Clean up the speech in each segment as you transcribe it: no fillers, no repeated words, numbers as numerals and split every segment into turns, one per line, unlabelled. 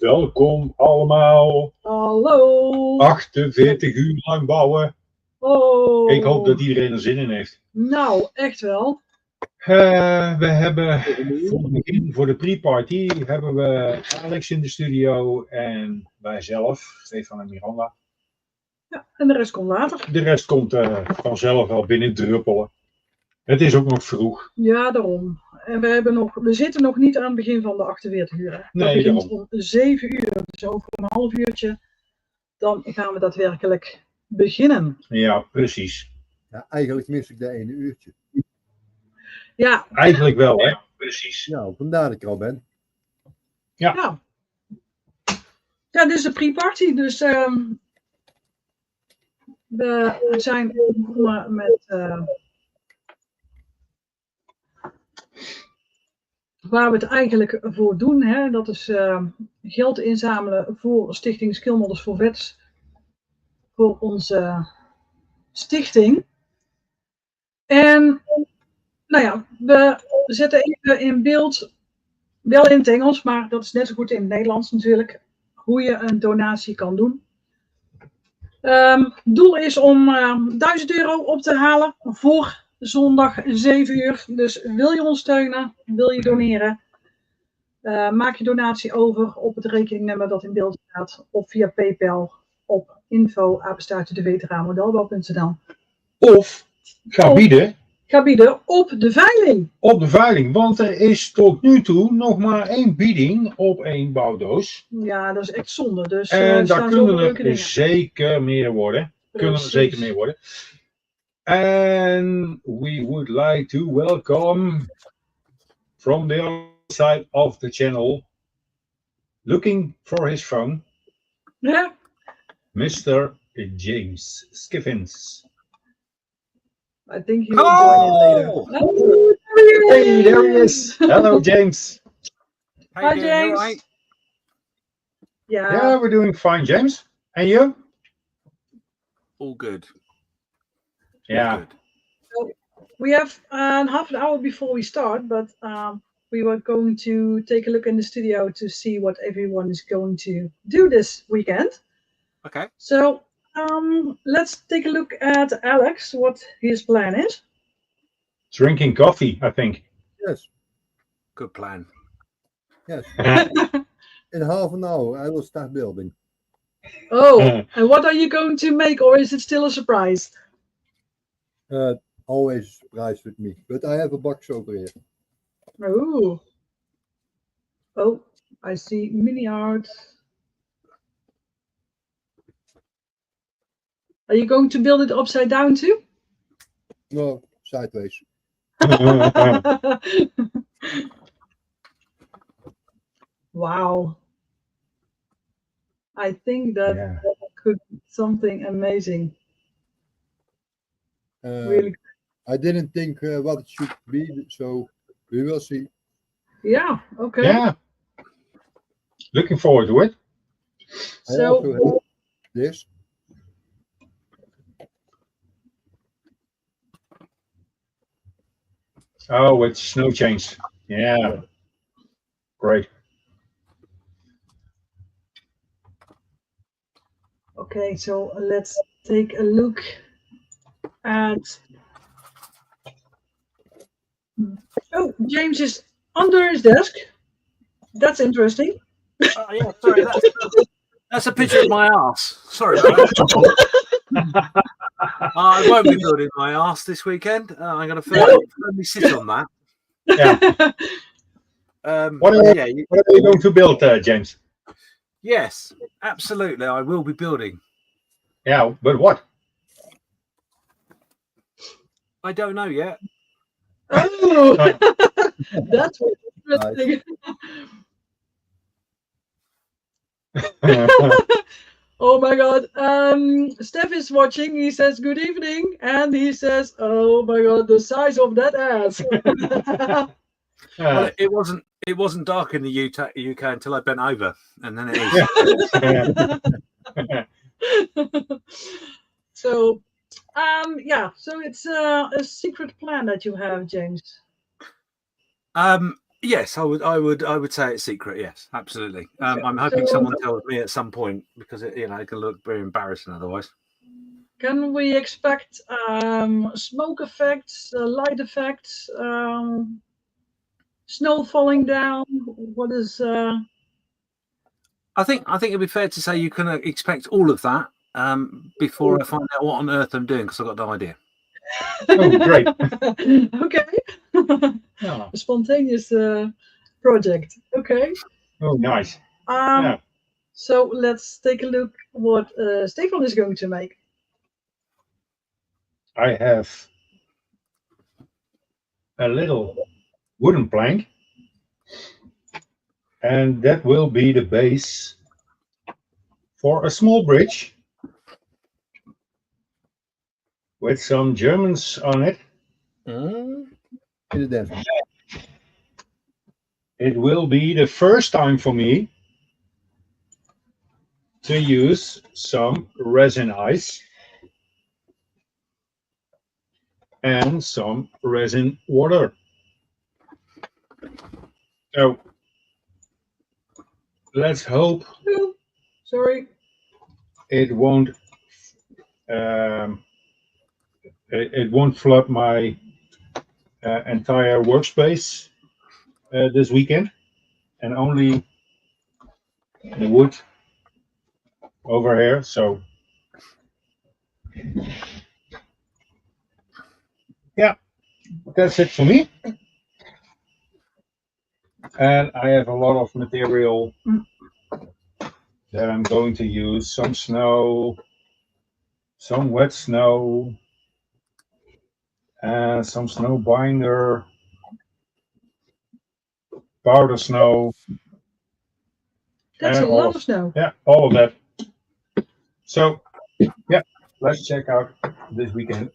welkom allemaal.
Hallo.
48 uur lang bouwen.
Oh.
Ik hoop dat iedereen er zin in heeft.
Nou, echt wel.
We hebben voor de pre-party hebben we Alex in de studio en wij zelf, Stefan en Miranda.
Ja, en de rest komt later.
De rest komt vanzelf wel binnen druppelen. Het is ook nog vroeg.
Ja, daarom. En we zitten nog niet aan het begin van de 48 uur. Dat
Nee,
begint
daarom.
om 7 uur. Dus over een half uurtje. Dan gaan we daadwerkelijk beginnen.
Ja, precies.
Ja, eigenlijk mis ik dat ene uurtje.
Ja.
Eigenlijk wel, hè? Precies.
Ja, vandaar dat ik er al ben.
Ja. Ja, dit is de pre-party. Dus we zijn begonnen met... waar we het eigenlijk voor doen, hè, dat is geld inzamelen voor Stichting Skill Models for Vets. Voor onze stichting. En nou ja, we zetten even in beeld, wel in het Engels, maar dat is net zo goed in het Nederlands natuurlijk, hoe je een donatie kan doen. Het doel is om €1000 op te halen voor zondag 7 uur. Dus wil je ons steunen, wil je doneren, maak je donatie over op het rekeningnummer dat in beeld staat of via PayPal op info@deveteraanmodelbouw.nl.
Of ga bieden.
Ga bieden op de veiling.
Op de veiling, want er is tot nu toe nog maar 1 bieding op 1 bouwdoos.
Ja, dat is echt zonde. Dus,
en daar kunnen er zeker meer worden. And we would like to welcome from the other side of the channel, looking for his phone, Mr. James Skiffins.
I think he will join in later.
Oh, hey, there he is. Hello, James.
Hi, James.
Right?
Yeah, we're doing fine, James. And you?
All good.
Yeah.
Good.
So we have half an hour before we start, but we were going to take a look in the studio to see what everyone is going to do this weekend.
Okay.
So let's take a look at Alex, what his plan is.
Drinking coffee, I think.
Yes.
Good plan.
Yes. In half an hour, I will start building.
Oh, and what are you going to make, or is it still a surprise?
Always a surprise with me, but I have a box over here.
Oh, I see mini art. Are you going to build it upside down too?
No, sideways.
Wow. I think that could be something amazing. Really good.
I didn't think what it should be, so we will see.
Yeah, okay.
Yeah. Looking forward to it.
I also have this.
Oh, it's snow chains. Yeah. Great.
Okay, so let's take a look at... Oh, James is under his desk. That's interesting.
Oh, yeah, sorry. That's a picture of my ass. Sorry about that. I won't be building my ass this weekend. I'm going to firmly sit on that.
Yeah. What are you going to build, James?
Yes, absolutely. I will be building.
Yeah, but what?
I don't know yet.
Oh, that's interesting. Oh my God. Steph is watching. He says good evening, and he says, "Oh my God, the size of that ass."
Well, it wasn't dark in the UK until I bent over, and then it is.
So, so it's a secret plan that you have, James.
Yes, I would say it's secret. Yes, absolutely. I'm hoping
So-
someone tells me at some point because it can look very embarrassing otherwise.
Can we expect smoke effects, light effects, snow falling down? What is?
I think it'd be fair to say you can expect all of that before I find out what on earth I'm doing because I've got no idea.
Oh, great.
Okay.
Yeah.
A spontaneous project. Okay.
Oh, nice.
Um,
Yeah.
So let's take a look what Stefan is going to make.
I have a little wooden plank, and that will be the base for a small bridge with some Germans on it.
In the desert.
It will be the first time for me to use some resin ice and some resin water. So let's hope
Oh, sorry.
it won't it won't flood my entire workspace this weekend, and only the wood over here. So yeah, that's it for me. And I have a lot of material that I'm going to use. Some snow, some wet snow, and some snow binder, powder snow.
That's
and
a
all
lot of snow.
Yeah, all of that. So yeah, let's check out this weekend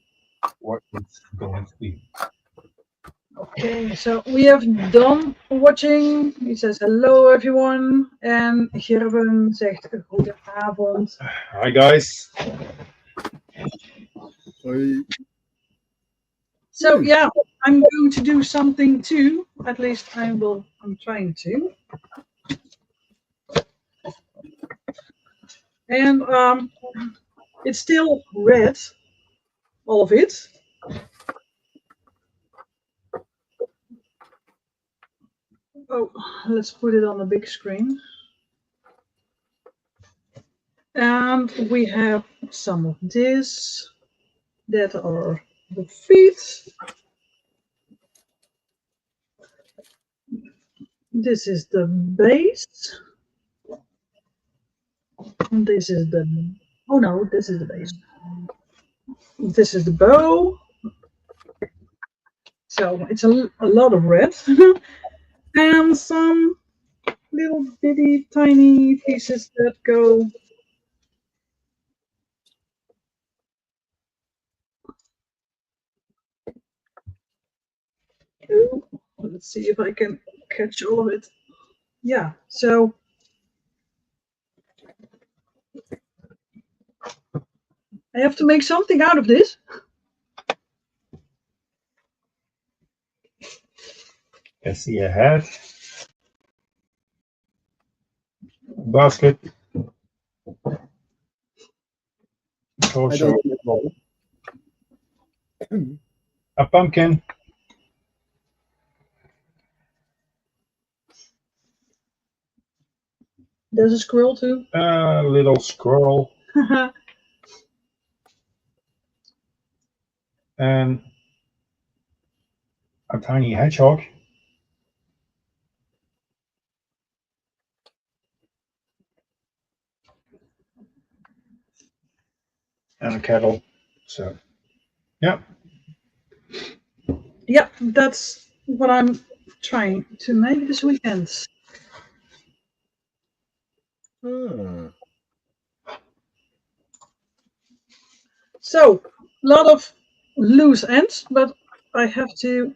what it's going to be.
Okay, so we have Don watching. He says hello everyone. En Gerben zegt goedenavond.
Hi guys.
Hoi.
So yeah, I'm going to do something too. At least I'm trying to. And it's still red, all of it. Oh, let's put it on the big screen. And we have some of this that are the feet. This is the base. And this is the, oh no, this is the base. This is the bow. So it's a lot of red. And some little bitty tiny pieces that go. Oh, let's see if I can catch all of it. Yeah, so I have to make something out of this.
Can see a hat, basket,
I
also
don't know.
a pumpkin.
There's a squirrel too.
A little squirrel, and a tiny hedgehog. And a kettle. So yeah.
Yeah, that's what I'm trying to make this weekend. So, a lot of loose ends, but I have to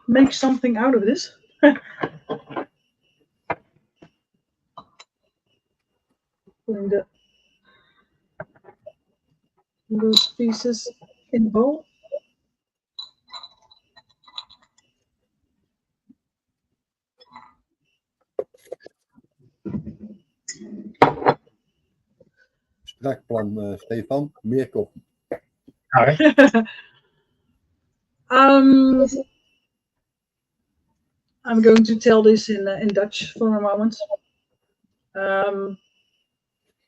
make something out of this. Putting the loose pieces in the bowl.
Strakplan, Stefan. Meer koffie.
Hi.
I'm going to tell this in Dutch for a moment.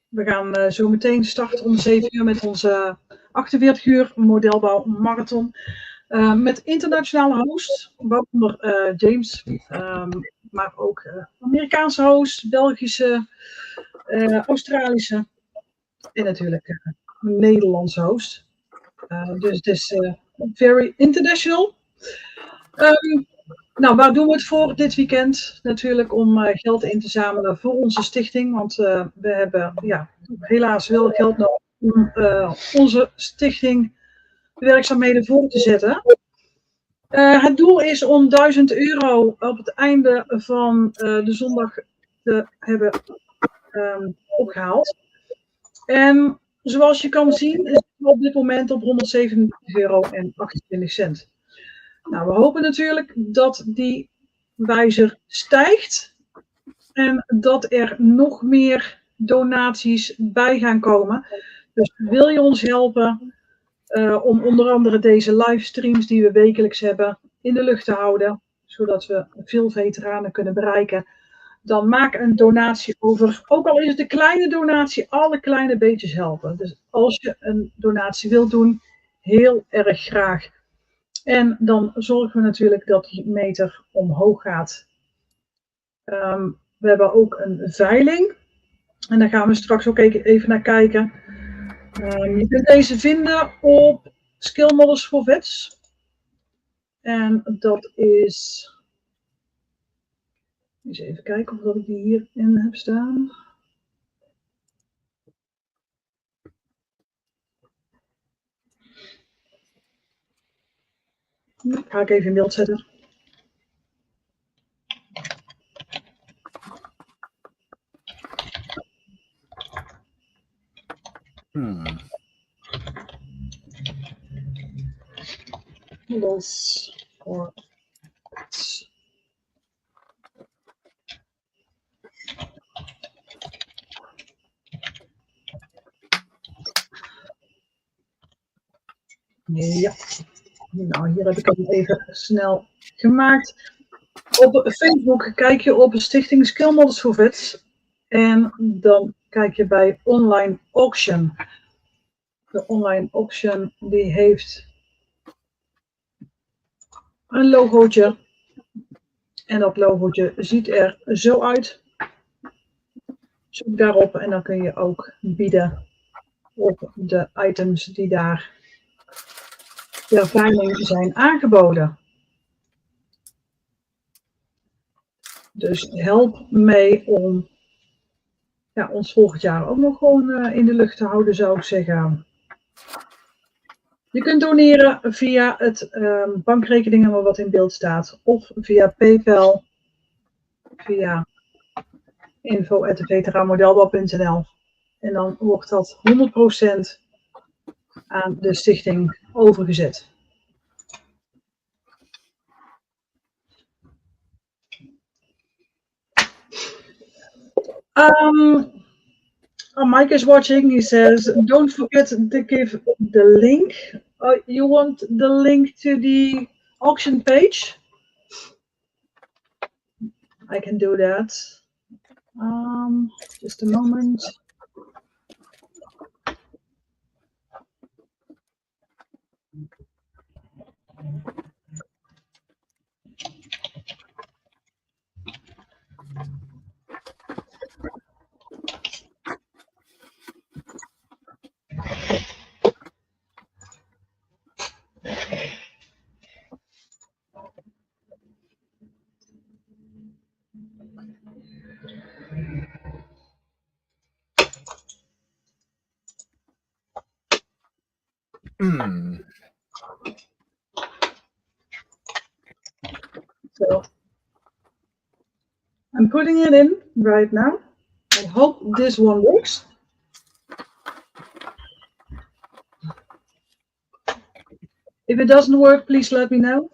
We gaan zo meteen starten om 7 uur met onze 48 uur modelbouw marathon. Met internationale hosts, waaronder James, maar ook Amerikaanse hosts, Belgische, Australische en natuurlijk Nederlandse host. Dus het is very international. Nou, waar doen we het voor dit weekend? Natuurlijk om geld in te zamelen voor onze stichting. Want we hebben helaas wel geld nodig om onze stichting werkzaamheden voor te zetten. Het doel is om €1000 op het einde van de zondag te hebben opgehaald. En zoals je kan zien is het op dit moment op €127,28. Nou, we hopen natuurlijk dat die wijzer stijgt en dat er nog meer donaties bij gaan komen. Dus wil je ons helpen om onder andere deze livestreams die we wekelijks hebben in de lucht te houden, zodat we veel veteranen kunnen bereiken, dan maak een donatie over. Ook al is het een kleine donatie, alle kleine beetjes helpen. Dus als je een donatie wilt doen, heel erg graag. En dan zorgen we natuurlijk dat die meter omhoog gaat. We hebben ook een veiling. En daar gaan we straks ook even naar kijken. Je kunt deze vinden op Skill Models for Vets. En dat is... Eens even kijken of ik die hierin heb staan. Ga ik even in beeld zetten. Los for vets. Ja, nou hier heb ik hem even snel gemaakt. Op Facebook kijk je op Stichting Skill Models for Vets en dan kijk je bij online auction. De online auction die heeft een logootje en dat logootje ziet er zo uit. Zoek daarop en dan kun je ook bieden op de items die daar ter veiling zijn aangeboden. Dus help mee om ons volgend jaar ook nog gewoon in de lucht te houden, zou ik zeggen. Je kunt doneren via het bankrekeningnummer wat in beeld staat, of via PayPal, via info@veteraanmodelbouw.nl. En dan wordt dat 100% aan de stichting overgezet. Mike is watching. He says, don't forget to give the link. You want the link to the auction page? I can do that. Just a moment. So I'm putting it in right now. I hope this one works. If it doesn't work, please let me know.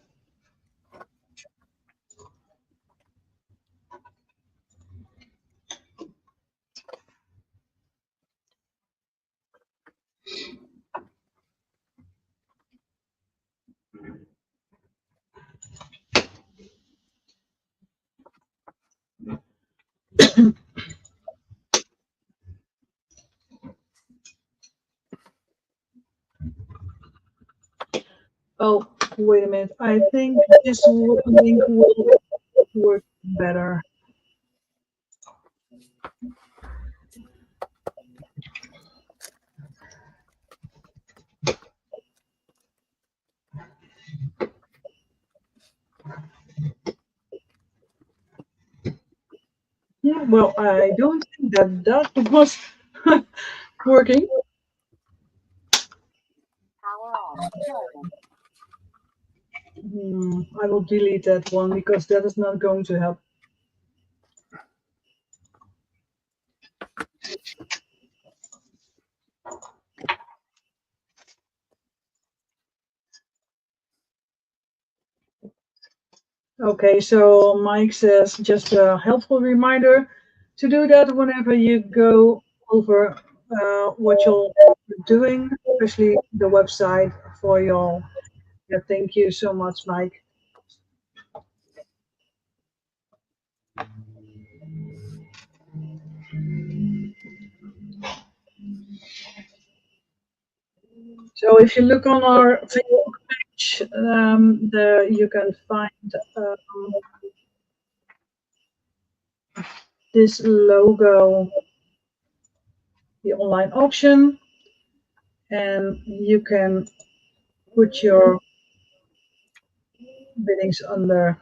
Oh, wait a minute. I think this link will work better. Yeah, well, I don't think that was working. I will delete that one because that is not going to help. Okay, so Mike says just a helpful reminder to do that whenever you go over what you're doing, especially the website for your. Yeah, thank you so much, Mike. So if you look on our Facebook page, there you can find this logo, the online auction, and you can put your biddings under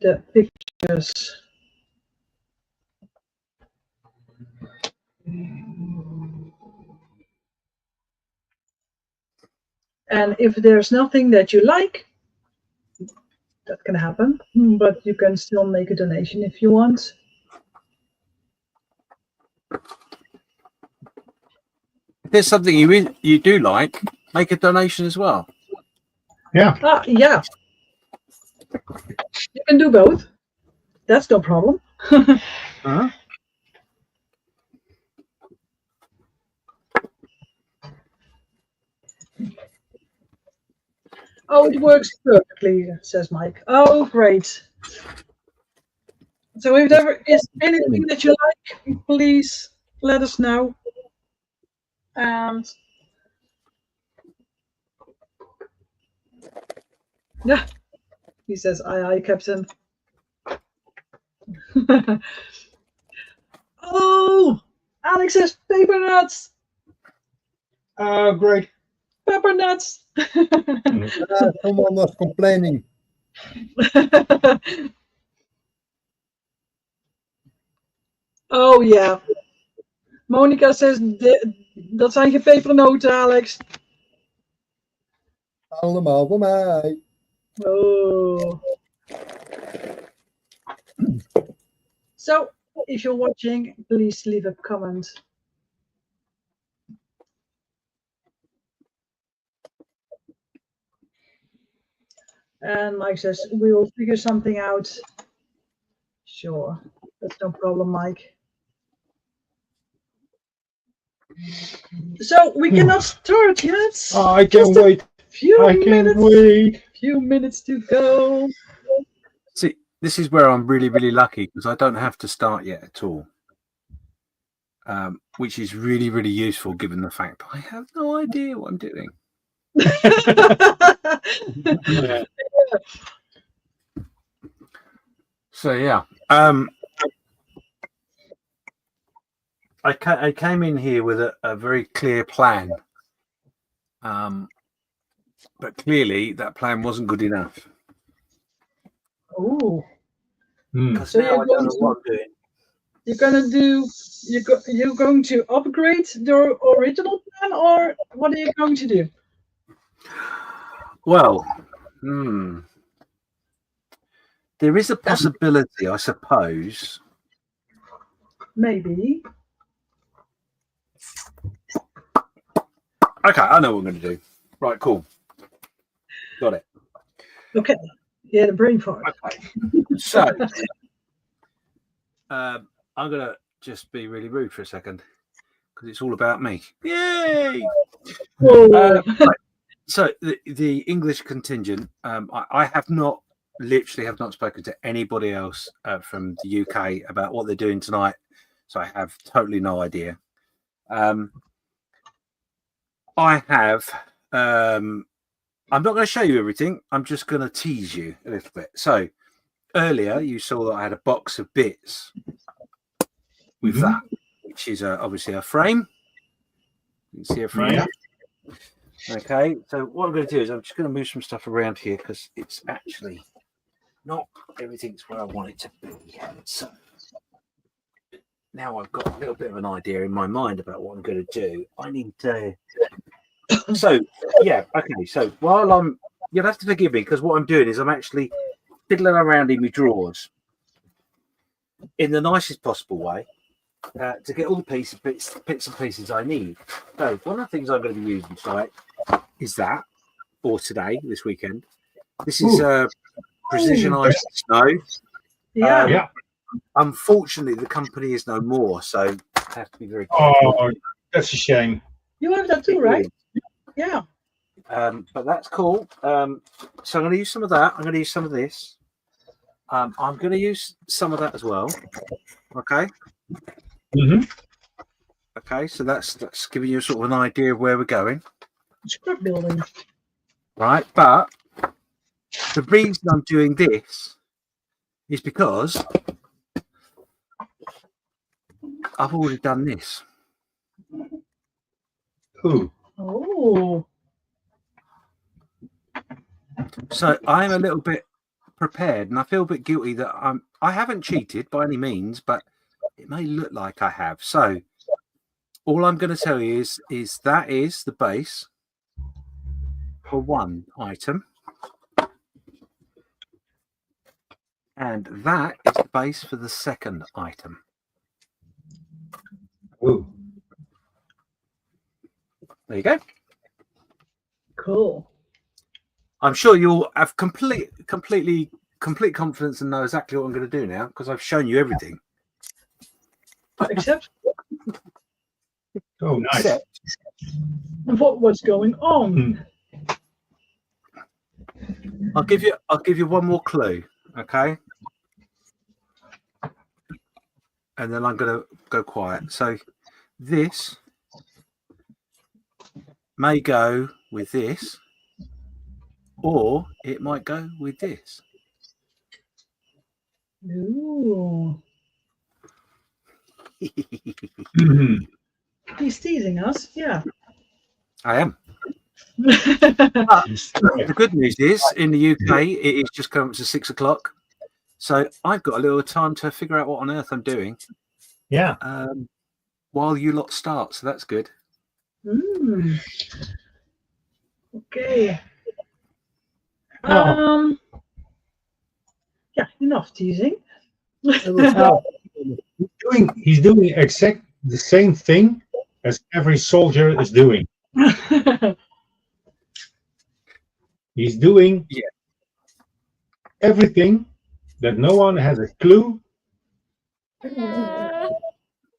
the pictures. And if there's nothing that you like, that can happen, but you can still make a donation if you want.
If there's something you do like, make a donation as well.
Yeah.
Yeah. You can do both. That's no problem.
Uh-huh.
Oh, it works perfectly, says Mike. Oh, great. So if there is anything that you like, please let us know. And yeah, he says, aye, Captain. Oh, Alex says paper nuts.
Great.
Pepper nuts.
Someone was complaining.
Oh ja. Monica says dat zijn geen pepernoten, Alex.
Allemaal voor mij.
Oh. So, if you're watching, please leave a comment. And Mike says, we will figure something out. Sure, that's no problem, Mike. So, we cannot start yet.
I can't wait. I can't wait.
Few minutes to go.
See, this is where I'm really, really lucky because I don't have to start yet at all. Which is really, really useful given the fact that I have no idea what I'm doing.
Yeah.
So yeah, I came in here with a very clear plan, but clearly that plan wasn't good enough.
Oh.
Because
So
now I don't know what I'm doing.
You're going to upgrade the original plan, or what are you going to do?
Well, there is a possibility, I suppose.
Maybe.
Okay, I know what I'm going to do. Right, cool. Got it.
Okay. Yeah, the brain fart.
Okay. So, I'm going to just be really rude for a second because it's all about me. Yay!
Whoa.
Right. So the English contingent, I have not spoken to anybody else from the UK about what they're doing tonight, so I have totally no idea. I have. I'm not going to show you everything. I'm just going to tease you a little bit. So earlier you saw that I had a box of bits with that, which is obviously a frame. You can see a frame.
Yeah.
Okay, so what I'm going to do is I'm just going to move some stuff around here because it's actually not everything's where I want it to be. So now I've got a little bit of an idea in my mind about what I'm going to do. I need to. So yeah, okay. So while you'll have to forgive me because what I'm doing is I'm actually fiddling around in my drawers in the nicest possible way to get all the bits and pieces I need. So one of the things I'm going to be using tonight is that, or today, this weekend. This is Precision Ice Snow.
Yeah.
Yeah.
Unfortunately, the company is no more, so I have to be very careful.
Oh, that's a shame.
You have that too, right? Yeah.
But that's cool. So I'm going to use some of that. I'm going to use some of this. I'm going to use some of that as well. Okay. Okay, so that's giving you sort of an idea of where we're going.
Scrap building.
Right, but the reason I'm doing this is because I've already done this.
Ooh.
Oh.
So I'm a little bit prepared, and I feel a bit guilty that I haven't cheated by any means, but it may look like I have. So all I'm going to tell you is that is the base for one item, and that is the base for the second item.
Ooh.
There you go.
Cool.
I'm sure you'll have complete confidence and know exactly what I'm going to do now because I've shown you everything.
Except
Oh, nice.
Except,
what's going on.
I'll give you one more clue, okay? And then I'm going to go quiet. So this may go with this, or it might go with this.
Ooh. He's teasing us. Yeah.
I am. The good news is, in the UK, it is just coming to 6 o'clock. So I've got a little time to figure out what on earth I'm doing.
Yeah.
While you lot start. So that's good.
Okay. Yeah, enough teasing.
He's doing exact the same thing as every soldier is doing. He's doing everything that no one has a clue.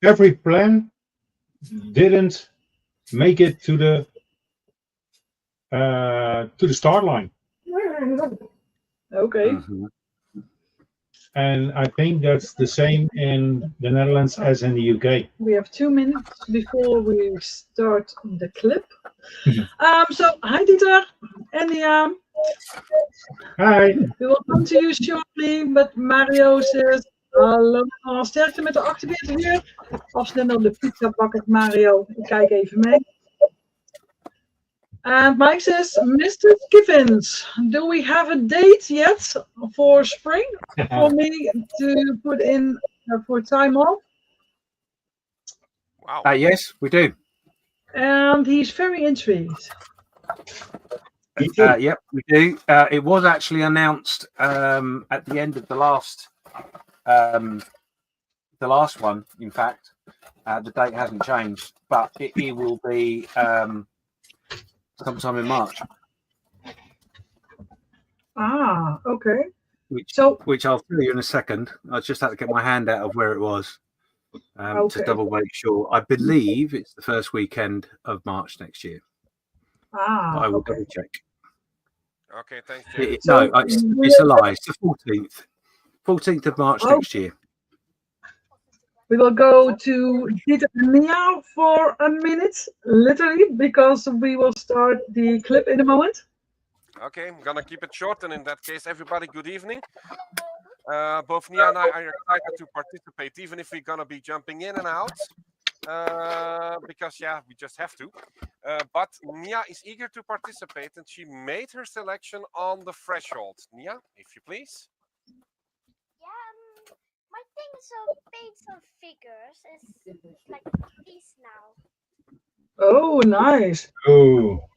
Every plan didn't make it to the start line.
Okay.
Mm-hmm.
And I think that's the same in the Netherlands as in the UK.
We have 2 minutes before we start the clip. So, hi Dieter and Liam.
Hi.
We will come to you shortly, but Mario says, hallo, sterkte met de 48 uur. Afsnel op de pizza bakker Mario. Ik kijk even mee. And Mike says, Mr. Giffins, do we have a date yet for spring for me to put in for time off?
Wow.
Yes, we do.
And he's very intrigued.
Yep, we do. It was actually announced at the end of the last one. In fact, the date hasn't changed, but it will be sometime in March.
Ah, okay.
Which I'll tell you in a second. I just had to get my hand out of where it was to double make sure. I believe it's the first weekend of March next year.
Ah,
I will
okay.
double check.
Okay, thanks, Jim.
No, it's a lie. It's the 14th. 14th of March
Oh.
next year.
We will go to Dieter and Mia for a minute, literally, because we will start the clip in a moment.
Okay, I'm gonna keep it short, and in that case, everybody, good evening. Both Nia and I are excited to participate, even if we're gonna be jumping in and out, because yeah, we just have to. But Nia is eager to participate, and she made her selection on the threshold. Nia, if you please.
Yeah, my thing so paints on figures is like this now.
Oh, nice.
Oh,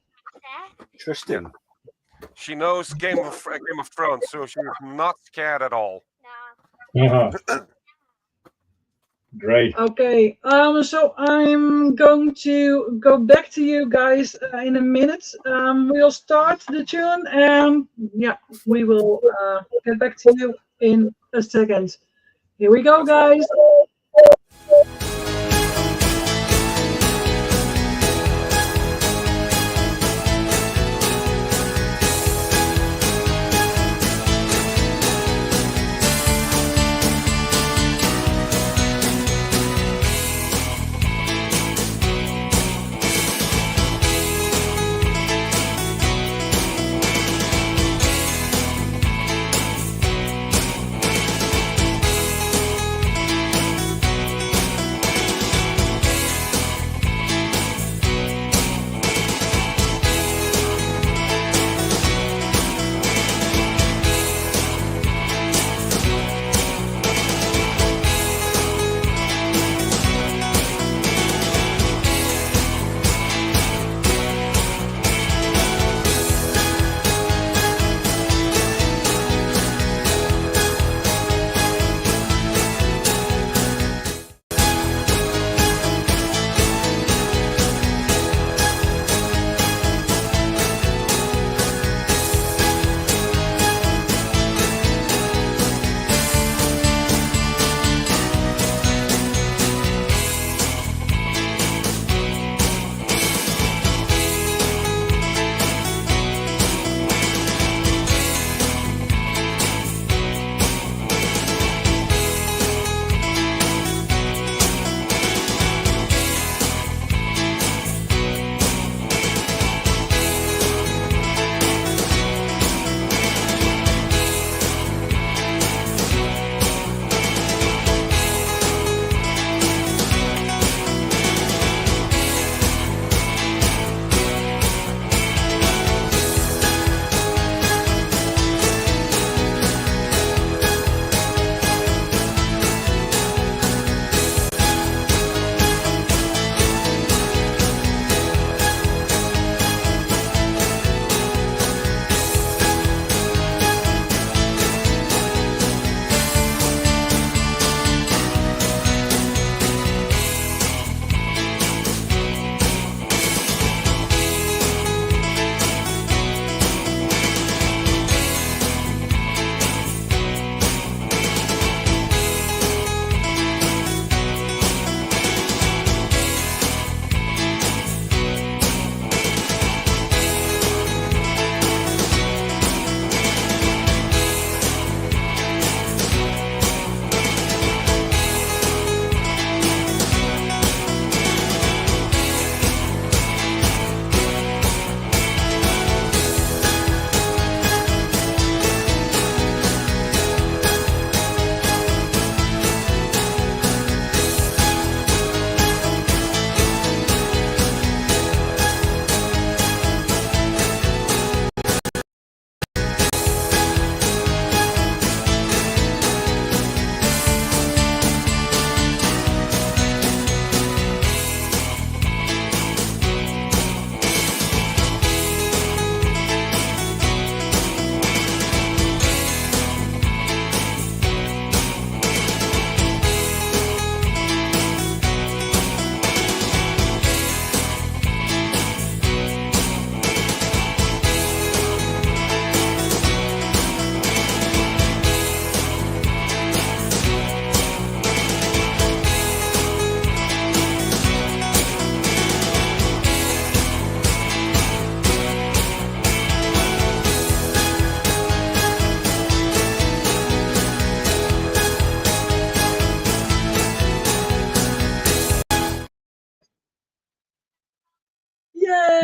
Interesting.
She knows Game of Thrones, so she's not scared at all.
Nah.
Great.
Okay, so I'm going to go back to you guys in a minute. We'll start the tune, and yeah, we will get back to you in a second. Here we go, guys.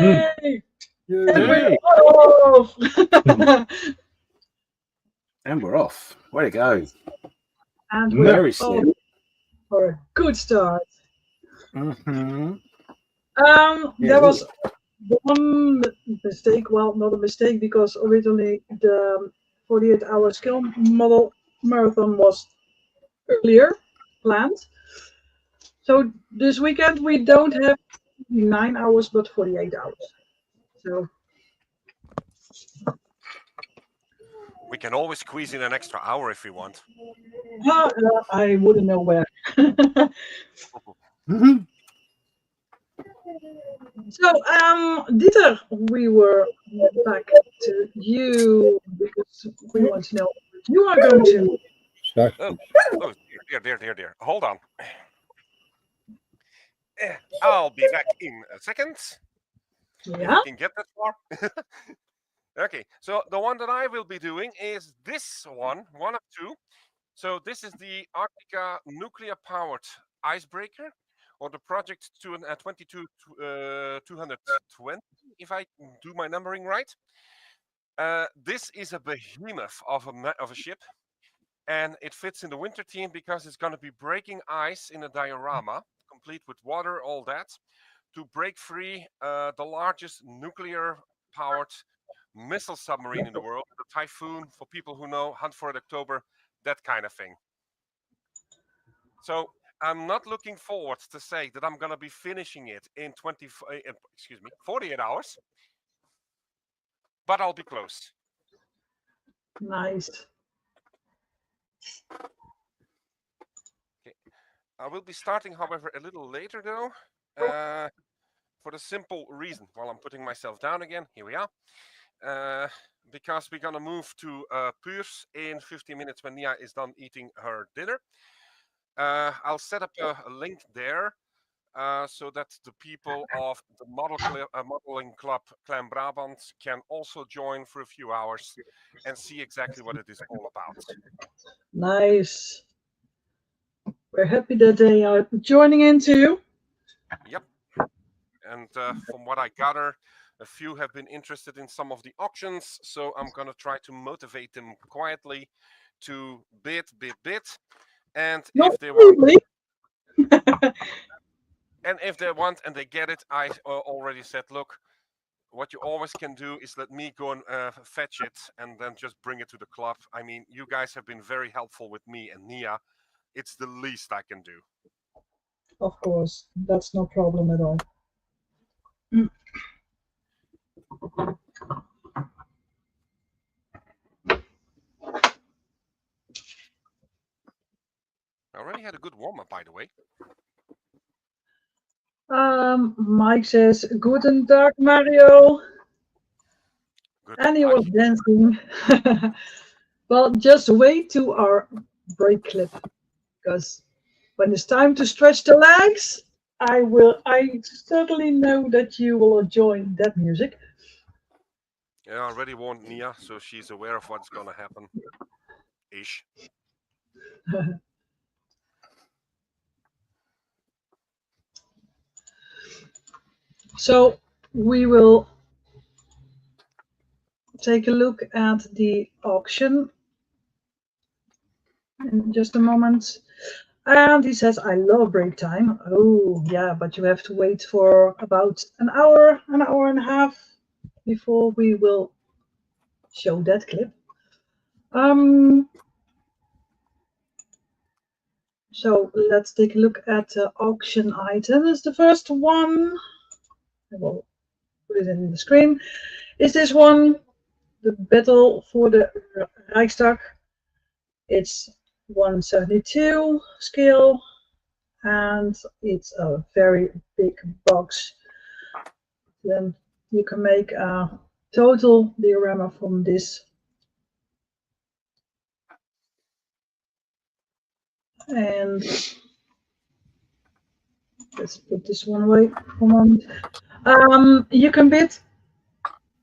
Yay! And
Yay.
we're off!
And we're off. Way to go.
And we're
Very
off
sick.
for a good start.
Mm-hmm.
There was one mistake. Well, not a mistake, because originally the 48-hour skill model marathon was earlier planned. So this weekend we don't have 9 hours, but 48 hours. So
We can always squeeze in an extra hour if we want.
I wouldn't know where.
Mm-hmm.
So, Dieter, we were back to you because we want to know what you are going to.
Sorry.
Oh, dear. Hold on. I'll be back in a second. If
Yeah.
I can get that far. Okay, so the one that I will be doing is this one of two. So this is the Arctica nuclear-powered icebreaker, or the project 220, if I do my numbering right. This is a behemoth of a ship, and it fits in the winter theme because it's going to be breaking ice in a diorama, complete with water, all that, to break free the largest nuclear-powered missile submarine in the world, the Typhoon, for people who know, Hunt for Red October, that kind of thing. So I'm not looking forward to say that I'm going to be finishing it in 48 hours, but I'll be close.
Nice.
Okay. I will be starting, however, a little later though, for the simple reason, while I'm putting myself down again, here we are, because we're going to move to Puurs in 15 minutes when Nia is done eating her dinner. I'll set up a link there so that the people of the modeling club Clan Brabant can also join for a few hours and see exactly what it is all about.
Nice. We're happy that they are joining in too.
Yep. And from what I gather, a few have been interested in some of the auctions, so I'm going to try to motivate them quietly to bid. And
Not
if they want,
really.
and if they want and they get it, I already said, look, what you always can do is let me go and fetch it and then just bring it to the club. I mean, you guys have been very helpful with me and Nia. It's the least I can do.
Of course, that's no problem at all.
I already had a good warm-up, by the way.
Mike says, Guten Tag, Mario.
Good
And he
luck.
was dancing. Well, just wait to our break clip, because when it's time to stretch the legs, I certainly know that you will enjoy that music.
Yeah, I already warned Nia, so she's aware of what's going to happen. Ish.
So we will take a look at the auction in just a moment. And he says, I love break time. Oh, yeah, but you have to wait for about an hour and a half before we will show that clip. So let's take a look at the auction items. The first one, I will put it in the screen, is this one, the battle for the Reichstag. It's 172 scale, and it's a very big box. Then you can make a total diorama from this. And let's put this one away for a moment. You can bid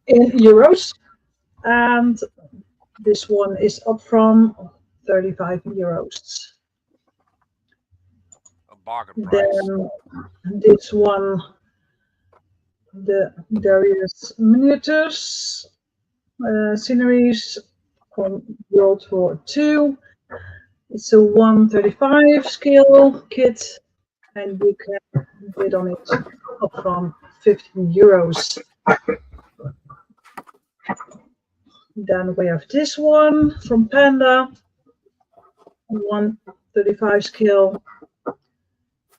in euros, and this one is up from 35 euros.
A bargain price.
Then this one the various miniatures, sceneries from World War II. It's a 135 scale kit, and you can bid on it up from 15 euros. Then we have this one from Panda, 135 scale.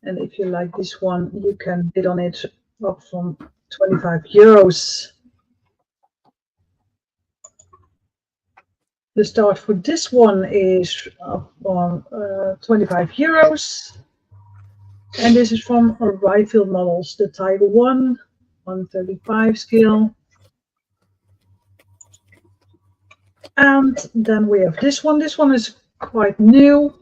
And if you like this one, you can bid on it up from 25 euros. The start for this one is on 25 euros. And this is from Rifle Models, the Tiger 1, 135 scale. And then we have this one. This one is quite new.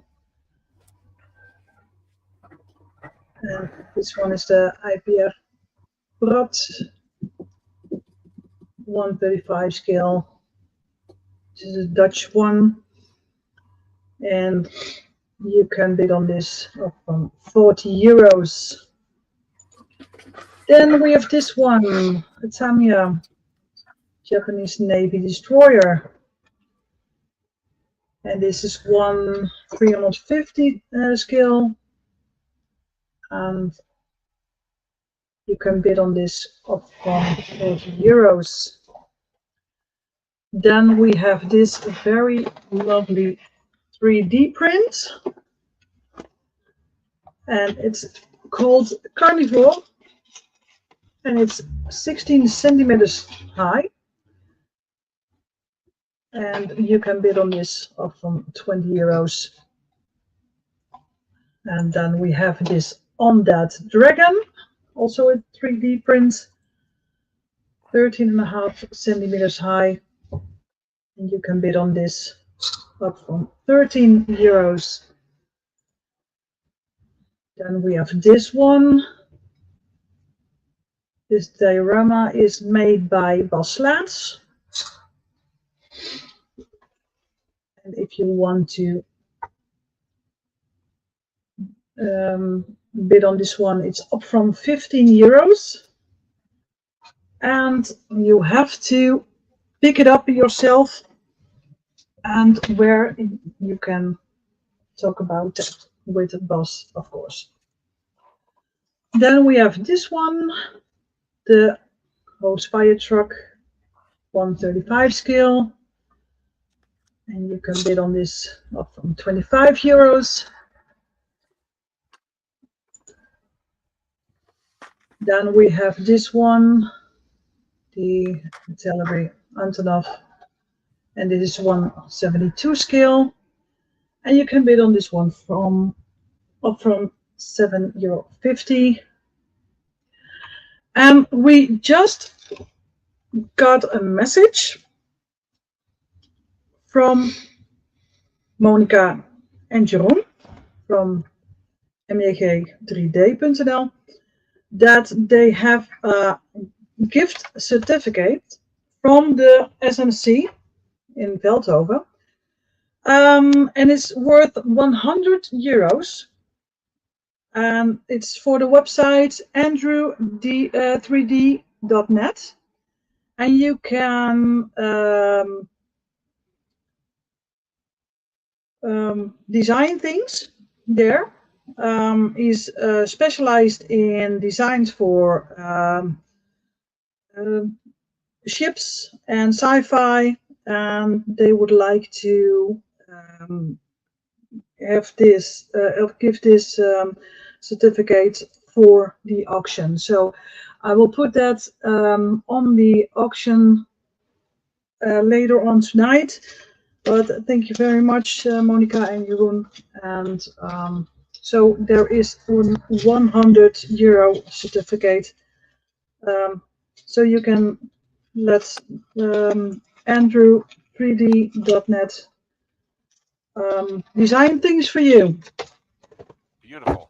And this one is the IPF Brad 135 scale. This is a Dutch one. And you can bid on this up from 40 euros. Then we have this one, a Tamiya Japanese Navy destroyer. And this is one 350 scale. And you can bid on this up from 40 euros. Then we have this very lovely 3D print. And it's called Carnivore. And it's 16 centimeters high. And you can bid on this up from 20 euros. And then we have this On That Dragon, also a 3D print, 13.5 centimeters high. And you can bid on this up from 13 euros. Then we have this one. This diorama is made by Bas Slaats. And if you want to bid on this one, it's up from 15 euros. And you have to pick it up yourself, and where you can talk about it with Bas, of course. Then we have this one, the Hose Fire Truck 135 scale. And you can bid on this up from 25 euros. Then we have this one, the Artillery Antonov, and this is 172 scale. And you can bid on this one up from €7.50. And we just got a message from Monica and Jeroen from meg3d.nl that they have a gift certificate from the SMC in Veldhoven, and it's worth 100 euros. And it's for the website andrew3d.net, and you can design things there. He's specialized in designs for ships and sci-fi, and they would like to have this give this certificate for the auction. So I will put that on the auction later on tonight. But thank you very much, Monica and Jeroen. And so there is a 100 euro certificate. So you can let Andrew3d.net design things for you.
Beautiful.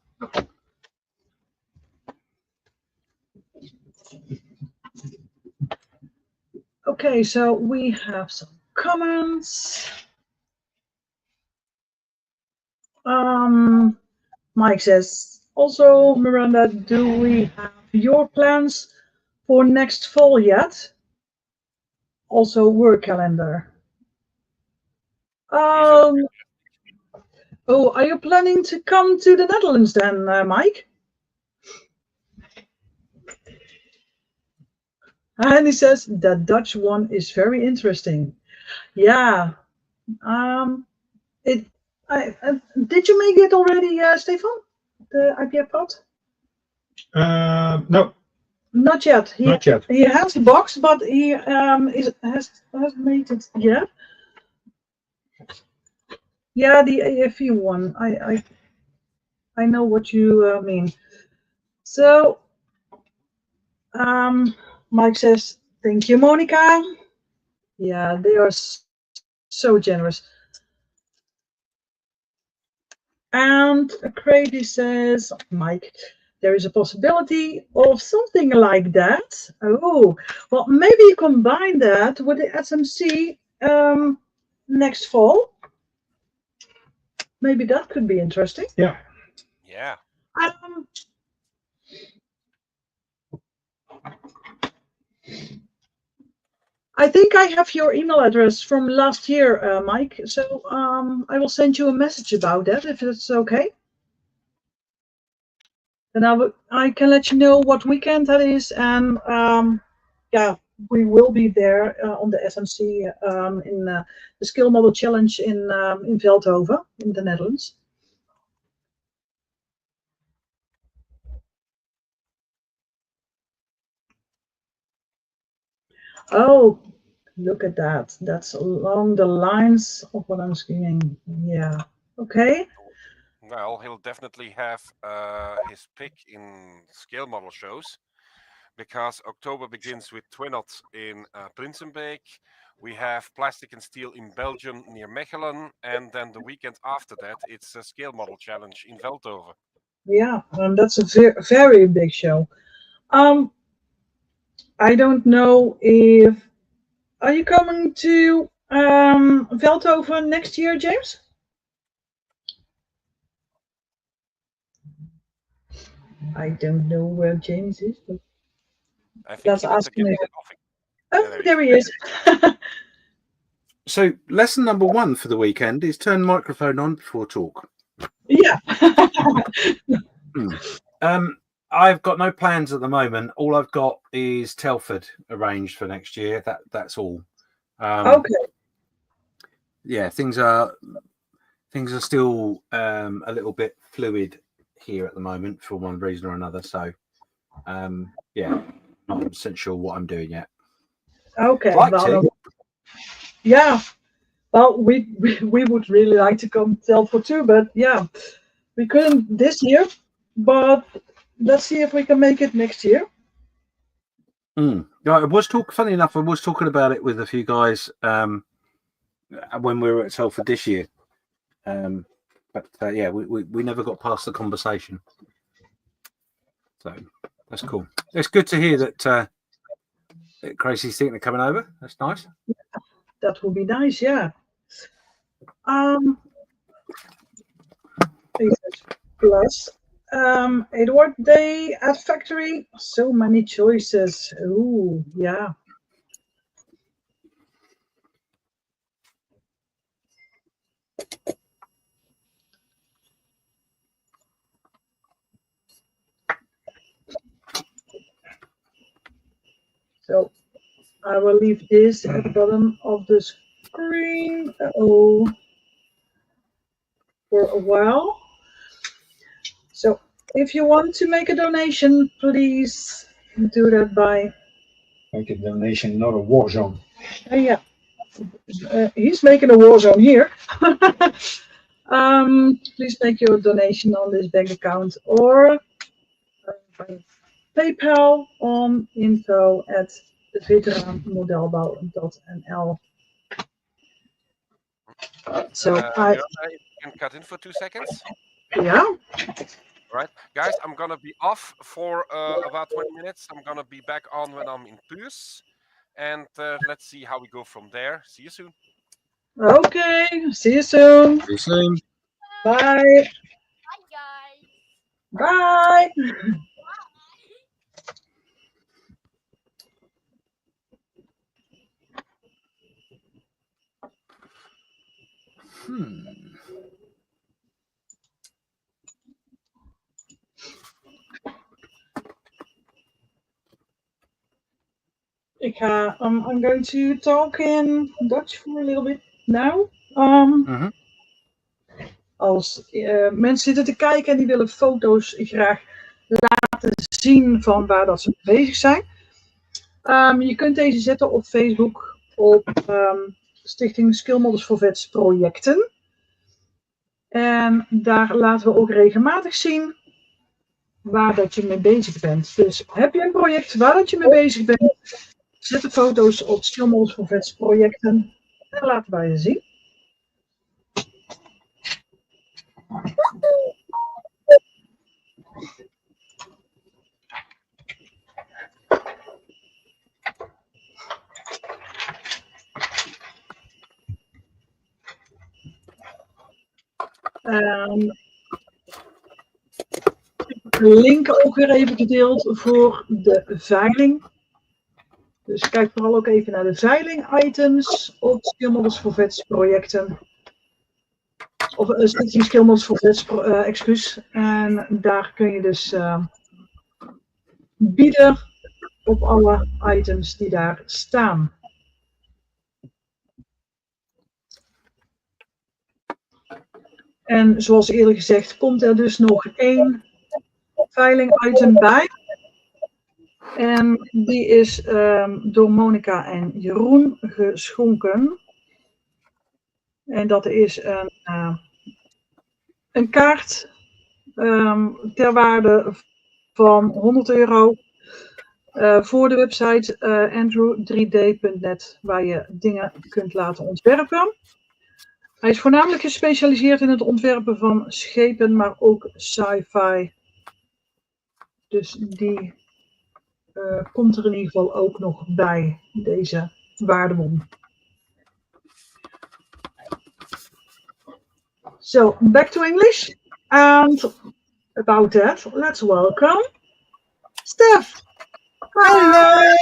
Okay, so we have some comments. Mike says, also, Miranda, do we have your plans for next fall yet. Also work calendar. Oh, are you planning to come to the Netherlands then, Mike? And he says the Dutch one is very interesting. Yeah. Did you make it already, Stefan? The IPF pot?
No,
Not yet.
not yet.
He has the box, but he hasn't made it yet. Yeah, the AFE one. I know what you mean. So, Mike says, thank you, Monica. Yeah, they are so generous. And Crady says, Mike, there is a possibility of something like that. Oh, well, maybe you combine that with the SMC next fall. Maybe that could be interesting.
Yeah.
Yeah.
I think I have your email address from last year, Mike. So I will send you a message about that if it's okay. Then I can let you know what weekend that is, and yeah, we will be there on the SMC in the Skill Model Challenge in Veldhoven in the Netherlands. Oh, look at that. That's along the lines of what I'm scheming. Yeah. Okay.
Well, he'll definitely have his pick in scale model shows, because October begins with Twinot in Prinsenbeek. We have Plastic and Steel in Belgium near Mechelen, and then the weekend after that, it's a scale model challenge in Veldhoven.
Yeah, that's a very big show. I don't know if are you coming to Veldhoven next year, James? I don't know where James is, but
I think
let's
he went to
ask
get
him.
his coffee.
Oh, there he is.
So lesson number 1 for the weekend is turn microphone on before talk.
Yeah.
I've got no plans at the moment. All I've got is Telford arranged for next year. That's all.
Okay.
Yeah, things are still a little bit fluid here at the moment for one reason or another. So yeah, not 100% sure what I'm doing yet.
Okay.
Like
well,
to.
Yeah. Well, we would really like to come to Telford too, but yeah, we couldn't this year. But let's see if we can make it next year.
I was funny enough, I was talking about it with a few guys when we were at Telford this year. But yeah, we never got past the conversation. So that's cool. It's good to hear that Gracie's thinking of coming over. That's nice.
Yeah, that would be nice, yeah. Plus, Edward Day at Factory. So many choices. Ooh, yeah. So I will leave this at the bottom of the screen for a while. So if you want to make a donation, please do that by
Make a donation, not a war zone.
yeah. He's making a war zone here. Please make your donation on this bank account or by PayPal on info@veteranmodelbouw.nl. So
You can cut in for 2 seconds.
yeah.
Right, guys, I'm gonna be off for about 20 minutes. I'm gonna be back on when I'm in Puurs, and let's see how we go from there. See you soon.
Okay. See you soon.
See you soon.
Bye.
Bye, guys.
Bye. I'm going to talk in Dutch for a little bit now. Als mensen zitten te kijken en die willen foto's graag laten zien van waar dat ze bezig zijn. Je kunt deze zetten op Facebook, op Stichting Skill Models for Vets projecten. En daar laten we ook regelmatig zien waar dat je mee bezig bent. Dus heb je een project waar dat je mee bezig bent, zet de foto's op Skill Models for Vets projecten en laten wij je zien. Link ook weer even gedeeld voor de veiling. Dus kijk vooral ook even naar de veiling-items op Skill Models for Vets projecten. Of Stichting Skill Models for Vets, excuus. En daar kun je dus bieden op alle items die daar staan. En zoals eerder gezegd, komt er dus nog 1 veiling item bij. En die is door Monica en Jeroen geschonken. En dat is een kaart ter waarde van €100 voor de website andrew3d.net, waar je dingen kunt laten ontwerpen. Hij is voornamelijk gespecialiseerd in het ontwerpen van schepen, maar ook sci-fi. Dus die komt er in ieder geval ook nog bij, deze waardebon. So, back to English. And about that, let's welcome Steph.
Hello.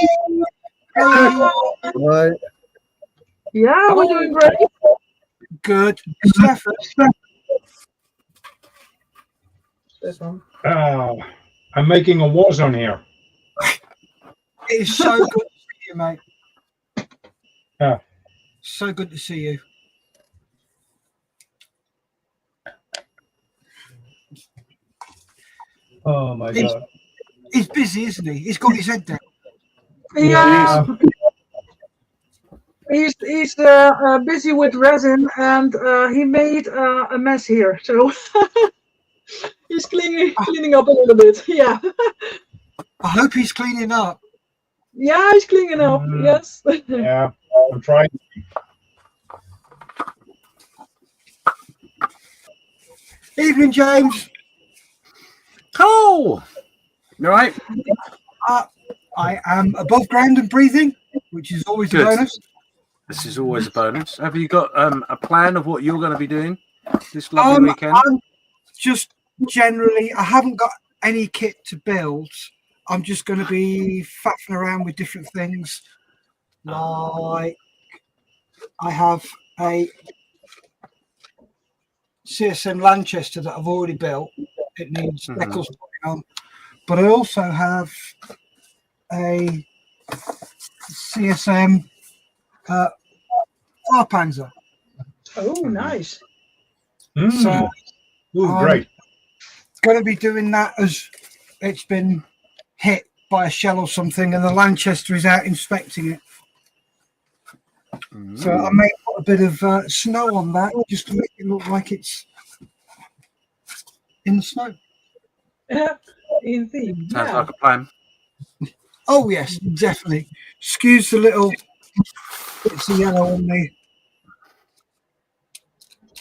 Hello.
Hi.
Yeah, we're doing great.
Good. Stefan.
Stefan.
I'm making a war zone here.
It is so good to see you, mate.
Yeah.
So good to see you.
Oh my God.
He's busy, isn't he? He's got his head down.
Yeah. He's busy with resin, and he made a mess here, so he's cleaning up a little bit. Yeah.
I hope he's cleaning up.
Yeah, he's cleaning up. Yes.
Yeah, I'm trying.
Evening, James.
Cool. You all right?
I am above ground and breathing, which is always
Good.
a bonus.
This is always a bonus. Have you got a plan of what you're going to be doing this lovely weekend?
I'm just generally, I haven't got any kit to build. I'm just going to be faffing around with different things. Like, I have a CSM Lanchester that I've already built. It needs decals putting on. But I also have a CSM Farpanzer.
Oh, nice.
So
Great.
going to be doing that as it's been hit by a shell or something, and the Lanchester is out inspecting it. So I may put a bit of snow on that just to make it look like it's in the snow.
Indeed.
Sounds
Yeah.
like a plan.
Oh yes, definitely. Excuse the little bits of yellow on the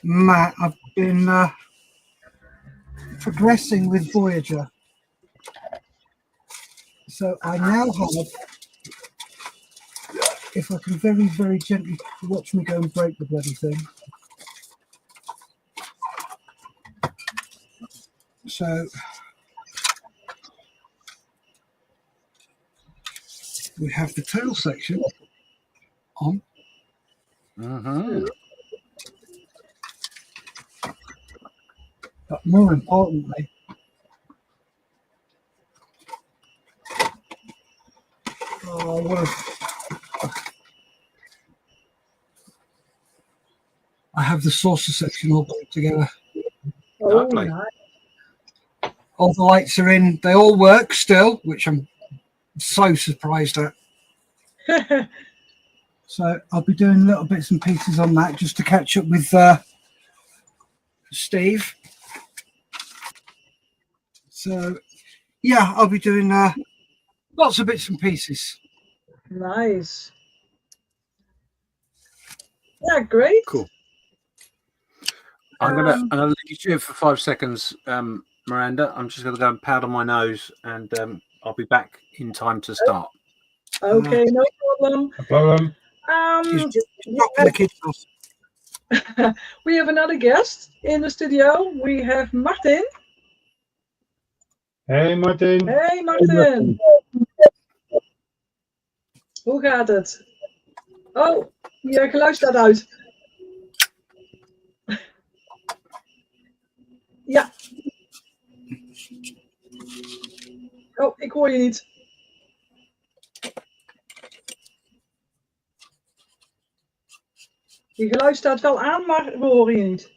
mat. I've been progressing with Voyager. So I now have, if I can very, very gently watch me go and break the bloody thing. So we have the tail section on. But more importantly, I have the saucer section all put together.
Oh,
Lovely.
nice.
All the lights are in. They all work still, which I'm so surprised at. So I'll be doing little bits and pieces on that just to catch up with Steve. So yeah, I'll be doing lots of bits and pieces.
Nice. Yeah, great.
Cool. I'm gonna leave you to it for 5 seconds, Miranda. I'm just gonna go and powder my nose, and I'll be back in time to start.
Okay, no problem.
No problem.
She's just dropping the kids off.
We have another guest in the studio. We have Martin.
Hey Martin.
Hey Martin. Hoe gaat het? Oh, je geluid staat uit. Ja. Oh, ik hoor je niet. Je geluid staat wel aan, maar we horen je niet.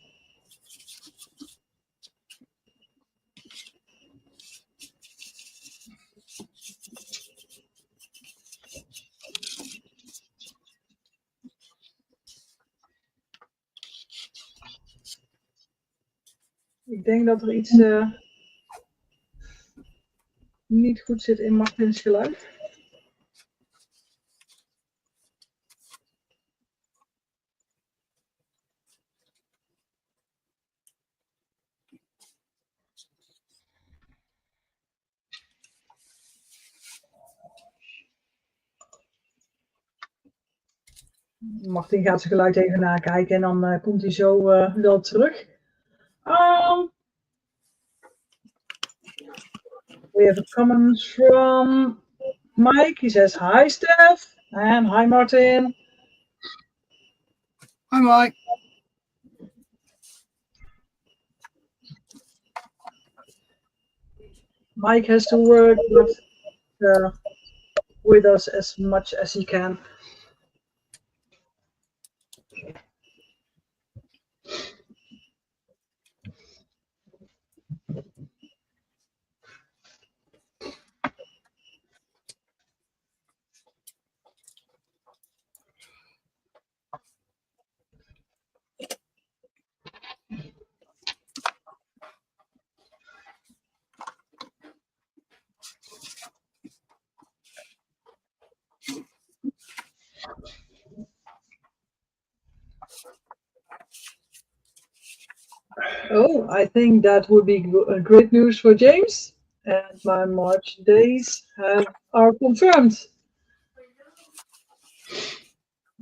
Ik denk dat er iets niet goed zit in Martins geluid. Martin gaat zijn geluid even nakijken en dan komt hij zo wel terug. We have a comment from Mike. He says, hi, Steph. And hi, Martin.
Hi, Mike.
Mike has to work with us as much as he can. Oh, I think that would be great news for James. And my March days are confirmed.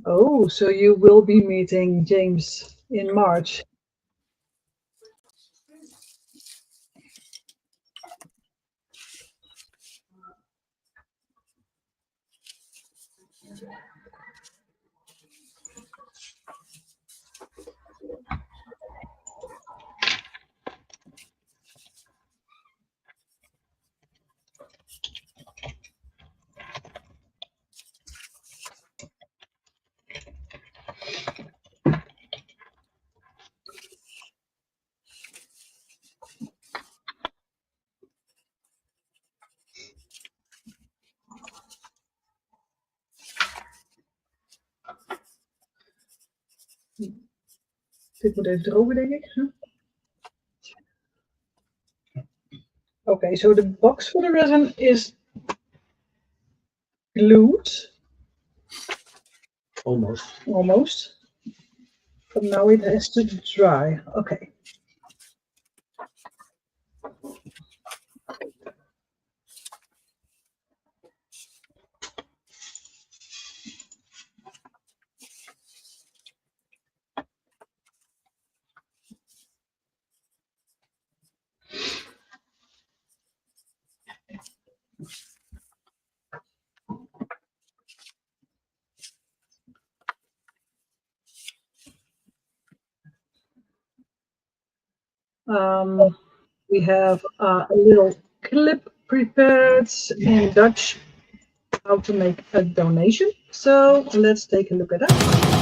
Oh, so you will be meeting James in March. Dit moet even drogen, denk ik. Okay, so the box for the resin is glued. Almost. But now it has to dry. Okay. We have a little clip prepared in Dutch, how to make a donation. So let's take a look at that.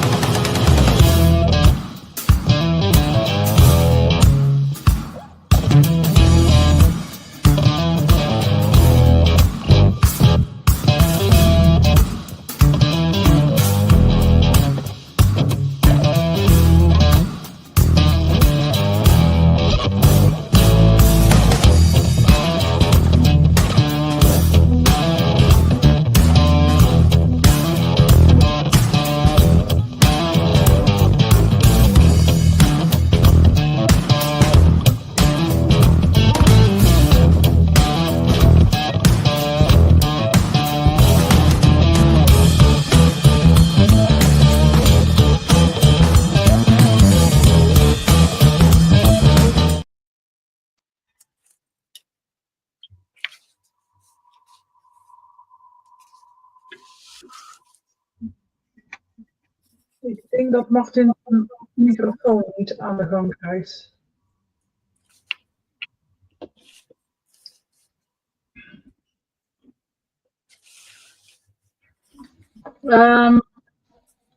Ik denk dat Martin zijn microfoon niet aan de gang krijgt.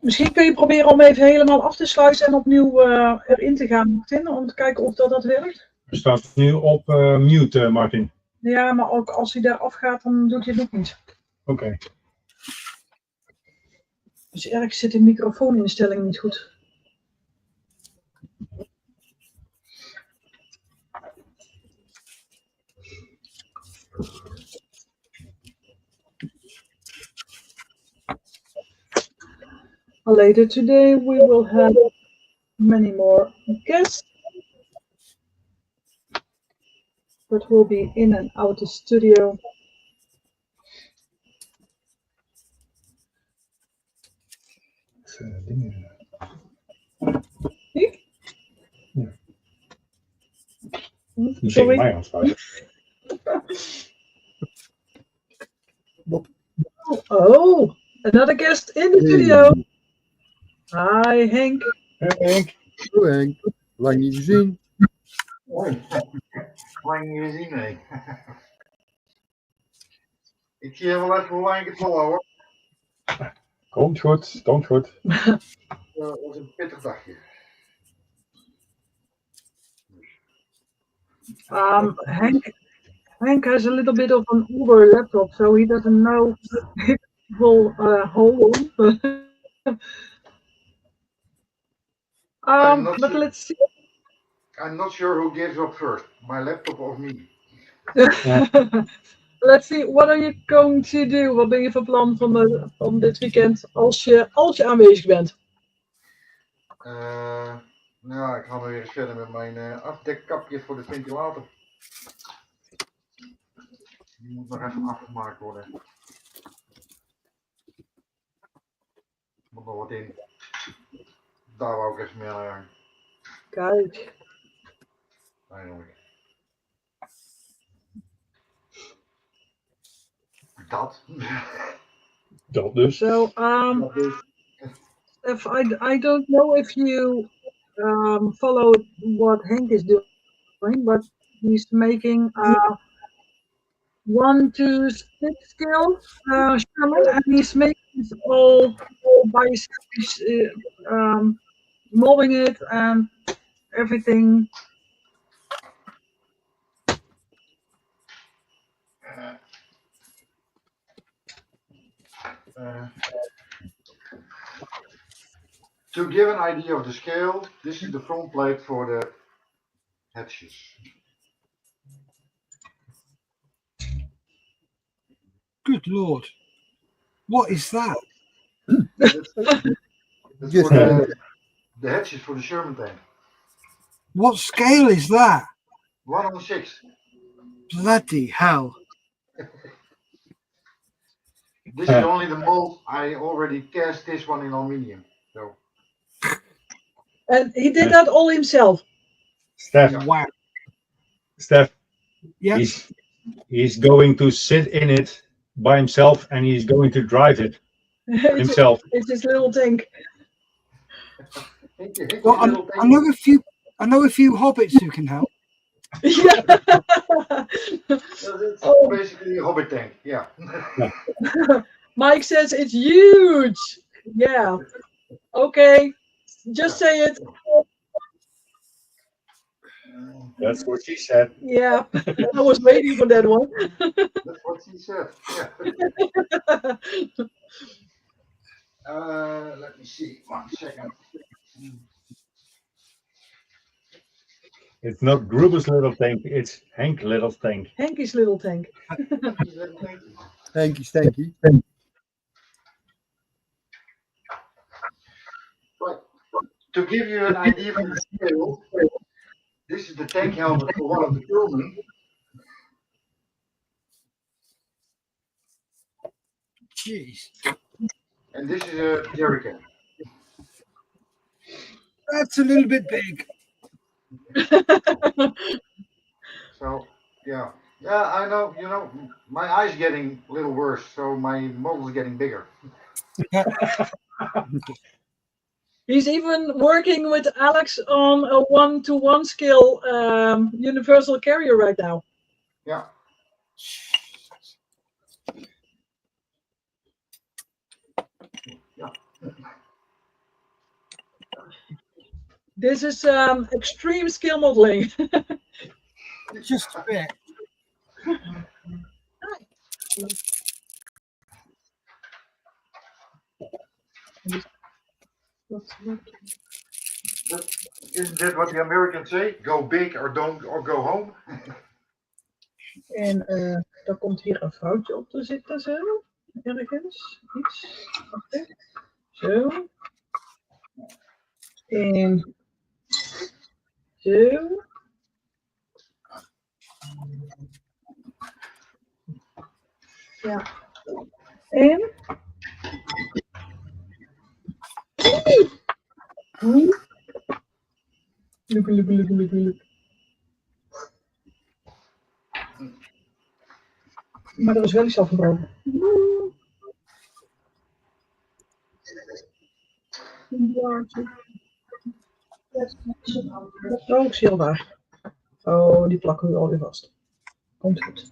Misschien kun je proberen om even helemaal af te sluiten en opnieuw erin te gaan, Martin, om te kijken of dat werkt.
Je staat nu op mute, Martin.
Ja, maar ook als hij daar afgaat, dan doet hij het nog niet.
Oké.
Dus ergens zit de microfooninstelling niet goed. Later today we will have many more guests that will be in and out the studio.
Dingen.
Ik?
Ja.
Sorry.
Sorry. Mij aansluiten.
Oh, another guest in the studio. Hi Henk.
Hey, Henk.
Hallo Henk, lang niet gezien.
Hoi, lang niet gezien, nee. Ik zie wel even hoe lang ik het volhouden.
Komt goed, komt goed.
Dat was een pittig dagje.
Henk has a little bit of an Uber laptop, so he doesn't know if it will hold on. But let's see.
I'm not sure who gives up first, my laptop or me.
Let's see, what are you going to do? Wat ben je van plan van dit weekend als je aanwezig bent?
Nou, ik ga maar weer eens verder met mijn afdekkapje voor de ventilator. Die moet nog even afgemaakt worden. Er moet nog wat in. Daar wou ik even mee aan.
Kijk.
Eindelijk. Dat.
Dat dus.
So, if I don't know if you follow what Henk is doing, but he's making 1-6 scale Sherman, and he's making it all by himself. He's molding it and everything.
To give an idea of the scale, this is the front plate for the hatches.
Good Lord. What is that?
That's
Yes,
for the hatches for the Sherman tank.
What scale is that?
1/6.
Bloody hell.
This is only the mold. I already cast this one in aluminium. So.
And he did that all himself.
Steph,
Wow.
Steph,
Yeah.
he's going to sit in it by himself and he's going to drive it himself.
It's his little tank.
Well, I know a few hobbits who can help.
Yeah.
It's
Oh.
basically a hobbit tank. Yeah.
Mike says it's huge. Yeah. Okay. Just say it.
That's what she said.
Yeah. I was waiting for that one.
That's what she said. Yeah. Let me see. 1 second.
It's not Gruber's little tank, it's Hank little tank.
Henky's little tank.
Thank you, Stanky.
Right. To give you an idea of the scale, this is the tank helmet for one of the crewmen.
Jeez.
And this is a jerry can.
That's a little bit big.
So, yeah. Yeah, I know, you know, my eye's getting a little worse, so my model's getting bigger.
He's even working with Alex on a 1-to-1 scale universal carrier right now.
Yeah. Yeah.
This is extreme scale modeling.
Just a bit.
Isn't that what the Americans say? Go big or don't or go home.
En dan komt hier een foutje op te zitten zo. Ergens. Iets. Wacht. Zo. En zo. Ja. En. Look. Maar er is wel iets afgebroken. Oh, ik zie al daar. Oh, die plakken we alweer vast. Komt goed.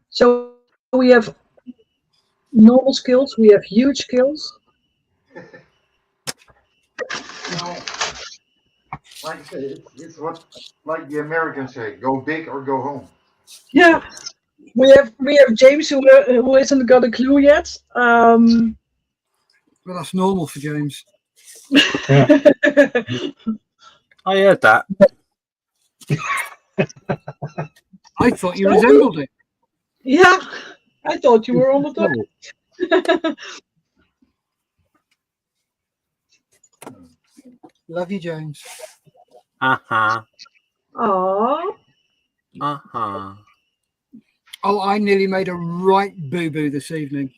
So we have normal skills, we have huge skills.
Like I say, it's what like the Americans say, go big or go home.
Yeah, we have James who hasn't got a clue yet.
Well, that's normal for James.
I heard that.
I thought you resembled it.
Yeah, I thought you were on the top.
Love you, James.
Uh-huh.
Aww.
Uh-huh.
Oh, I nearly made a right boo-boo this evening.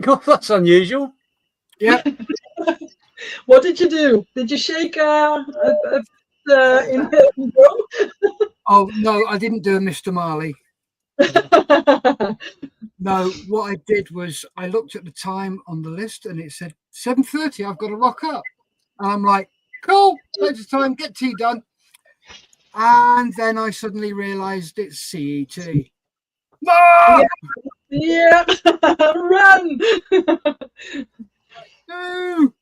God, that's unusual.
Yeah.
What did you do? Did you shake in the room?
Oh, no, I didn't do a Mr. Marley. No, what I did was I looked at the time on the list and it said 7:30, I've got to rock up. And I'm like, cool, loads of time, get tea done. And then I suddenly realised it's CET. Mom!
Yeah, run!
No!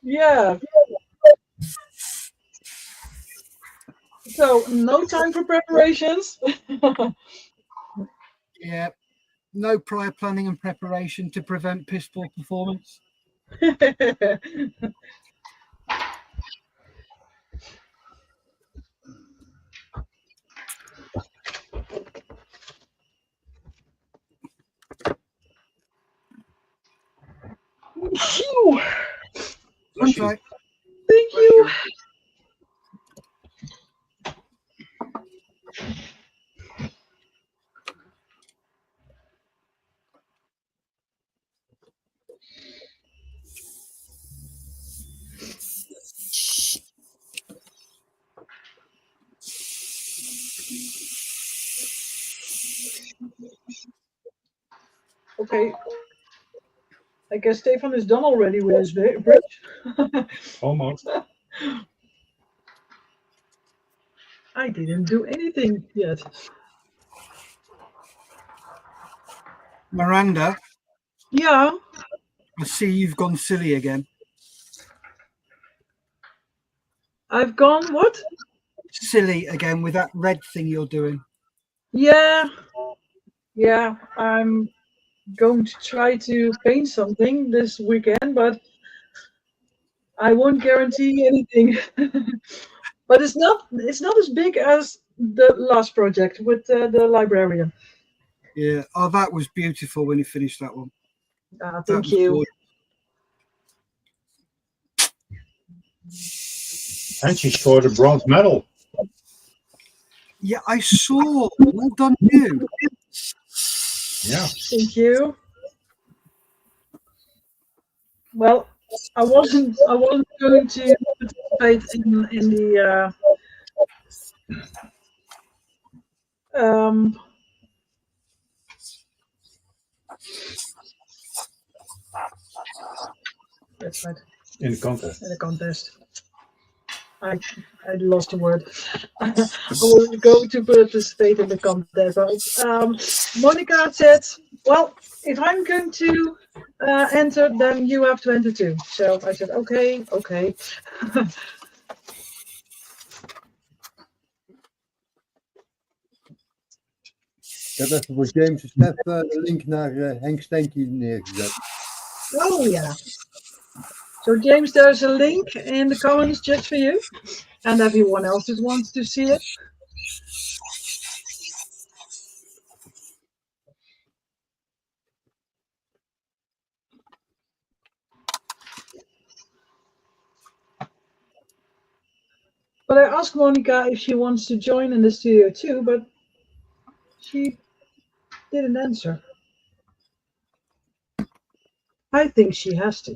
Yeah. So, no time for preparations.
Yeah, no prior planning and preparation to prevent piss poor performance. That's right.
Thank you. Okay. I guess Stefan is done already with his bridge.
Almost.
I didn't do anything yet.
Miranda,
Yeah.
I see you've gone silly again.
I've gone what?
Silly again with that red thing you're doing.
Yeah. Yeah. I'm going to try to paint something this weekend, but I won't guarantee anything. But it's not as big as the last project with the librarian.
Yeah. Oh, that was beautiful when you finished that one. That
Thank
was
you.
gorgeous.
And she scored a bronze medal.
Yeah, I saw. Well done, you.
Yeah.
Thank you. Well, I wasn't going to participate in the that's right.
In the contest.
In the contest. I lost the word. I was going to participate in the contest. But, Monica said, well, if I'm going to enter, then you have to enter too. So I said, okay.
Ik heb even voor James en Stef de link naar Henk Stenkie neergezet.
Oh, yeah. So, James, there's a link in the comments just for you and everyone else that wants to see it. But I asked Monica if she wants to join in the studio too, but she didn't answer. I think she has to.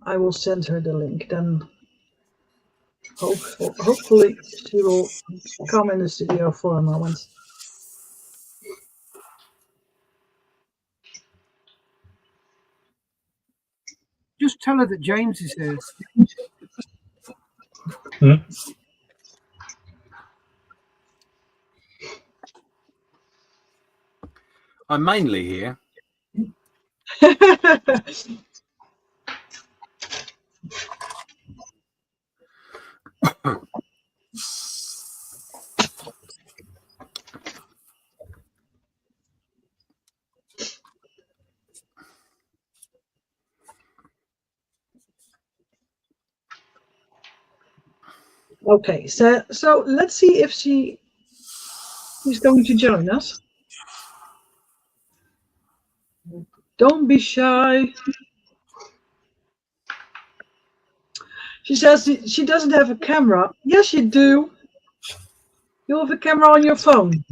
I will send her the link, then hopefully she will come in the studio for a moment.
Just tell her that James is here.
I'm mainly here.
Okay, so let's see if she's going to join us. Don't be shy. She says she doesn't have a camera. Yes, you do. You have a camera on your phone.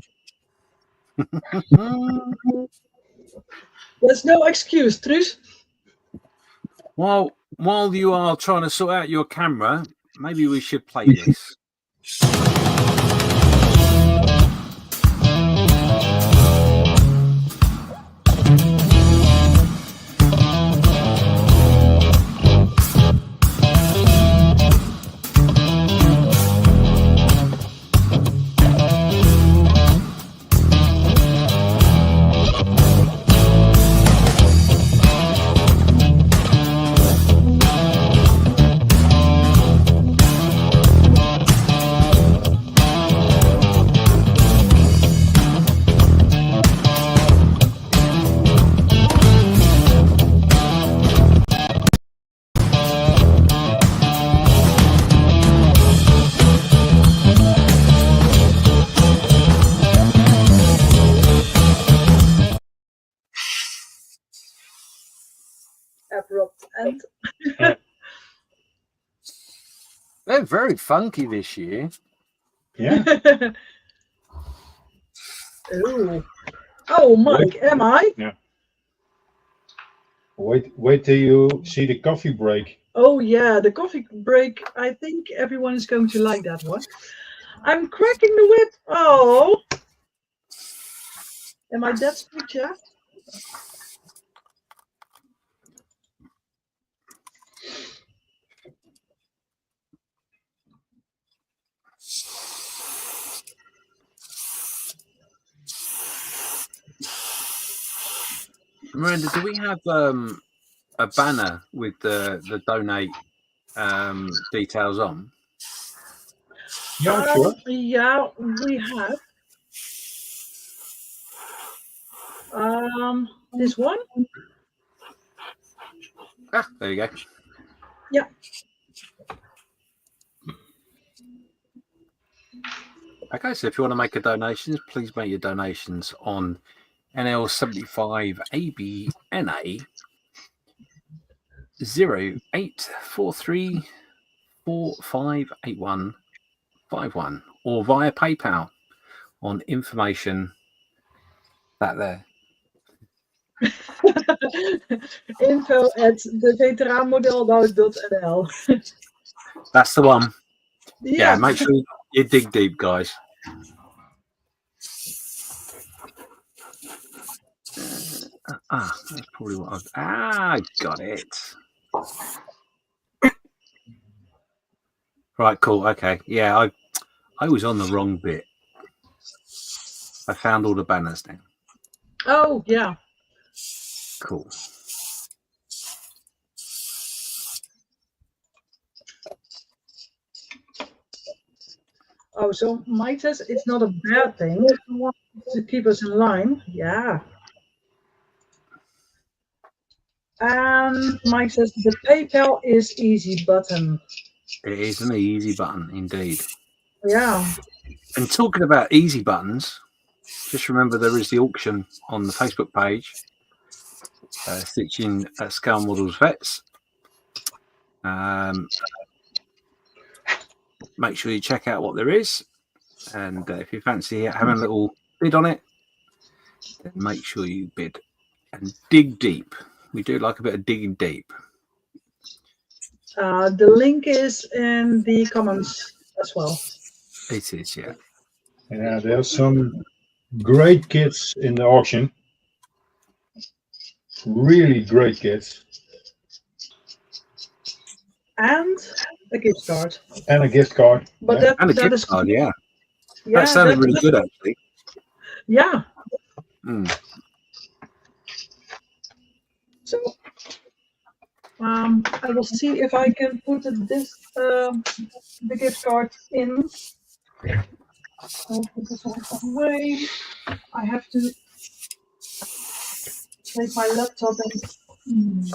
There's no excuse, Truus.
While you are trying to sort out your camera, maybe we should play this.
Abrupt end.
They're very funky this year.
Yeah.
Oh, Mike, am I?
Wait till you see the coffee break.
Oh yeah, the coffee break. I think everyone is going to like that one. I'm cracking the whip. Oh, am I that sweet, chef?
Miranda, do we have a banner with the donate details on?
Yeah, sure.
Yeah, we have. This one.
Ah, there you go.
Yeah.
Okay, so if you want to make a donation, please make your donations on NL75ABNA 0843458151 or via PayPal on information that there.
info@deveteraanmodelbouw.nl.
That's the one.
Yeah.
Yeah, make sure you dig deep, guys. That's probably what I got it. Right, cool. Okay. Yeah, I was on the wrong bit. I found all the banners now.
Oh, yeah.
Cool.
Oh, so Mike says it's not a bad thing to keep us in line. Yeah. And Mike says the PayPal is easy button.
It is an easy button indeed.
Yeah.
And talking about easy buttons, just remember there is the auction on the Facebook page, Stitching Scale Models Vets. Make sure you check out what there is, and if you fancy having a little bid on it, then make sure you bid and dig deep. We do like a bit of digging deep.
The link is in the comments as well.
It is, yeah.
Yeah, there's some great kits in the auction. Really great kits.
And a gift card.
And a gift card.
But
yeah.
And a gift card, yeah.
Yeah,
that sounded really good, actually.
Yeah. So, I will see if I can put the gift card in. I'll put this one away. I have to take my laptop and.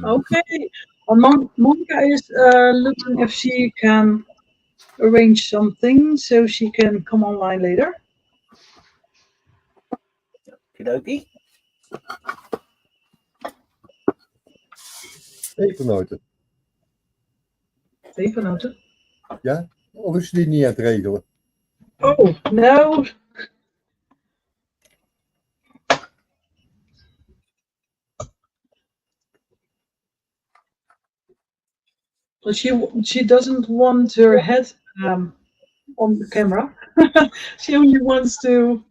Okay, Monica is looking if she can arrange something so she can come online later.
Okie
Pepernoten.
Pepernoten?
Ja? Of is die niet aan het regelen?
Oh, no. But she doesn't want her head on the camera. She only wants to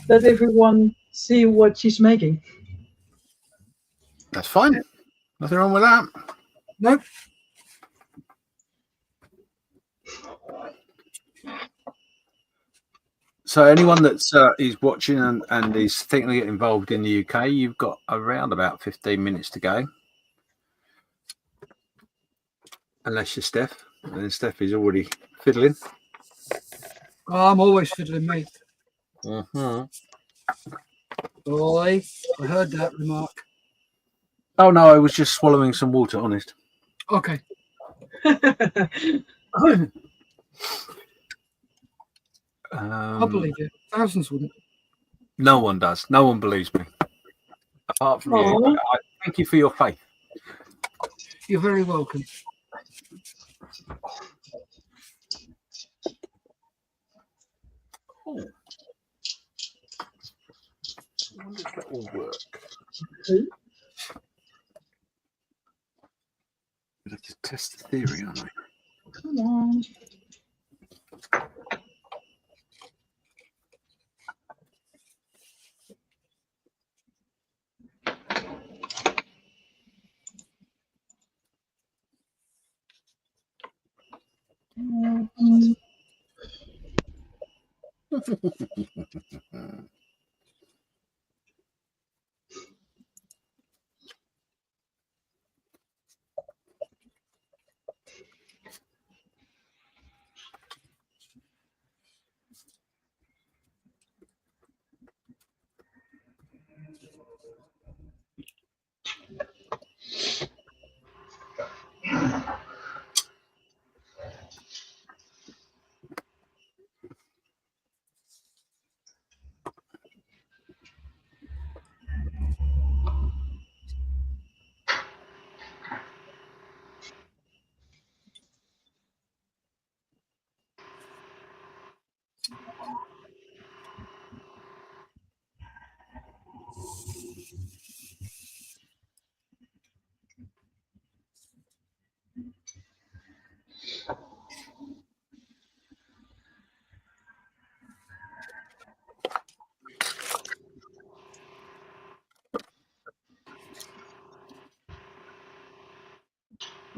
let everyone see what she's making.
That's fine. Nothing wrong with that.
Nope.
So anyone that's is watching and is thinking of getting involved in the UK, you've got around about 15 minutes to go. Unless you're Steph. And then Steph is already fiddling.
Oh, I'm always fiddling, mate. Boy, I heard that remark.
Oh, no, I was just swallowing some water, honest.
Okay. I believe you. Thousands wouldn't.
No one does. No one believes me. Apart from you. But thank you for your faith.
You're very welcome.
Oh. I wonder if that will work. We'll have to test the theory, aren't we?
Come on.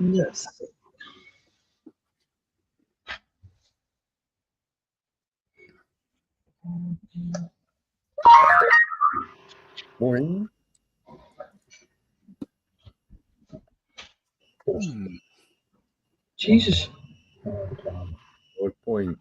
Yes.
Morning.
Jesus.
Good point.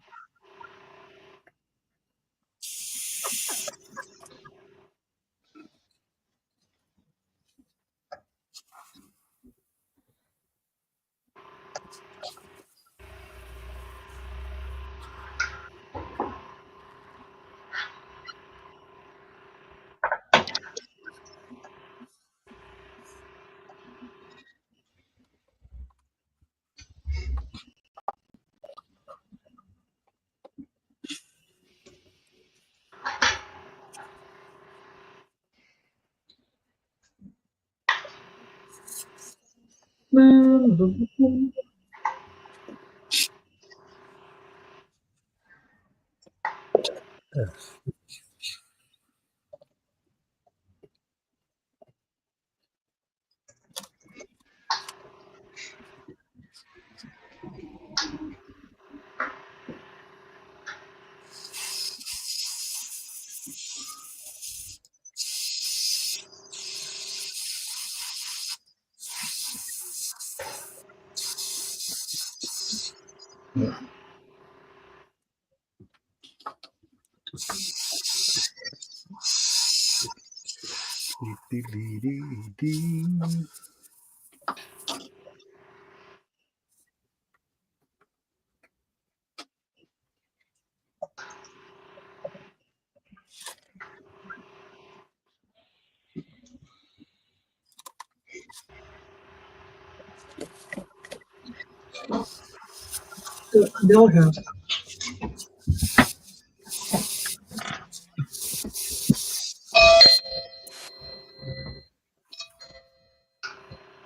De bel gaat.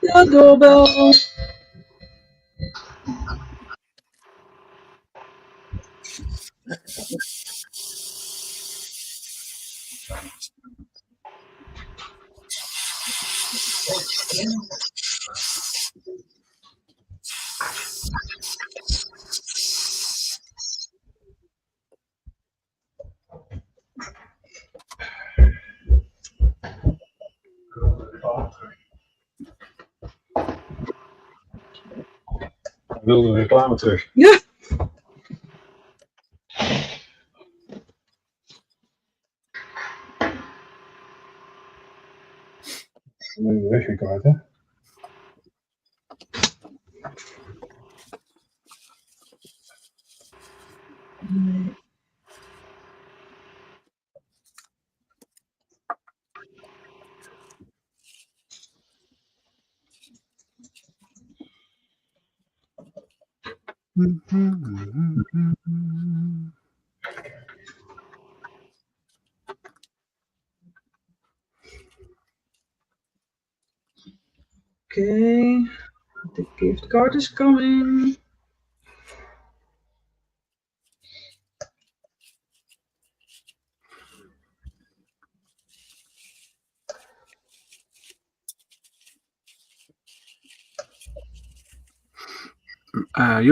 Ja, doorbel.
Ik wil de reclame terug.
Ja.
Dan ben je de weg weer kwijt, hè?
Okay, the gift card is coming.
I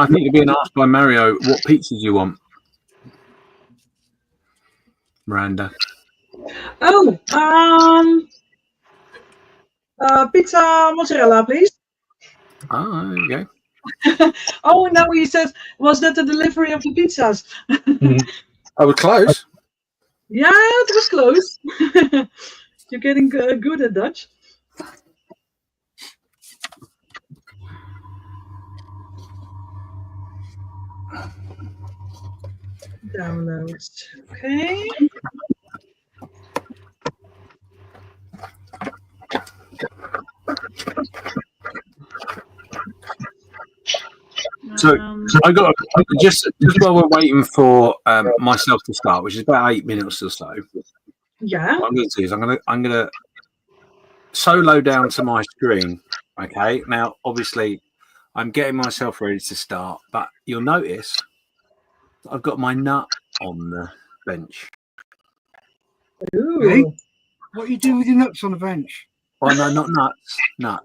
think you're being asked by Mario what pizzas you want. Miranda.
Oh, pizza mozzarella, please.
Oh, there you go.
Oh, now he says, was that the delivery of the pizzas?
I was close.
Yeah, it was close. You're getting good at Dutch. Downloads. Okay.
So I got just while we're waiting for myself to start, which is about 8 minutes or so.
Yeah.
What I'm going to do is I'm going to solo down to my screen. Okay. Now, obviously, I'm getting myself ready to start, but you'll notice I've got my nut on the bench.
Ooh.
Hey, what are you doing with your nuts on the bench?
Oh no, not nuts. Nut.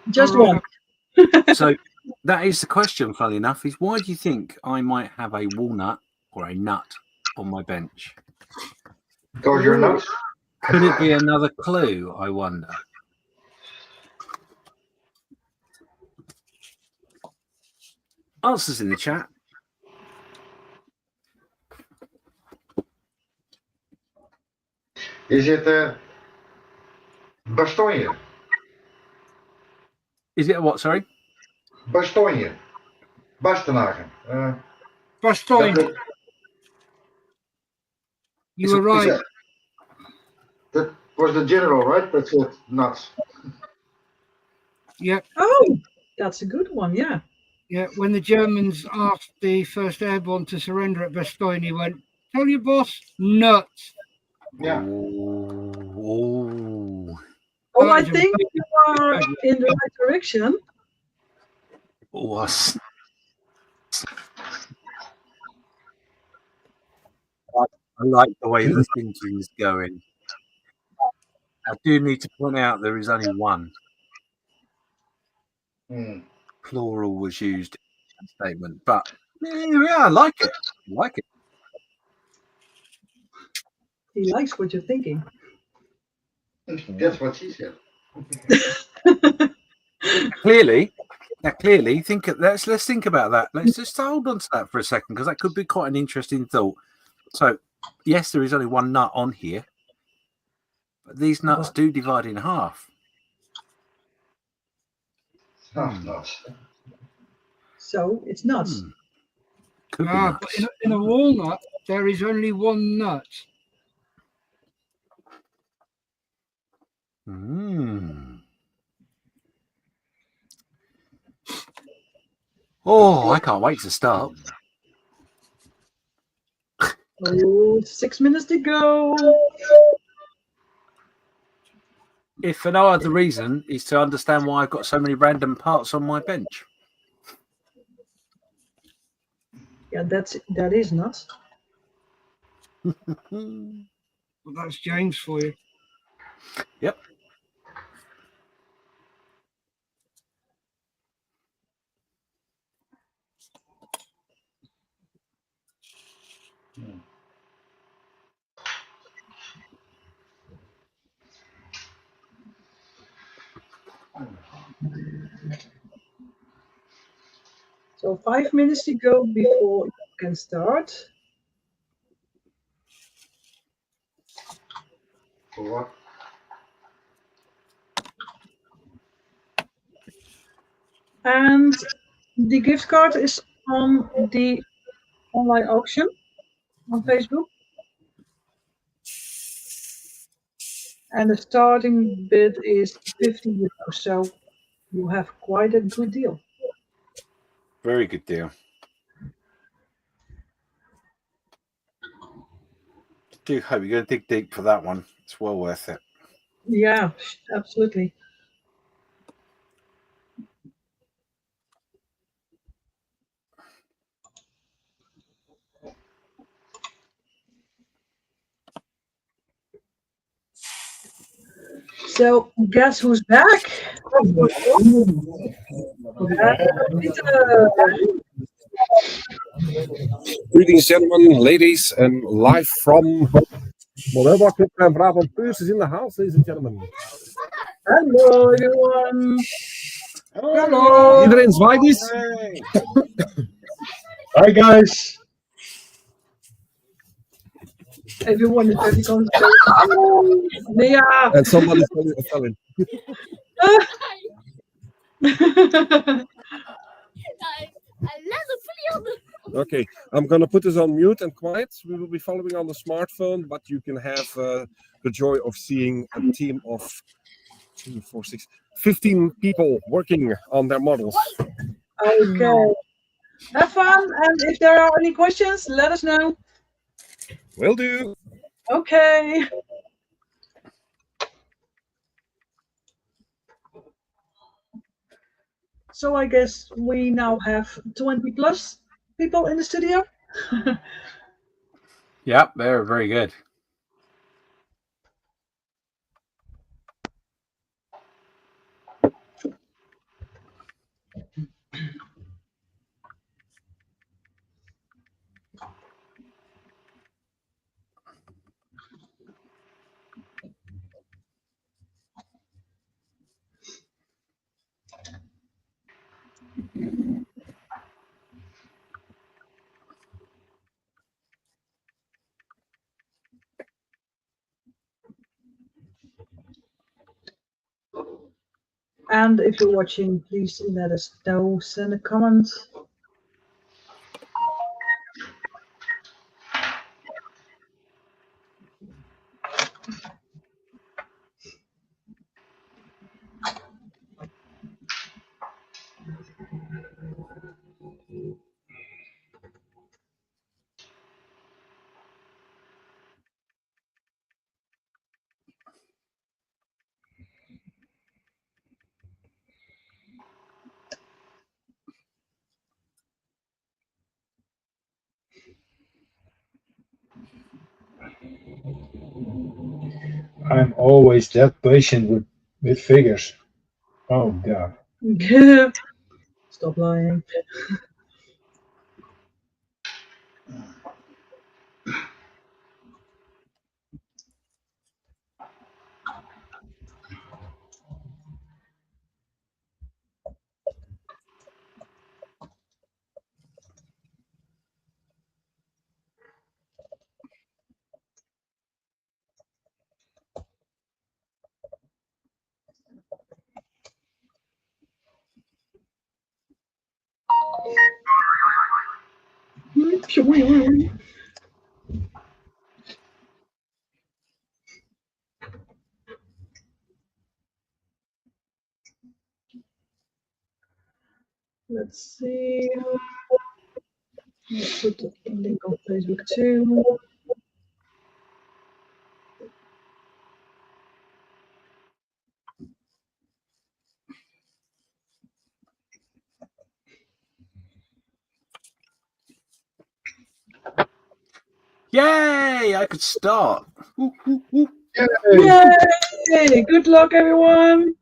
Just
All right.
one.
So that is the question, funnily enough, is why do you think I might have a walnut or a nut on my bench?
Because you're nuts.
Could it be another clue, I wonder? Answers in the chat.
Is it bastonje?
Is it a what, sorry?
Bastonje. Bastenaken.
Bastogne. You were right.
That was the general, right? That's it. Nuts.
Yep.
Oh, that's a good one. Yeah.
Yeah. When the Germans asked the first airborne to surrender at Bastogne, he went, "Tell your boss, nuts."
Yeah.
Oh.
Oh, I think you are in the right direction.
Was. I like the way the thinking is going. I do need to point out there is only one. Plural was used in that statement, but yeah, I like it. I like it.
He likes what you're thinking.
That's what she said.
Clearly, let's think about that. Let's just hold on to that for a second because that could be quite an interesting thought. So, yes, there is only one nut on here, but these nuts do divide in half.
Half nuts.
So it's nuts.
Could be
but
nuts.
in a walnut, there is only one nut.
Oh, I can't wait to start.
Oh, 6 minutes to go.
If for no other reason is to understand why I've got so many random parts on my bench.
Yeah, that is nuts.
Well, that's James for you.
Yep.
So 5 minutes to go before you can start.
For what?
And the gift card is on the online auction on Facebook. And the starting bid is 50 euros. So you have quite a good deal.
Very good deal. Do hope you're going to dig deep for that one. It's well worth it.
Yeah, absolutely. So, guess who's back? Peter.
Greetings, gentlemen, ladies, and live from modelbouw Club and Brabant Purs is in the house, ladies and gentlemen.
Hello, everyone.
Hello.
Iedereen zwaait eens.
Hi guys.
Everyone is very concerned. Yeah.
And somebody's telling. Okay, I'm going to put this on mute and quiet. We will be following on the smartphone, but you can have the joy of seeing a team of 2, 4, 6, 15 people working on their models.
Okay. Have fun, and if there are any questions, let us know.
Will do.
Okay. So I guess we now have 20 plus people in the studio.
Yep, they're very good.
And if you're watching, please let us know, send a comment.
I'm always that patient with figures. Oh God.
Stop lying. Let's see. Let's put the link on Facebook too.
Yay! I could start. Woo, woo, woo.
Yay! Good luck, everyone.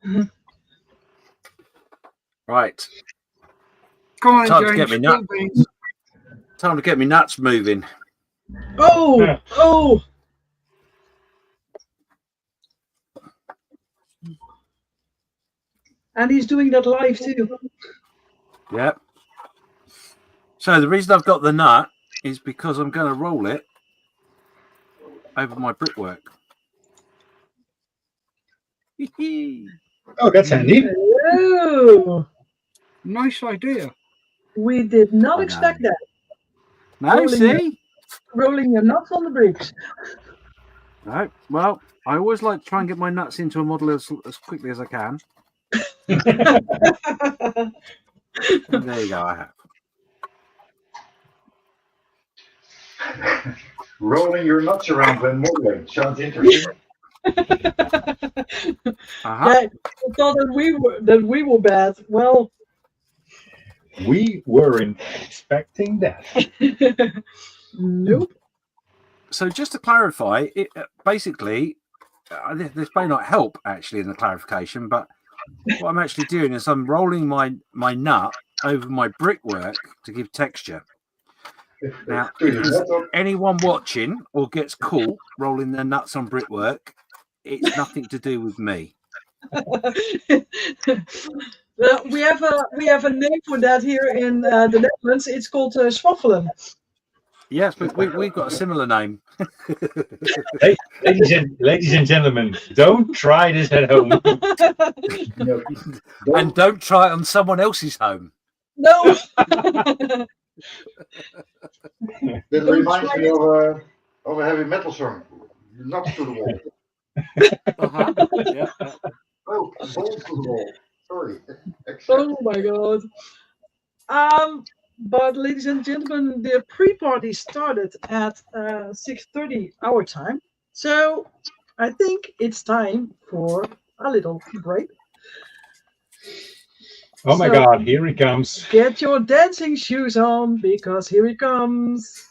Right.
Come on,
Time to
James.
get me nuts. Time to get me nuts moving.
Oh! Oh! And he's doing that live too.
Yep. So the reason I've got the nut is because I'm going to roll it over my brickwork.
Oh, that's handy.
Oh!
Nice idea.
We did not expect that.
No, see?
Rolling your nuts on the bricks.
No. Well, I always like to try and get my nuts into a model as quickly as I can. And there you go, I have.
Rolling your nuts around when modeling. Sounds interesting.
Yeah, you thought that we were bad. Well,
We weren't expecting that.
nope.
So just to clarify, it basically, this may not help actually in the clarification, but what I'm actually doing is I'm rolling my nut over my brickwork to give texture. Now, if there's anyone watching or gets caught rolling their nuts on brickwork, it's nothing to do with me.
We have a name for that here in the Netherlands. It's called swaffelen.
Yes, but we've got a similar name.
Hey, ladies and gentlemen, don't try this at home.
And don't try it on someone else's home.
No.
That reminds me of a heavy metal song. Nuts to the wall.
Yeah.
Oh, balls to the wall. Sorry.
Oh my god. But ladies and gentlemen, the pre-party started at 6:30 our time. So I think it's time for a little break.
Oh my God, here he comes.
Get your dancing shoes on because here he comes.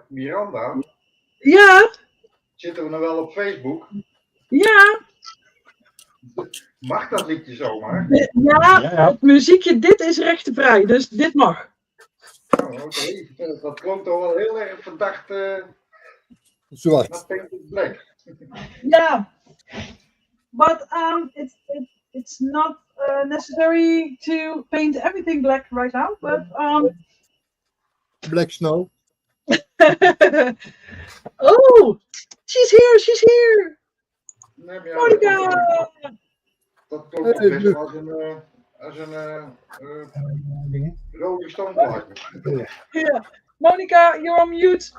Miranda,
Ja,
zitten we nog wel op Facebook?
ja.
Mag dat liedje zomaar?
Ja,
Ja.
het muziekje, dit is rechtenvrij, dus dit mag.
Oh, oké. Dat klonk toch wel heel erg verdacht.
Zwart.
Naar Painted Black.
Yeah, but it's not necessary to paint everything black right now. But
Black Snow.
oh, she's here! She's here!
Nee, maar ja,
Monica!
dat klonkt toch best wel als een Rolling Stone plaatje.
Yeah, Monica, you're on mute.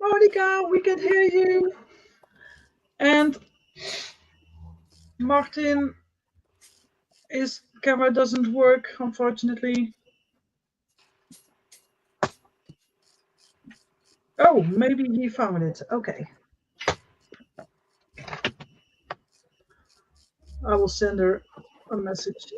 Monica, we can hear you. And Martin, his camera doesn't work, unfortunately. Oh, maybe he found it. Okay. I will send her a message.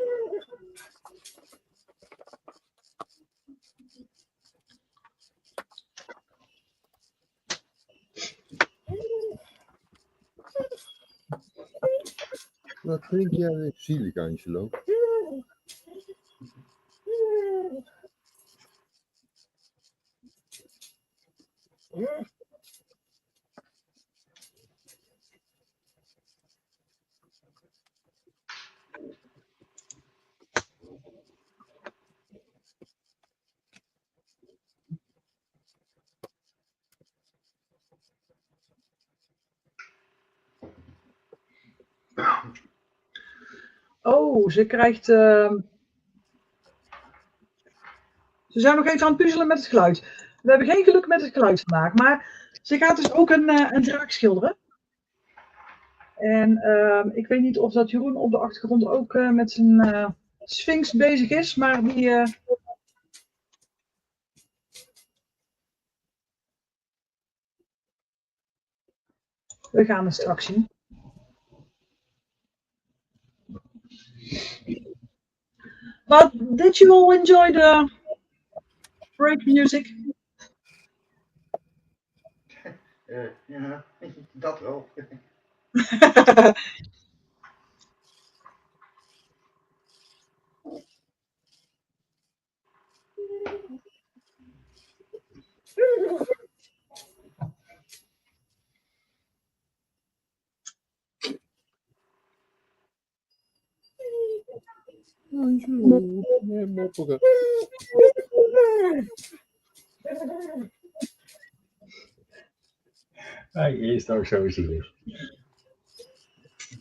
Wat drink jij weer zielig, Angelo?
Oh, ze krijgt... Ze zijn nog even aan het puzzelen met het geluid. We hebben geen geluk met het geluid vandaag. Maar ze gaat dus ook een draak schilderen. En ik weet niet of dat Jeroen op de achtergrond ook met zijn Sphinx bezig is. Maar die... We gaan het straks zien. But did you all enjoy the break music?
Ja, dat wel.
Hij is toch zo zielig.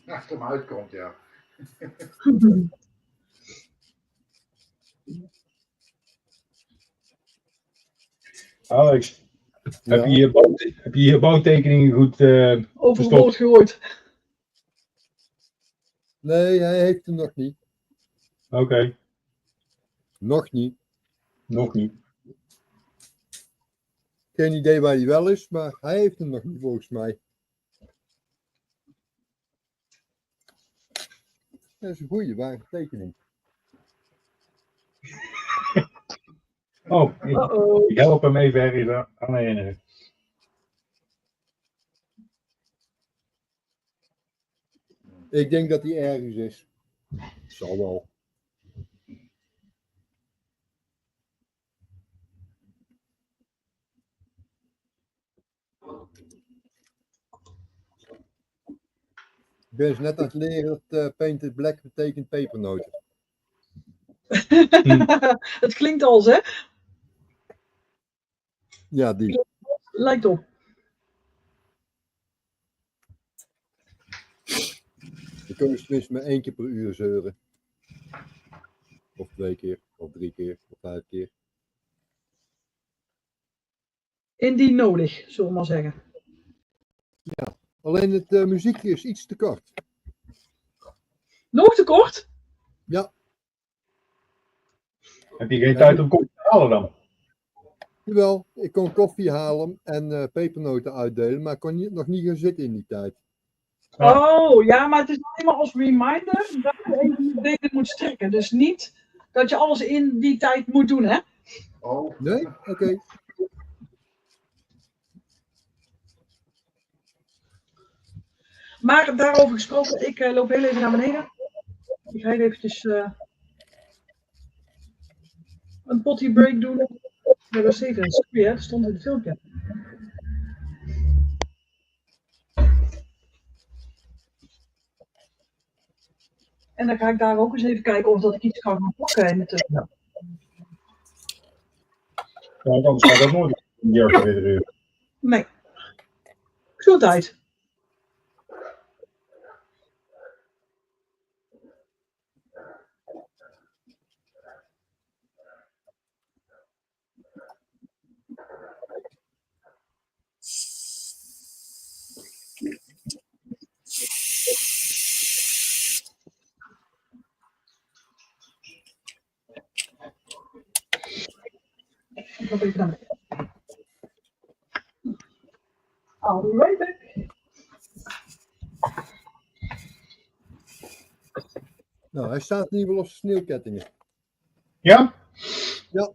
Als het hem uitkomt, ja.
Alex,
Ja.
heb je je bouwtekeningen goed
Overwoord gehoord.
Nee, hij heeft hem nog niet.
Oké,
Nog niet.
nog niet.
Geen idee waar hij wel is, maar hij heeft hem nog niet volgens mij. Dat is een goede, ware tekening.
Oh,
Uh-oh.
ik help hem even ergens aan herinneren.
Ik denk dat hij ergens is. Zal wel. Ik ben eens net aan het leren dat painted black betekent pepernoten.
Het klinkt als, hè?
Ja, die.
Lijkt op.
Dan kun je tenminste maar 1 keer per uur zeuren. Of 2 keer, of 3 keer, of 5 keer.
Indien nodig, zullen we maar zeggen.
Alleen het muziekje is iets te kort.
Nog te kort?
Ja,
Heb je geen tijd om koffie te halen dan?
jawel. Ik kon koffie halen en pepernoten uitdelen, maar ik kon nog niet gaan zitten in die tijd.
Oh, ja, maar het is alleen maar als reminder dat je even je benen moet strekken. Dus niet dat je alles in die tijd moet doen, hè?
Oh.
Nee? Oké.
Maar daarover gesproken, ik loop heel even naar beneden. Ik ga hier eventjes een potty break doen. Dat was even een sorry, hè? Dat stond in het filmpje. En dan ga ik daar ook eens even kijken of dat ik iets kan gaan plakken in de tussen.
Ja, anders gaat dat nooit een jaar weer duren.
Nee. Gezondheid. Ik loop even naar beneden. I'll be right back.
Nou, hij staat in ieder geval op sneeuwkettingen.
Ja?
Ja.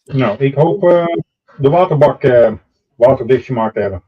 Nou, ik hoop de waterbak waterdicht gemaakt te hebben.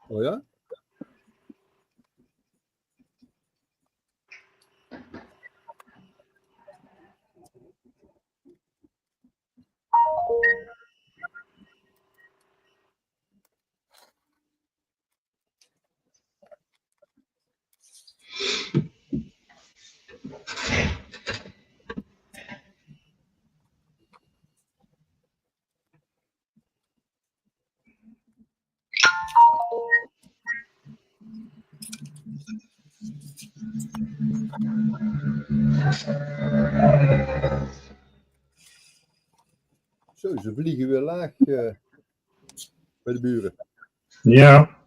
Oh ja? Zo, ze vliegen weer laag bij de buren.
Ja.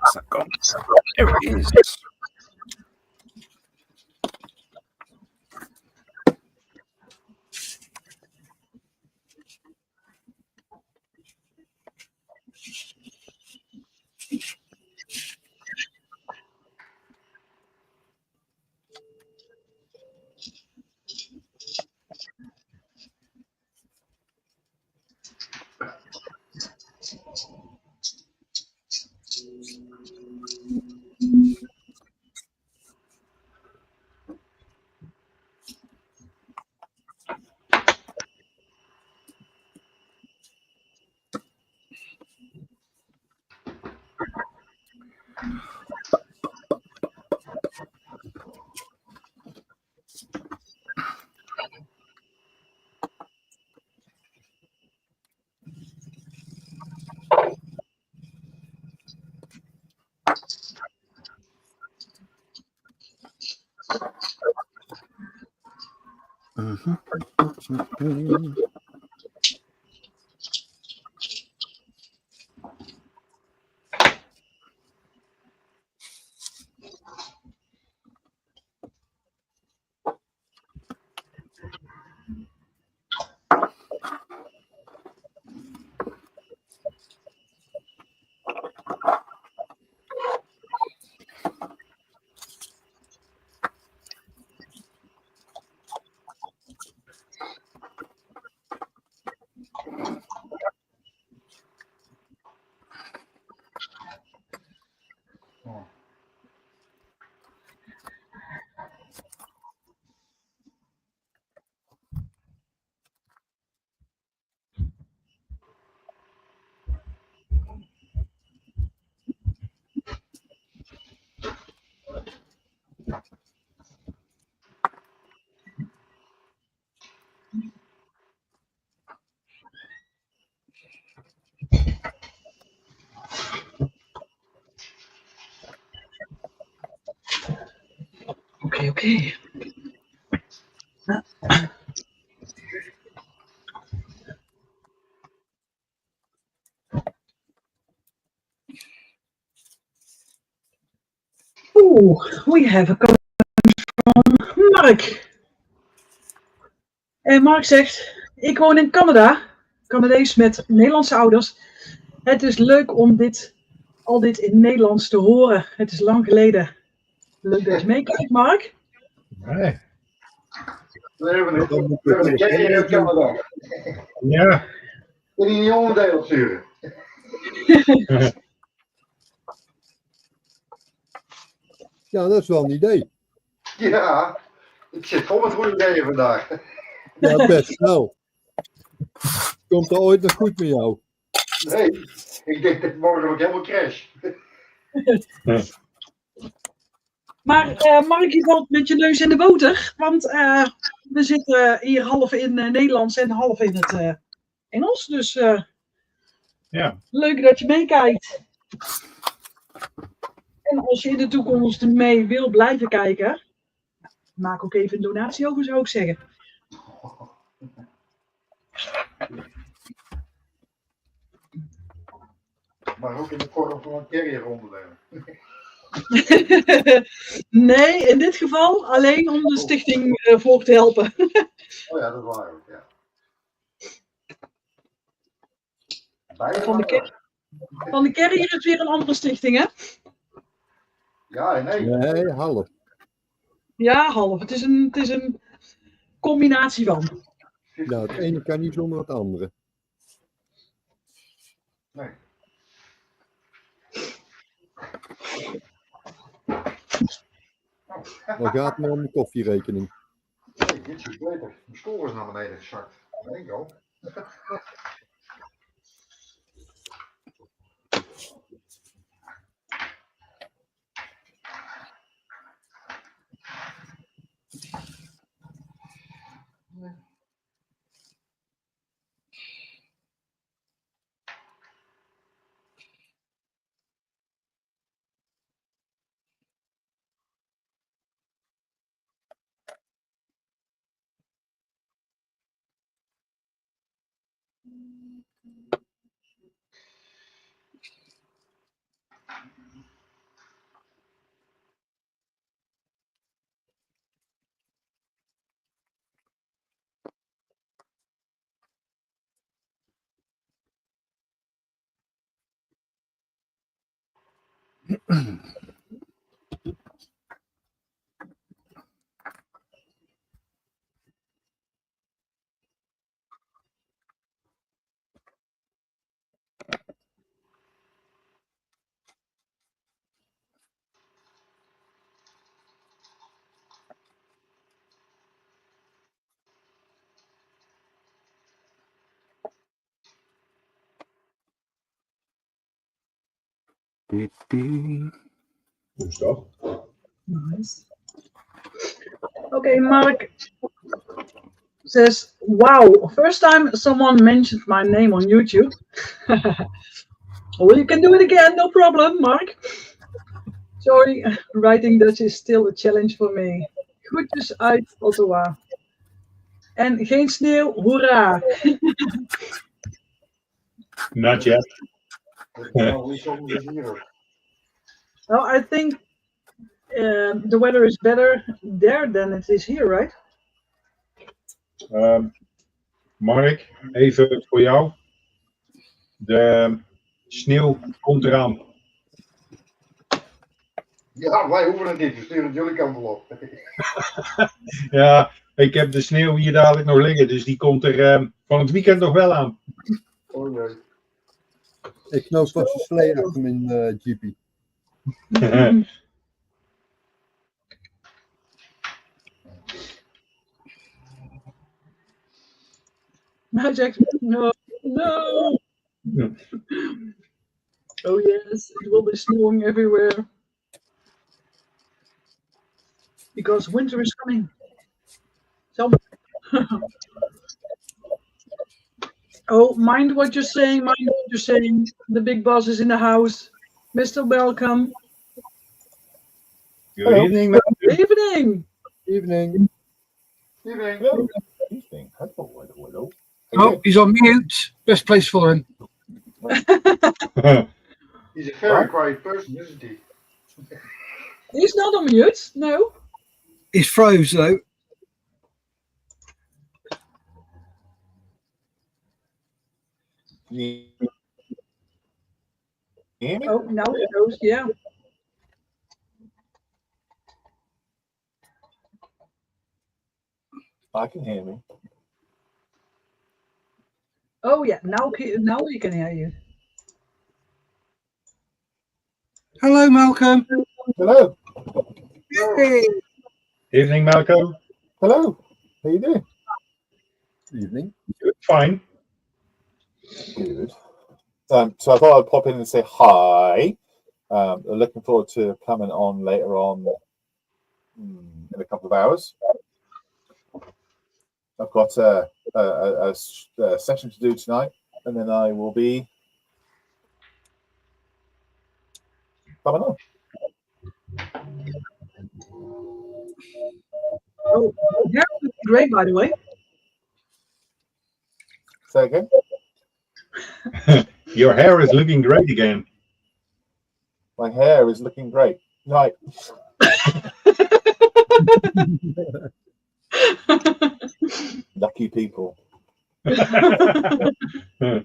Where's that gone? There it is.
Oké. We have a comment from Mark. En Mark zegt, ik woon in Canada, Canadees met Nederlandse ouders. Het is leuk om al dit in Nederlands te horen. Het is lang geleden. Leuk dat je meekijkt, Mark.
Nee.
Even een carrier uit Canada.
Ja.
Kun je niet onderdeel opsturen?
Ja, dat is wel een idee.
Ja, ik zit vol met goede ideeën vandaag.
Ja, best wel. Komt er ooit nog goed met jou?
Nee, ik denk dat morgen ook helemaal crash.
Maar Mark, je valt met je neus in de boter. Want we zitten hier half in Nederlands en half in het Engels. Dus
Ja.
leuk dat je meekijkt. En als je in de toekomst mee wil blijven kijken, maak ook even een donatie over, zou ik zeggen.
Maar ook in de vorm van een carrier onderdelen.
Nee, in dit geval alleen om de stichting voor te helpen.
Oh ja, dat is waar ook, ja.
Van de carrier is weer een andere stichting, hè?
Ja, nee.
Nee, half.
Ja, half. Het is een combinatie van.
Ja, het ene kan niet zonder het andere.
Nee.
Dan gaat het maar om de koffierekening.
Nee, dit is beter. Mijn stoel is naar beneden gezakt. There you go.
Goed toch?
Nice. Okay, Mark says, wow, first time someone mentioned my name on YouTube. Well, you can do it again, no problem, Mark. Sorry, writing Dutch is still a challenge for me. Groetjes uit Ottawa. En geen sneeuw, hoera!
Not yet.
Well, I think the weather is better there than it is here, right?
Mark, even voor jou. De sneeuw komt eraan.
Ja, wij hoeven het niet. We sturen het jullie kant wel op.
Ja, ik heb de sneeuw hier dadelijk nog liggen, dus die komt er van het weekend nog wel aan.
Oh nee.
Ik knoop vast de slee achter mijn jeepie.
Hij zegt, no. Oh yes, it will be snowing everywhere. Because winter is coming. So, oh, mind what you're saying, mind what you're saying. The big boss is in the house. Mr. Welcome.
Good evening, man.
Good evening.
Evening.
Evening.
Hello. Evening. Hello, hello, hello.
Oh, he's on mute. Best place for him.
He's a very quiet person, isn't he?
He's not on mute. No.
He's froze though.
Yeah.
Oh, now it goes. Yeah.
I can hear me.
Oh yeah. Now we can hear you.
Hello, Malcolm.
Hello.
Hey.
Evening, Malcolm.
Hello. How you doing?
Evening.
Good, fine.
Good. So I thought I'd pop in and say hi. Looking forward to coming on later on in a couple of hours. I've got a session to do tonight, and then I will be coming on.
Oh, yeah, great, by the way.
Say again?
Your hair is looking great again.
My hair is looking great. Right. Lucky people.
Hair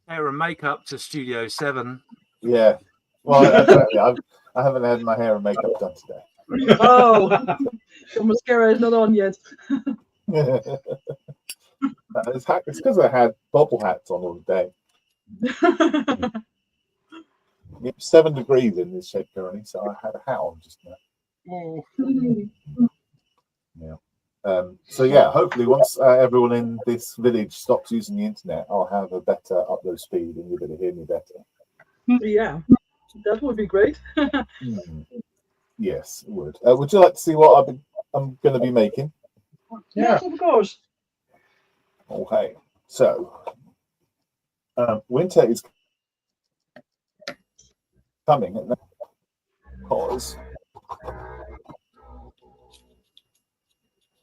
and makeup to Studio 7.
Yeah. Well, exactly. I haven't had my hair and makeup done today.
Oh, your mascara is not on yet.
It's because I had bobble hats on all day. It's 7 degrees in this shed currently, so I had a hat on just now. Yeah. So yeah, hopefully once everyone in this village stops using the internet, I'll have a better upload speed and you'll be able to hear me better.
Yeah, that would be great.
Yes, it would. Would you like to see what I'm going to be making?
Yes, of course.
Okay, so winter is coming because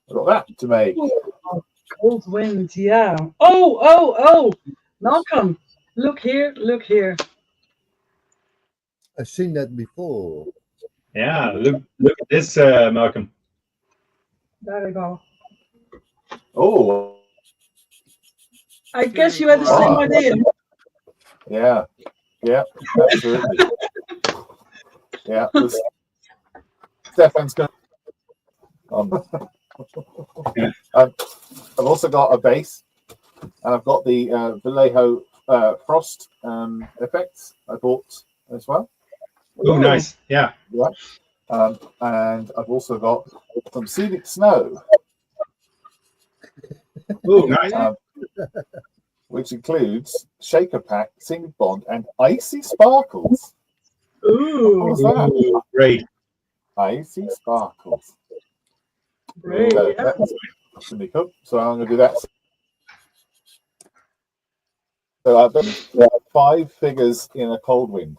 I've got that to make.
Cold wind, yeah. Oh, Malcolm, look here, look here.
I've seen that before.
Yeah, look at this, Malcolm.
There we go.
Oh,
I guess you had the same idea.
yeah, absolutely. Yeah, Stefan's going. I've also got a base, and I've got the Vallejo frost effects I bought as well.
Oh, nice. Yeah.
Yeah. And I've also got some scenic snow.
Oh, nice.
Which includes shaker pack, scenic bond, and icy sparkles.
Ooh,
what was that?
Ooh, great.
Icy sparkles.
Great.
So
Yeah.
that's going to be cool. So I'm going to do that. So I've done 5 figures in a cold wind.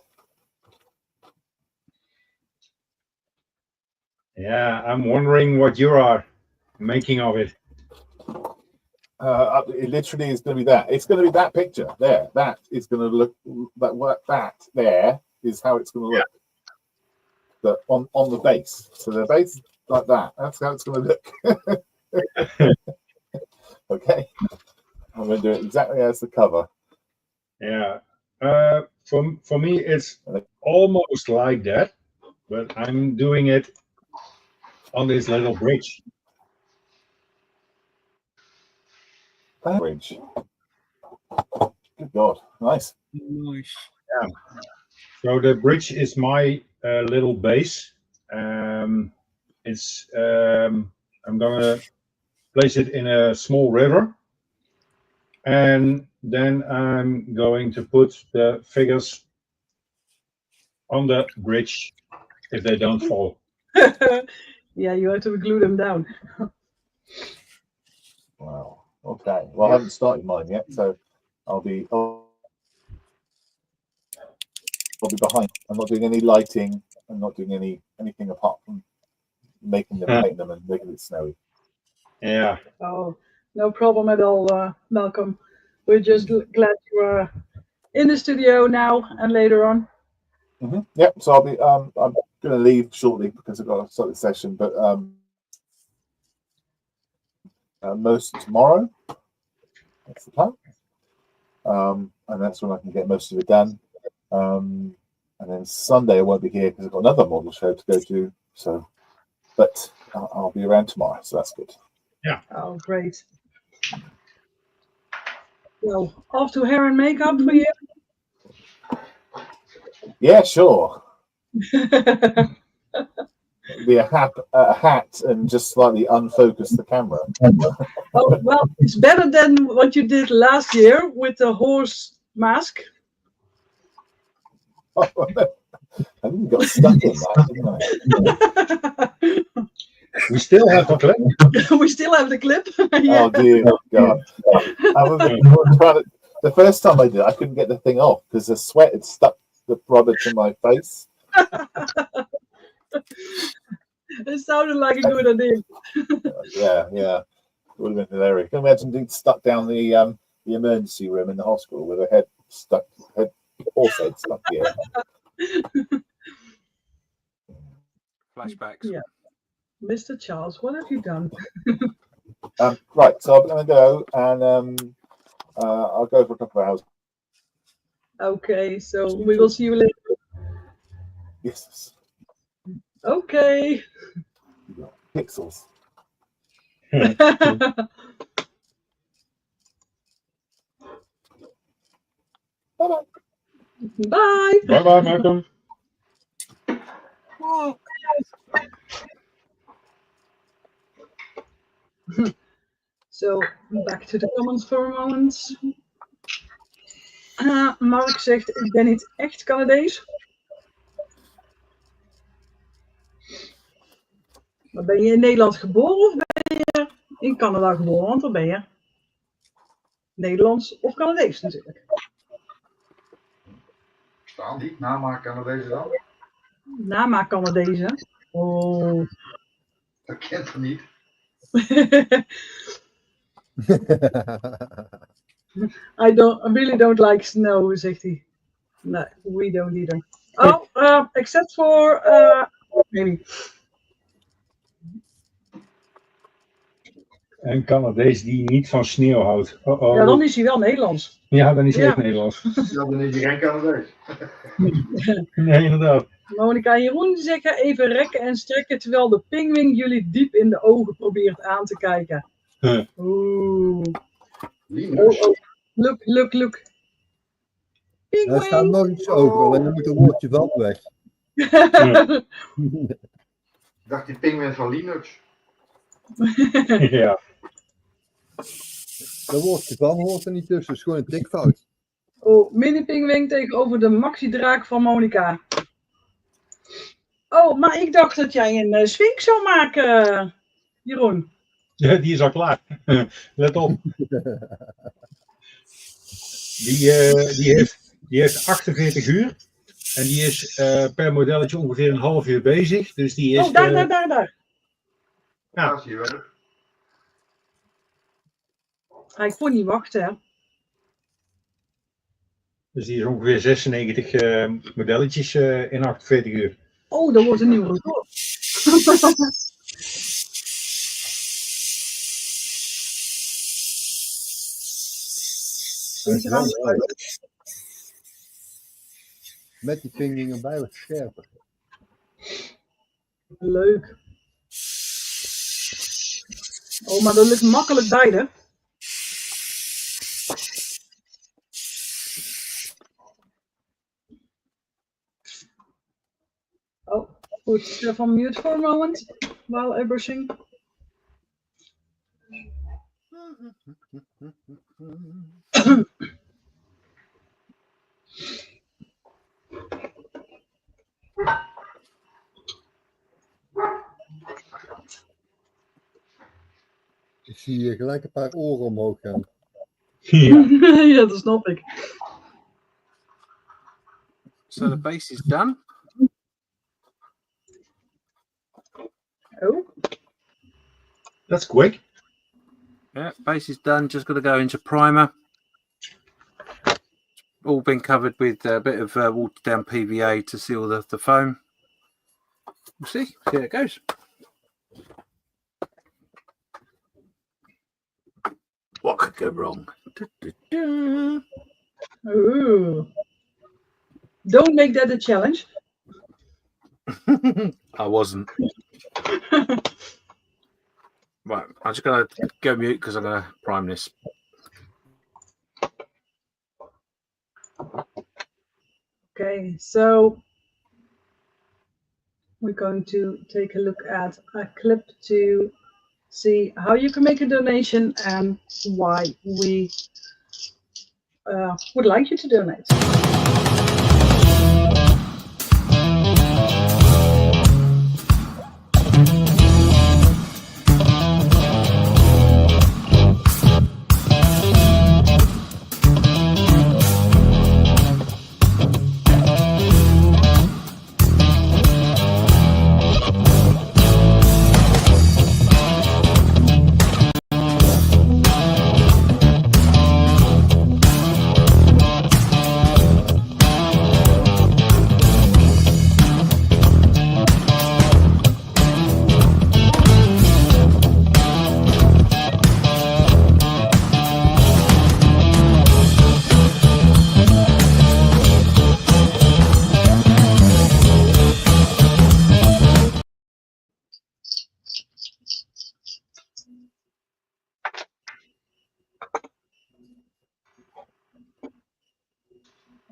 Yeah, I'm wondering what you are making of it.
It literally is going to be that. It's going to be that picture there. That is going to look. That there is how it's going to look. But on the base. So the base like that. That's how it's going to look. Okay. I'm going to do it exactly as the cover.
Yeah. For me, it's almost like that, but I'm doing it on this little bridge.
Bridge. Good God. Nice.
Nice.
Yeah. So the bridge is my little base. It's I'm gonna place it in a small river, and then I'm going to put the figures on the bridge if they don't fall.
Yeah, you have to glue them down.
Wow. Okay. Well, I haven't started mine yet, so I'll be behind. I'm not doing any lighting. I'm not doing anything apart from making them paint them and making it snowy.
Yeah.
Oh, no problem at all, Malcolm. We're just glad you are in the studio now and later on.
Yep. So I'll be. I'm going to leave shortly because I've got to start the session. But most of tomorrow. That's the plan. And that's when I can get most of it done. And then Sunday I won't be here because I've got another model show to go to. So, but I'll be around tomorrow, so that's good.
Yeah.
Oh, great. Well, off to hair and makeup for you.
Yeah, sure. Be a hat and just slightly unfocus the camera.
Oh, well, it's better than what you did last year with the horse mask.
I think you got stuck in that, didn't I?
We still have the clip.
We still have the clip.
Yeah. Oh dear God! The first time I did, I couldn't get the thing off because the sweat had stuck the product in my face.
It sounded like a good idea.
Yeah. It would have been hilarious. Can you imagine being stuck down the emergency room in the hospital with a horse head stuck here?
Flashbacks.
Yeah. Mr. Charles, what have you done?
Right, so I'm going to go and I'll go for a couple of hours.
Okay, so we will see you later.
Yes.
Okay.
Pixels. Bye-bye.
Bye.
Bye-bye, Malcolm.
So, back to the comments for a moment. Mark zegt, ik ben niet echt Canadees. Maar ben je in Nederland geboren of ben je in Canada geboren? Want dan ben je Nederlands of Canadees natuurlijk.
Staan die namaak Canadezen dan?
Namaak Canadezen. Oh.
Dat kent er niet.
I really don't like snow, zegt hij. Nee, we don't either. Oh, except for maybe.
Een Canadees die niet van sneeuw houdt.
Ja, dan is hij wel Nederlands.
Ja, dan is hij echt Nederlands.
Ja, dan is hij geen Canadees.
Nee, inderdaad.
Monica en Jeroen zeggen even rekken en strekken terwijl de pinguïn jullie diep in de ogen probeert aan te kijken. Oeh. Look.
Er staat nog iets over, alleen dan moet een woordje van weg.
Ik dacht die pinguïn van Linux.
Ja.
Dat woordje van hoort er niet tussen, het is gewoon een tikfout.
Oh, mini-pinguïn tegenover de maxi-draak van Monica. Oh, maar ik dacht dat jij een Sphinx zou maken, Jeroen.
Ja, die is al klaar. Let op. Die heeft 48 uur. En die is per modelletje ongeveer een half uur bezig. Dus die is...
Oh, daar.
Ja, zie je wel.
Ik kon niet wachten, hè.
Dus die is ongeveer 96 modelletjes in 48 uur.
Oh, dat wordt een nieuw record.
Met die vingering erbij wat scherper.
Leuk. Oh, maar dat lukt makkelijk beide. Oh, goed. Van mute for a moment while I brushing.
Ik zie hier gelijk een paar oren omhoog gaan.
Ja,
Ja, dat snap ik.
So the base is done.
Oh,
That's quick.
Yeah, base is done. Just got to go into primer. All been covered with a bit of watered down PVA to seal the foam. We'll see how it goes. What could go wrong?
ooh. Don't make that a challenge.
I wasn't. Right, I'm just going to go mute because I'm going to prime this.
Okay, so we're going to take a look at a clip to see how you can make a donation and why we would like you to donate.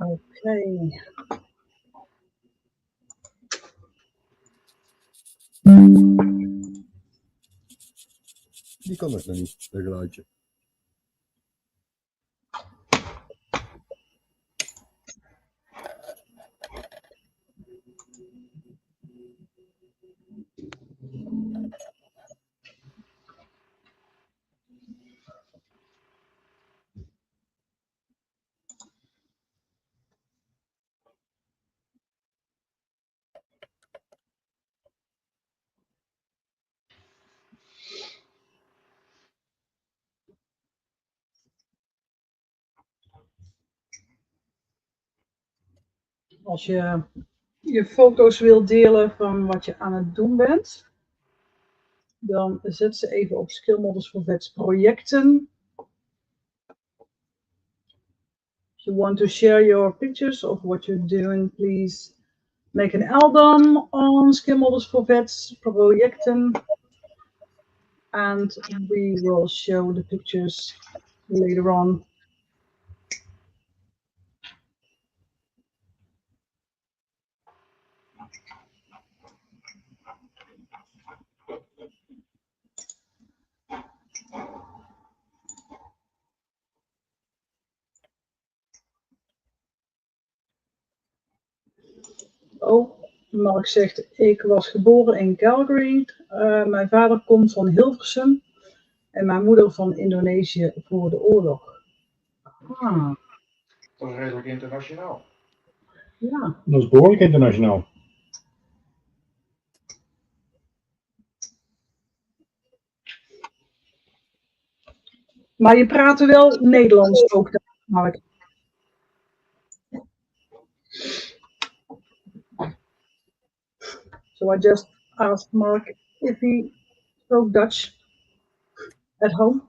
Okay.
Die kan het nog niet, dat geluidje.
Als je je foto's wilt delen van wat je aan het doen bent, dan zet ze even op Skill Models for Vets projecten. If you want to share your pictures of what you're doing, please make an album on Skill Models for Vets projecten, and we will show the pictures later on. Oh, Mark zegt, ik was geboren in Calgary. Mijn vader komt van Hilversum en mijn moeder van Indonesië voor de oorlog. Ah,
Dat is redelijk internationaal.
ja.
Dat is behoorlijk internationaal.
Maar je praat wel Nederlands ook, Mark. So I just asked Mark if he spoke Dutch at home,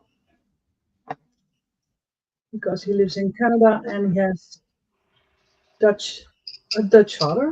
because he lives in Canada and he has a Dutch father.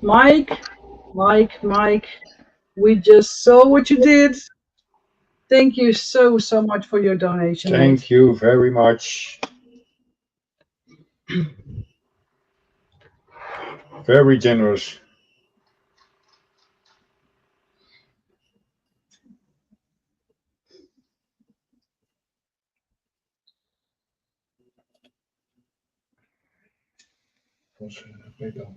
Mike, we just saw what you did. Thank you so much for your donation.
Thank you very much. Very generous. was PayPal.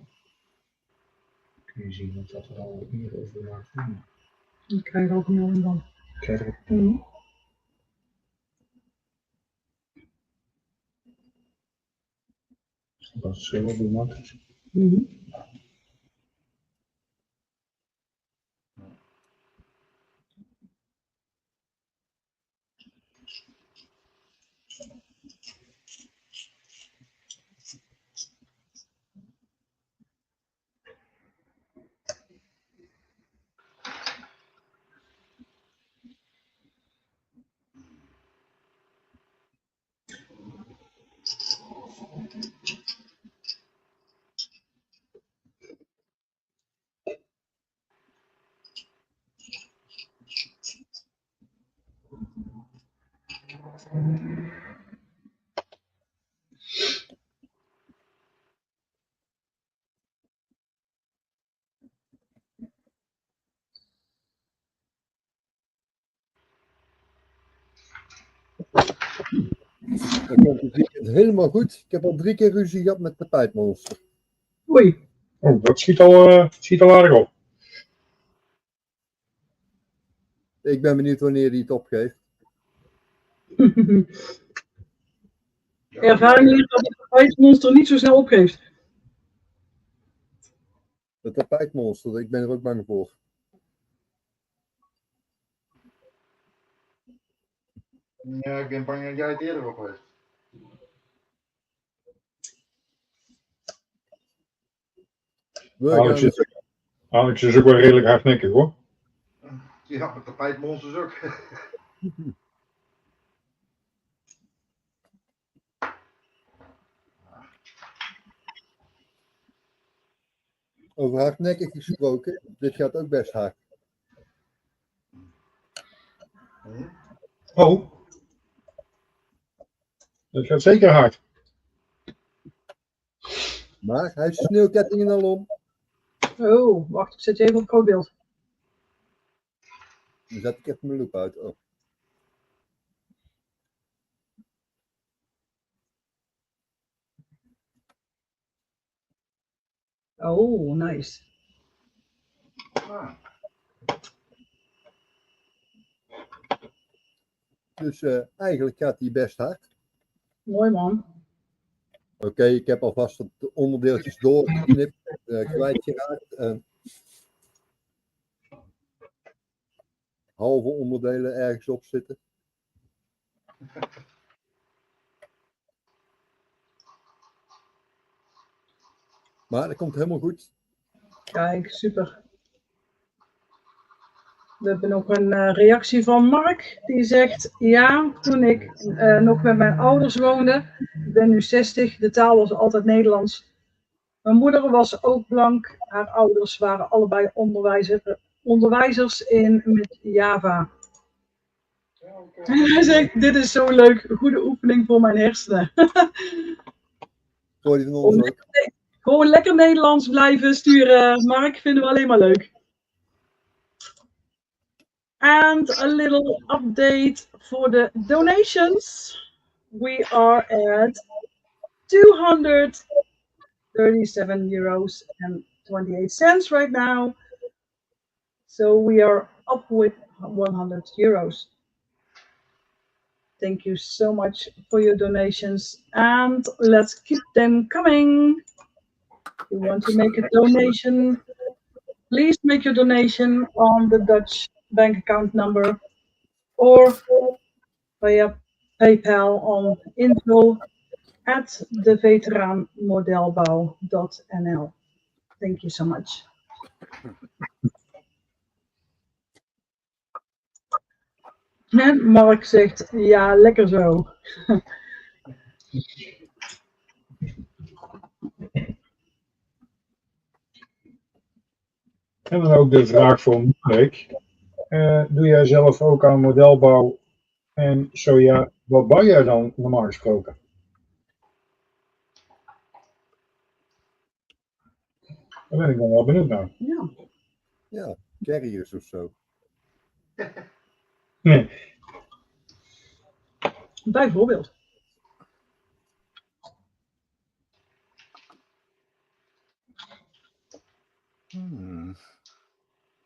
Kun je zien dat er al hier over maakt.
Ik krijg ook een melding dan.
Krijg ik. Dat is wel de matrix.
Dat komt het weekend helemaal goed. Ik heb al 3 keer ruzie gehad met tapijtmonster.
Oei.
Oh, dat schiet al aardig op.
Ik ben benieuwd wanneer hij het opgeeft.
Ervaring leert dat het tapijtmonster niet zo snel opgeeft.
Het tapijtmonster, ik ben er ook bang voor.
Ja, ik ben bang dat jij het eerder op heeft.
Alex is ook wel redelijk hardnekkig hoor.
Ja, met tapijtmonsters ook.
Over hardnekkig gesproken, dit gaat ook best hard.
Oh. Dat gaat zeker hard.
Maar hij heeft zijn sneeuwkettingen al om.
Oh, wacht, ik zet je even op groot beeld.
Dan zet ik even mijn loop uit. Oh.
Oh, nice.
Dus eigenlijk gaat hij best hard.
Mooi man.
Oké, ik heb alvast de onderdeeltjes doorgeknipt, kwijtgeraakt. Halve onderdelen ergens op zitten. Maar dat komt helemaal goed.
Kijk, super. We hebben nog een reactie van Mark. Die zegt, ja, toen ik nog met mijn ouders woonde. Ik ben nu 60, de taal was altijd Nederlands. Mijn moeder was ook blank. Haar ouders waren allebei onderwijzers met Java. Hij zegt, dit is zo leuk. Goede oefening voor mijn hersenen.
Gooi die van ons ook.
Gewoon lekker Nederlands blijven sturen. Mark, vinden we alleen maar leuk. And a little update for the donations. We are at €237.28 right now. So we are up with €100. Thank you so much for your donations and let's keep them coming. If you want to make a donation, please make your donation on the Dutch bank account number or via PayPal on info@deveteraanmodelbouw.nl. Thank you so much. En Mark zegt, ja, lekker zo.
En dan ook de vraag voor Mark. Doe jij zelf ook aan modelbouw? En zo ja, wat bouw jij dan normaal gesproken? Daar ben ik dan wel benieuwd naar.
Ja, carriers of zo.
Nee.
Bijvoorbeeld.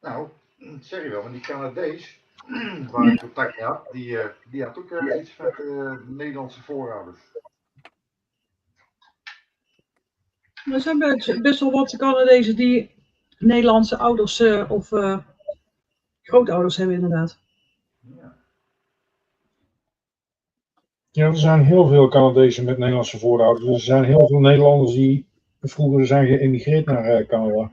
Nou, zeg je wel, maar die Canadees, waar ik contact mee had, die had ook iets met Nederlandse voorouders.
Er zijn best wel wat Canadezen die Nederlandse ouders of grootouders hebben inderdaad.
Ja, er zijn heel veel Canadezen met Nederlandse voorouders. Er zijn heel veel Nederlanders die vroeger zijn geëmigreerd naar Canada.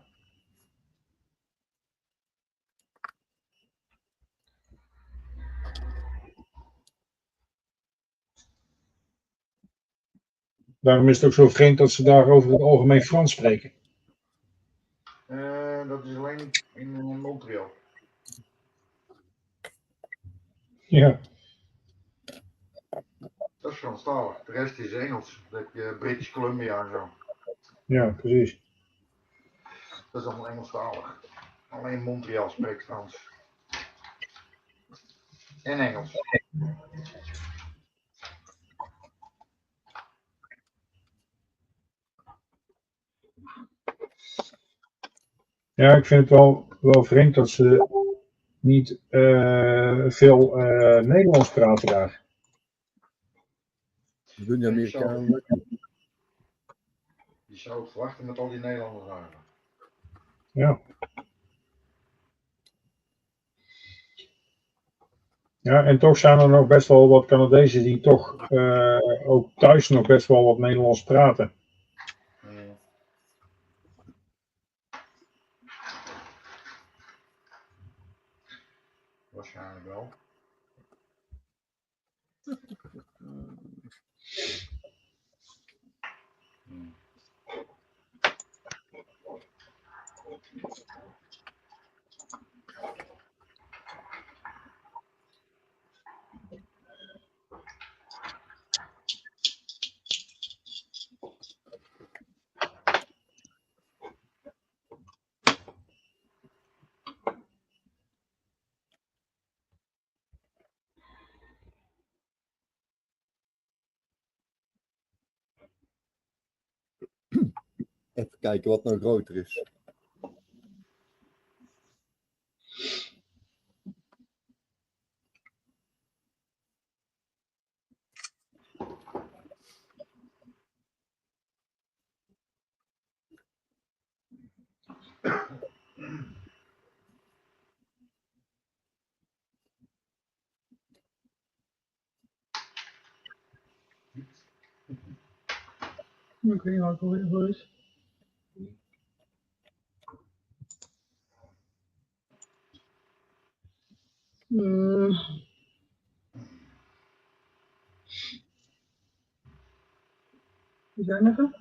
Daarom is het ook zo vreemd dat ze daar over het algemeen Frans spreken.
Dat is alleen in Montreal.
Ja.
Dat is Franstalig. De rest is Engels. Dat heb je British Columbia en zo.
Ja, precies.
Dat is allemaal Engelstalig. Alleen Montreal spreekt Frans. En Engels.
Ja, ik vind het wel vreemd dat ze niet veel Nederlands praten daar.
Dat doen de Amerikanen ook niet.
Je zou het verwachten met al die Nederlanders eigenlijk.
Ja. Ja, en toch zijn er nog best wel wat Canadezen die toch ook thuis nog best wel wat Nederlands praten.
Waarschijnlijk wel.
Even kijken wat nou groter is.
Ik weet niet wat het voor is. We zijn even.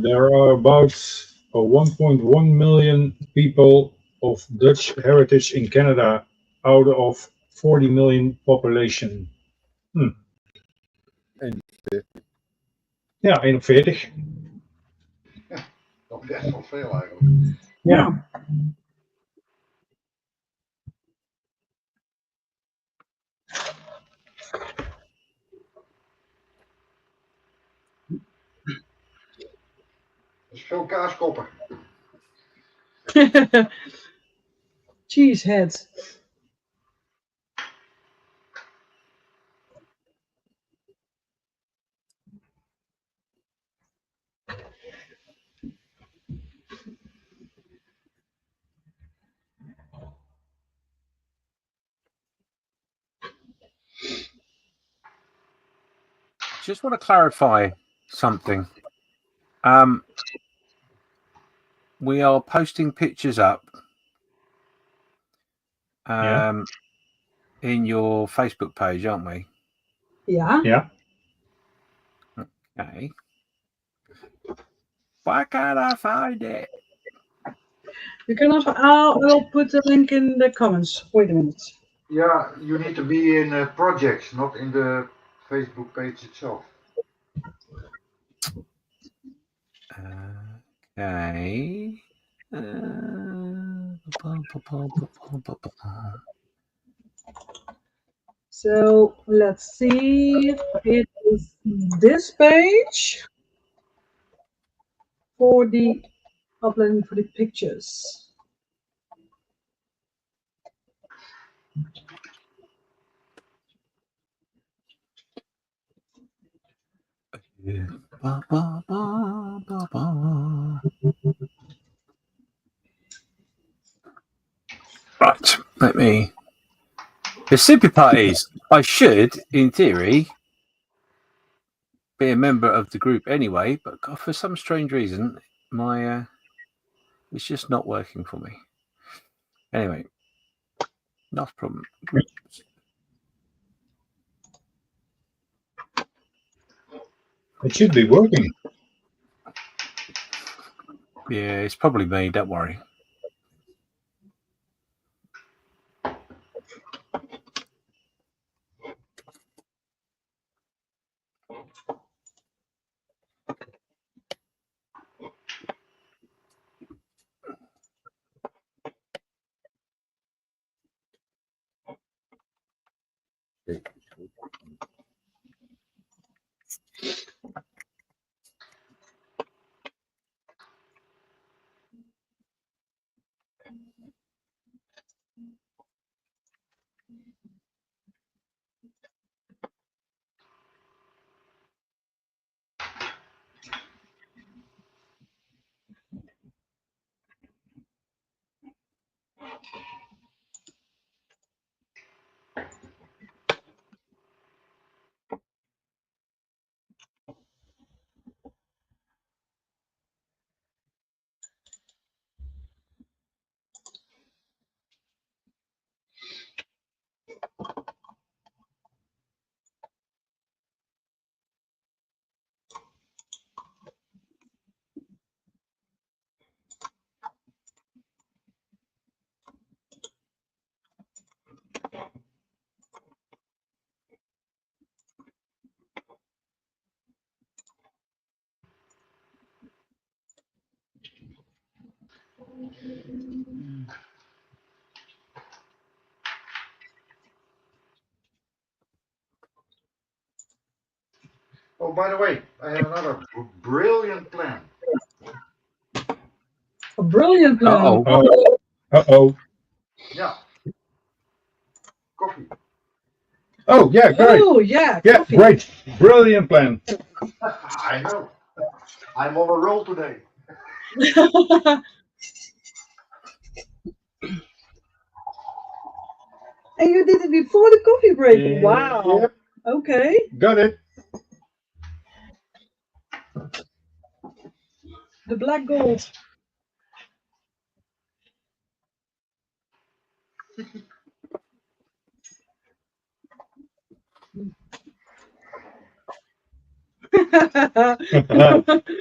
There are about 1.1 million people of Dutch heritage in Canada out of 40 million population. Ja, 1 op 40.
Dat is best wel veel eigenlijk.
Ja.
Dat is veel kaaskoppen.
Cheeseheads.
Just want to clarify something. We are posting pictures up in your Facebook page, aren't we?
Ja.
Ja.
Okay. Why can't I find it?
You can also, I'll put the link in the comments. Wait a minute.
Yeah, you need to be in projects, not in the Facebook page itself.
Okay.
So let's see. It is this page. for the uploading for the pictures.
Yeah. Ba, ba, ba, ba, ba. Right, let me. The super part is I should, in theory, be a member of the group anyway, but for some strange reason, my it's just not working for me. Anyway, not a problem. Groups.
It should be working.
Yeah, it's probably me. Don't worry.
Oh, by the way, I have another brilliant plan.
A brilliant plan.
Uh-oh.
Uh-oh.
Yeah. Coffee.
Oh, yeah, great.
Oh, yeah,
Yeah,
coffee.
great. Brilliant plan.
I know. I'm on a roll today.
And you did it before the coffee break. Wow.
Yep,
Okay.
got it.
The black gold.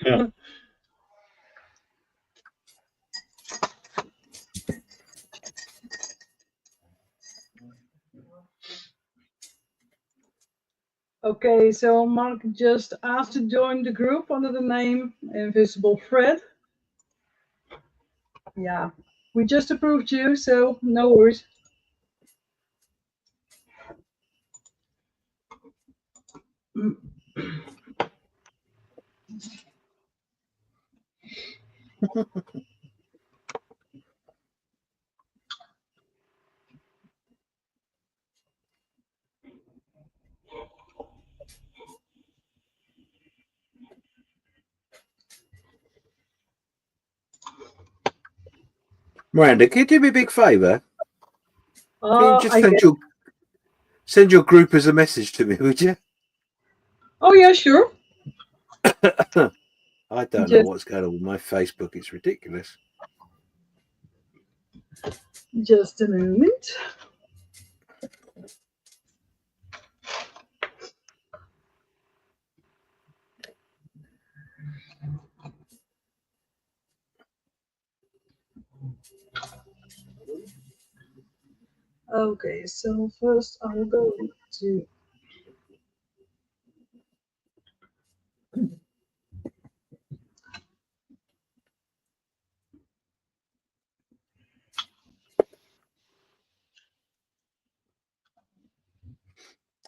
Yeah.
Okay, so Mark just asked to join the group under the name Invisible Fred. Yeah, we just approved you, so no worries.
Miranda, can you do me a big favour? Can you just
I get.
send your group as a message to me, would you?
Oh yeah, sure.
I don't know what's going on with my Facebook. It's ridiculous.
Just a moment. Okay, so first I will go to.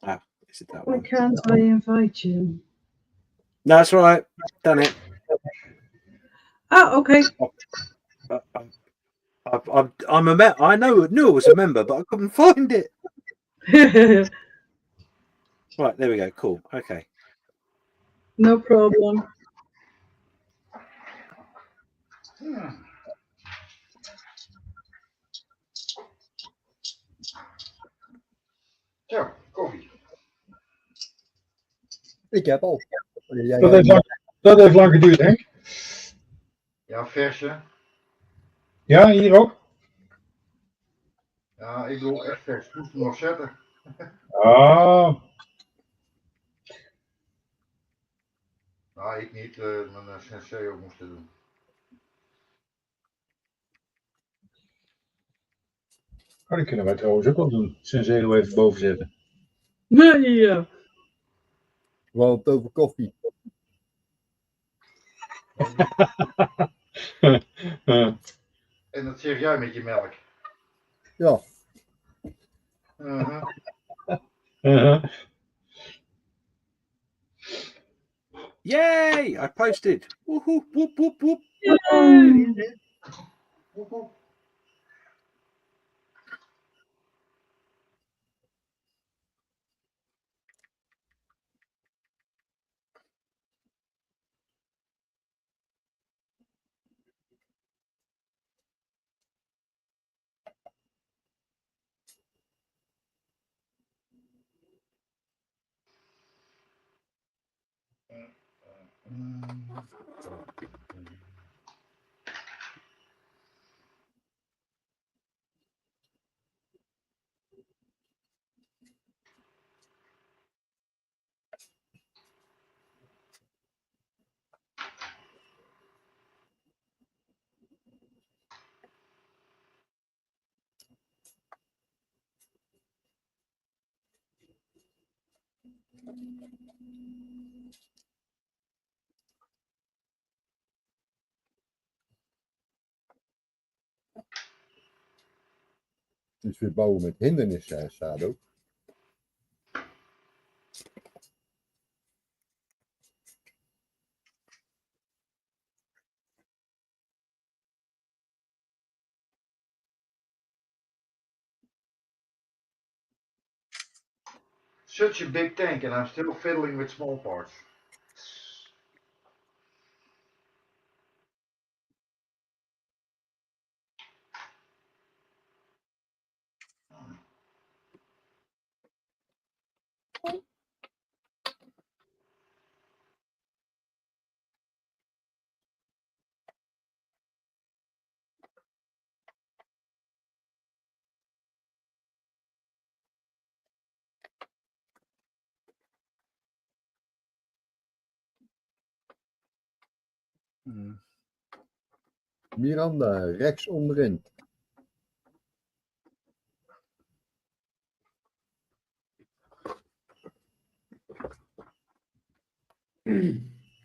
Ah, is it that
Why
one?
can't I invite you?
No, that's right. Done it.
Ah, okay.
I'm a I knew I was a member, but I couldn't find it. Right, there we go. Cool. Okay.
No problem.
Zo, koffie.
Ik heb al. Jij
Dat heeft lang geduurd, Henk.
Ja, versje.
Ja, hier ook.
Ja, ik bedoel echt vers. Ik moest hem nog zetten.
Ah,
Nou, ik niet. Mijn sensei ook moest het doen.
oh, dat kunnen wij trouwens ook wel doen. Senseo even boven zetten.
Ja.
We hadden het over koffie.
En dat zeg jij met je melk.
Ja.
Yay! I posted. Woohoo! Whoop whoop whoop.
Yay.
Dus weer bouwen met hindernissen, Sado.
Such a big tank and I'm still fiddling with small parts.
Miranda, rechts onderin.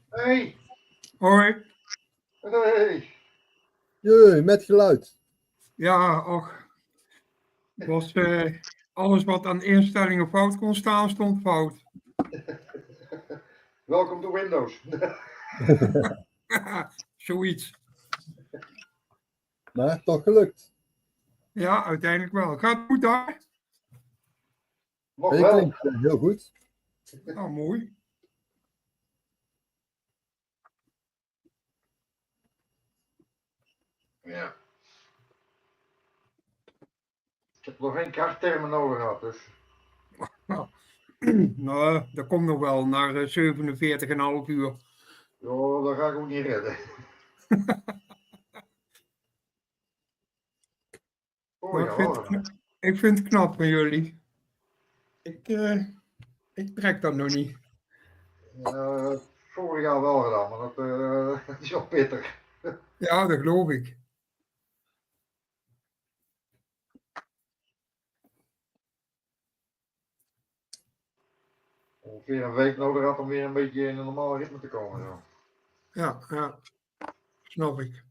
Hey!
Hoi.
Hey!
Jee, met geluid.
Ja, och. Het was, alles wat aan instellingen fout kon staan, stond fout.
Welkom to Windows.
Zoiets.
Maar toch gelukt.
Ja, uiteindelijk wel. Gaat het goed daar?
Nog
Je
wel.
klinkt heel goed.
Nou, mooi.
Ja. Ik heb nog geen krachttermen nodig gehad, dus.
Nou, dat komt nog wel naar 47,5 uur.
Jo, dat ga ik ook niet redden. Oh ja,
ik vind het knap van jullie. Ik trek dat nog niet.
Vorig jaar wel gedaan, maar dat is wel pittig.
Ja, dat geloof ik.
Ongeveer een week nodig had om weer een beetje in een normaal ritme te komen. Zo.
Ja. Snap ik.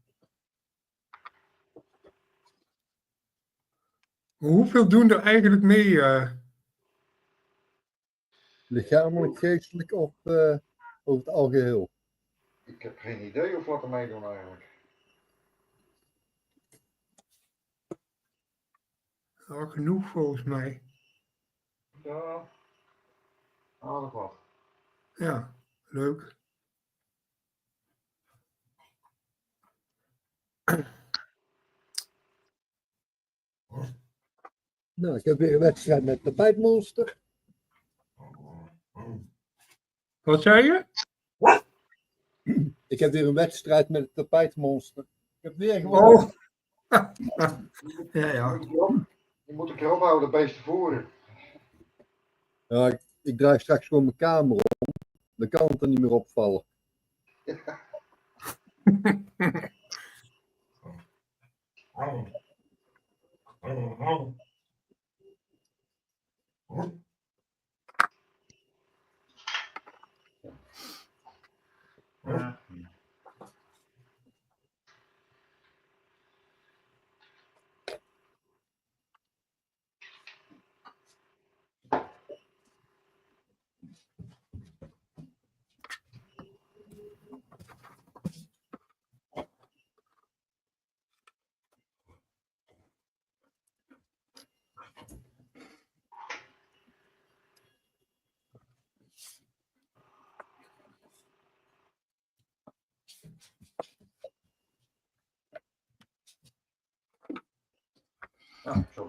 Hoeveel doen er eigenlijk mee?
Lichamelijk, geestelijk of over het algeheel?
Ik heb geen idee of wat er meedoen eigenlijk.
Nou, genoeg volgens mij.
Ja, aardig wat.
Ja, leuk.
Nou, ik heb weer een wedstrijd met tapijtmonster.
Wat zei je?
Ik heb weer een wedstrijd met het tapijtmonster. Ik heb weer gewonnen.
Oh. Ja.
Je moet een keer ophouden, beesten voeren.
Ja, ik draai straks gewoon mijn kamer om. Dan kan het er niet meer opvallen.
Ja.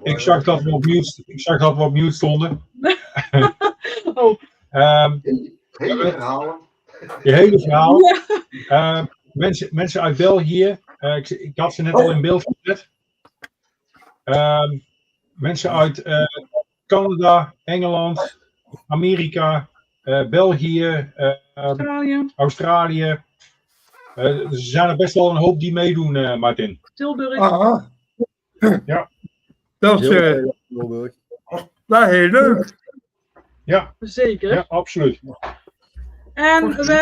Ik zag dat we op mute stonden.
Oh.
Hele verhalen.
Je hele verhaal.
Ja.
Mensen uit België, ik had ze net al in beeld gezet. Mensen uit Canada, Engeland, Amerika, België, Australië. Er zijn er best wel een hoop die meedoen, Martin.
Tilburg.
Aha.
Ja.
Dat is heel leuk.
Ja.
Zeker.
Ja, absoluut.
En we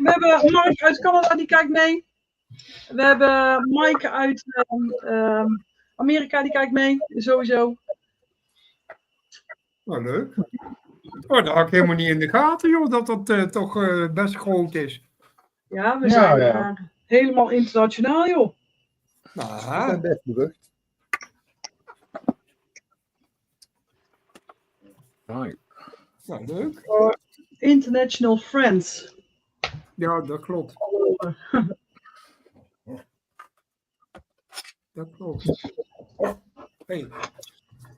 hebben Mark uit Canada, die kijkt mee. We hebben Mike uit Amerika, die kijkt mee. Sowieso.
Nou, leuk. Oh, dat had ik helemaal niet in de gaten, joh, dat dat toch best groot is.
Ja, we zijn helemaal internationaal, joh.
We zijn best berucht.
Right.
Nou, leuk.
International Friends.
Ja, dat klopt. Dat klopt. Hey.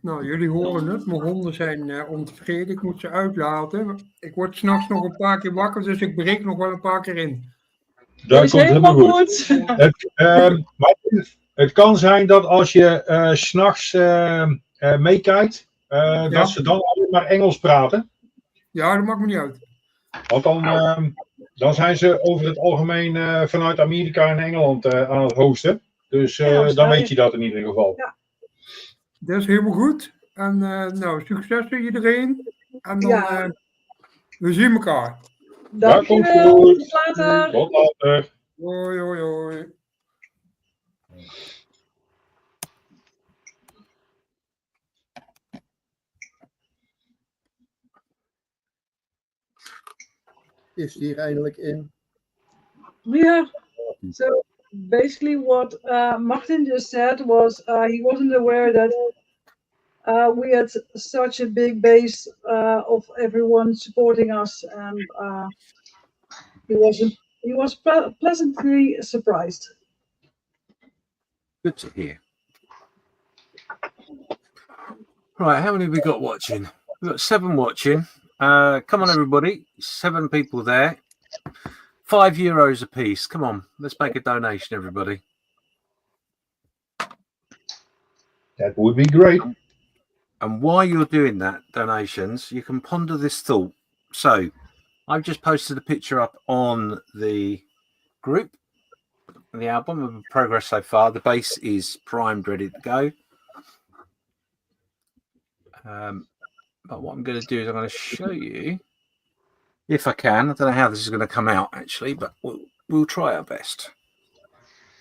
Nou, jullie horen het. Mijn honden zijn ontevreden. Ik moet ze uitlaten. Ik word 's nachts nog een paar keer wakker, dus ik breek nog wel een paar keer in.
Dat komt helemaal goed. Het kan zijn dat als je 's nachts meekijkt, dat ze dan alleen maar Engels praten.
Ja, dat maakt me niet uit.
Want dan zijn ze over het algemeen vanuit Amerika en Engeland aan het hosten. Dus dan weet je dat in ieder geval.
Ja.
Dat is helemaal goed. En nou, succes voor iedereen. En dan we zien elkaar.
Dankjewel. Tot later.
Tot later.
Hoi, hoi, hoi.
Is die hier eindelijk in?
Yeah. So basically what Martin just said was he wasn't aware that we had such a big base of everyone supporting us, and he was pleasantly surprised.
Good to hear. Right, how many have we got watching? We've got 7 watching. Come on, everybody. 7 people there. €5 a piece. Come on, let's make a donation, everybody.
That would be great.
And while you're doing that, donations, you can ponder this thought. So, I've just posted a picture up on the group, the album of progress so far. The bass is primed, ready to go. But what I'm going to do is I'm going to show you, if I can. I don't know how this is going to come out actually, but we'll try our best.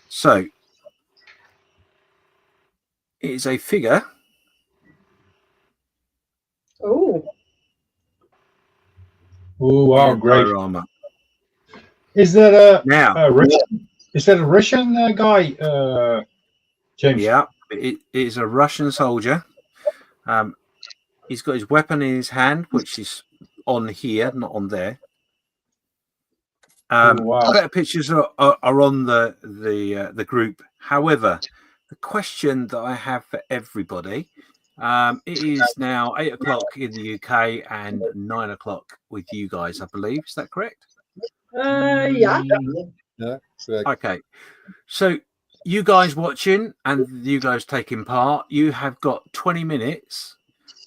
So, it is a figure.
Oh.
Oh, wow, great.
Diorama.
Is that a
Now,
Russian? Is that a Russian guy, James?
yeah, it is a Russian soldier. He's got his weapon in his hand, which is on here, not on there.
Wow.
Better pictures are on the group. However, the question that I have for everybody, it is now 8 o'clock in the UK and 9 o'clock with you guys, I believe. Is that correct?
Yeah.
Yeah, correct.
Okay. So you guys watching and you guys taking part, you have got 20 minutes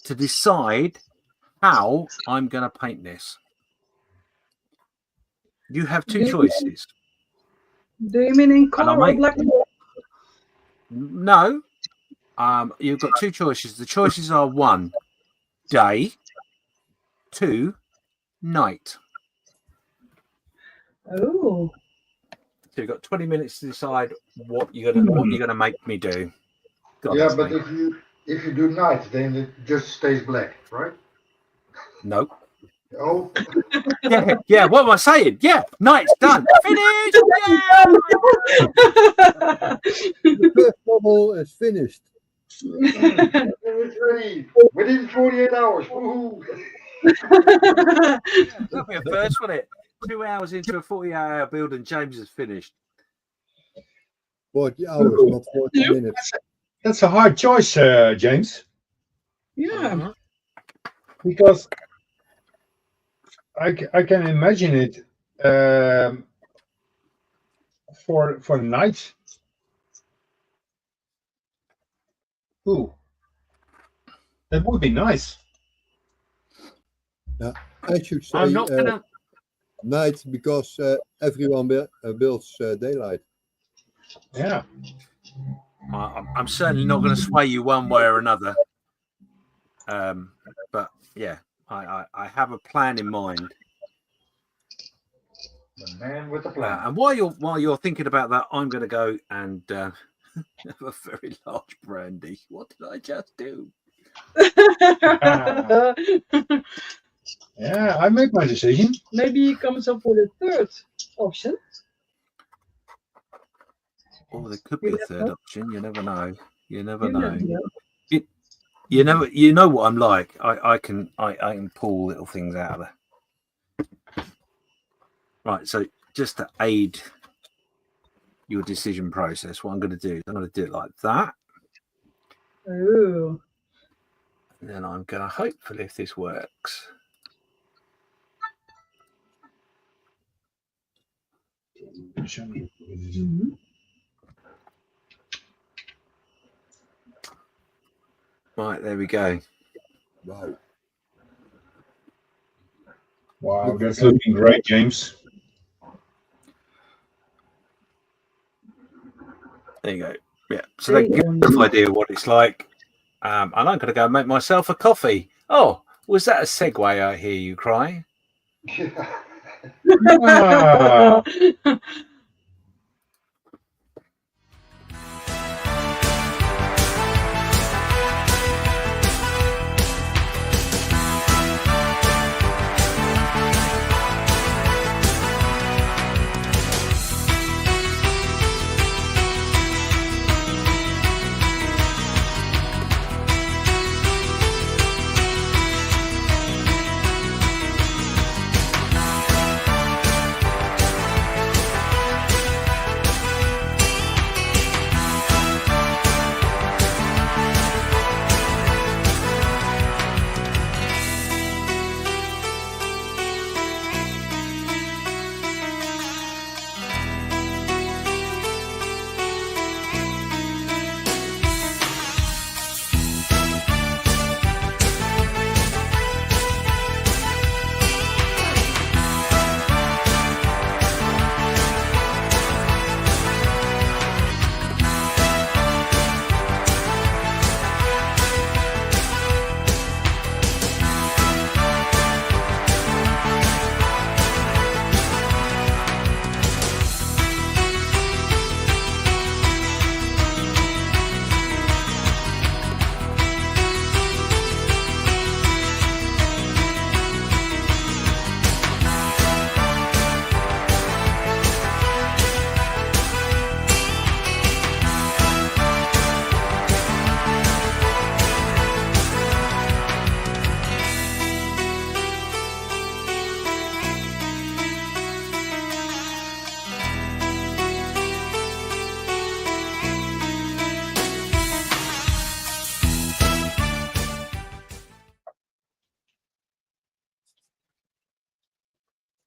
to decide how I'm going to paint this. You have two choices.
Do you mean in color or
make-
black?
No. You've got two choices. The choices are 1, day, 2, night.
Oh.
So you've got 20 minutes to decide what you're gonna make me do. God,
Yeah,
that's
but
me.
if you do night, then it just stays black, right?
No.
Oh,
Yeah. What am I saying? Yeah, night's done. Finished.
The first bubble is finished.
it's ready within 48 hours. Woohoo!
That'll be a first, wouldn't it? 2 hours into a 48-hour build and James is finished.
40 hours, not 40 minutes.
That's a hard choice, James,
Yeah.
because I can imagine it for night. Ooh, that would be nice.
Yeah, I should say
I'm not gonna.
night because everyone builds daylight.
Yeah.
I'm certainly not going to sway you one way or another. But yeah, I have a plan in mind.
The man with the plan.
And while you're thinking about that, I'm going to go and have a very large brandy. What did I just do?
Yeah, I made my decision.
Maybe he comes up with a third option.
Oh, there could be a third option. You never know. You never
You
know.
never know.
You know what I'm like. I can pull little things out of there. Right. So just to aid your decision process, what I'm going to do is I'm going to do it like that.
Oh.
And then I'm going to hopefully, if this works.
Mm-hmm.
Right, there we go.
Wow.
Wow, that's looking great, James.
There you go. Yeah. So that gives you an idea what it's like. And I'm going to go make myself a coffee. Oh, was that a segue? I hear you cry.
Ah.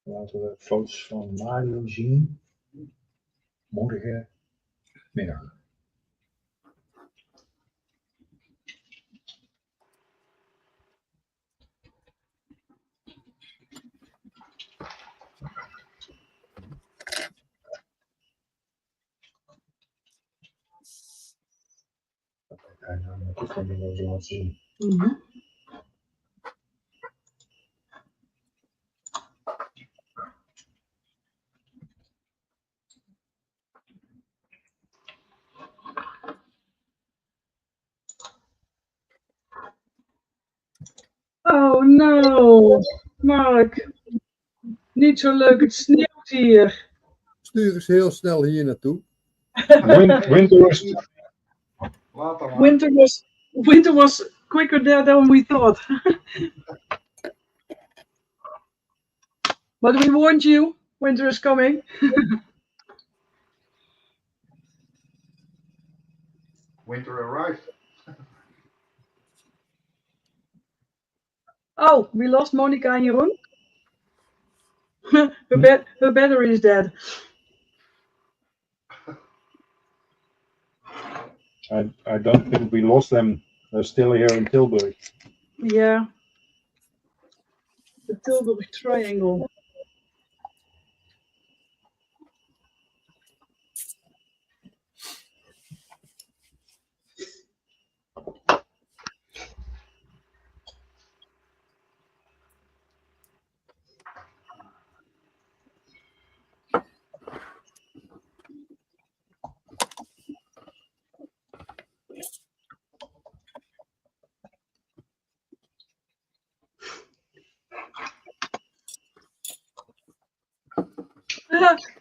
Laten we foto's van Mario zien. Morgenmiddag. Kijk, dan moet ik van die zo laten zien.
Oh no, Mark. Niet zo leuk, het sneeuwt hier.
Stuur eens heel snel hier naartoe.
Winter was quicker there than we thought. But we warned you, winter is coming.
Winter arrived.
Oh, we lost Monica and Jeroen. Her battery is dead.
I don't think we lost them. They're still here in Tilburg.
Yeah. The Tilburg Triangle.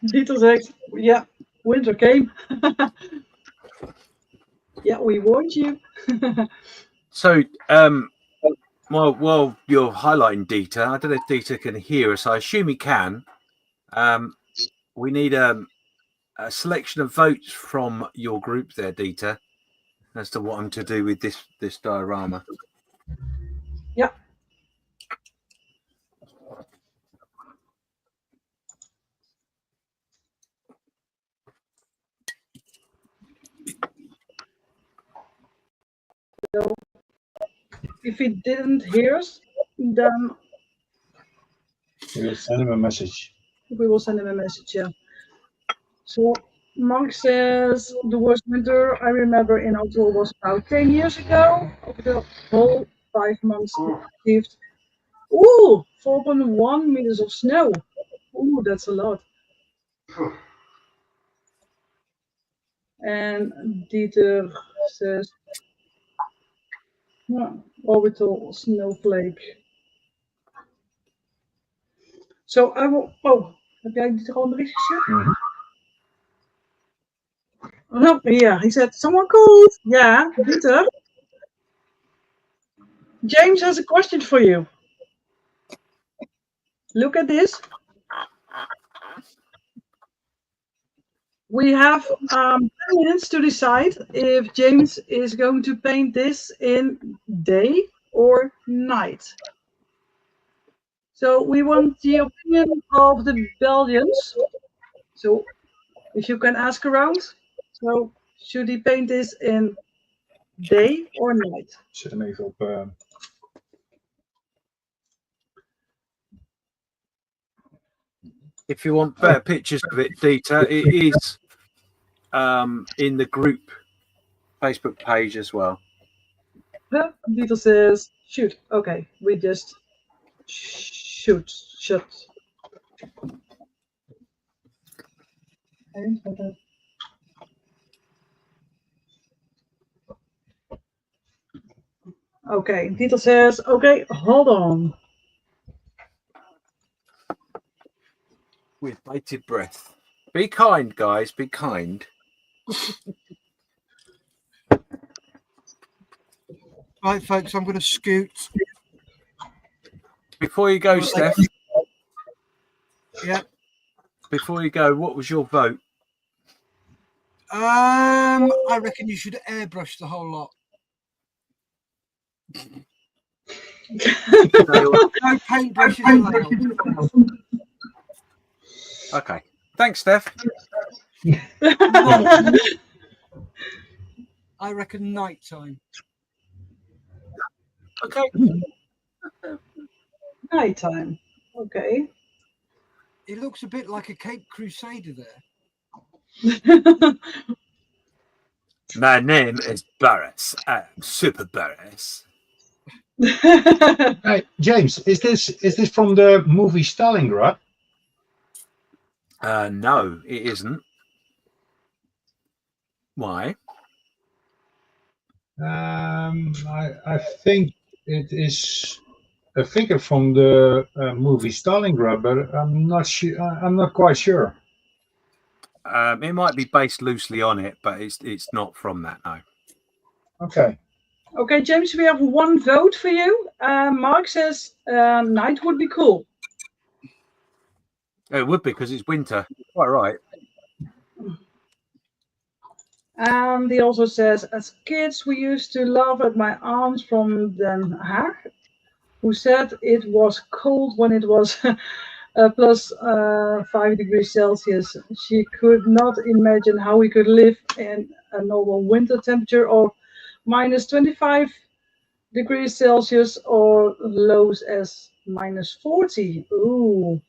Dieter zegt, yeah, winter came. Yeah, we warned you.
So, while you're highlighting Dieter, I don't know if Dieter can hear us. I assume he can. We need a selection of votes from your group there, Dieter, as to what I'm to do with this diorama.
Yeah. So, if he didn't hear us, then
We'll send him a message.
we will send him a message, yeah. So Mark says the worst winter I remember in October was about 10 years ago. Over the whole 5 months achieved. Ooh, 4.1 meters of snow. Ooh, that's a lot. And Dieter says orbital snowflake. So I will. Oh, heb jij Dieter al een bericht gezet? Oh, yeah, he said, someone called. Yeah, Dieter. James has a question for you. Look at this. We have 10 minutes to decide if James is going to paint this in day or night. So we want the opinion of the Belgians. So if you can ask around. So should he paint this in day or night?
Zet hem even op.
If you want better pictures of it, Dieter, it is in the group Facebook page as well.
Yeah, Dieter says, shoot. Okay, we just shoot. Okay, Dieter says, okay, hold on.
With bated breath. Be kind, guys. Be kind.
Right, folks, I'm going to scoot.
Before you go, Steph.
Yeah.
Before you go, what was your vote?
I reckon you should airbrush the whole lot. No paintbrushes allowed.
Okay. Thanks, Steph.
I reckon night time.
Okay.
Nighttime. Okay.
It looks a bit like a Cape Crusader there.
My name is Barris. I'm Super Barris.
Hey, James, is this from the movie Stalingrad?
No, it isn't. Why?
I think it is a figure from the movie Stalingrad, but I'm not sure. I'm not quite sure.
It might be based loosely on it, but it's not from that. No.
Okay.
Okay, James, we have one vote for you. Mark says night would be cool.
It would be because it's winter. Quite right.
And he also says, as kids, we used to laugh at my aunt from Den Haag, who said it was cold when it was plus 5 degrees Celsius. She could not imagine how we could live in a normal winter temperature of minus 25 degrees Celsius or lows as minus 40. Ooh.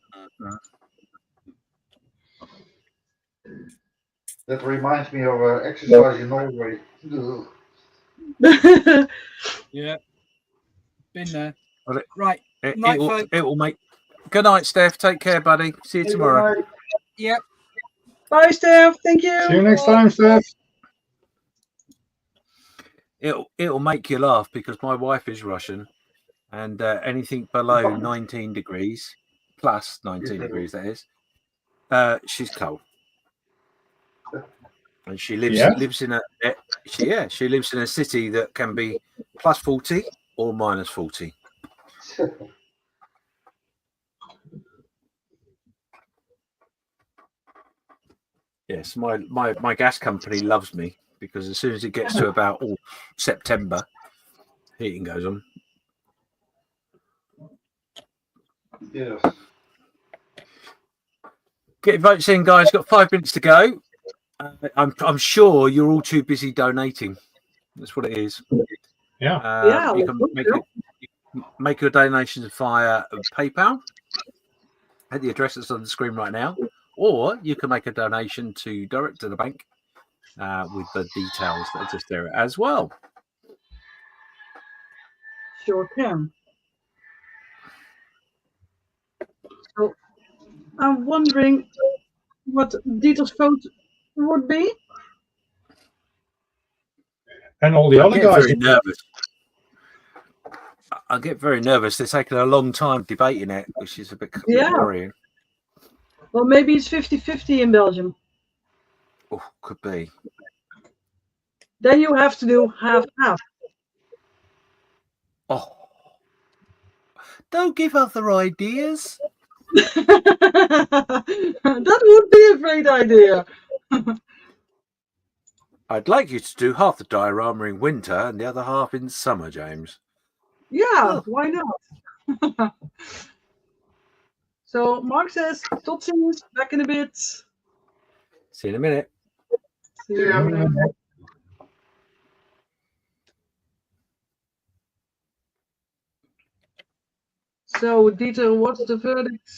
That reminds me of exercise in Norway. Ugh.
Yeah. Been there.
Well,
Right.
It
Night,
will.
folks.
It will make. Good night, Steph. Take care, buddy. See you tomorrow.
Yep.
Bye, Steph. Thank you.
See you next time, Steph.
It'll make you laugh because my wife is Russian, and anything below 19 degrees, plus 19 degrees, that is, she's cold. And she lives in a she lives in a city that can be plus 40 or minus 40. Yes, my gas company loves me because as soon as it gets to about September, heating goes on.
Yes.
Get your votes in, guys. Got 5 minutes to go. I'm sure you're all too busy donating. That's what it is.
Yeah.
You can make your donations via PayPal at the address that's on the screen right now, or you can make a donation direct to the bank with the details that are just there as well.
Sure can. So I'm wondering what Dieter's vote would be.
And all the
I
other
get
guys.
very nervous. I get very nervous. They're taking a long time debating it, which is a bit worrying.
Well, maybe it's 50-50 in Belgium.
Oh, could be.
Then you have to do half-half.
Oh, don't give other ideas.
That would be a great idea.
I'd like you to do half the diorama in winter and the other half in summer, James.
Yeah, why not? So Mark says, tot ziens, back in a bit.
See you in a minute.
See you in a minute. So, Dieter, what's the verdict?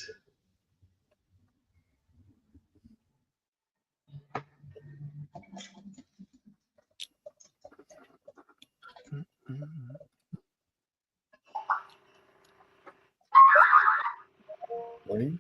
Morning.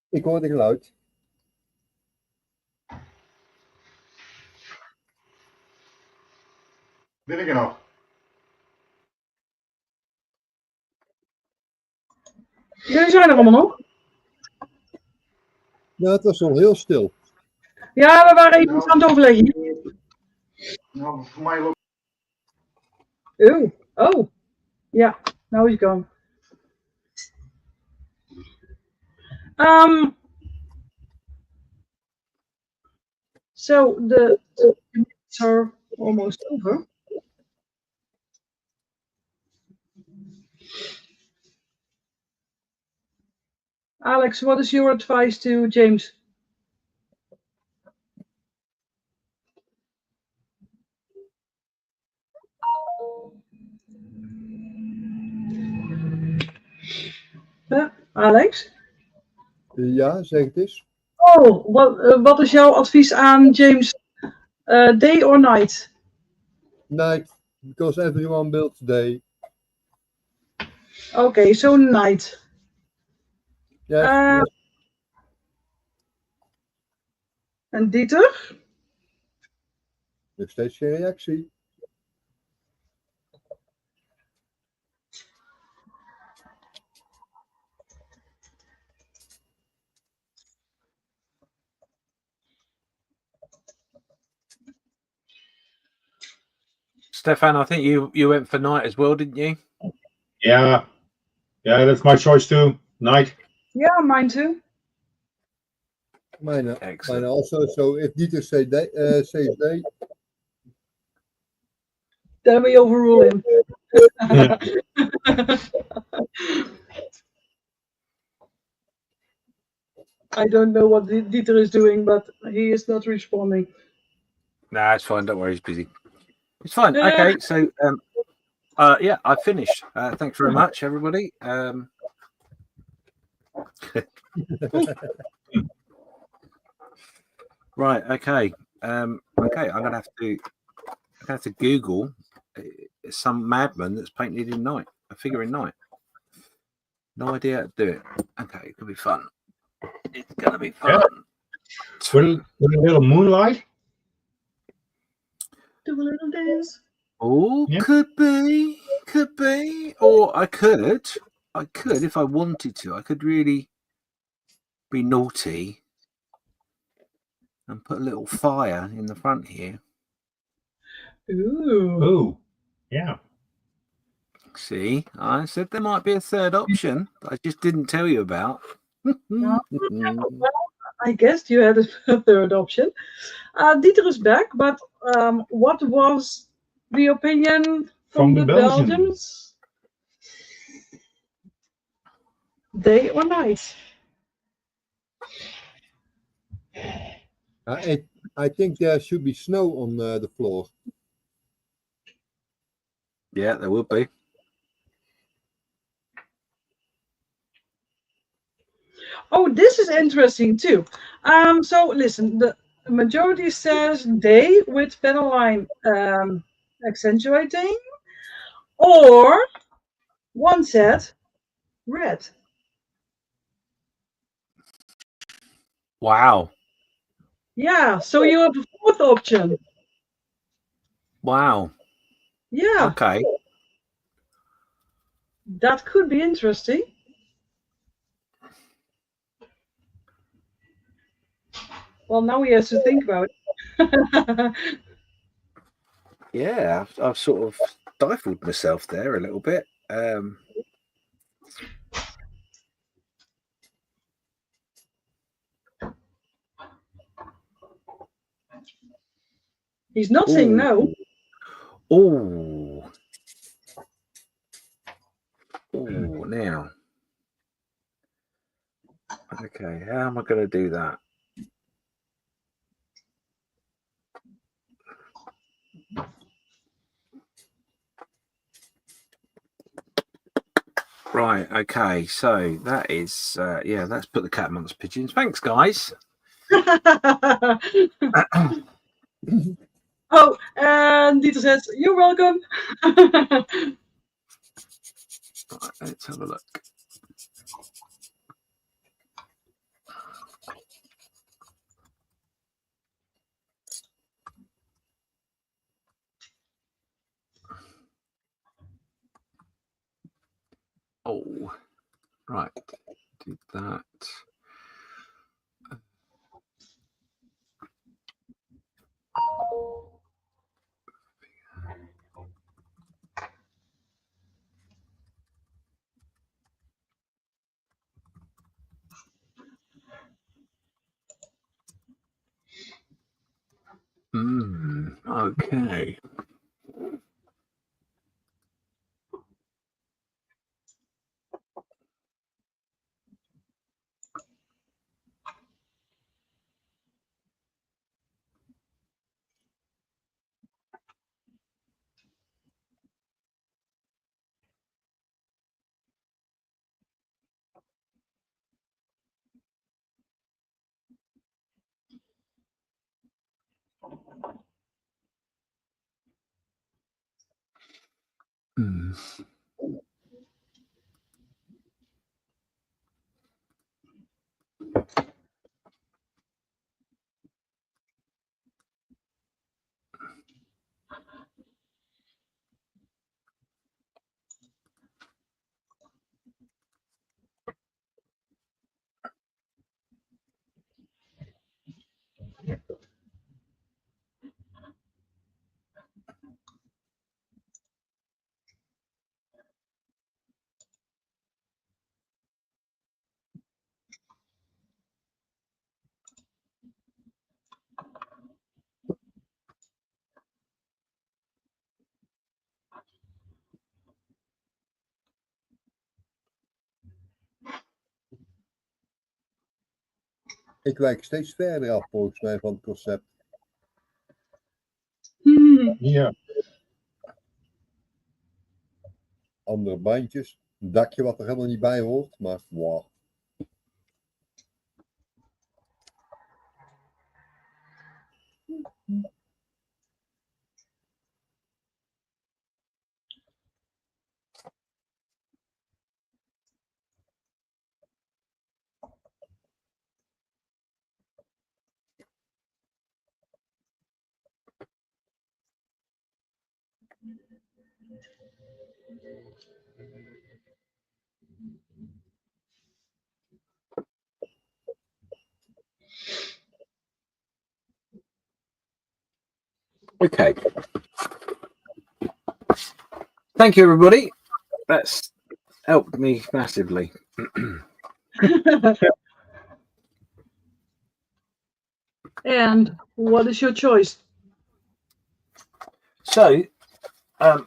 Ik hoor de geluid.
Ben ik er nog?
Jullie zijn er allemaal nog?
Nou, het was al heel stil.
Ja, we waren even aan het overleggen.
Nou, voor mij loopt.
Oh. Yeah, now he's gone. So the minutes are almost over. Alex, what is your advice to James? Alex?
Ja, zeg het eens.
Oh, wat is jouw advies aan James? Day or night?
Night, because everyone builds day.
Okay, so night.
Yes.
En Dieter?
Nog steeds geen reactie.
Stefan, I think you went for night as well, didn't you?
Yeah, that's my choice too. Night.
Yeah, mine too.
Mine
Excellent.
also. So if Dieter says day,
then we overrule him. I don't know what Dieter is doing, but he is not responding.
Nah, it's fine. Don't worry, he's busy. It's fine. Okay, so yeah, I've finished. Thanks very much, everybody. Right. Okay. Okay. I'm gonna have to Google some madman that's painted in night, a figure in night. No idea how to do it. Okay, it could be fun. It's gonna be fun.
Yeah. With a little moonlight.
Do a little dance.
Oh, yeah. Could be. Or I could, if I wanted to, I could really be naughty and put a little fire in the front here.
Ooh.
Yeah.
See, I said there might be a third option that I just didn't tell you about.
Well, I guess you had a third option. Dieter is back, but what was the opinion from the Belgians? Day or night?
I think there should be snow on the floor.
Yeah, there would be.
Oh, this is interesting too. So listen, the majority says day with panel line accentuating, or one said red.
Wow.
Yeah, so you have a fourth option.
Wow.
Yeah,
Okay.
that could be interesting. Well, now we have to think about it.
Yeah, I've sort of stifled myself there a little bit.
He's not saying no.
Oh. Oh, now. Okay, how am I going to do that? Right, okay, so that is, yeah, let's put the cat amongst pigeons. Thanks, guys.
Oh, and Dieter says, you're welcome.
Right, let's have a look. Oh, right, do that. Okay.
Ik wijk steeds verder af volgens mij van het concept.
Ja.
Andere bandjes, een dakje wat er helemaal niet bij hoort, maar wow.
Okay. Thank you, everybody. That's helped me massively.
And what is your choice?
So, I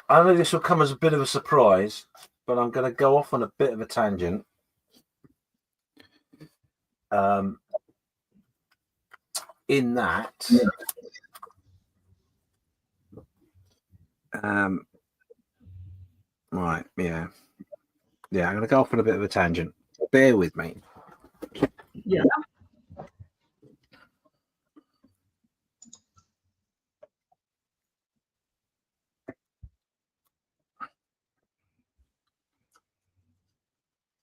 know this will come as a bit of a surprise, but I'm going to go off on a bit of a tangent. In that, right, yeah, I'm going to go off on a bit of a tangent. Bear with me.
Yeah.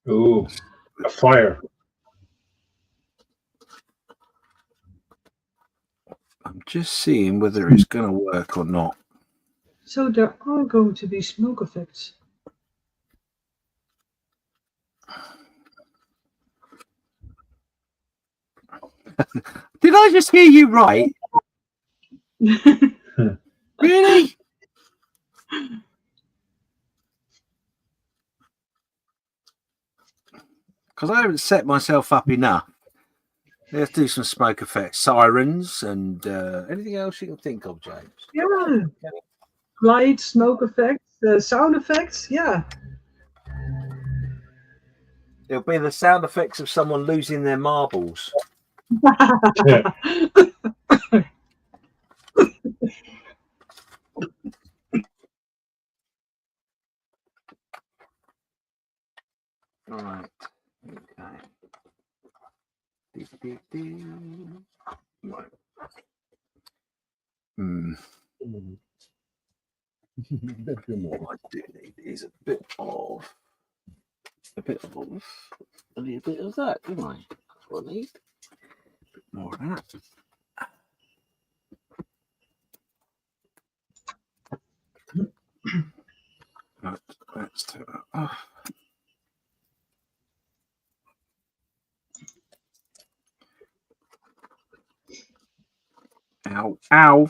Ooh, a fire.
I'm just seeing whether it's going to work or not.
So there are going to be smoke effects.
Did I just hear you right? Really? Because I haven't set myself up enough. Let's do some smoke effects, sirens, and anything else you can think of, James.
Yeah. Light, smoke effects, sound effects. Yeah.
It'll be the sound effects of someone losing their marbles. All right. Okay. Right. What I do need is a bit of a little bit of that, don't I? That's what I need. A bit more of that. Right, let's take that off. Ow, ow.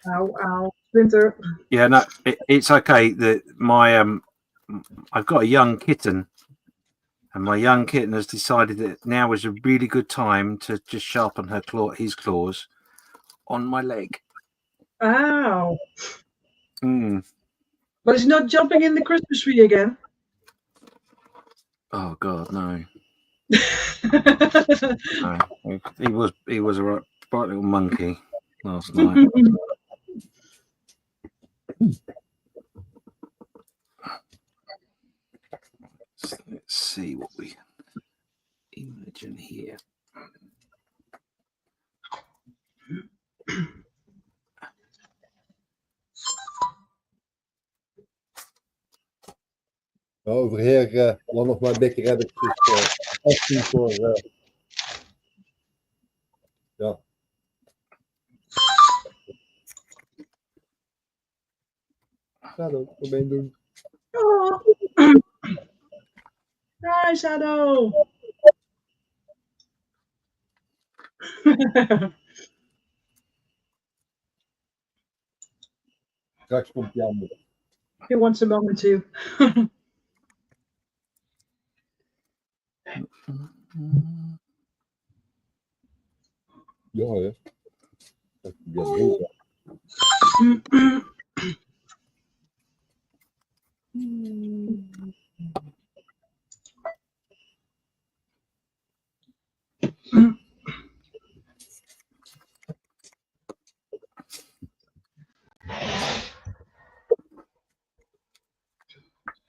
Ow, ow. Winter.
Yeah, no, it's okay. I've got a young kitten, and my young kitten has decided that now is a really good time to just sharpen his claws on my leg.
Ow.
But
he's not jumping in the Christmas tree again.
Oh God, no. No. He was a right bright little monkey last night. Let's see what we imagine here.
Overheer, one of my big rabbits is asking for ja. Shadow, kom één doen.
Oh. Hi, Shadow.
Straks komt die andere.
He wants a moment too.
Ja, hè.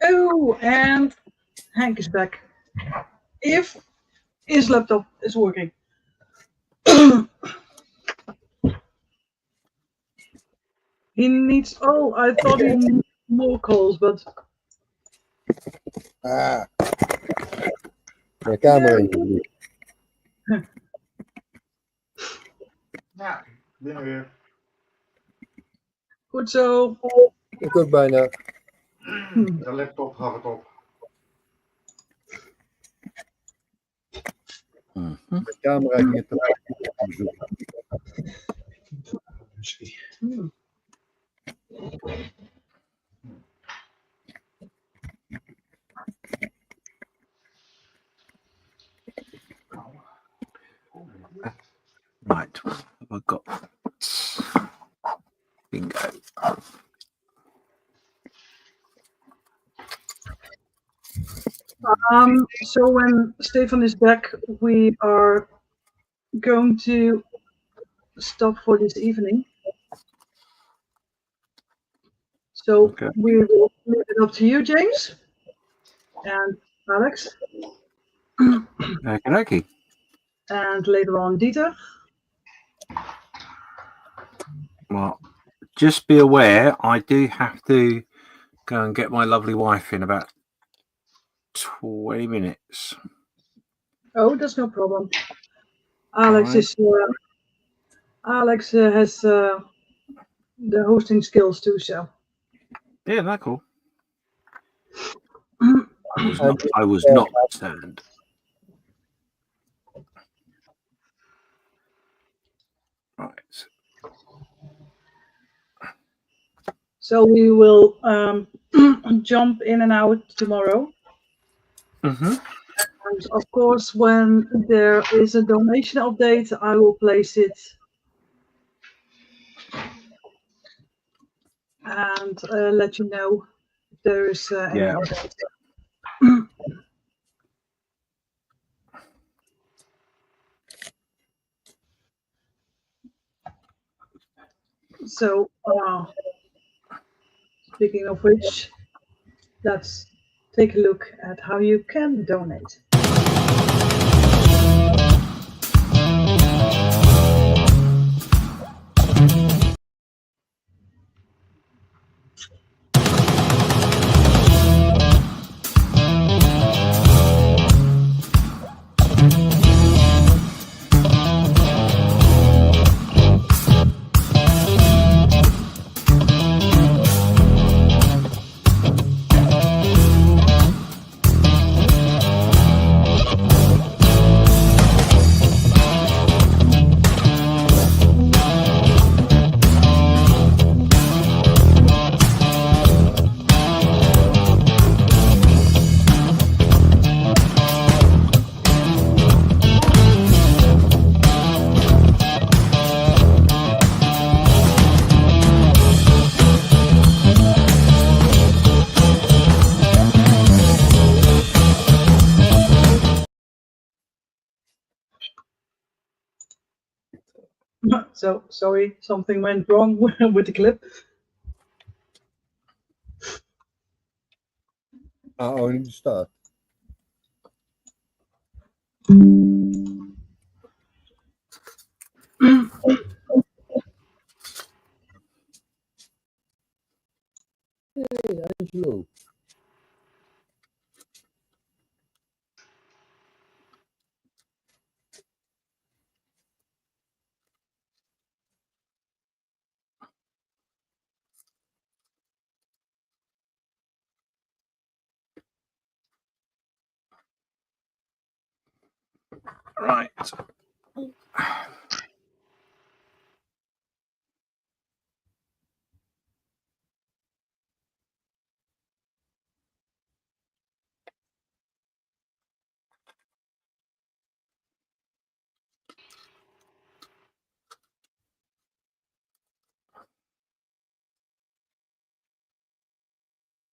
Oh, and Hank is back. If his laptop is working. He needs. Oh, I thought he needed more calls, but.
Ah. Mijn camera is
Ja, binnen weer.
Goed zo.
Ik ook bijna.
De laptop gaf het op.
De camera ging het te
Right, I've got bingo.
So when Stefan is back, we are going to stop for this evening. So
Okay.
we will leave it up to you, James and Alex.
Okay.
And later on, Dieter.
Well, just be aware, I do have to go and get my lovely wife in about 20 minutes.
Oh, that's no problem. Alex is Alex has the hosting skills too, so.
Yeah, that's cool. I was not concerned. Right.
So we will jump in and out tomorrow.
Mm-hmm.
And of course, when there is a donation update, I will place it and let you know if there is any update. So, speaking of which, let's take a look at how you can donate. So, sorry, something went wrong with the clip.
Only the start. Hey, Angelo.
Right.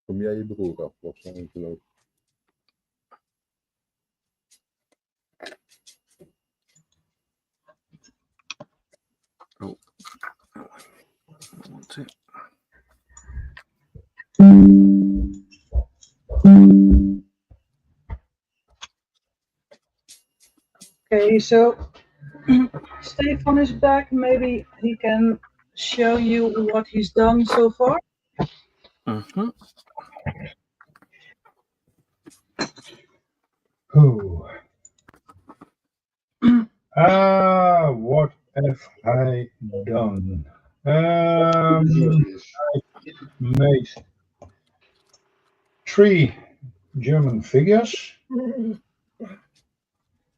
Kom jij je broer af, of zijn Angelo?
Oh, I want to.
Okay, so Stefan is back. Maybe he can show you what he's done so far.
Mm-hmm.
Oh. What have I done? I made 3 German figures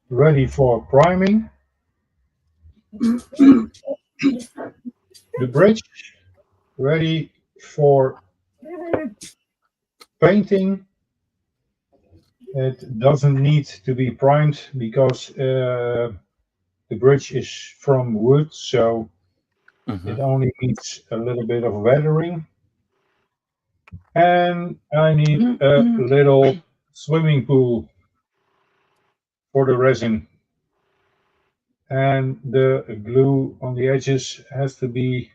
ready for priming. The bridge ready for painting. It doesn't need to be primed because the bridge is from wood, so it only needs a little bit of weathering. And I need a little swimming pool for the resin. And the glue on the edges has to be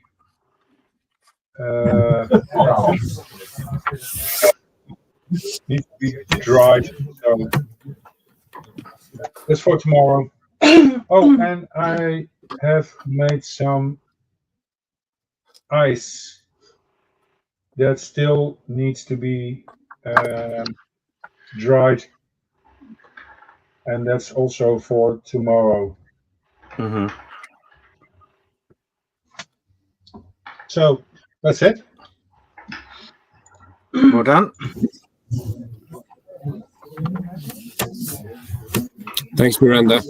needs to be dried. So that's for tomorrow. Oh, and I have made some ice that still needs to be dried, and that's also for tomorrow.
Mm-hmm.
So that's it.
Well done.
Thanks, Miranda.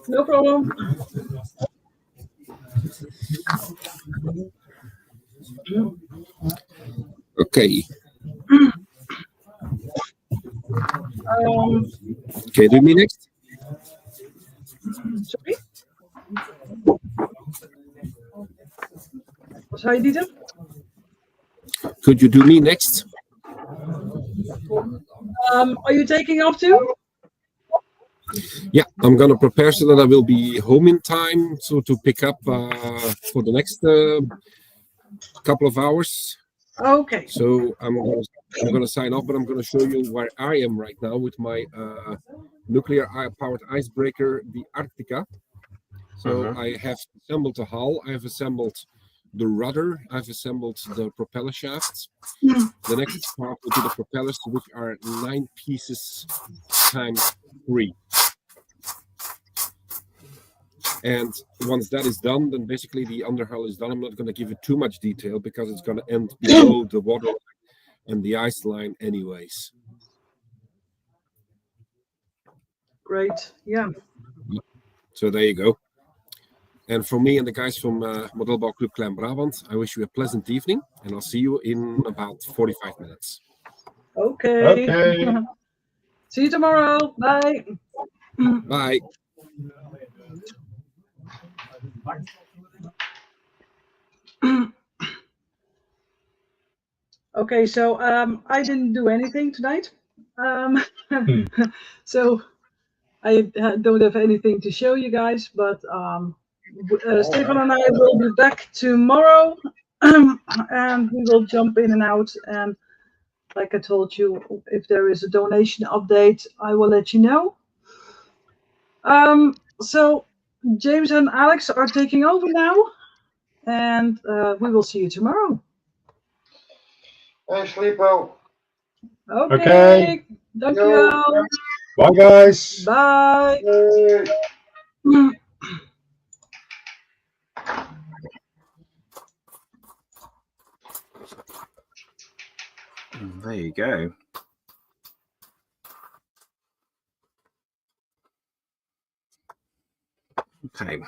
No problem.
Okay.
Um,
Okay, do me next.
Sorry? Wat zou je Dieter?
Could you do me next?
Are you taking off too?
Yeah, I'm gonna prepare so that I will be home in time to pick up for the next couple of hours.
Okay.
So I'm gonna sign off, but I'm gonna show you where I am right now with my nuclear powered icebreaker, the Arctica. So I have assembled the hull, I have assembled the rudder, I've assembled the propeller shafts. The next part will be the propellers, which are 9 pieces times 3. And once that is done, then basically the underhull is done. I'm not going to give it too much detail because it's going to end below the water line and the ice line anyways.
Great. Yeah.
So there you go. And for me and the guys from Modelbouw Club Klein Brabant, I wish you a pleasant evening, and I'll see you in about 45 minutes.
Okay.
Okay.
See you tomorrow. Bye.
Bye.
Okay, so I didn't do anything tonight. So I don't have anything to show you guys, but Stefan and I will be back tomorrow and we will jump in and out. And like I told you, if there is a donation update, I will let you know. So James and Alex are taking over now, and we will see you tomorrow.
Hey, sleep well.
Okay. Dankjewel.
Bye, guys.
Bye.
There you go. Okay.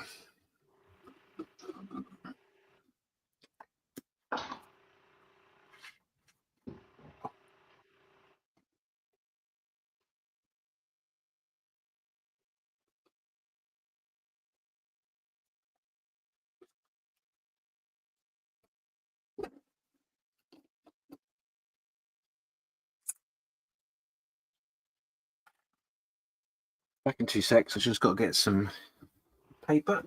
Back in 2 secs. I just got to get some paper.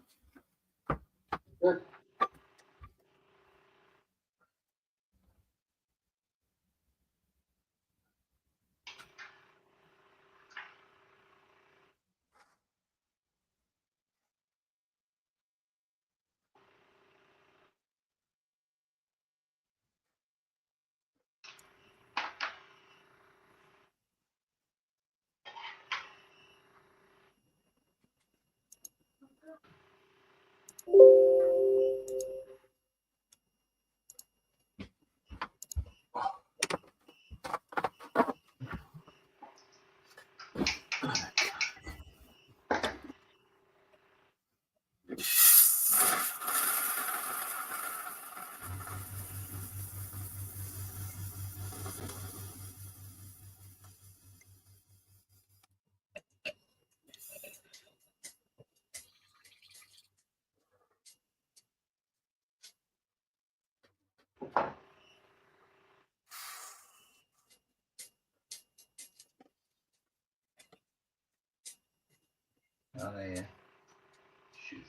Oh, yeah. Shoot.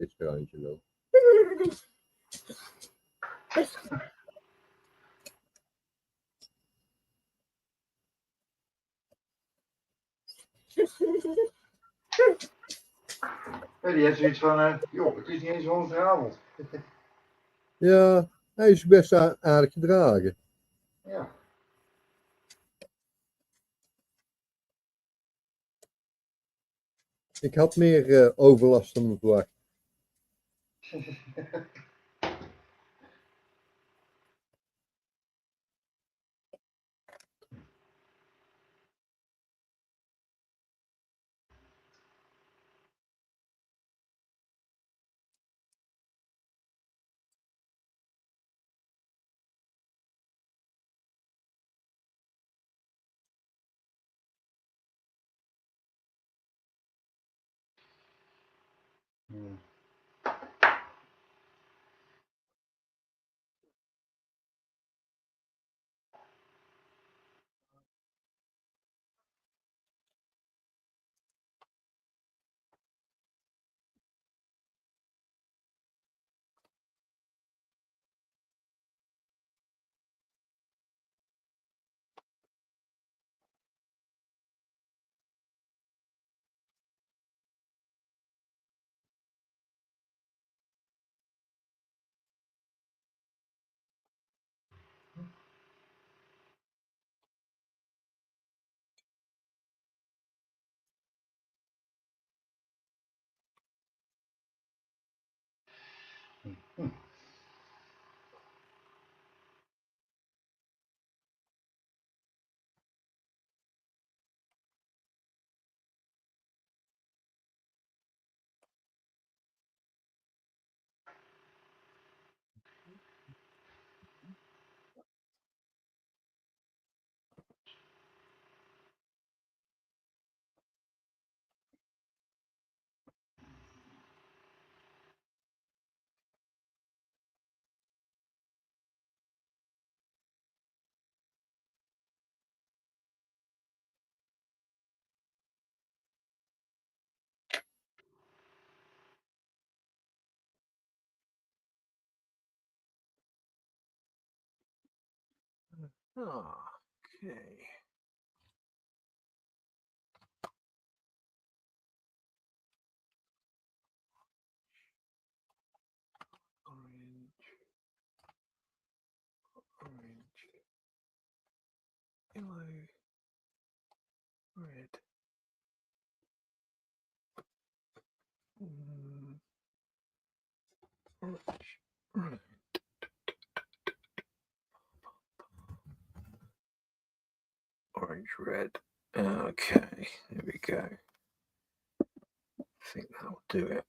Dit trouwens wel.
Ja, die heeft zoiets van, joh, het is niet eens woensdagavond.
Ja, hij is best aardig gedragen.
Ja.
Ik had meer overlast dan verwacht.
Okay. Orange, yellow, red. Orange, red. Orange, red. Okay, there we go. I think that'll do it.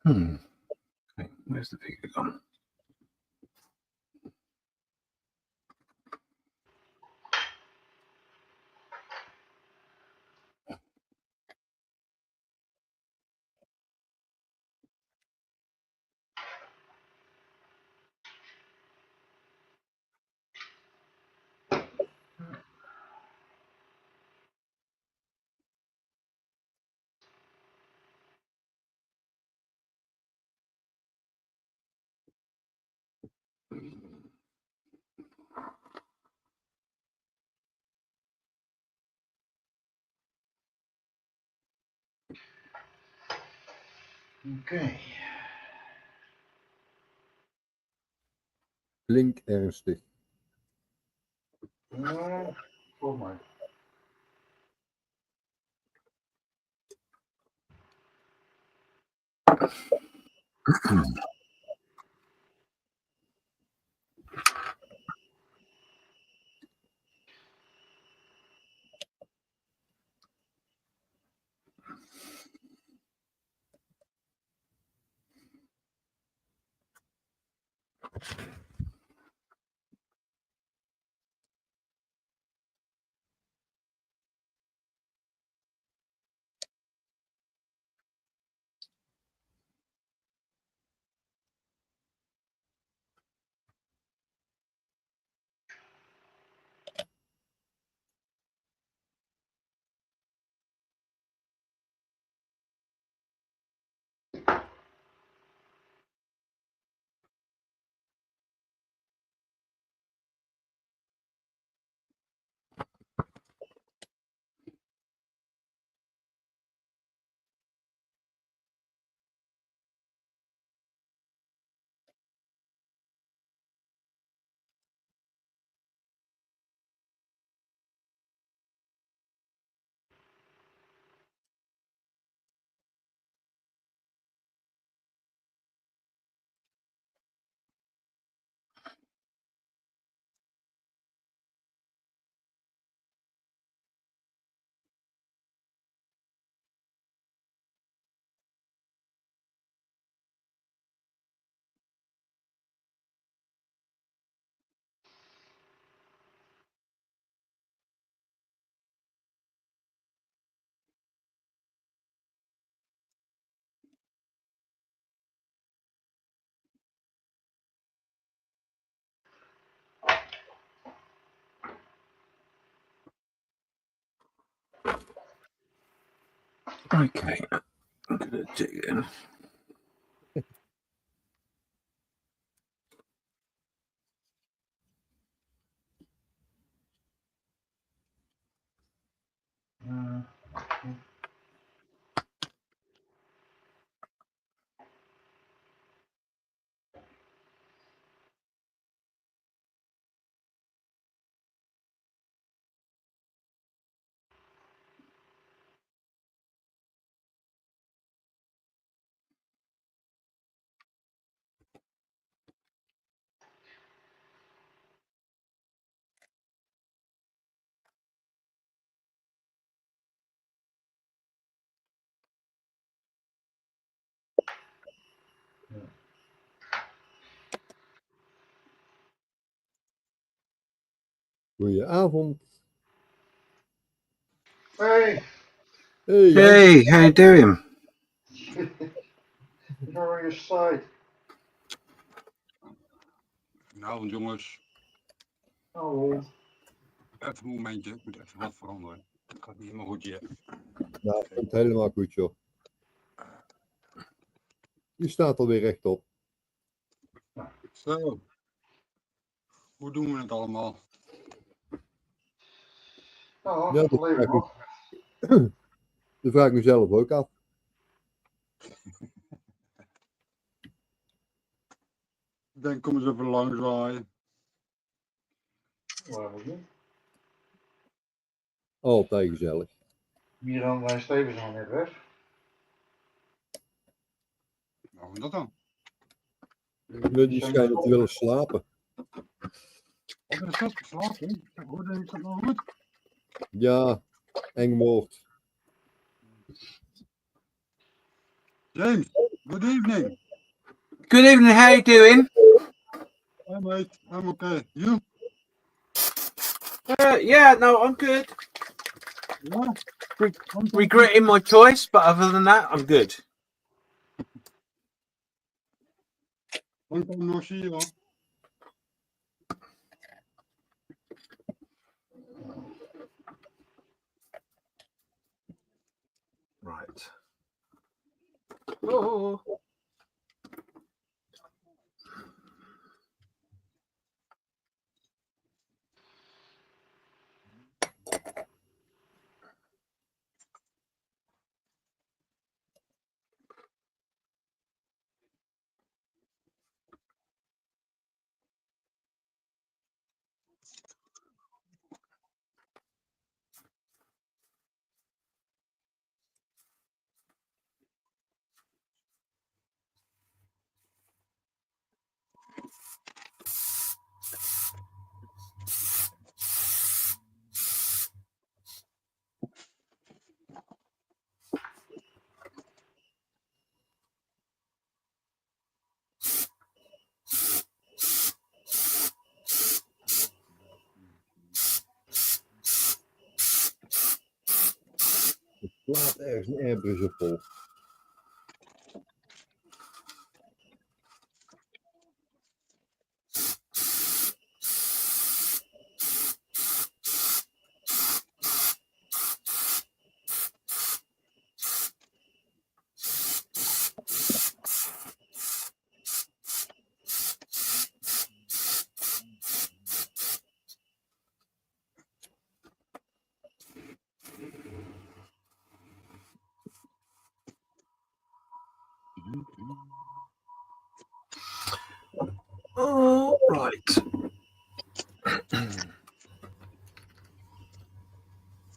Okay, where's the figure gone?
Oké.
Klinkt ernstig.
Volgens mij.
Okay, I'm gonna dig in.
Goedenavond.
Hey,
Hey,
Hey, how you doing?
you're on your side.
Nou, jongens,
Oh,
even een momentje. Ik moet even wat veranderen. Het gaat niet helemaal goed hier.
Nou, komt helemaal goed, joh. Je staat alweer rechtop.
Zo. Hoe doen we het allemaal?
nou,
Ja,
dat leven nog.
dat vraag ik mezelf ook af.
Ik denk, kom eens even langs waaien.
Waarom niet?
Altijd gezellig.
Miran en Steven zijn net weg.
Waarom dat dan?
Die schijnen te willen slapen.
Wat is dat? Slapen? Hoorde ik dat nog goed?
Ja, eng woord.
James, good evening.
Good evening, how you doing?
Hi mate, I'm okay. You?
Yeah, no, I'm good.
Yeah.
Regretting my choice, but other than that, I'm good.
Long time no see you.
Right. Oh.
Het slaat ergens een airbrush op vol.
Oh, right.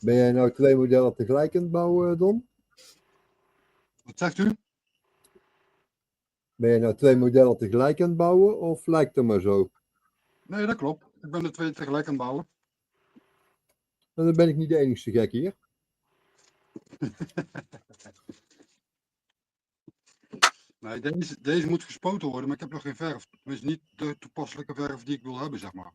Ben jij nou 2 modellen tegelijk aan het bouwen, Don?
Wat zegt u?
Ben jij nou 2 modellen tegelijk aan het bouwen of lijkt het maar zo?
Nee, dat klopt. Ik ben er 2 tegelijk aan het bouwen.
En dan ben ik niet de enige gek hier.
Nee, deze moet gespoten worden, maar ik heb nog geen verf. Tenminste, niet de toepasselijke verf die ik wil hebben, zeg maar.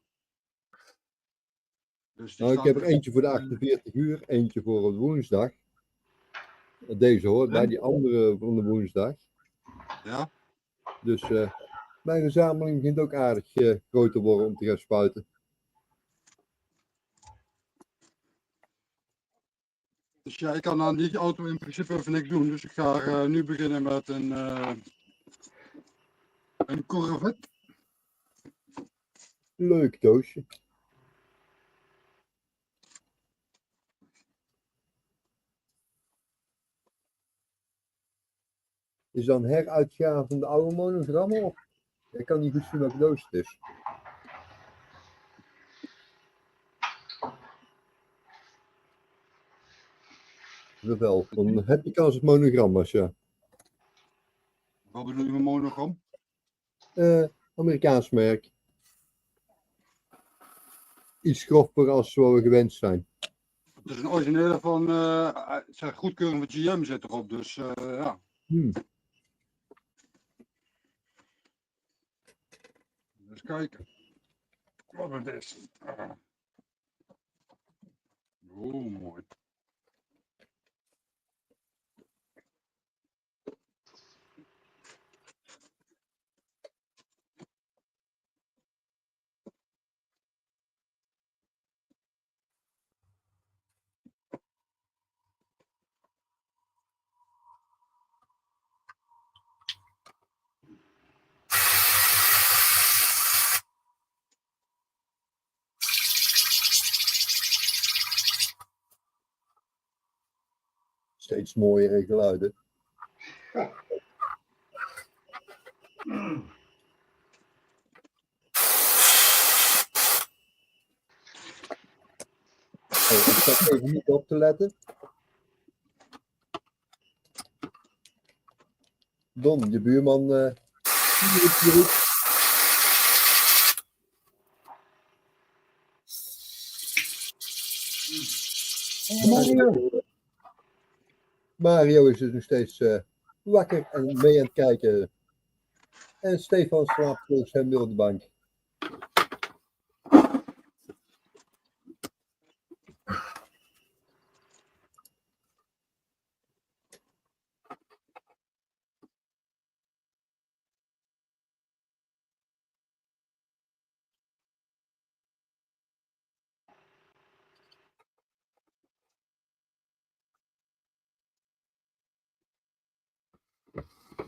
Dus die
Nou, ik
staat
heb er eentje voor de 48 uur, eentje voor op woensdag. Deze hoort bij die andere van de woensdag.
Ja.
Dus mijn verzameling begint ook aardig groot te worden om te gaan spuiten.
Dus ja, ik kan aan die auto in principe even niks doen. Dus ik ga nu beginnen met een Corvette.
Leuk doosje. Is dan heruitgave van de oude monogrammen? Of ik kan niet goed zien welke doos het is. Wel, dan heb je kans op monogramma's, ja.
Wat bedoel je met monogram?
Amerikaans merk. Iets grover als wat we gewend zijn.
Het is een originele van zijn goedkeuring van GM zit erop, dus ja. Eens kijken. Wat het is. Oh, mooi.
Steeds mooiere geluiden. Oh, ik zat even niet op te letten. Don, je buurman. Mario is dus nog steeds wakker en mee aan het kijken. En Stefan slaapt volgens hem weer op de bank.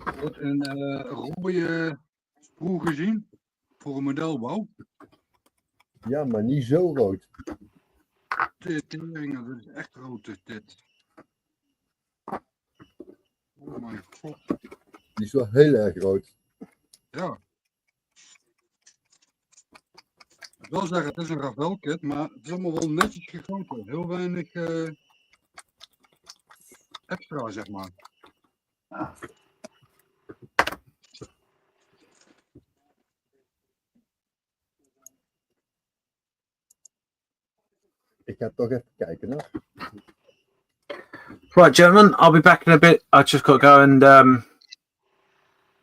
Er wordt een rode sproe gezien voor een modelbouw.
Ja, maar niet zo rood.
Teringen, dat is echt rood dit. Oh mijn god.
Die is wel heel erg rood.
Ja. Ik wil zeggen, het is een Ravel-kit, maar het is allemaal wel netjes gegoten. Heel weinig extra, zeg maar.
Ik ga toch even kijken, hè.
Right, gentlemen, I'll be back in a bit. I just got to go and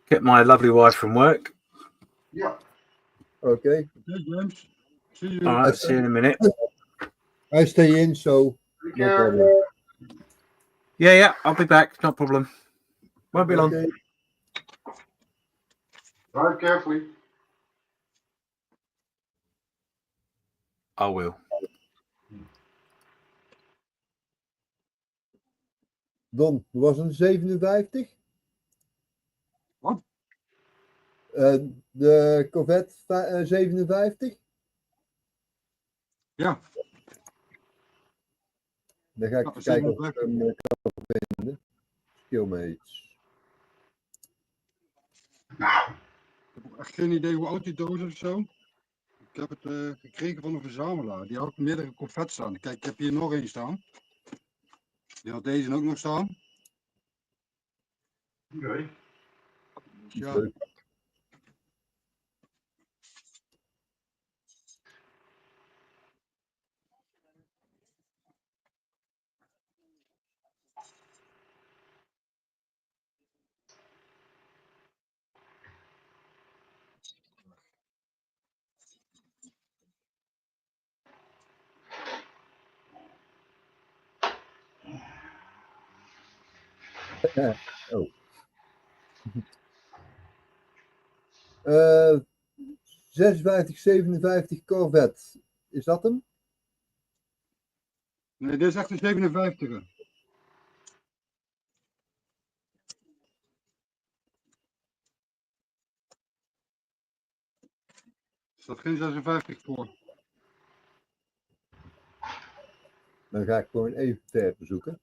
get my lovely wife from work.
Yeah.
Okay.
Hey, James. See you.
All right, see you in a minute.
I stay in, so no problem.
Yeah, I'll be back. No problem. Won't be long.
Okay.
Drive carefully.
I will.
Don, was een 57?
Wat?
De Corvette 57?
Ja.
Dan ga ik
Ja,
kijken of ik
57.
hem kan vinden. Skillmates.
Ik heb echt geen idee hoe oud die doos is of zo. Ik heb het gekregen van een verzamelaar. Die had meerdere Corvettes staan. Kijk, ik heb hier nog één staan. Die had deze ook nog staan.
Oké.
Dus ja.
Oh. 56, 57 Corvette. Is dat hem?
Nee, dit is echt een 57er. staat geen 56 voor.
Dan ga ik gewoon even verpen zoeken.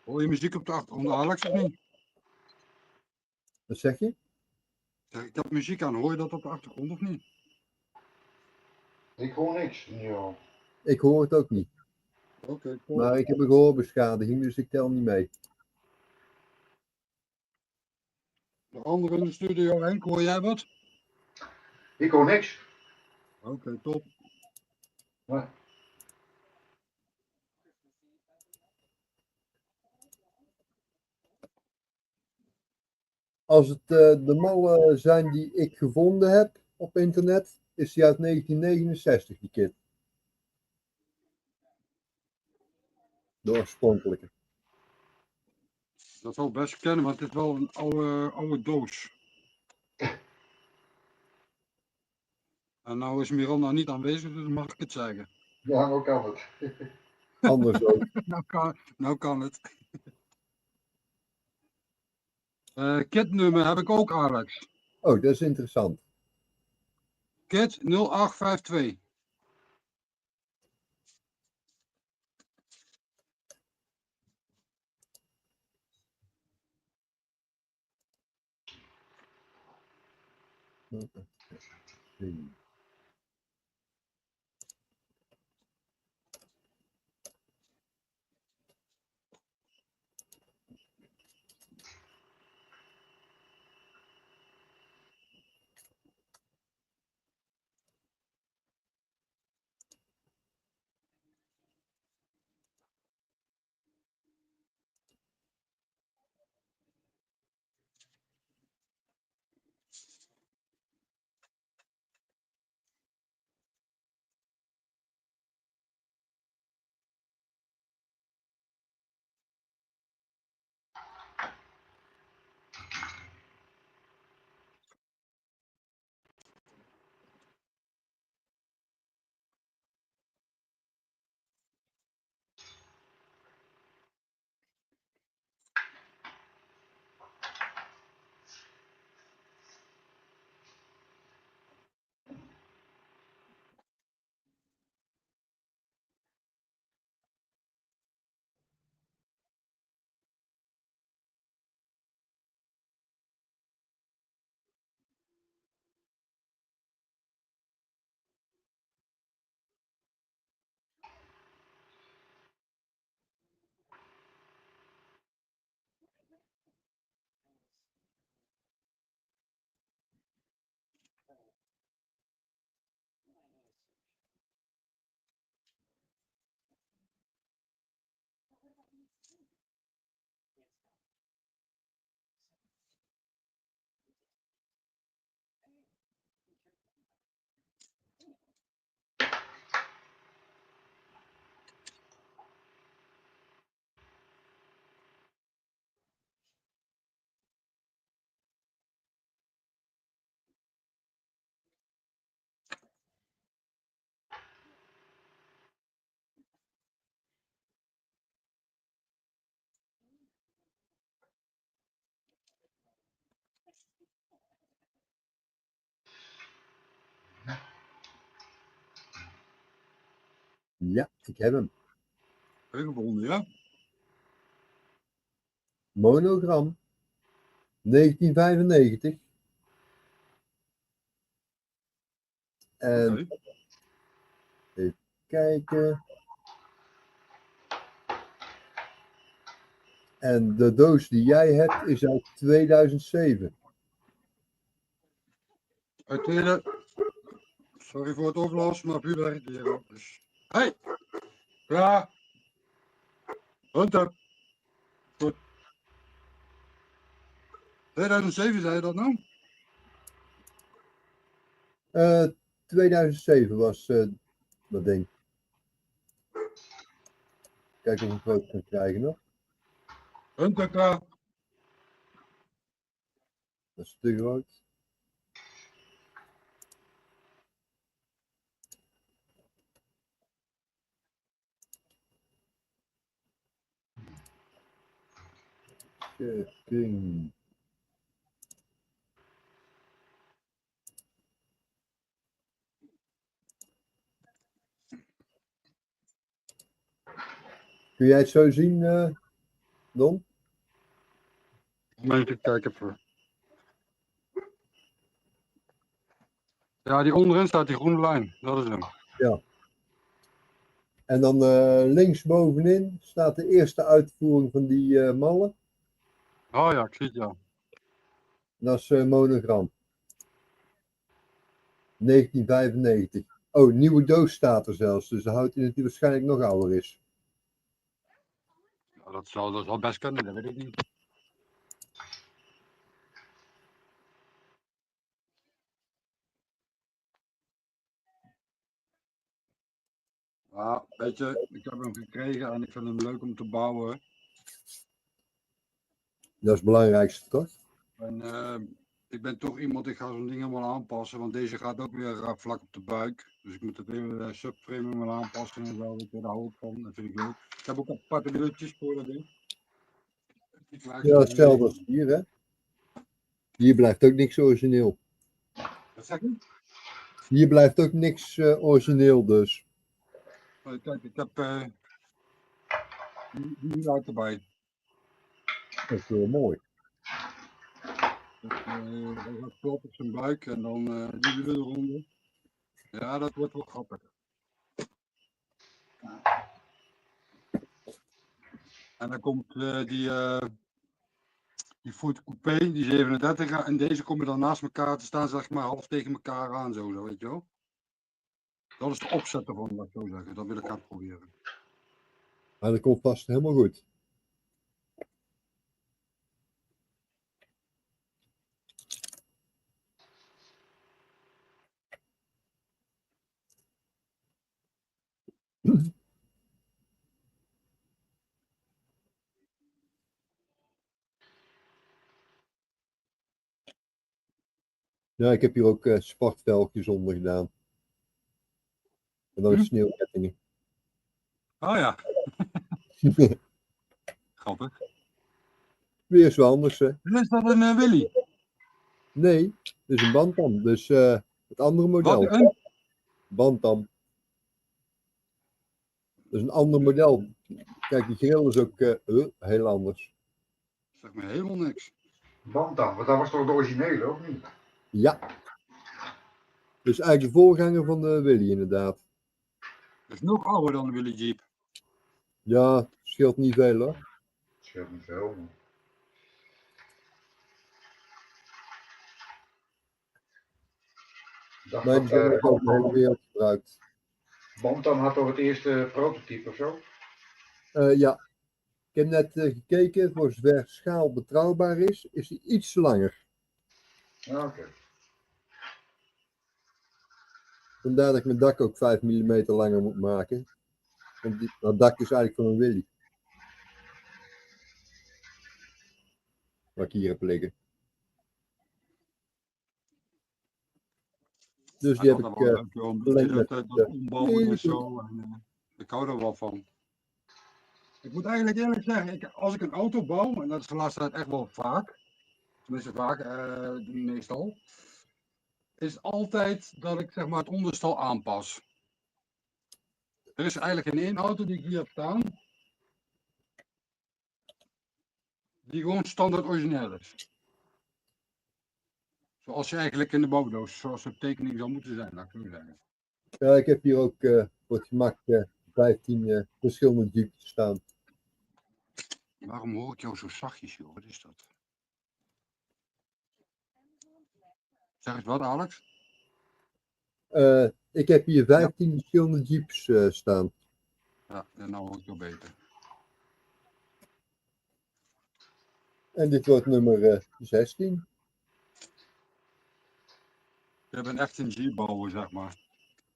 Hoor je muziek op de achtergrond, Alex, of niet?
Wat zeg je?
Ik heb muziek aan, hoor je dat op de achtergrond of niet?
Ik hoor niks. Ja.
Ik hoor het ook niet.
Oké,
Maar ik heb een gehoorbeschadiging, dus ik tel niet mee.
De andere in de studio, Henk, hoor jij wat?
Ik hoor niks.
Oké, top.
Nee.
Als het de mallen zijn die ik gevonden heb op internet, is die uit 1969, die kit. De oorspronkelijke.
Dat zal ik best kennen, want het is wel een oude doos. En nou is Miranda niet aanwezig, dus mag ik het zeggen.
Ja, nou kan het.
Anders ook.
nou kan het. Kitnummer heb ik ook, Alex.
Oh, dat is interessant.
Kit 0852.
Ja, ik heb hem.
Heb je gevonden, ja?
Monogram. 1995. En even kijken. En de doos die jij hebt is uit 2007.
Uit 2000... Sorry voor het overlasten, maar puur werk hier. Dus. Hey! Ja! Hunter! Goed. 2007 zei je dat nou?
2007 was dat ding. Kijk of ik het groot kan krijgen nog.
Hunter klaar.
Dat is te groot. King. Kun jij het zo zien, Don?
Even kijken even. Ja, die onderin staat die groene lijn. Dat is hem.
Ja. En dan links bovenin staat de eerste uitvoering van die mallen.
Oh ja, ik zie het ja.
Dat is monogram. 1995. Oh, nieuwe doos staat er zelfs. Dus dat houdt in dat die waarschijnlijk nog ouder is.
Ja, dat zal best kunnen, dat weet ik niet. Ja, weet je, ik heb hem gekregen en ik vind hem leuk om te bouwen.
Dat is het belangrijkste, toch?
En ik ben toch iemand, ik ga zo'n ding helemaal aanpassen, want deze gaat ook weer vlak op de buik. Dus ik moet het hele subframe helemaal aanpassen en zo, daar hou ik van, dat vind ik leuk. Ik heb ook aparte wieltjes voor dat ding.
Ja, hetzelfde als hier, hè? Hier blijft ook niks origineel.
Wat zeg je?
Hier blijft ook niks origineel, dus.
Kijk, ik heb die uit erbij.
Dat is wel mooi.
Dat gaat plat op zijn buik en dan die wielen eronder. Ja, dat wordt wel grappig. En dan komt die Ford Coupé, die 37, en deze komen dan naast elkaar te staan, zeg maar half tegen elkaar aan, zo, weet je wel. Dat is de opzet ervan, laat ik zo zeggen. Dat wil ik gaan proberen.
Maar dat komt vast helemaal goed. Ja, ik heb hier ook sportvelgjes onder gedaan. En dan sneeuwkettingen.
Oh ja. Grappig.
Weer eens wel anders, hè?
Is dat een Willy?
Nee, dit is een Bantam. Dus het andere model.
Wat een?
Bantam. Dat is een ander model. Kijk, die grill is ook heel anders.
Zeg me helemaal niks.
Bantam, want dat was toch de originele, of niet?
Ja. Dus eigenlijk de voorganger van de Willy, inderdaad.
Dat is nog ouder dan de Willy Jeep.
Ja, scheelt niet veel, hoor.
Scheelt niet veel, man. Dacht
Maar die zijn ook over de hele wereld gebruikt.
Bantam had toch het eerste prototype of zo?
Ja. Ik heb net gekeken, voor zover schaal betrouwbaar is die iets langer.
Ja, oké.
Vandaar dat ik mijn dak ook 5 mm langer moet maken. Want dat dak is eigenlijk van een Willy. Wat ik hier heb liggen. Dus die heb ik verlengd met...
Dat ombouwen en zo. En, ik hou er wel van. Ik moet eigenlijk eerlijk zeggen, als ik een auto bouw, en dat is de laatste tijd echt wel vaak, tenminste vaak, meestal, is altijd dat ik zeg maar het onderstel aanpas. Er is eigenlijk geen één auto die ik hier heb staan, die gewoon standaard origineel is. Zoals je eigenlijk in de bouwdoos, zoals de tekening zou moeten zijn, laat ik zo zeggen.
Ja, ik heb hier ook voor het gemak 15 verschillende jeeps staan.
Waarom hoor ik jou zo zachtjes, joh? Wat is dat? Zeg eens wat, Alex?
Ik heb hier 15 verschillende jeeps staan.
Ja, nou ook wel beter.
En dit wordt nummer 16.
Je bent echt een jeepbouwer, zeg maar.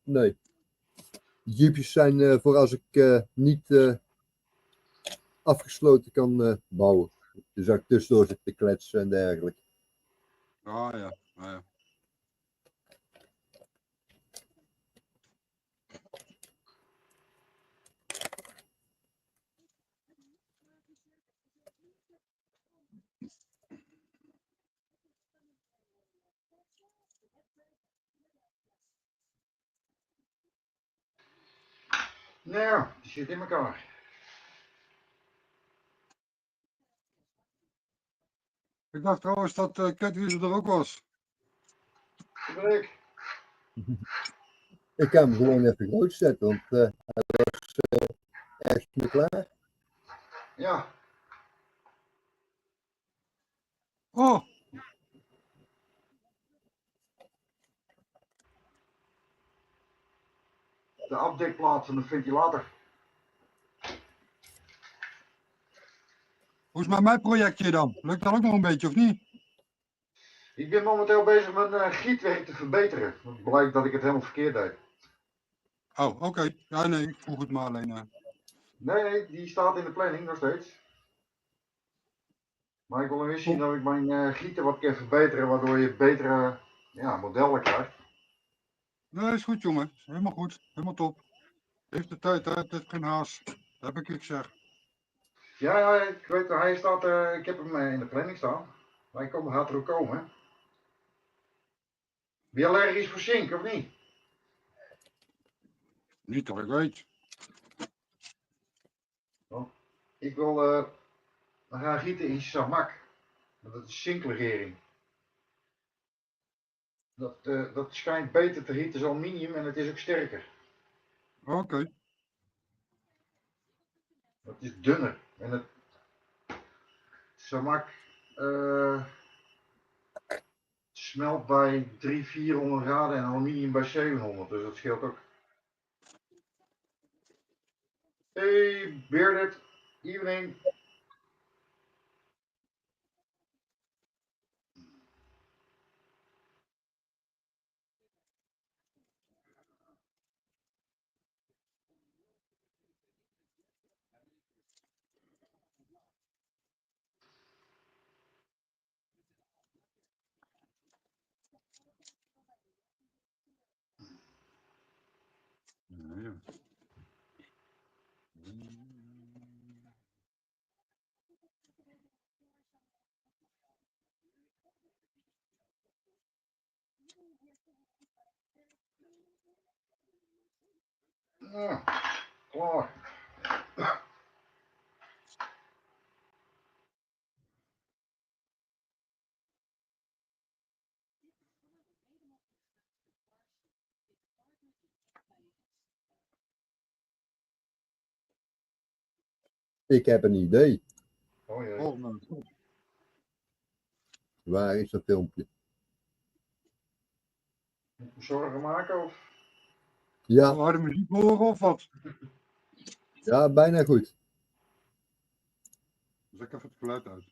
Nee. Jeepjes zijn voor als ik niet afgesloten kan bouwen. Dus als ik tussendoor zit te kletsen en dergelijke.
Ah ja, ah, ja.
Nou ja, die zit in elkaar.
Ik dacht trouwens dat Kutwiezel er ook was.
Dat ben ik.
Ik kan hem gewoon even groot zetten, want hij was ergens mee klaar.
Ja.
Oh!
De afdekplaat van de ventilator.
Hoe is het met mijn projectje dan? Lukt dat ook nog een beetje of niet?
Ik ben momenteel bezig met gietwerk te verbeteren. Het blijkt dat ik het helemaal verkeerd deed.
Oh, oké. Ja, nee, ik vroeg het maar alleen.
Nee, die staat in de planning nog steeds. Maar ik wil eens zien dat ik mijn gieten wat kan verbeteren, waardoor je betere modellen krijgt.
Nee, is goed jongen. Is helemaal goed. Helemaal top. Heeft de tijd, hè? Het heeft geen haast. Dat heb ik gezegd.
Ja, ik weet, hij staat, ik heb hem in de planning staan. Maar hij gaat er ook komen. Ben je allergisch voor zink, of niet?
Niet dat ik weet.
Oh. Ik wil gaan gieten in samak. Dat is zinklegering. Dat schijnt beter te gieten als aluminium en het is ook sterker.
Oké.
Het is dunner. En het samak smelt bij 300-400 graden en aluminium bij 700. Dus dat scheelt ook. Hey, Bearded. Evening.
Ja.
Ja, klaar.
Ik heb een idee.
Oh jee.
Oh, nou.
Waar is dat filmpje?
Zorgen maken of?
Ja.
Harde muziek horen of wat?
Ja, bijna goed.
Zet ik even het geluid uit.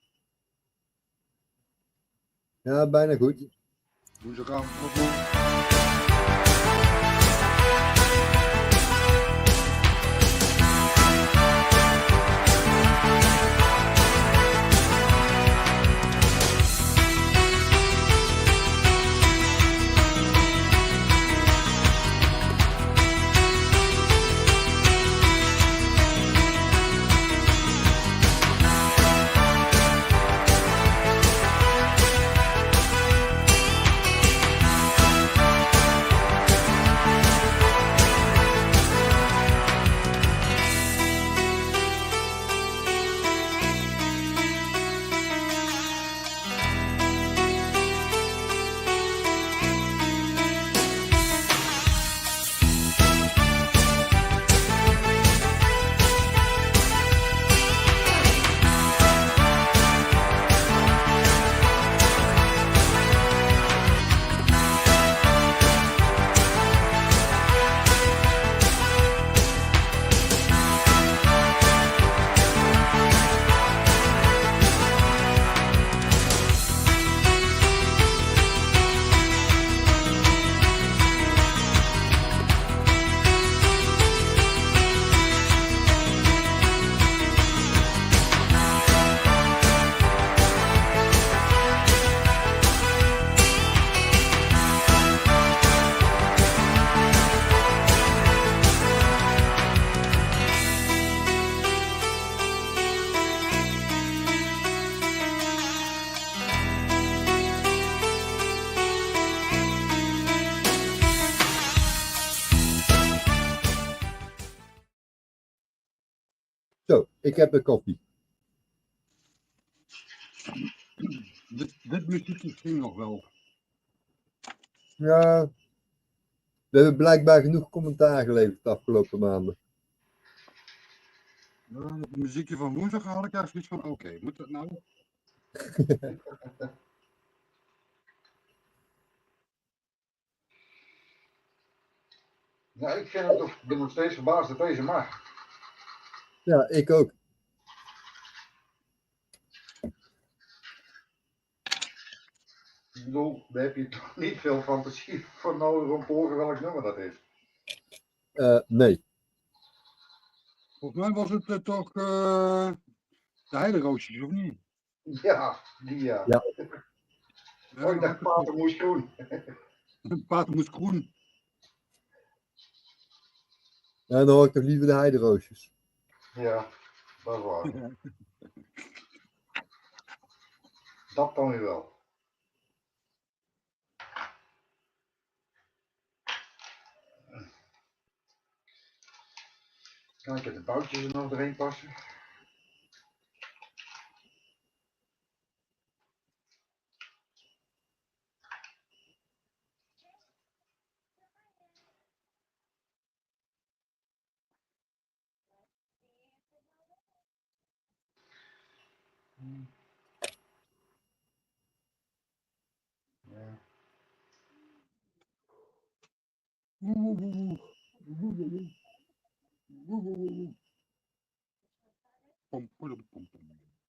Ja, bijna goed.
Doe ze gaan.
Zo, ik heb een koffie.
Dit muziekje ging nog wel.
Ja, we hebben blijkbaar genoeg commentaar geleverd de afgelopen maanden.
Het muziekje van woensdag had ik eigenlijk zoiets van, oké, moet dat nou?
Ja, ik vind het toch, ik ben nog steeds verbaasd dat deze mag.
Ja, ik ook.
Ik bedoel, daar heb je toch niet veel fantasie voor nodig om te horen welk nummer dat is.
Nee.
Volgens mij was het toch de heideroosjes, of niet?
Ja, die ja.
Ja.
Oh, ik dacht Patermoes Groen.
Patermoes Groen.
Ja, dan hoor ik toch liever de heideroosjes.
Ja, dat is waar. Dat dan weer wel. Kan ik de boutjes er nog doorheen passen? Ja.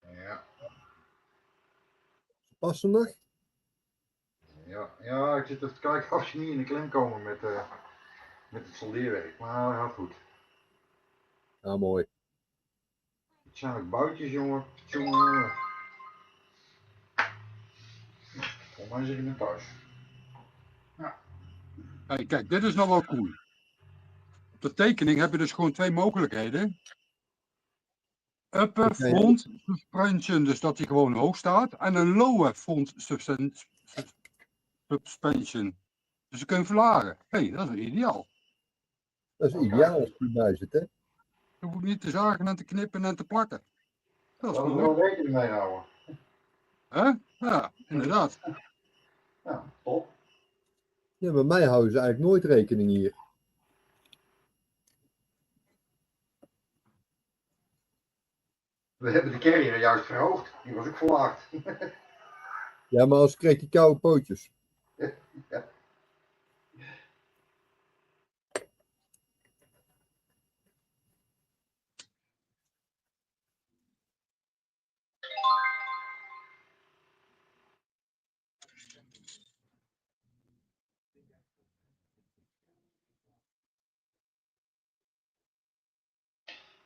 Ja.
Passen nog?
Ja, ik zit even te kijken of ze niet in de klem komen met het soldeerwerk. Maar dat gaat goed.
Ja, mooi.
Het zijn ook boutjes, jongen. Jongen. Volgens mij zit ik in thuis. Ja.
Hey, kijk, dit is nou wel cool. Op de tekening heb je dus gewoon twee mogelijkheden. Upper front suspension, dus dat hij gewoon hoog staat. En een lower front suspension. Dus je kunt verlagen. Hé, dat is ideaal.
Dat is ideaal als het erbij zit, hè?
Je hoeft niet te zagen en te knippen en te plakken. Dat is
Laten we er
mooi.
wel rekening mee houden.
Hè? Ja, inderdaad.
Ja, top.
Ja, bij mij houden ze eigenlijk nooit rekening hier.
We hebben de carrier juist verhoogd. Die was ook verlaagd.
Ja, maar als kreeg die koude pootjes.
Ja.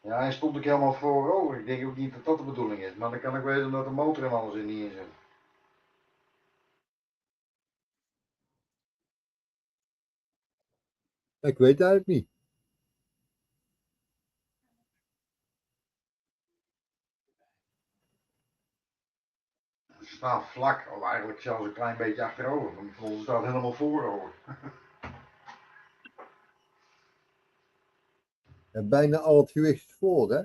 Ja, hij stond ook helemaal voorover. Ik denk ook niet dat dat de bedoeling is. Maar dan kan ik weten dat de motor en alles in niet in zit.
Ik weet het eigenlijk niet.
Ze staan vlak, of eigenlijk zelfs een klein beetje achterover. Want onze staat helemaal voorover.
En bijna al het gewicht voor, hè?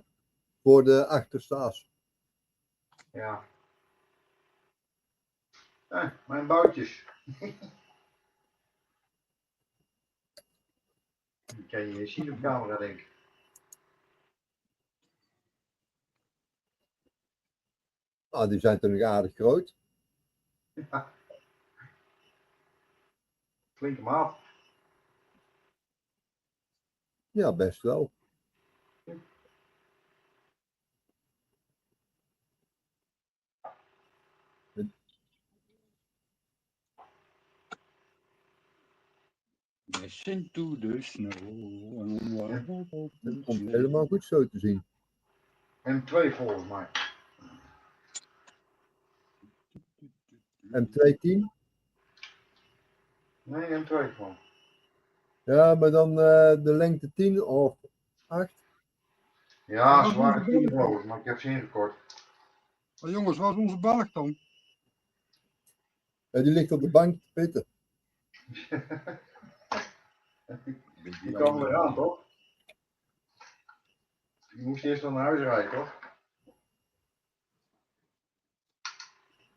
Voor de achterste as.
Ja. Mijn boutjes. Die kan je zien op camera, denk ik.
Ah, die zijn toch nog aardig groot.
Ja. Flinke maat.
Ja, best wel.
Listen to the snow.
Het komt helemaal goed zo te zien.
M2 volgens mij.
M210?
Nee, M2 gewoon.
Ja, maar dan de lengte 10 of 8.
Ja, ze waren 10 geloof ik, maar ik heb ze ingekort.
Maar jongens, waar is onze Belg dan?
Die ligt op de bank te pitten.
Die komen eraan, toch? Je moest eerst wel naar huis rijden, toch?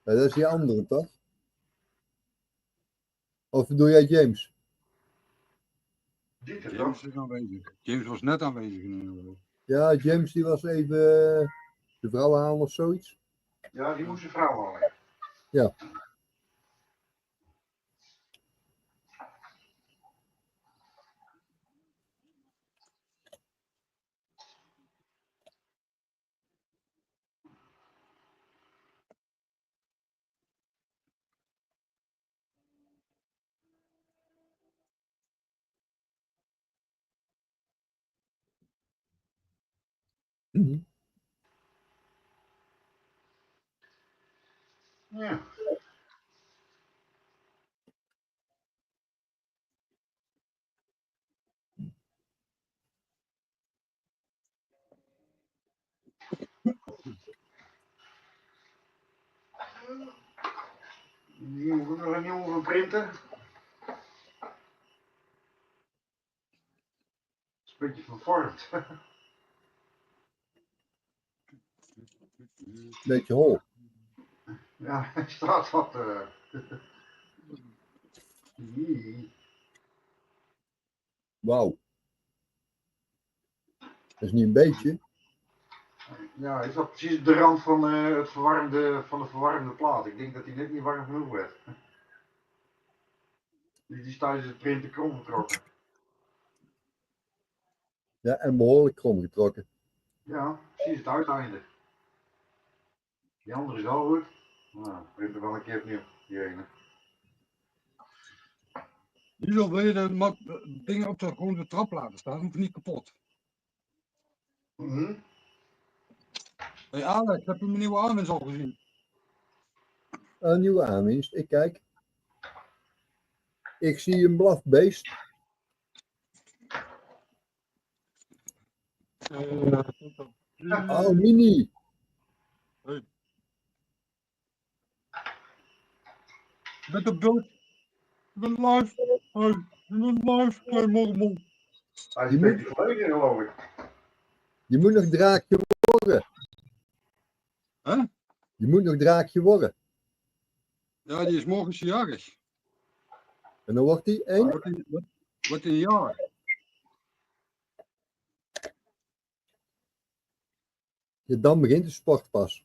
Ja, dat is die andere, toch? Of bedoel jij James?
Dieter,
James
toch?
is aanwezig. James was net aanwezig in ieder geval.
Ja, James die was even de vrouw halen of zoiets.
Ja, die moest een vrouw halen.
Ja.
Ja. Hier moet nog een nieuwe van printen. Is een beetje vervormd.
Beetje hol.
Ja, er staat wat.
Wauw. Dat is niet een beetje.
Ja, is dat precies op de rand van, van de verwarmde plaat? Ik denk dat die net niet warm genoeg werd. Die is tijdens het printen krom getrokken.
Ja, en behoorlijk krom getrokken.
Ja, precies het uiteinde. Die andere is wel goed. Nou, print er wel een keer opnieuw, die ene.
Diesel, wil je de dingen op de gewoon de trap laten staan? Of niet kapot? Hey Alex, heb je mijn nieuwe aanwinst al gezien?
Een nieuwe aanwinst. Ik kijk. Ik zie een blafbeest. Oh, mini.
Hey. Met de beeld. Ik ben live. Hey, ik ben live, klein mormel.
Hij is een beetje verlegen, geloof ik.
Je moet nog draakje worden.
Huh?
Je moet nog draakje worden.
Ja, die is morgen jarig.
En dan wordt hij één.
Wordt een jaar.
Ja, dan begint de sport pas.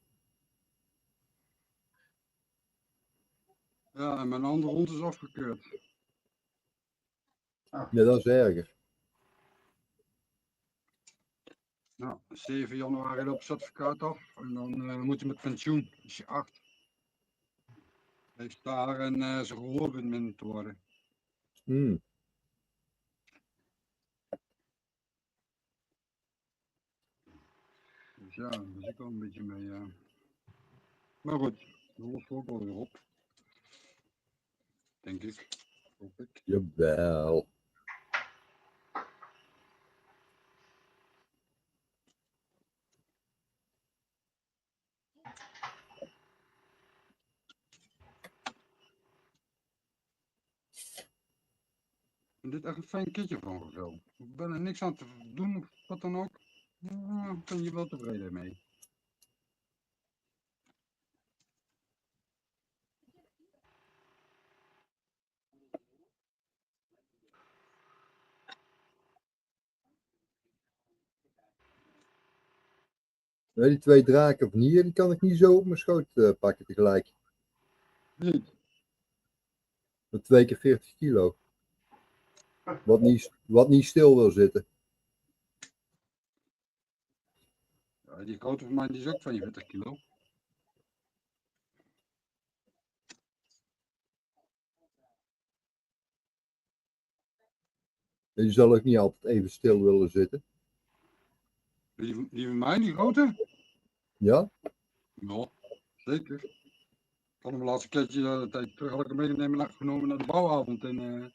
Ja, en mijn andere hond is afgekeurd.
Ja, dat is erger.
Nou, 7 januari loopt het certificaat af. En dan moet hij met pensioen. Is hij 8. Heeft daar en zijn gehoor begint te worden. Dus ja, daar zit ik wel een beetje mee. Maar goed, dat lost ook wel weer op. Denk ik. Hoop ik.
Jawel.
Ik vind dit echt een fijn kitje van gevel. Ik ben er niks aan te doen of wat dan ook. Ja, ik ben je wel tevreden mee.
Nou, die twee draken van hier, die kan ik niet zo op mijn schoot pakken tegelijk.
Niet.
Met 2 keer 40 kilo. Wat niet stil wil zitten.
Ja, die grote van mij die is ook 42 kilo.
Die zal ook niet altijd even stil willen zitten.
Die van mij, die grote?
Ja?
Ja, zeker. Ik had hem laatste keertje een tijd terug had ik hem genomen naar de bouwavond in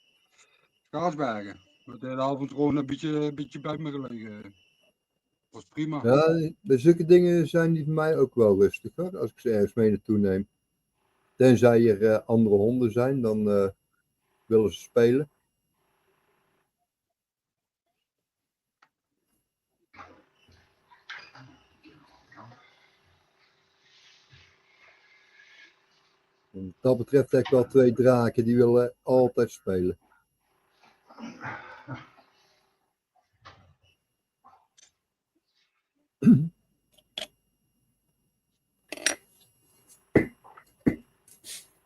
Kaarsbergen. Met de hele avond gewoon een beetje bij me gelegen. Was prima.
Ja, bij zulke dingen zijn die voor mij ook wel rustig hoor, als ik ze ergens mee naartoe neem. Tenzij er andere honden zijn, dan willen ze spelen. En wat dat betreft heb ik wel 2 draken die willen altijd spelen.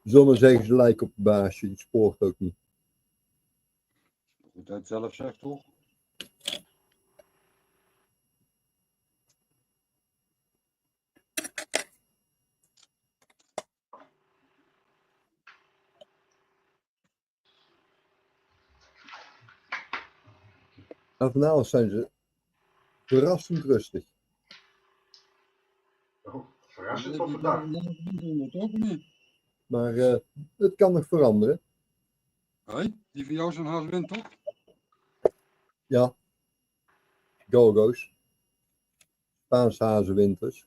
Sommigen zeggen ze lijken op het baasje, die spoort ook niet.
Goed dat je het zelf zegt, toch?
En vanavond zijn ze verrassend rustig.
Oh, verrassend tot vandaag.
Toch of niet?
Maar het kan nog veranderen.
Hé, die van jou is een haaswind, toch?
Ja. Go-go's. Spaanse hazenwinters.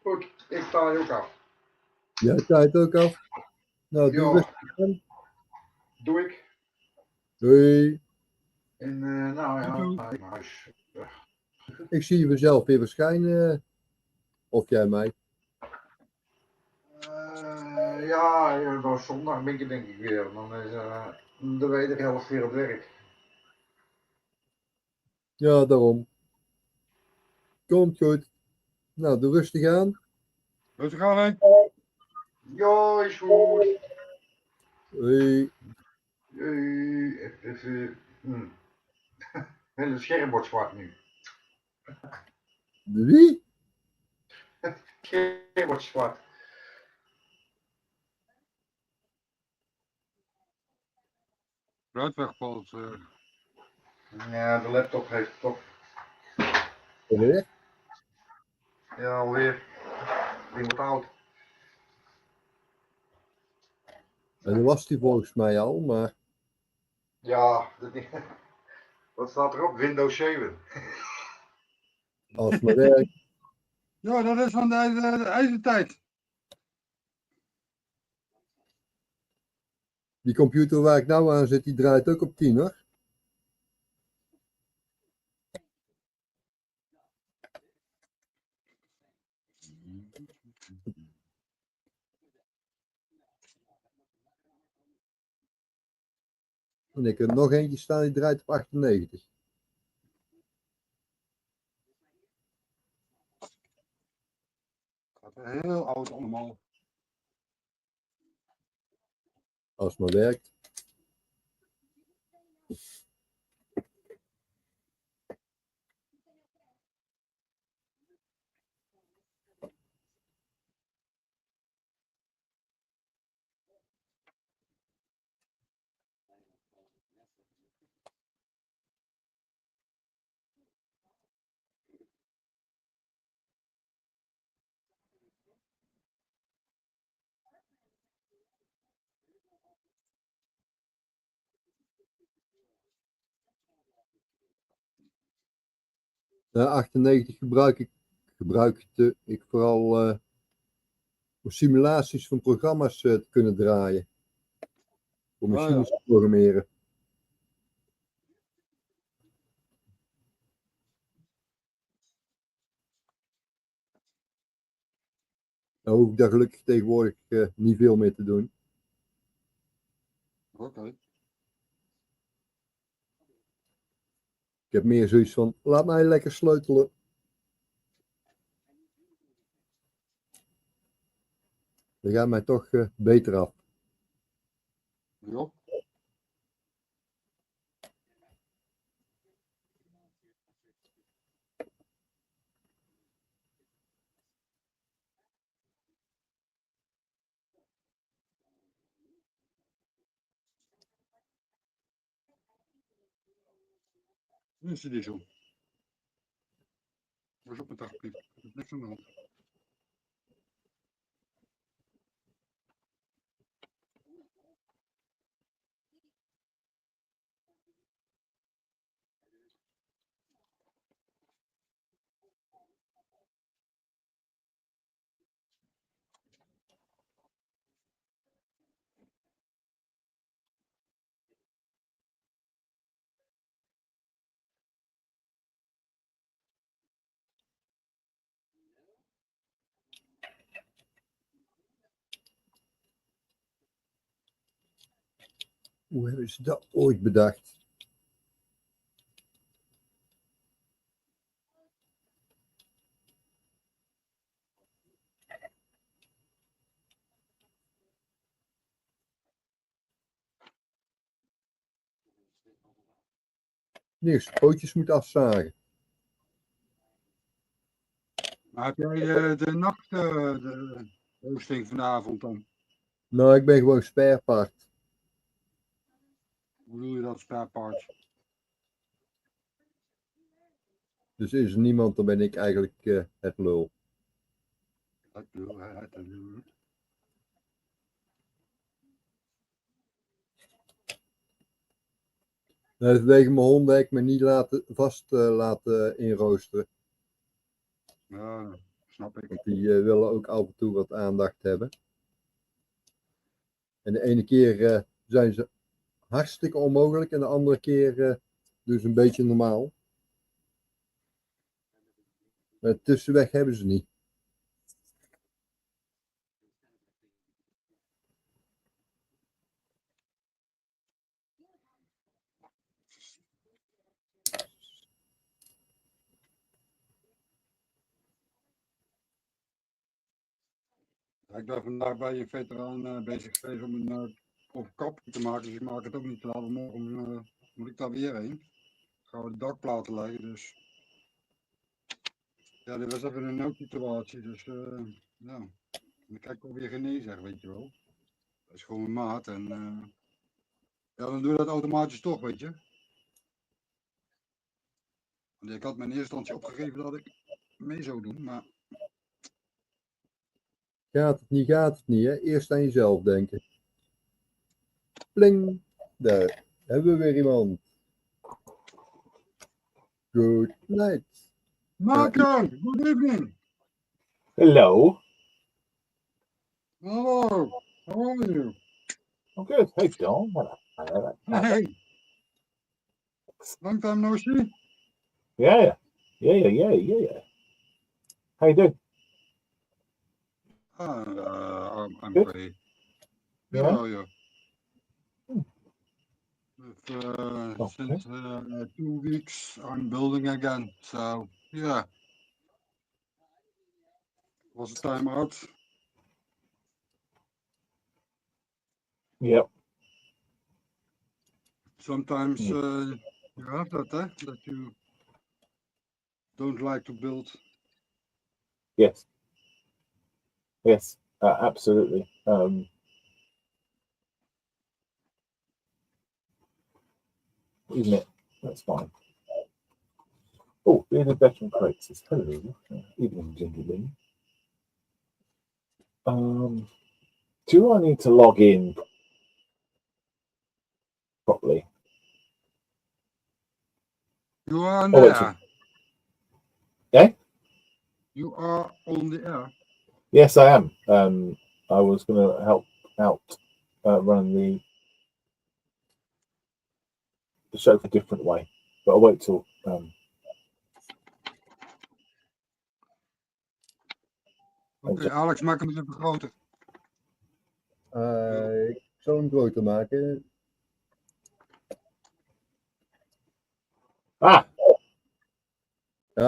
Goed, ik sta je ook af.
Jij tijd ook af? Nou, doe
Ja,
rustig aan.
doe ik.
Doei.
En nou ja,
Doei.
naar huis.
Ik zie je vanzelf weer verschijnen. Of jij mij.
Ja, dan zondag ben ik denk ik weer. Dan is de wederhelft weer op werk.
Ja, daarom. Komt goed. Nou, doe rustig aan.
Rustig aan, hè?
Ja, is goed.
Hoi.
Even. Het scherm wordt zwart nu.
De wie?
Het scherm wordt zwart.
Eruit wegvalt.
Ja, de laptop heeft het toch.
Alweer?
Ja, alweer. Die wordt oud.
En dat was die volgens mij al, maar
Ja, wat staat erop? Windows 7.
als het maar werkt.
Ja, dat is van de ijzertijd.
Die computer waar ik nou aan zit, die draait ook op 10 hoor. En ik heb nog eentje staan, die draait op 98.
Gaat heel oud allemaal.
Als het maar werkt. De 98 gebruikte ik vooral om simulaties van programma's te kunnen draaien. Om machines te programmeren. Nou hoef ik daar gelukkig tegenwoordig niet veel meer te doen.
Oké.
Ik heb meer zoiets van, laat mij lekker sleutelen. Dat gaat mij toch beter af.
Ja. Nu is die zo. Was op mijn dagpiep. Er is niks aan de hand.
Hoe hebben ze dat ooit bedacht? Niks, pootjes moet afzagen.
Maar heb jij de nacht de hosting vanavond dan?
Nou, ik ben gewoon sparepaard.
Hoe bedoel je dat, spare parts?
Dus is er niemand, dan ben ik eigenlijk het lul. Nee, vanwege mijn honden heb ik me niet laten inroosteren.
Ja, snap ik.
Want die willen ook af en toe wat aandacht hebben. En de ene keer zijn ze hartstikke onmogelijk en de andere keer doen ze een beetje normaal. Maar de tussenweg hebben ze niet.
Ik ben vandaag bij een veteraan bezig geweest om een overkapping te maken, dus ik maak het ook niet klaar. Morgen moet ik daar weer heen. Gaan we de dakplaten leggen, dus ja, dit was even een noodsituatie, dus ja, dan kijk ik wel weer nee zeggen, weet je wel. Dat is gewoon een maat en ja, dan doe je dat automatisch toch, weet je. Want ik had me in eerste instantie opgegeven dat ik mee zou doen, maar
Gaat het niet, hè? Eerst aan jezelf denken. Pling, daar hebben we weer iemand. Good night.
Marco, good evening.
Hello.
Hello, how are you?
I'm good. Hey, John.
Hey, long time no see.
Yeah. How you doing?
I'm
Good.
great.
Yeah.
How are you?
Okay.
Since 2 weeks I'm building again, so yeah. Was a time out.
Yep.
Sometimes you have that, that you don't like to build.
Yes. Yes. Absolutely. Isn't it? That's fine. Oh, bearded veteran crate says hello. Evening, gentlemen. Do I need to log in properly?
You are on
Oh,
the
wait,
air.
Eh?
You are on the air.
Yes, I am. I was going to help out run the show a different way, but I'll wait till.
Oké, Alex, maak hem eens even groter.
Ik zal hem groter maken.
Ah.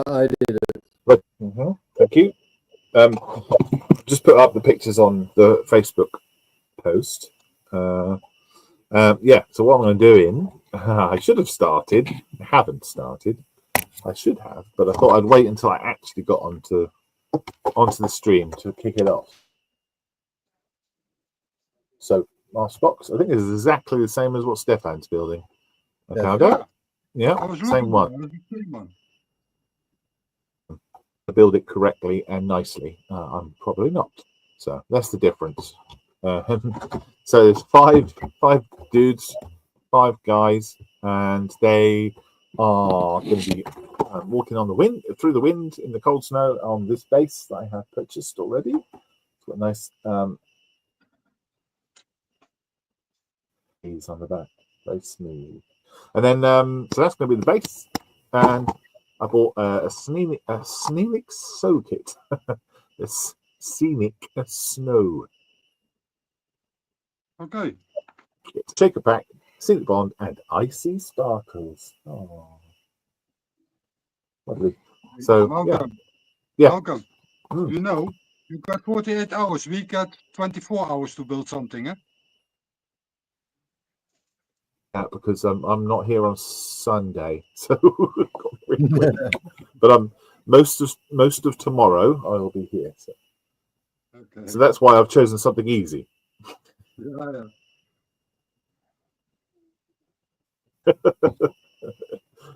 I did it.
But, thank you. Just put up the pictures on the Facebook post. Yeah, so what I'm doing, I should have started. I haven't started. I should have, but I thought I'd wait until I actually got onto the stream to kick it off. So last box, I think is exactly the same as what Stefan's building. Okay, yeah, same one. I build it correctly and nicely. I'm probably not. So that's the difference. So there's five dudes, 5 guys, and they are going to be walking on the wind, through the wind in the cold snow on this base that I have purchased already. It's got nice ease on the back, very smooth. And then so that's going to be the base, and I bought a scenic sew kit, a scenic snow.
Okay.
It's shaker pack, scenic bond, and icy sparkles. Oh, lovely. So
Welcome.
Yeah.
Welcome. You know, you got 48 hours. We got 24 hours to build something, eh?
Because I'm not here on Sunday, so but most of tomorrow I will be here. So.
Okay.
So that's why I've chosen something easy.
Yeah.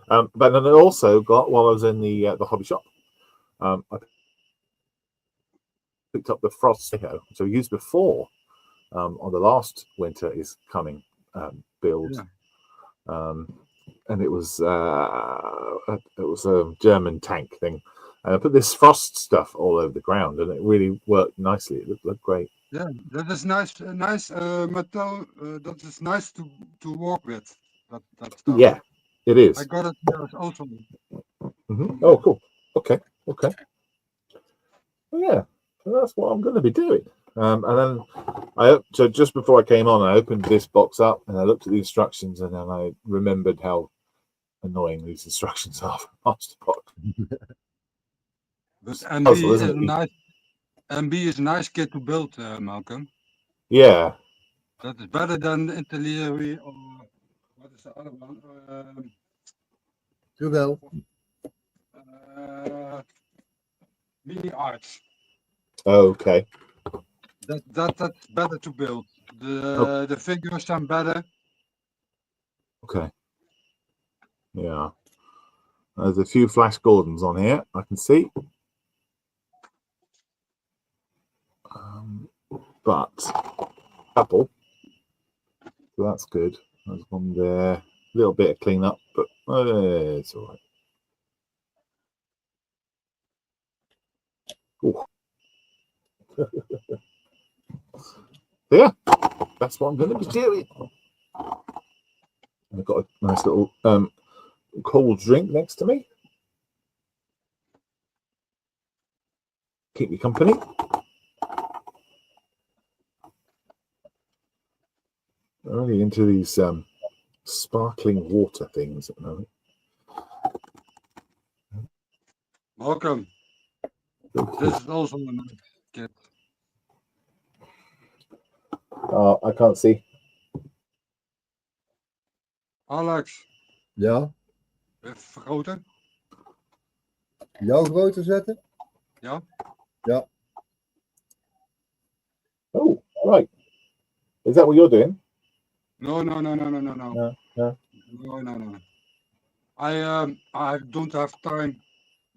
But then I also got, while I was in the hobby shop, I picked up the frost sticker, so we used before on the last winter is coming build.
Yeah.
And it was a German tank thing. And I put this frost stuff all over the ground, and it really worked nicely. It looked great.
Yeah, that is nice. Nice metal. That is nice to walk with. That stuff.
Yeah, it is.
I got it here also.
Oh, cool. Okay. Well, yeah, so that's what I'm going to be doing. And then so just before I came on, I opened this box up and I looked at the instructions, and then I remembered how annoying these instructions are for Master Box.
But
Puzzle, isn't it?
MB is a nice kit to build, Malcolm.
Yeah.
That is better than Intelieri or what is the other one?
Jawel.
Mini Arts.
Okay.
That's better to build. The figures are better.
Okay. Yeah. There's a few Flash Gordons on here, I can see. But a couple. So that's good. There's one there. A little bit of cleanup, but it's all right. Yeah, that's what I'm going to be doing. I've got a nice little cold drink next to me. Keep you company. I'm really into these sparkling water things at the moment.
Malcolm, this is also a nice kit.
I can't see.
Alex.
Ja.
Even vergroten.
Jou groter zetten?
Ja.
Ja.
Oh, right. Is that what you're doing?
No.
No.
I don't have time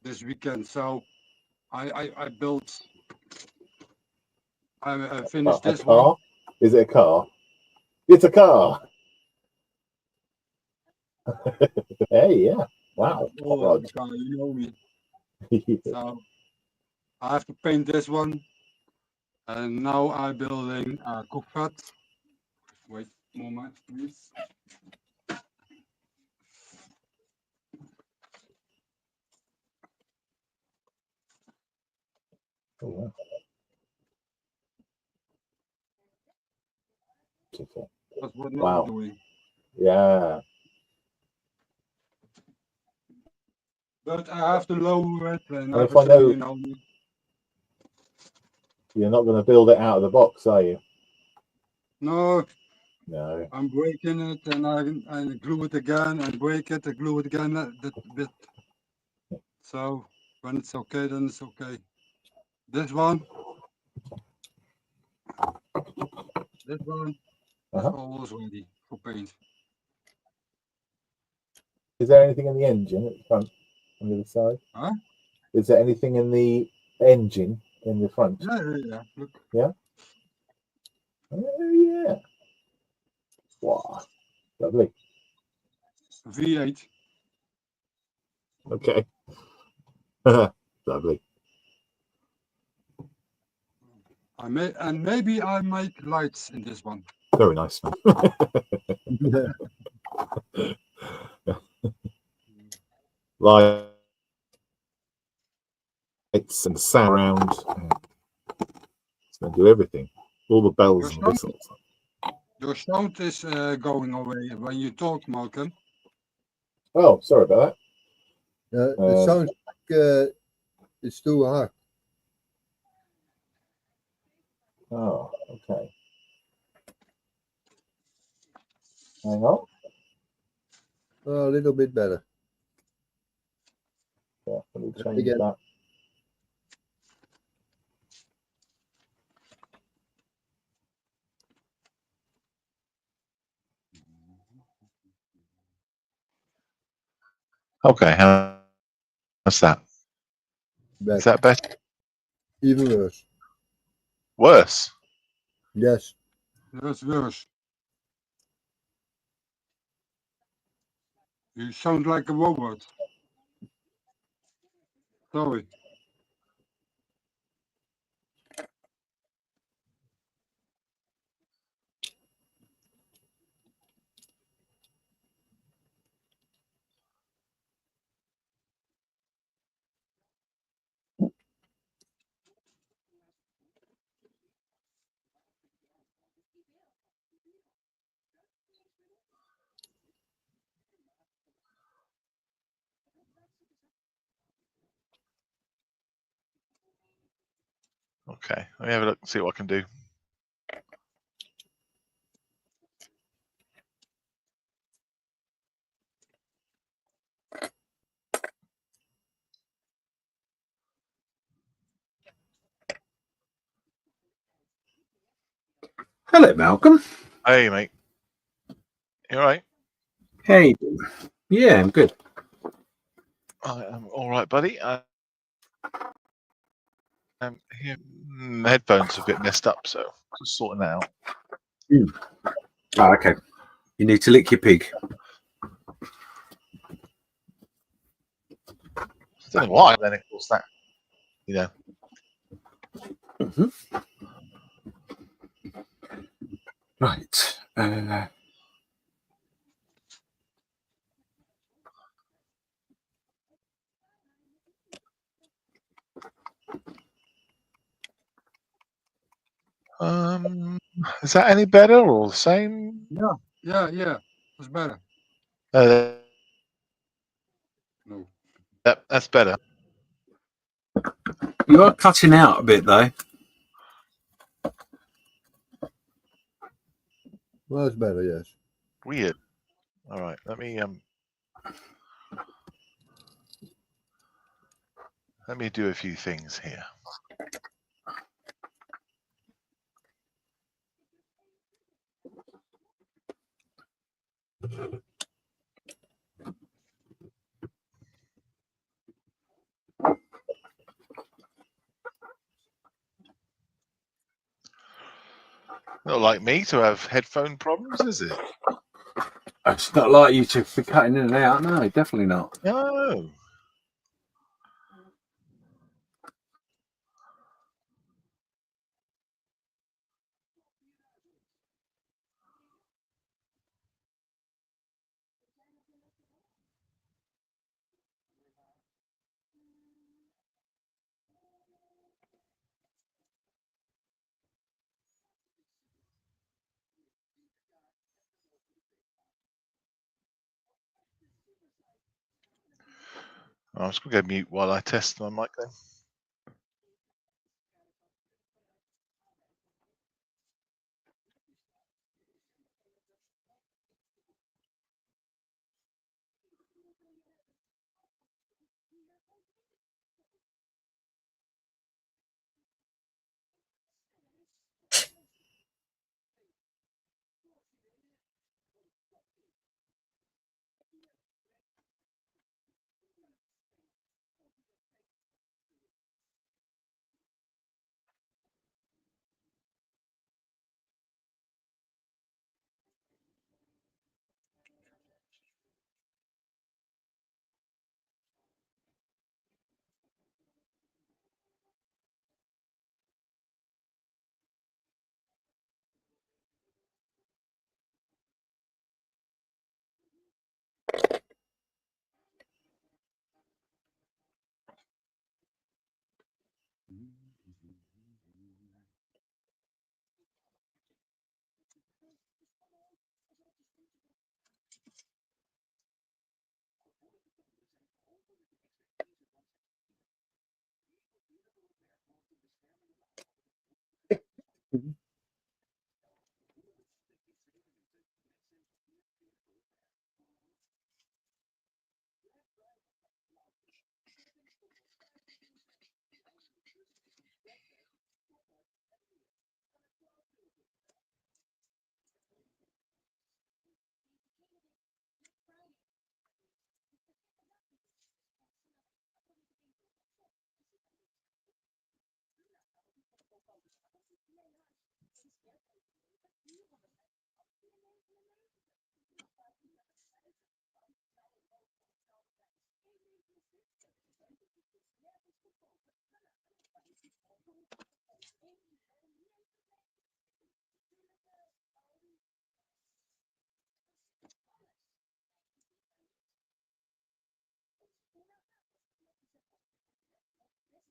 this weekend, so I built. I finished
A
this
car?
one.
Is it a car? It's a car. Hey, yeah. Wow.
Oh, you know me. So I have to paint this one, and now I'm building a cockpit. Wait a moment, please.
Oh, wow.
That's what
Wow.
I'm doing.
Yeah.
But I have to lower it, and
And if I
everything,
know,
you know.
you're not going to build it out of the box, are you?
No.
No.
I'm breaking it, and I glue it again, and break it, and glue it again. That bit. So when it's okay, then it's okay. This one. This one is always ready for paint.
Is there anything in the engine at the front on the other side?
Huh?
Is there anything in the engine in the front?
Yeah. Look.
Yeah. Oh, yeah. Wow. Lovely.
V8.
Okay. Lovely.
Maybe I make lights in this one.
Very nice. Lights and sound around. It's going to do everything. All the bells and whistles.
Your sound is going away when you talk, Malcolm.
Oh, sorry about
that. It sounds like it's too hard.
Oh, okay. Hang on.
A little bit better.
Yeah, let me change that. Okay, how's that?
Better.
Is that better?
Even worse.
Worse.
Yes.
Yes, worse. You sound like a robot. Sorry.
Okay, let me have a look and see what I can do.
Hello, Malcolm.
Hey, mate. You all right?
Hey. Yeah, I'm good.
I am all right, buddy. Here, my headphones are a bit messed up, so just sorting that out.
Oh, okay. You need to lick your pig.
I don't know why. Then, of course, that you know.
Right.
Is that any better or the same?
Yeah. That's better. No.
That's better.
You are cutting out a bit, though.
Well, that's better, yes.
Weird. All right, let me do a few things here. Not like me to have headphone problems, is it?
It's not like you to be cutting in and out. No, definitely not.
No. I'm just going to go mute while I test my mic then.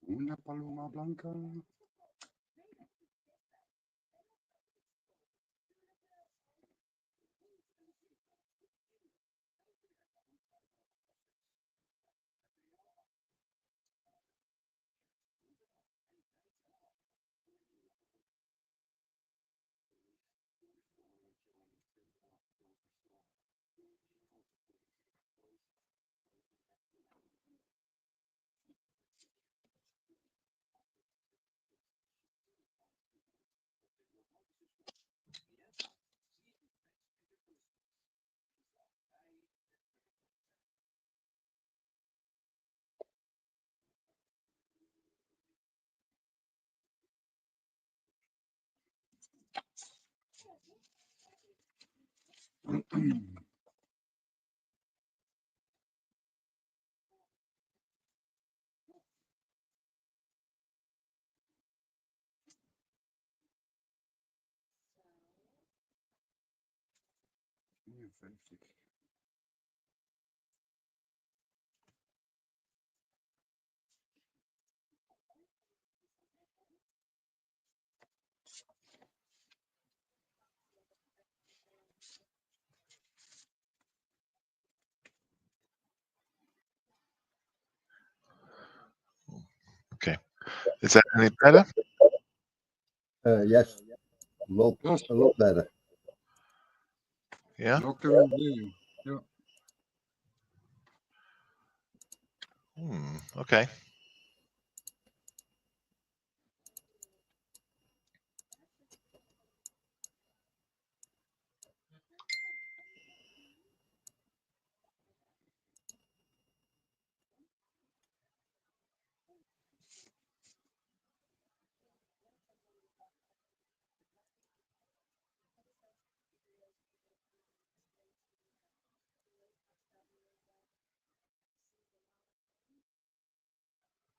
Una paloma blanca.
Okay. Is that any better?
Yes, a lot better.
Yeah.
Doctor review. Yeah.
Okay.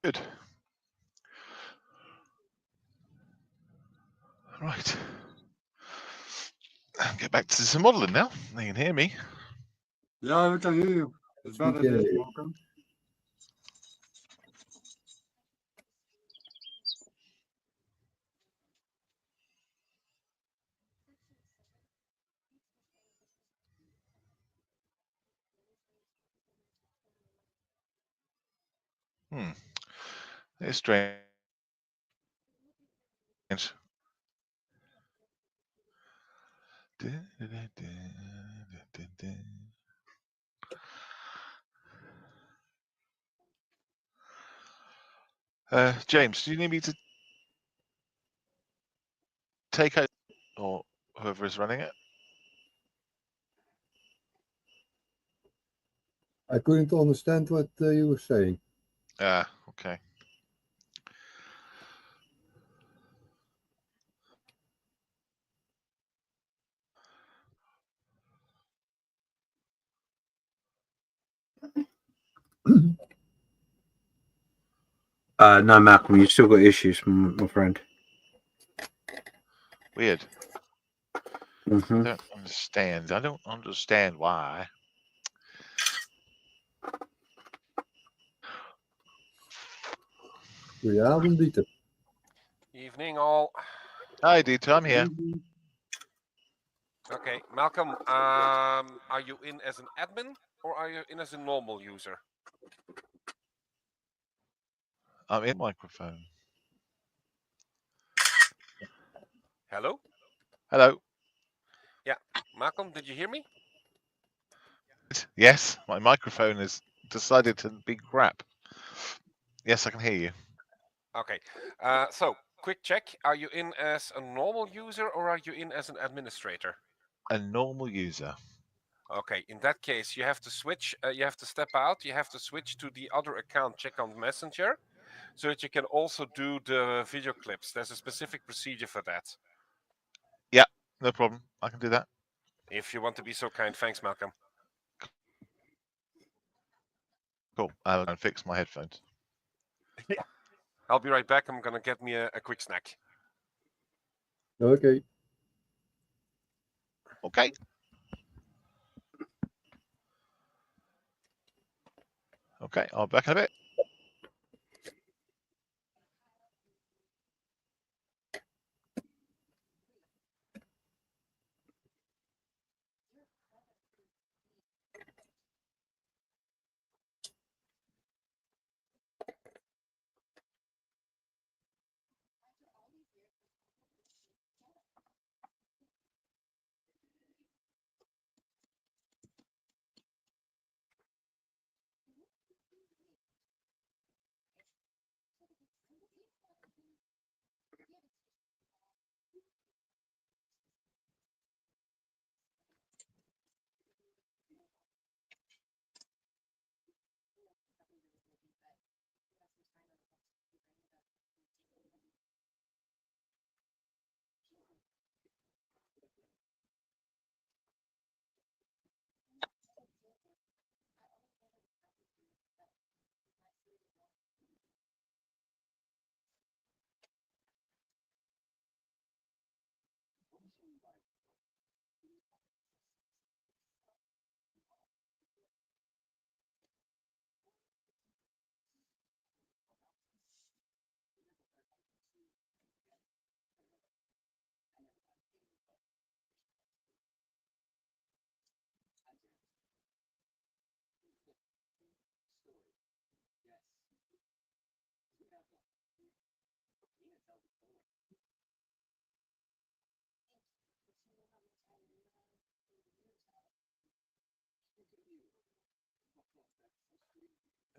Good. Right. Get back to some modelling now. You can hear me.
Yeah, we can hear you. It's better this, Malcolm.
It's strange. James, do you need me to take out, or whoever is running it?
I couldn't understand what you were saying.
Ah, okay.
No, Malcolm, you've still got issues, my friend.
Weird.
Mm-hmm.
I don't understand why.
Goedenavond, Dieter.
Evening, all.
Hi, Dieter. I'm here.
Okay, Malcolm, are you in as an admin or are you in as a normal user?
I'm in microphone.
Hello?
Hello.
Yeah, Malcolm, did you hear me?
Yes, my microphone has decided to be crap. Yes, I can hear you.
Okay, so quick check. Are you in as a normal user or are you in as an administrator?
A normal user.
Okay, in that case, you have to switch. You have to step out. You have to switch to the other account, check on Messenger, so that you can also do the video clips. There's a specific procedure for that.
Yeah, no problem. I can do that.
If you want to be so kind. Thanks, Malcolm.
Cool. I'll go and fix my headphones.
Yeah. I'll be right back. I'm gonna get me a quick snack.
Okay.
Okay. Okay, I'll be back in a bit.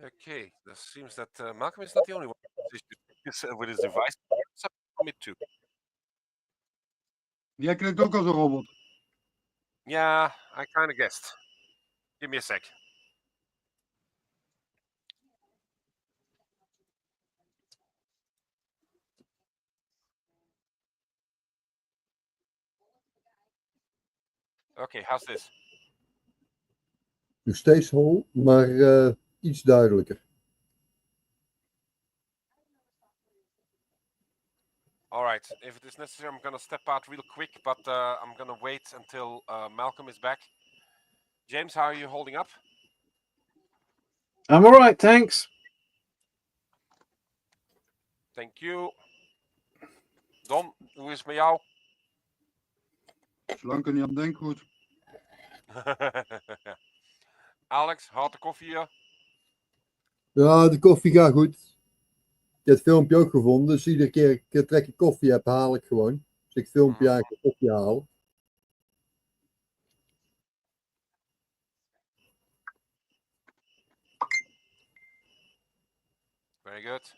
Okay, it seems that Malcolm is not the only one with his device. Submit too.
Jij klinkt ook als een robot.
Yeah, I kind of guessed. Give me a sec. Okay, how's this?
Nog steeds hol, maar iets duidelijker.
All right, if it is necessary, I'm going to step out real quick, but I'm going to wait until Malcolm is back. James, how are you holding up?
I'm all right, thanks.
Thank you. Don, hoe is het met jou?
Zolang ik er niet aan denk, goed.
Alex, houdt de koffie hier?
Ja, de koffie gaat goed. Ik heb het filmpje ook gevonden, dus iedere keer ik trek ik koffie heb, haal ik gewoon. Dus ik filmpje eigenlijk koffie haal.
Very good.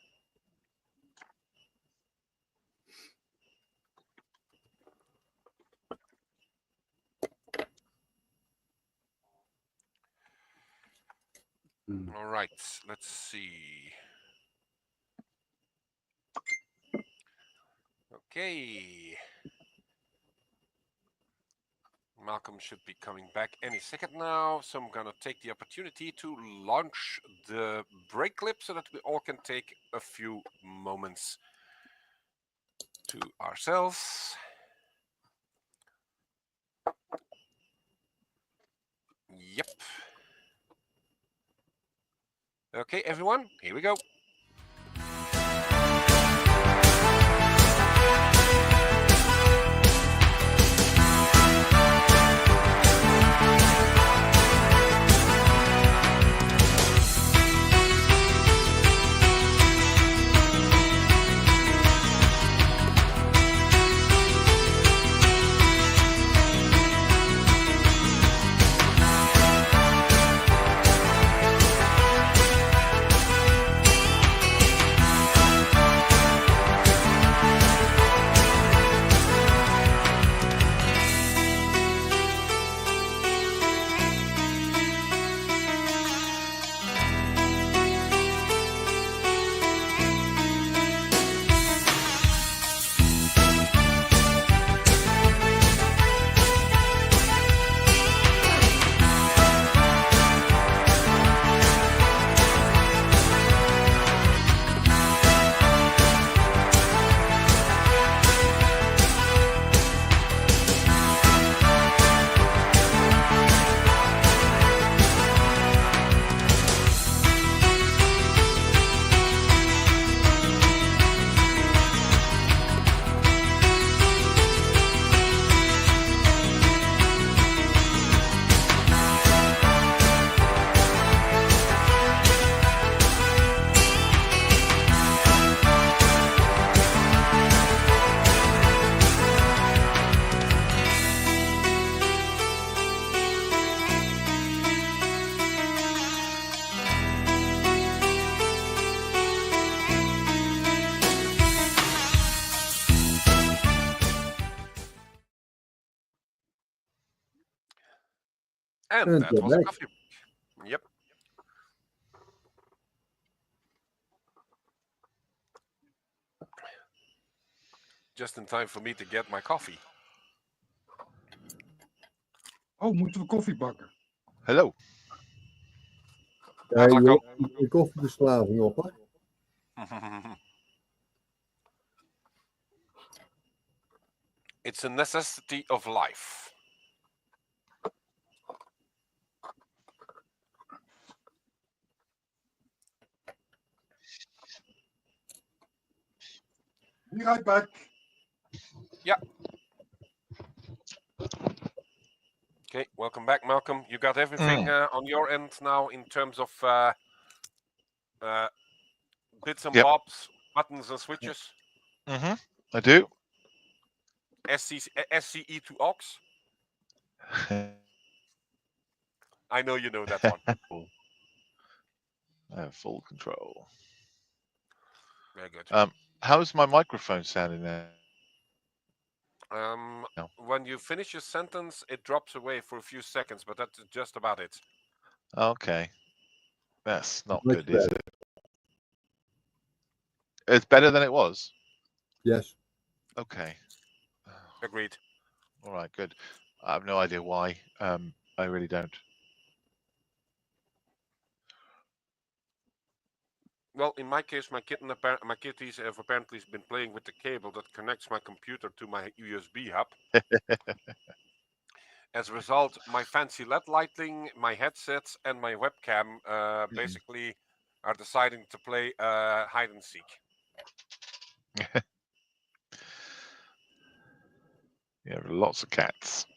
All right, let's see. Okay. Malcolm should be coming back any second now, so I'm gonna take the opportunity to launch the break clip so that we all can take a few moments to ourselves. Yep. Okay, everyone, here we go. And that was a coffee break. Yep. Just in time for me to get my coffee.
Oh, moeten we koffie bakken?
Hello.
Ja, je hebt een koffieverslaving op, hè?
It's a necessity of life.
Be right back.
Yeah. Okay, welcome back, Malcolm. You got everything on your end now in terms of bits and bobs, buttons and switches?
I do.
SCE to aux? I know you know that one.
I have full control.
Very good.
How's my microphone sounding there?
When you finish your sentence, it drops away for a few seconds, but that's just about it.
Okay. That's not good, is it? It's better than it was?
Yes.
Okay.
Agreed.
All right, good. I have no idea why. I really don't.
Well, in my case, my kitties have apparently been playing with the cable that connects my computer to my USB hub. As a result, my fancy LED lighting, my headsets, and my webcam basically are deciding to play hide and seek.
Yeah, lots of cats.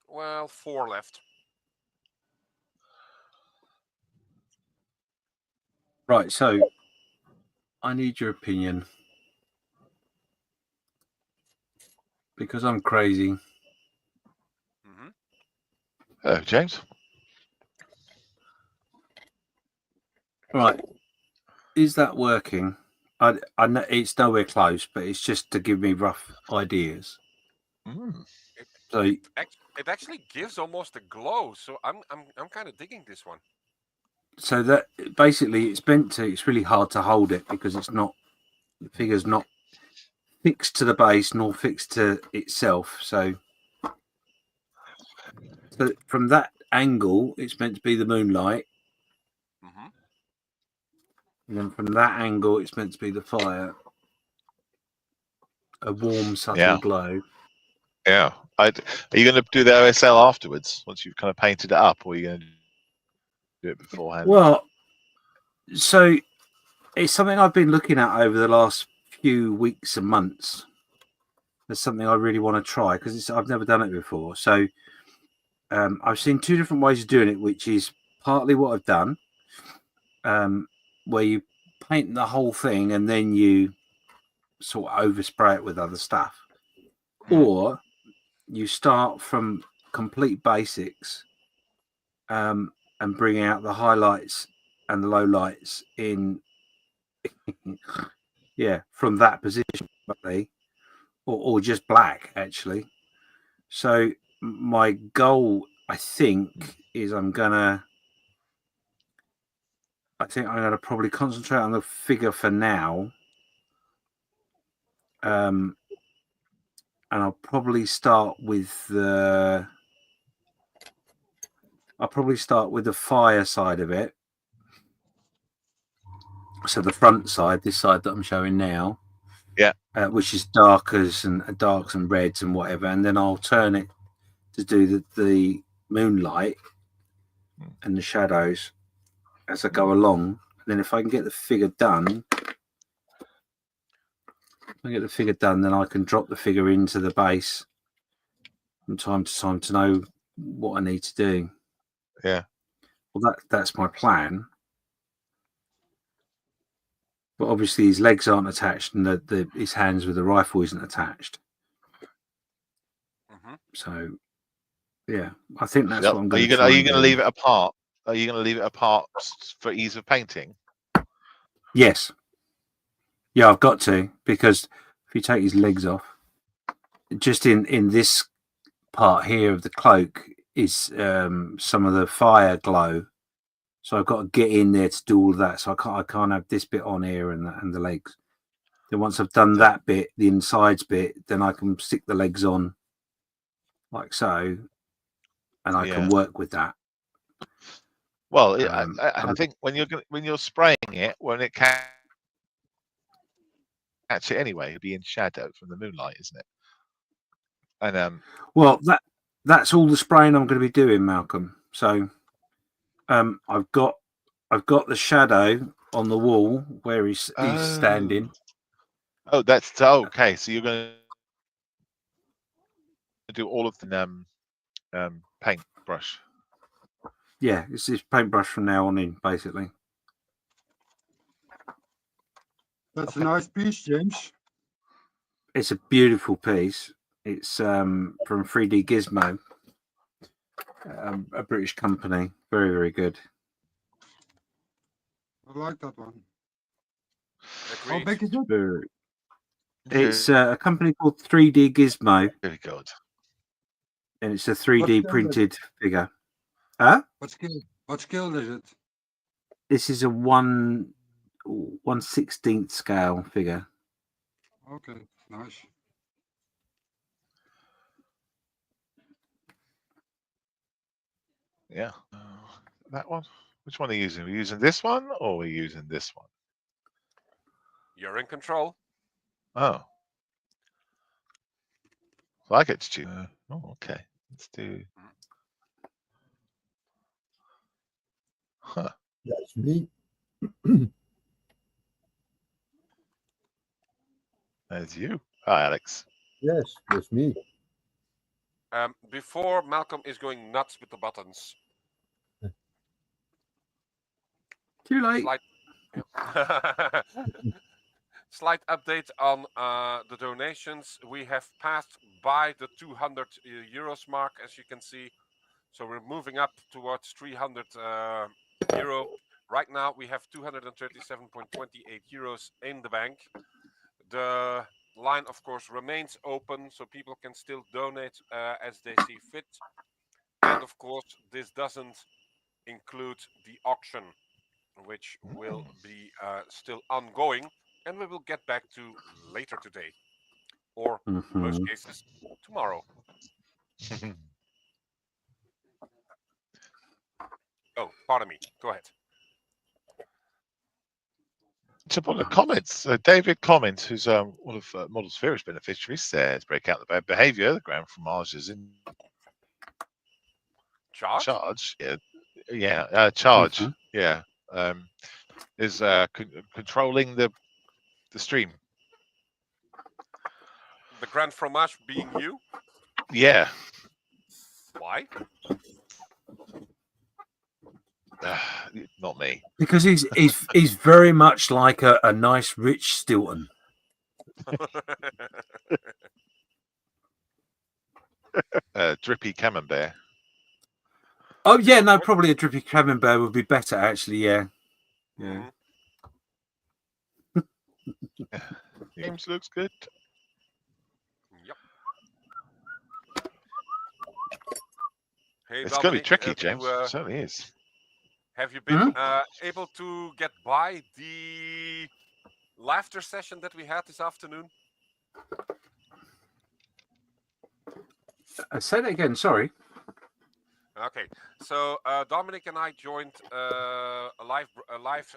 Well, 4 left.
Right, so I need your opinion because I'm crazy.
Hello, James.
Right, is that working? I know it's nowhere close, but it's just to give me rough ideas. So
It actually gives almost a glow, so I'm kind of digging this one.
So that basically it's really hard to hold it because it's not, the figure's not fixed to the base nor fixed to itself. So from that angle, it's meant to be the moonlight. And then from that angle, it's meant to be the fire. A warm, subtle glow.
Yeah. Are you going to do the OSL afterwards once you've kind of painted it up, or are you going to do it beforehand?
Well, so it's something I've been looking at over the last few weeks and months. There's something I really want to try because I've never done it before. So I've seen 2 different ways of doing it, which is partly what I've done, where you paint the whole thing and then you sort of overspray it with other stuff, or you start from complete basics and bring out the highlights and the lowlights in from that position, or just black actually. So my goal, I think, is I'm gonna probably concentrate on the figure for now, and I'll probably start with the fire side of it. So the front side, this side that I'm showing now, which is darks and reds and whatever, and then I'll turn it to do the moonlight and the shadows as I go along. And then if I can get the figure done, then I can drop the figure into the base from time to time to know what I need to do.
Yeah.
Well, that's my plan. But obviously his legs aren't attached, and his hands with the rifle isn't attached. So, yeah, I think that's what I'm going to do.
Are you going to leave it apart? Are you going to leave it apart for ease of painting?
Yes. Yeah, I've got to, because if you take his legs off, just in this part here of the cloak, is some of the fire glow. So I've got to get in there to do all of that. So I can't have this bit on here and the legs. Then once I've done that bit, the insides bit, then I can stick the legs on like so, and I can work with that.
Well, I think when you're spraying it, when it catch it anyway, it'll be in shadow from the moonlight, isn't it? And
well, that's all the spraying I'm going to be doing, Malcolm. So I've got the shadow on the wall where he's standing.
Oh, that's okay. So you're going to do all of the paintbrush.
Yeah, it's this paintbrush from now on in, basically.
That's a nice piece, James.
It's a beautiful piece. It's from 3D Gizmo, a British company. Very, very good.
I like that one.
Agreed.
How big is it?
It's a company called 3D Gizmo.
Very good.
And it's a 3D printed figure. Huh?
What scale is it?
This is a 1/16 scale figure.
Okay, nice.
Yeah. That one. Which one are you using? Are we using this one or are we using this one?
You're in control.
Oh. So I get to choose. Oh, okay. Let's do. Huh.
That's me.
That's you. Hi, Alex.
Yes, that's me.
Before Malcolm is going nuts with the buttons.
Too late.
Slight update on the donations. We have passed by the 200 euros mark, as you can see. So we're moving up towards 300 euro. Right now we have 237.28 euros in the bank. The line, of course, remains open, so people can still donate as they see fit. And of course, this doesn't include the auction, which will be still ongoing, and we will get back to later today, or most cases tomorrow. Oh, pardon me. Go ahead.
Jump on the comments. David comments, who's one of Model Sphere's beneficiaries, says break out the bad behavior. The ground fromage is in charge. Yeah. Charge. Yeah. Is controlling the stream.
The Grand Fromage being you?
Yeah.
Why?
Not me.
Because he's very much like a nice rich Stilton.
Drippy camembert.
Oh yeah, no, probably a drippy camembert would be better actually. Yeah.
James looks good.
Yep. Hey,
It's
Dominic,
going to be tricky, James. It certainly is.
Have you been able to get by the laughter session that we had this afternoon?
Say that again. Sorry.
Okay, so Dominic and I joined a live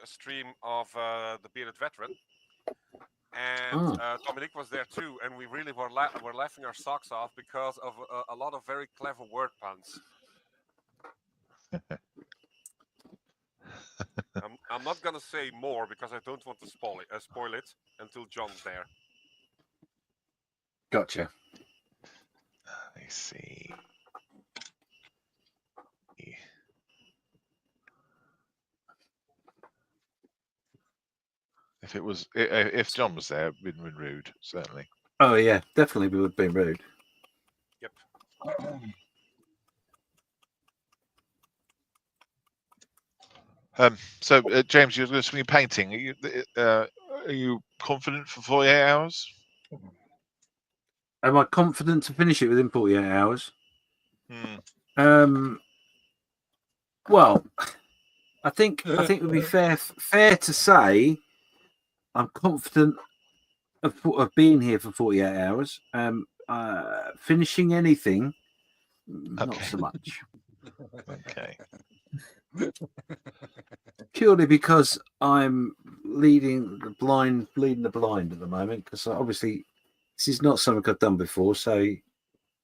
stream of the Bearded Veteran, and Dominic was there too, and we really were laughing our socks off because of a lot of very clever word puns. I'm not gonna say more because I don't want to spoil it until John's there.
Gotcha.
Let me see. If John was there, it'd been rude, certainly.
Oh yeah, definitely would have been rude.
Yep.
So James, you're going to be painting. Are you confident for 48 hours?
Am I confident to finish it within 48 hours? Well, I think it would be fair to say I'm confident of being here for 48 hours. Finishing anything, not so much.
Okay.
Purely because I'm leading the blind at the moment, because obviously this is not something I've done before. So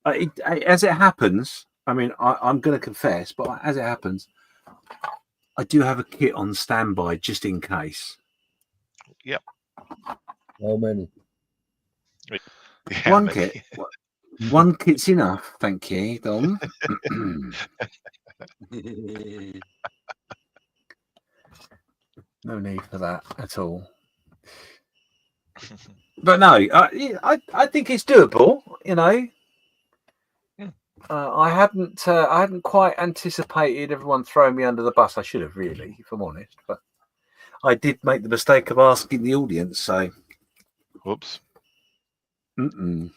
as it happens, I mean, I'm going to confess, but as it happens, I do have a kit on standby just in case.
Yep.
How many?
Yeah,
One
maybe.
kit. One kit's enough, thank you, Dom. No need for that at all. But no, I think it's doable. You know, I hadn't quite anticipated everyone throwing me under the bus. I should have really, if I'm honest. But I did make the mistake of asking the audience. So,
whoops.
Mm-mm.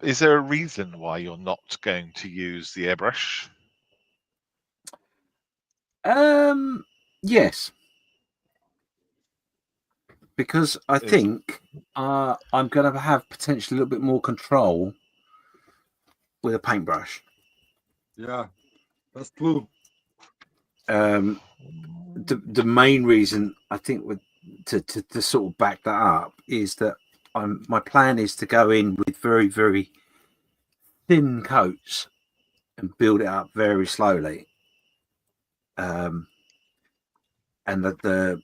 Is there a reason why you're not going to use the airbrush?
Yes, because I think I'm going to have potentially a little bit more control with a paintbrush.
Yeah, that's true.
The main reason I think to sort of back that up is that my plan is to go in with very, very thin coats and build it up very slowly. And that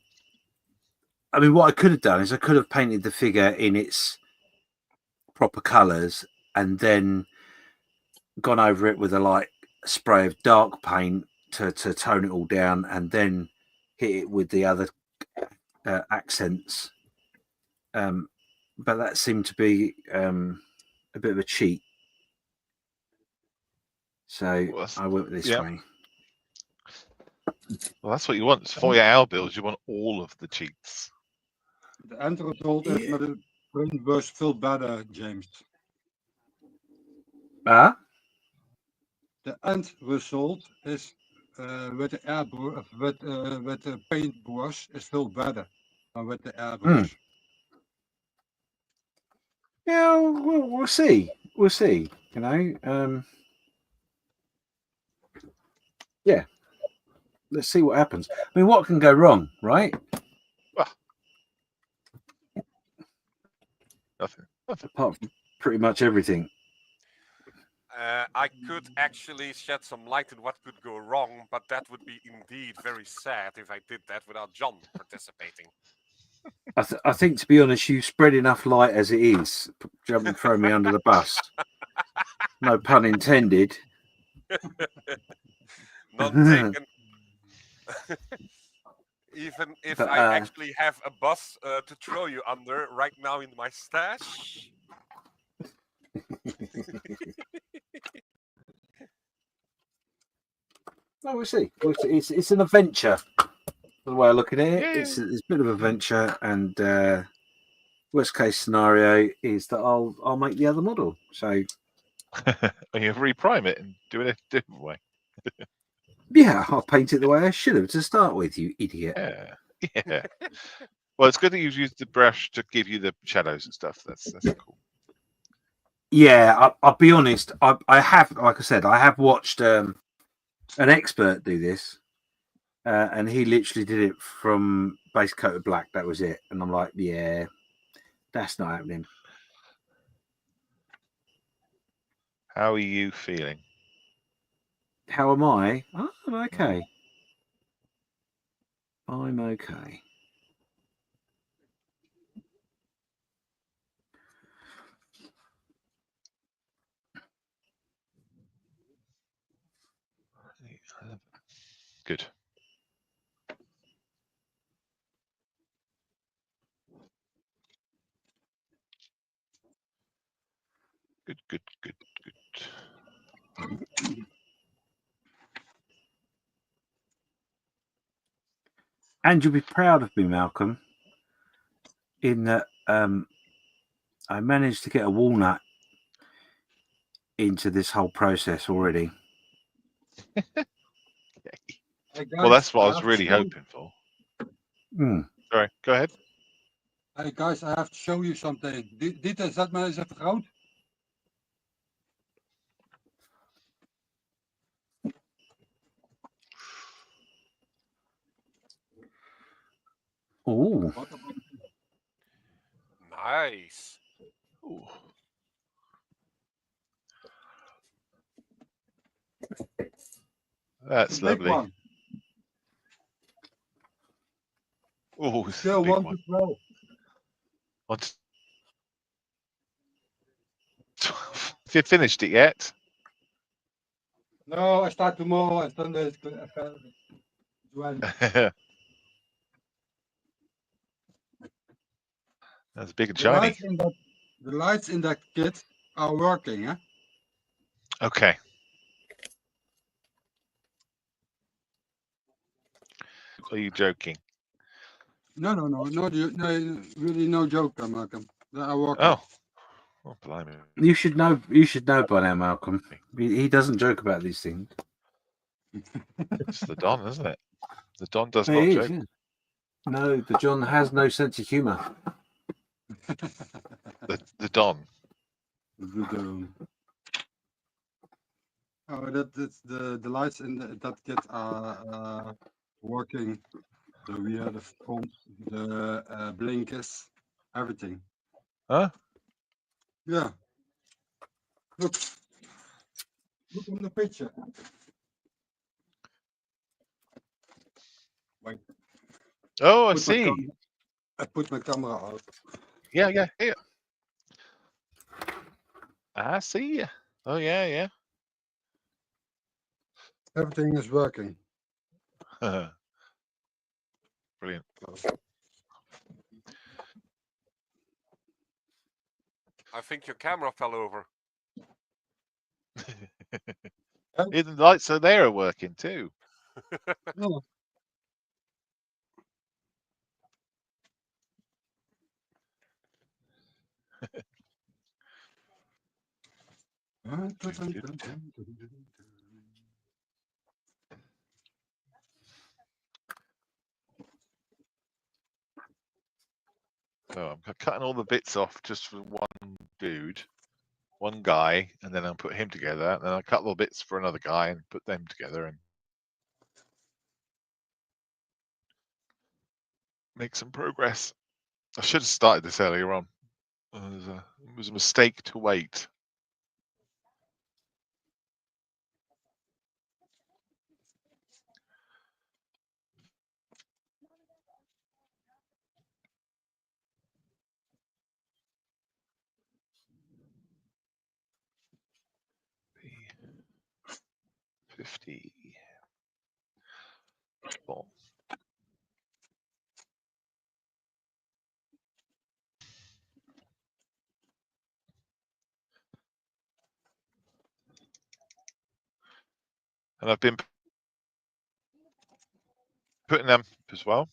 I mean, what I could have done is I could have painted the figure in its proper colours and then gone over it with a light spray of dark paint to tone it all down, and then hit it with the other accents. But that seemed to be a bit of a cheat. So I went this way.
Well, that's what you want. 48-hour builds, you want all of the cheats.
The end result is met de printbus veel better, James.
Ah?
The end result is with the airbrush, with the paintbrush is veel better than with the airbrush.
Yeah, we'll see. We'll see. You know, yeah. Let's see what happens. I mean, what can go wrong, right?
Nothing.
Apart from pretty much everything.
I could actually shed some light on what could go wrong, but that would be indeed very sad if I did that without John participating.
I think, to be honest, you spread enough light as it is. Throw me under the bus. No pun intended.
None taken. Even if
But,
I actually have a bus to throw you under right now in my stash.
No, we'll see. It's an adventure. The way I look at it, it's a bit of an adventure, and worst case scenario is that I'll make the other model. So
you reprime it and do it a different way.
Yeah, I'll paint it the way I should have to start with, you idiot.
Yeah. Well, it's good that you've used the brush to give you the shadows and stuff. That's cool.
Yeah, I'll be honest. I have, like I said, I have watched an expert do this, and he literally did it from base coat of black. That was it, and I'm like, yeah, that's not happening.
How are you feeling?
How am I? Oh, I'm okay. I'm okay.
Good. Good.
And you'll be proud of me, Malcolm, in that I managed to get a walnut into this whole process already.
Hey
Well,
guys,
that's what I was
have to
really
show-
hoping for.
Hmm.
Sorry, go ahead.
Hey guys, I have to show you something. Dieter, zet mij eens even groot.
Oh,
Nice.
Ooh. That's
The big
lovely.
one.
Oh, it's a
Scale
big
1
one.
to 12.
What's 12? Have you finished it yet?
No, I start tomorrow and Sunday is 20.
That's big and
The
shiny.
lights in that kit are working, huh?
Okay. Are you joking?
No, really no joke, Malcolm. They are working.
Oh, blimey.
you should know. You should know by now, Malcolm. He doesn't joke about these things.
It's the Don, isn't it? The Don does
It
not
is,
joke.
yeah. No, the John has no sense of humour.
The Don.
Oh, that's the lights in that kit are working. The rear, the front, the blinkers, everything.
Huh?
Yeah. Look on the picture. Wait.
Oh, I
Put my
see.
I put my camera out.
Yeah. I see. Oh, yeah.
Everything is working.
Brilliant.
I think your camera fell over.
The lights are there are working too.
No.
So I'm cutting all the bits off just for one dude, one guy, and then I'll put him together. And then I'll cut little bits for another guy and put them together and make some progress. I should have started this earlier on. It was a mistake to wait. P50. Ball. And I've been putting them as well.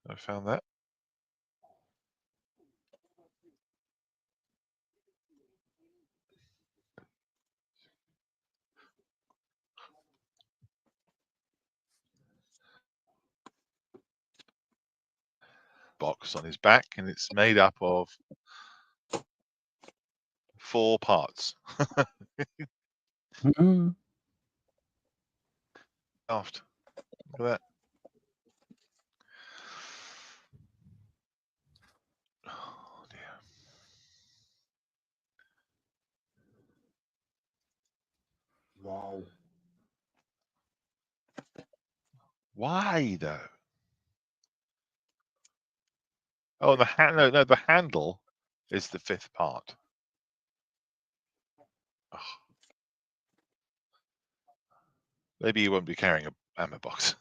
I found that. Box on his back, and it's made up of 4 parts. Aft. Look at that. Oh dear.
Wow.
Why though? Oh, the no, the handle is the 5th part. Oh. Maybe you won't be carrying a ammo box.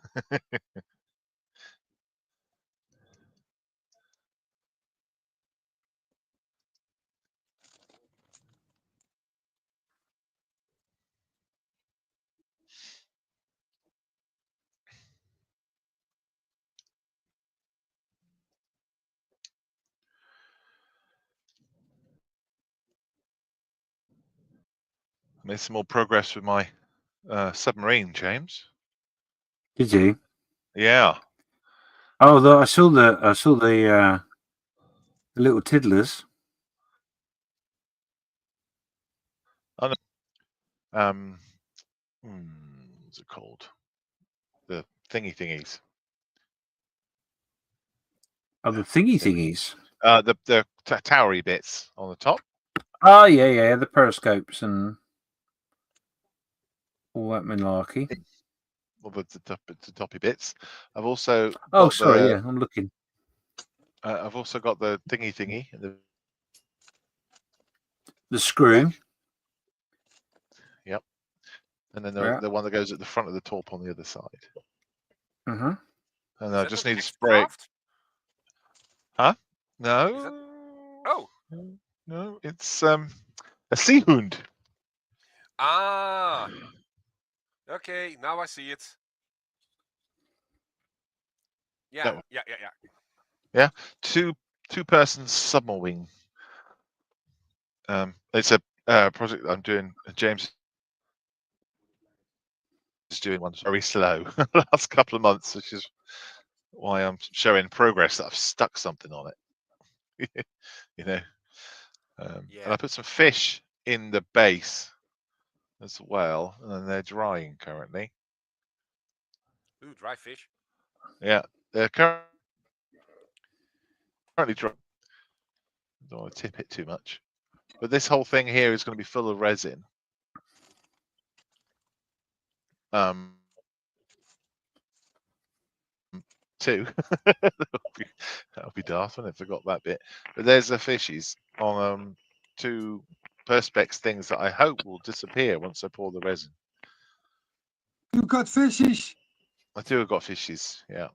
Made some more progress with my submarine, James.
Did you?
Yeah.
Oh, I saw the little tiddlers.
Oh, no. What's it called? The thingies.
Oh, the thingies.
The towery bits on the top.
Oh yeah, the periscopes and all that malarkey.
Well, the toppy bits. I've also.
Oh, sorry. Yeah, I'm looking.
I've also got the thingy.
The screw.
Back. Yep. And then the one that goes at the front of the top on the other side.
Uh-huh.
And I just need a spray. Huh? No.
Oh.
No, it's a sea hound.
Ah. Okay, now I see it. Yeah.
Yeah, two-person submarine. It's a project I'm doing. James is doing one very slow last couple of months, which is why I'm showing progress that I've stuck something on it. you know, and I put some fish in the base as well, and they're drying currently.
Ooh, dry fish.
Yeah, they're currently dry. Don't want to tip it too much, but this whole thing here is going to be full of resin. Too. That'll be daft, wouldn't it? Forgot that bit. But there's the fishies on two perspex things that I hope will disappear once I pour the resin.
You got fishies?
I do have got fishies, yeah.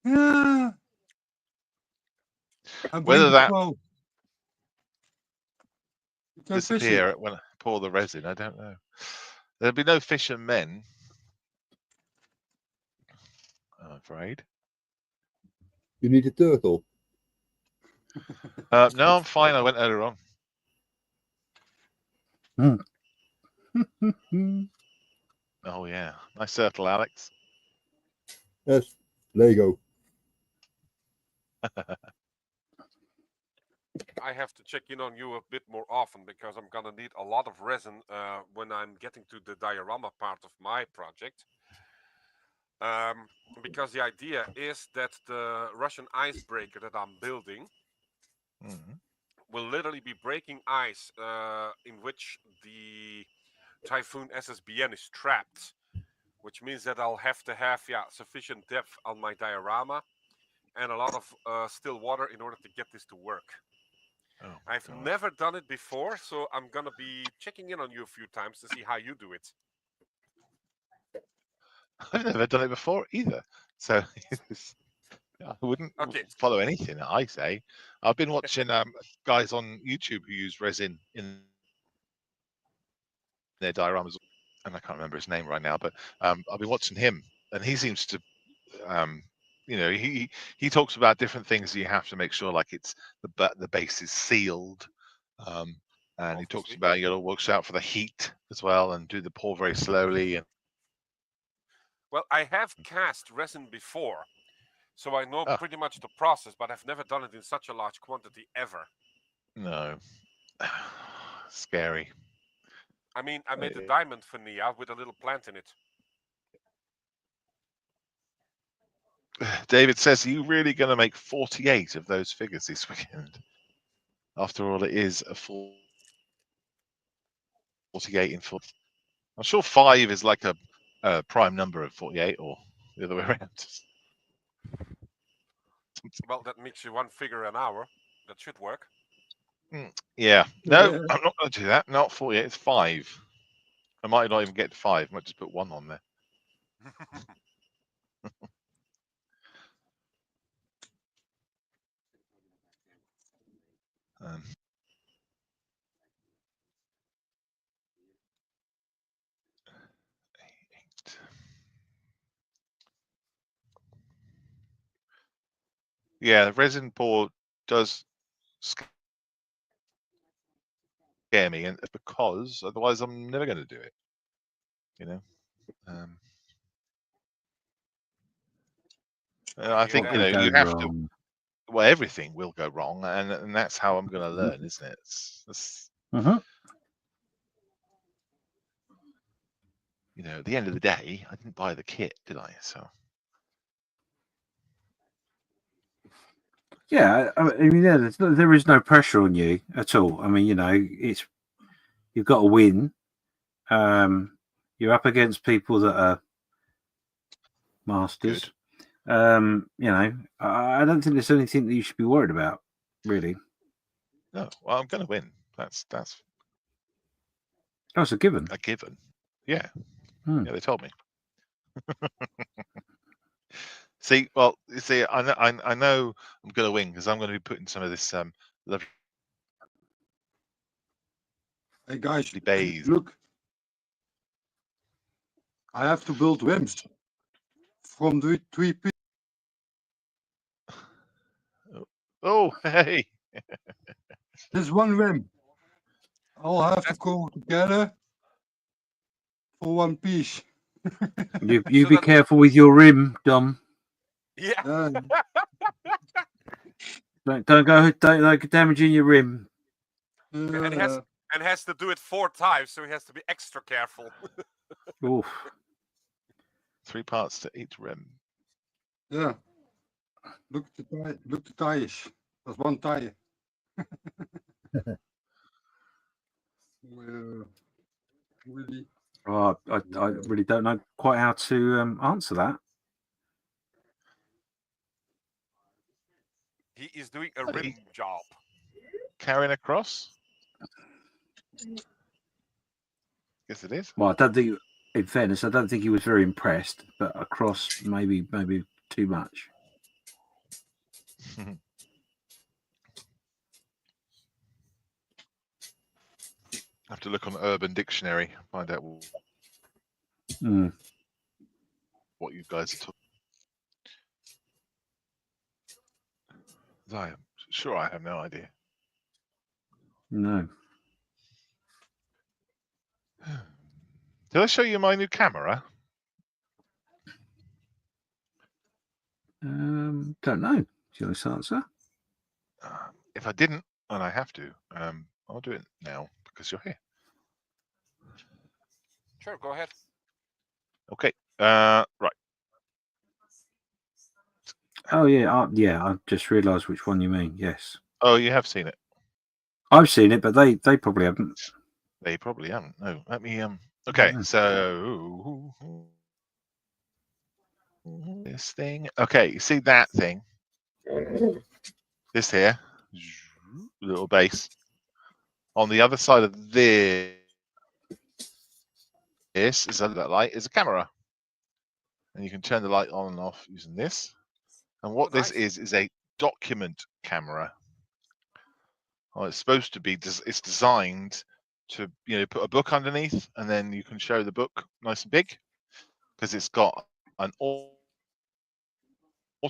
Yeah.
Whether that
disappear
when I pour the resin, I don't know. There'll be no fish and men, I'm afraid.
You need a turtle.
No, I'm fine. I went earlier on. Oh yeah, nice turtle, Alex.
Yes, Lego.
I have to check in on you a bit more often because I'm gonna need a lot of resin when I'm getting to the diorama part of my project. Because the idea is that the Russian icebreaker that I'm building will literally be breaking ice in which the Typhoon SSBN is trapped, which means that I'll have to have sufficient depth on my diorama and a lot of still water in order to get this to work.
Oh,
I've never done it before, so I'm gonna be checking in on you a few times to see how you do it.
I've never done it before either, so I wouldn't follow anything that I say. I've been watching guys on YouTube who use resin in their dioramas, and I can't remember his name right now, but I've been watching him, and he seems to, he talks about different things you have to make sure, like it's the base is sealed, and he talks about you got to watch out for the heat as well, and do the pour very slowly. And
well, I have cast resin before, so I know pretty much the process, but I've never done it in such a large quantity ever.
No, scary.
I mean, I made a diamond for Nia with a little plant in it.
David says, are you really going to make 48 of those figures this weekend? After all, it is a 48 in 4. I'm sure 5 is like a prime number of 48, or the other way around.
Well, that makes you one figure an hour. That should work.
Yeah. No, I'm not going to do that. Not 48, it's 5. I might not even get to 5. I might just put 1 on there. Yeah, resin pour does scale scare me, and because otherwise I'm never going to do it. You know. I think you
What could
you
go
have
wrong?
to. Well, everything will go wrong, and that's how I'm going to learn, isn't it? You know, at the end of the day, I didn't buy the kit, did I? So.
Yeah, I mean, there is no pressure on you at all. I mean, you know, you've got to win. You're up against people that are masters. You know, I don't think there's anything that you should be worried about, really.
No, well, I'm going to win. That's
a given.
A given. Yeah.
Hmm.
Yeah, they told me. See, well, you see, I know I'm going to win because I'm going to be putting some of this lovely.
Hey guys,
bathe.
Look, I have to build rims from the 3 pieces.
Oh, hey.
There's one rim. I'll have to go together for one piece.
You be careful with your rim, Dom.
Yeah.
Don't go damaging your rim.
And has to do it 4 times, so he has to be extra careful.
Oof.
3 parts to each rim.
Yeah. Look at the tires. That's one tire. Really.
Oh, I really don't know quite how to answer that.
He is doing a rim job.
Carrying across? Guess it is.
Well, I don't think, in fairness, I don't think he was very impressed, but across maybe too much.
I have to look on Urban Dictionary, find out what you guys are talking. I am sure I have no idea.
No.
Did I show you my new camera?
Don't know. Shall I answer?
If I didn't, and I have to, I'll do it now because you're here.
Sure, go ahead.
Okay. Right.
Oh yeah, yeah. I've just realised which one you mean. Yes.
Oh, you have seen it.
I've seen it, but they probably haven't.
They probably haven't. No. Let me. Okay. So this thing. Okay. You see that thing? This here, little base. On the other side of this is that light is a camera, and you can turn the light on and off using this. And what this is a document camera. Well, it's supposed to be. It's designed to put a book underneath, and then you can show the book nice and big because it's got an auto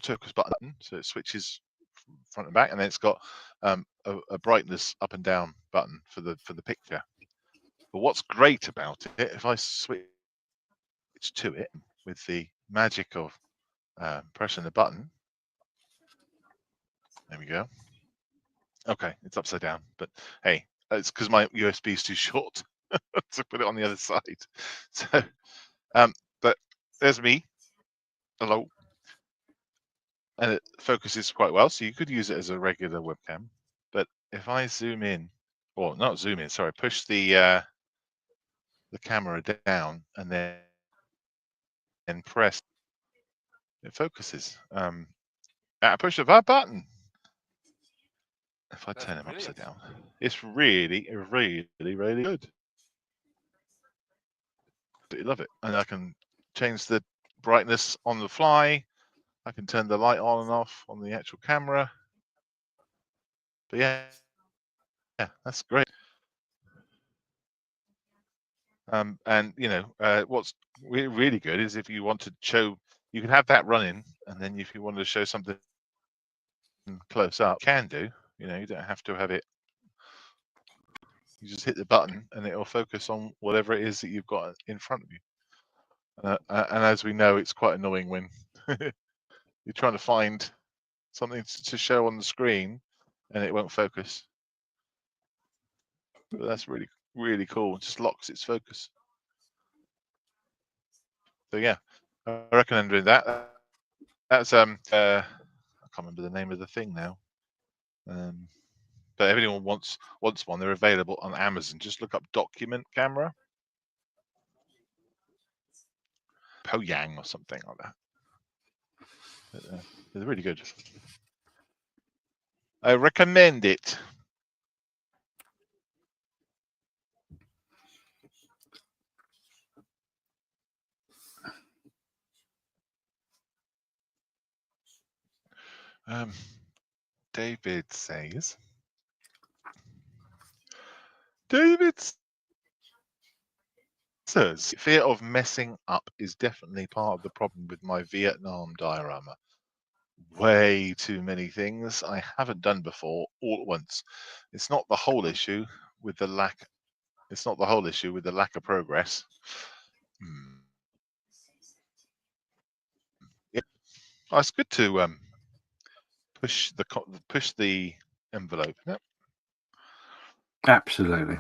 focus button, so it switches front and back, and then it's got a brightness up and down button for the picture. But what's great about it, if I switch to it with the magic of pressing the button, there we go. Okay, it's upside down, but hey, it's because my USB is too short to put it on the other side. So, but there's me. Hello. And it focuses quite well, so you could use it as a regular webcam. But if I zoom in, or not zoom in, sorry, push the camera down and then press, it focuses. I push the button. If I turn them upside down, it's really, really, really good. I love it, and I can change the brightness on the fly. I can turn the light on and off on the actual camera. But yeah, that's great. And what's really good is if you want to show, you can have that running, and then if you want to show something close up, you can do. You don't have to have it, You just hit the button and it'll focus on whatever it is that you've got in front of you. And as we know, it's quite annoying when you're trying to find something to show on the screen and it won't focus. But that's really, really cool. It just locks its focus. So yeah, I recommend doing that. That's I can't remember the name of the thing now. But if anyone wants one, they're available on Amazon. Just look up document camera, Poyang or something like that. But, they're really good. I recommend it. David says. David says, fear of messing up is definitely part of the problem with my Vietnam diorama. Way too many things I haven't done before all at once. It's not the whole issue with the lack. It's not the whole issue with the lack of progress. Yeah, oh, it's good to push the envelope. Yep.
Absolutely.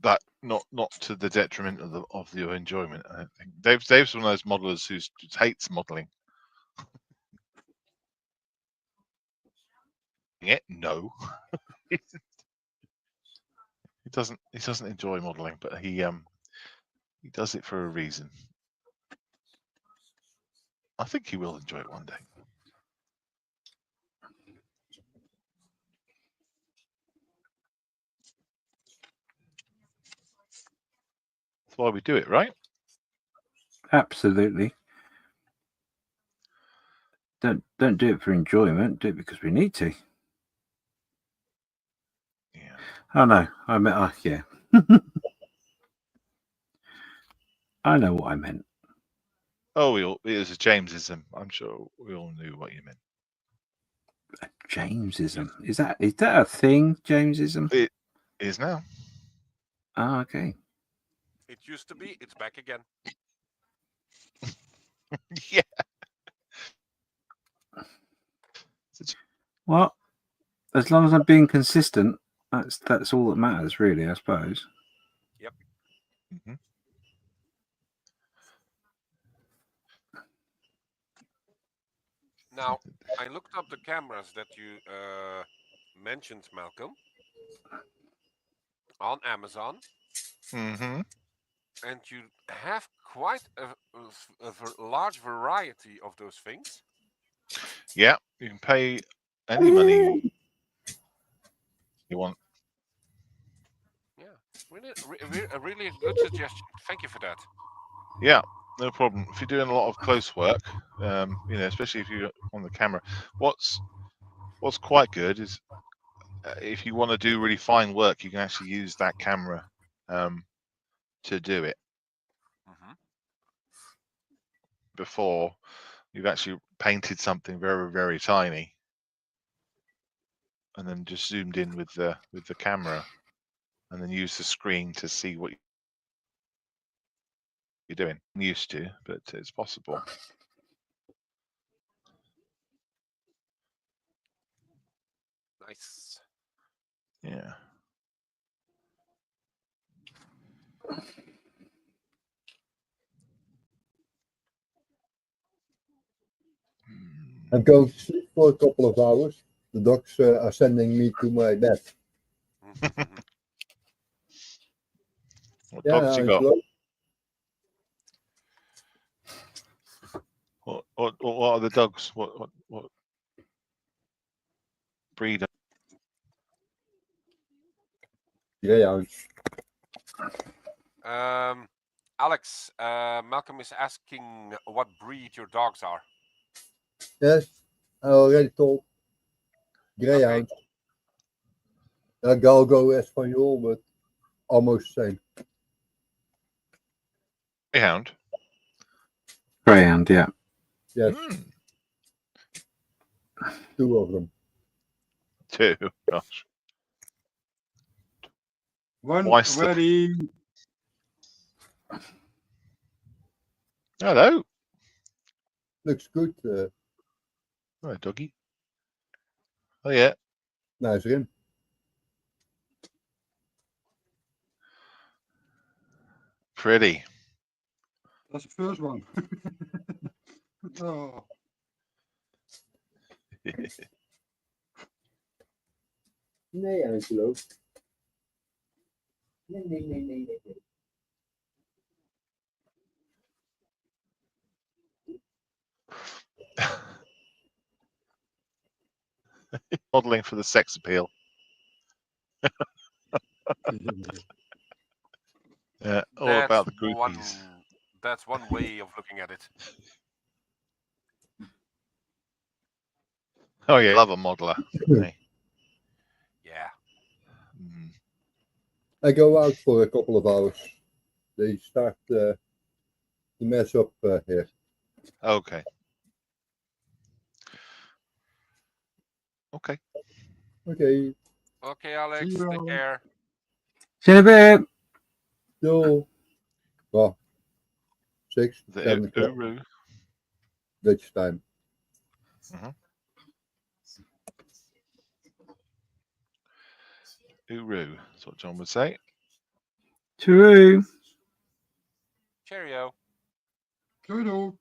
But not to the detriment of your enjoyment. I don't think Dave's one of those modelers who hates modeling. No, he doesn't. He doesn't enjoy modeling, but he does it for a reason. I think he will enjoy it one day. That's why we do it, right?
Absolutely. Don't do it for enjoyment. Do it because we need to.
Yeah.
Oh no, I meant. Yeah. I know what I meant.
Oh, it was a Jamesism. I'm sure we all knew what you meant.
Jamesism. Is that a thing? Jamesism.
It is now.
Oh, okay.
It used to be. It's back again.
Yeah.
Well, as long as I'm being consistent, that's all that matters, really, I suppose.
Yep.
Mm-hmm.
Now, I looked up the cameras that you mentioned, Malcolm, on Amazon.
Mm-hmm.
And you have quite a large variety of those things.
Yeah, you can pay any money you want.
Yeah, really good suggestion. Thank you for that.
Yeah, no problem. If you're doing a lot of close work, especially if you're on the camera, what's quite good is if you want to do really fine work, you can actually use that camera to do it.
Mm-hmm.
Before you've actually painted something very, very tiny, and then just zoomed in with the camera, and then use the screen to see what you're doing. I'm used to, but it's possible.
Nice.
Yeah.
I'm going to sleep for a couple of hours. The dogs are sending me to my bed.
What dogs you got? What are the dogs? What breed?
Greyhounds.
Alex, Malcolm is asking what breed your dogs are.
Yes, I already told. Greyhound. Okay. Galgo Espanol, but almost the same.
Greyhound.
Greyhound, yeah.
Yes. 2 of them.
2. Gosh.
One
still-
ready.
Hello.
Looks good.
All right, doggy. Oh yeah.
Nou is erin.
Pretty.
That's the first one. Oh.
Nee, Angelo. Nee.
Modeling for the sex appeal. Yeah, all about the groupies.
That's one way of looking at it.
Oh yeah, love a modeler. Hey.
Yeah.
I go out for a couple of hours. They start to mess up here.
Okay. Okay.
Okay.
Okay, Alex, take care.
See you in a bit.
Doei. Well, 6,
The
7 o'clock.
Uru.
Dutch time.
Uru. That's what John would say.
True.
Cheerio.
Doodle.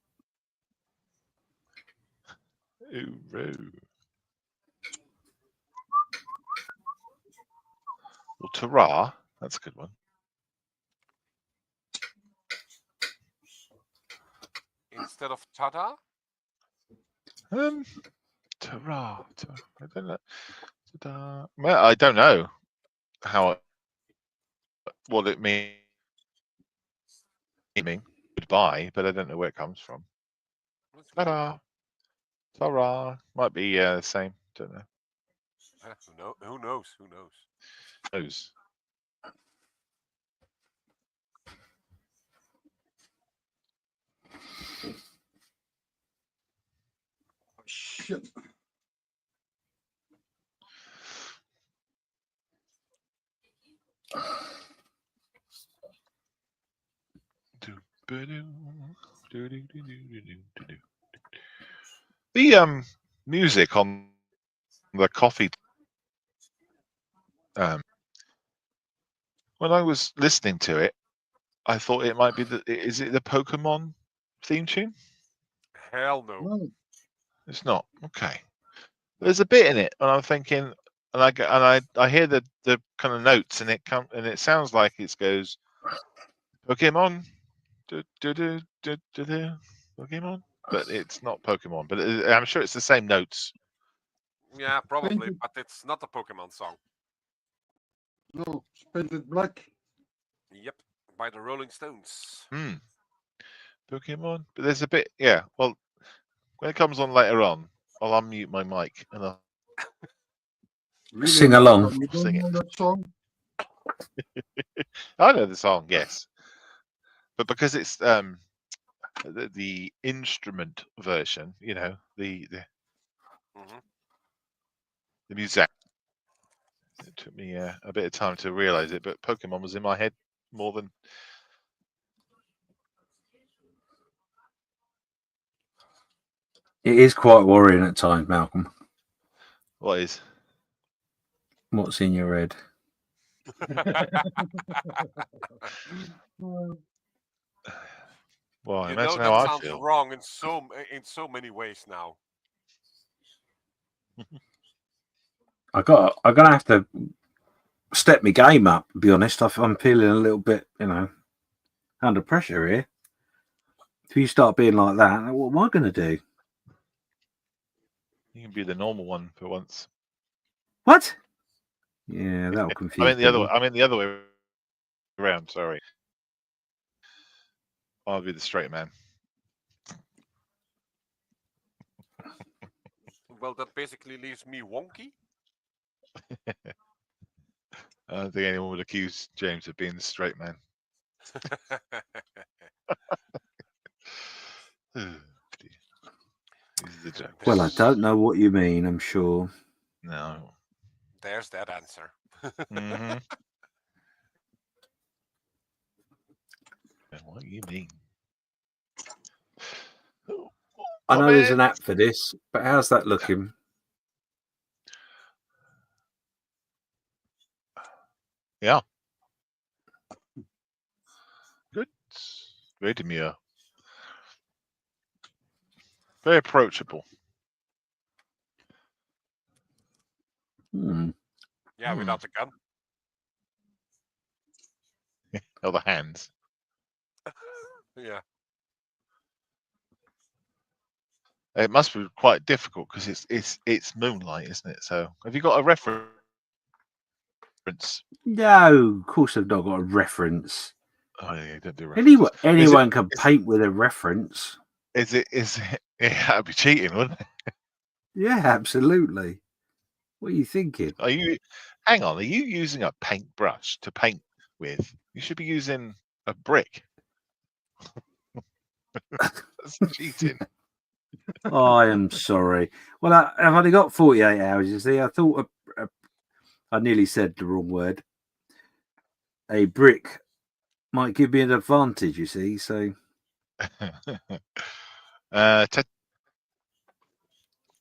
Uru. Well, Tara. That's a good one.
Instead of Tada?
Tara. I don't know. Ta-da. Well, I don't know what it means. Goodbye, but I don't know where it comes from. Ta-da. Tara. Might be the same. Don't know.
Who knows? Who knows?
Knows.
Shit.
The music on the coffee when I was listening to it, I thought it might be is it the Pokemon theme tune?
Hell no.
It's not. Okay. There's a bit in it, and I'm thinking, and I hear the kind of notes, and it sounds like it goes Pokemon, Pokemon, but it's not Pokemon. But I'm sure it's the same notes.
Yeah, probably, but it's not a Pokemon song.
No, it's painted black.
Yep, by the Rolling Stones.
Pokemon, but there's a bit. Yeah, well, when it comes on later on, I'll unmute my mic and I'll
sing along.
You don't know that song?
I know the song, yes, but because it's the instrument version, you know, the music. It took me a bit of time to realize it, but Pokemon was in my head more than.
It is quite worrying at times, Malcolm.
What is?
What's in your head?
Well,
You
imagine
know
how
that
I
sounds
feel.
wrong in so many ways now.
I'm gonna have to step my game up. To be honest, I'm feeling a little bit, under pressure here. If you start being like that, what am I going to do?
You can be the normal one for once.
What? Yeah, that'll confuse.
I mean the other way around. Sorry, I'll be the straight man.
Well, that basically leaves me wonky.
I don't think anyone would accuse James of being the straight man.
Well, I don't know what you mean. I'm sure.
No.
There's that answer.
What do you mean?
I know there's an app for this, but how's that looking?
Yeah. Good. Very demure. Very approachable.
Yeah, without the gun.
Other hands.
Yeah.
It must be quite difficult because it's moonlight, isn't it? So, have you got a reference?
No, of course I've not got a reference.
Oh yeah, you don't do references.
Anyone can paint with a reference.
Is it? Yeah, that'd be cheating, wouldn't it?
Yeah, absolutely. What are you thinking?
Hang on, are you using a paintbrush to paint with? You should be using a brick. That's cheating.
Oh, I am sorry. Well, I've only got 48 hours, you see. I thought I nearly said the wrong word. A brick might give me an advantage, you see, so...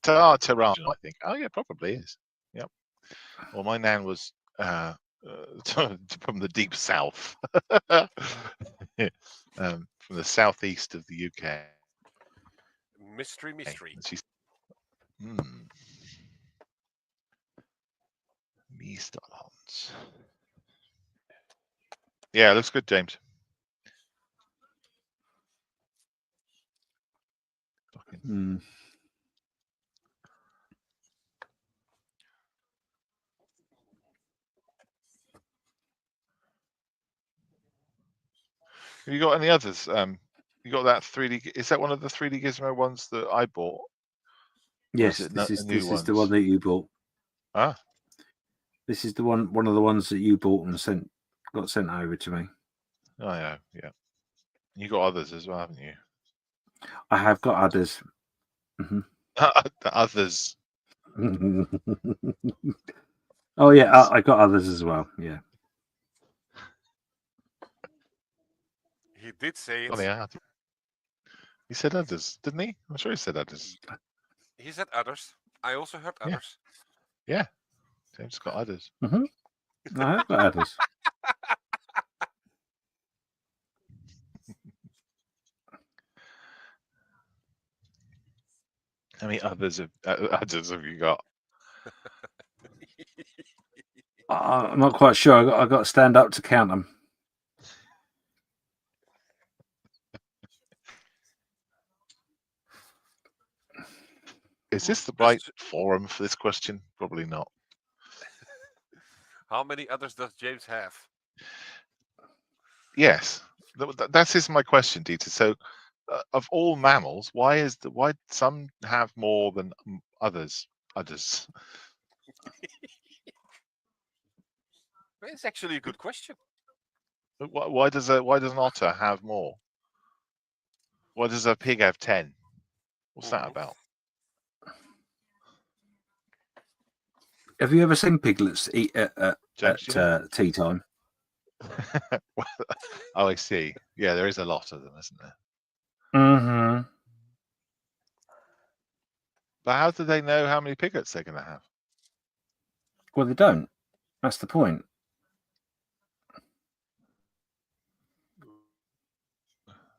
Tarantula, I think. Oh, yeah, probably is. Yep. Well, my nan was from the deep south, from the southeast of the UK.
Mystery.
She's Meestalons. Yeah, looks good, James. Have you got any others? You got that 3D? Is that one of the 3D Gizmo ones that I bought?
Yes, this is the one that you bought.
Ah,
this is the one of the ones that you bought and got sent over to me.
Oh yeah. You got others as well, haven't you?
I have got others.
Others.
Oh yeah, I got others as well. Yeah.
He did say it.
Oh yeah. He said others, didn't he? I'm sure he said others.
He said others. I also heard others.
Yeah. James got others.
I have got others.
How many others have you got?
I'm not quite sure. I got to stand up to count them.
Is this the right forum for this question? Probably not.
How many others does James have?
Yes, that is my question, Dieter. So, of all mammals, why some have more than others?
It's actually a good question.
Why does an otter have more? Why does a pig have 10? What's that about?
Have you ever seen piglets eat at tea time?
Oh, I see. Yeah, there is a lot of them, isn't there?
Mm-hmm.
But how do they know how many piglets they're going to have?
Well, they don't. That's the point.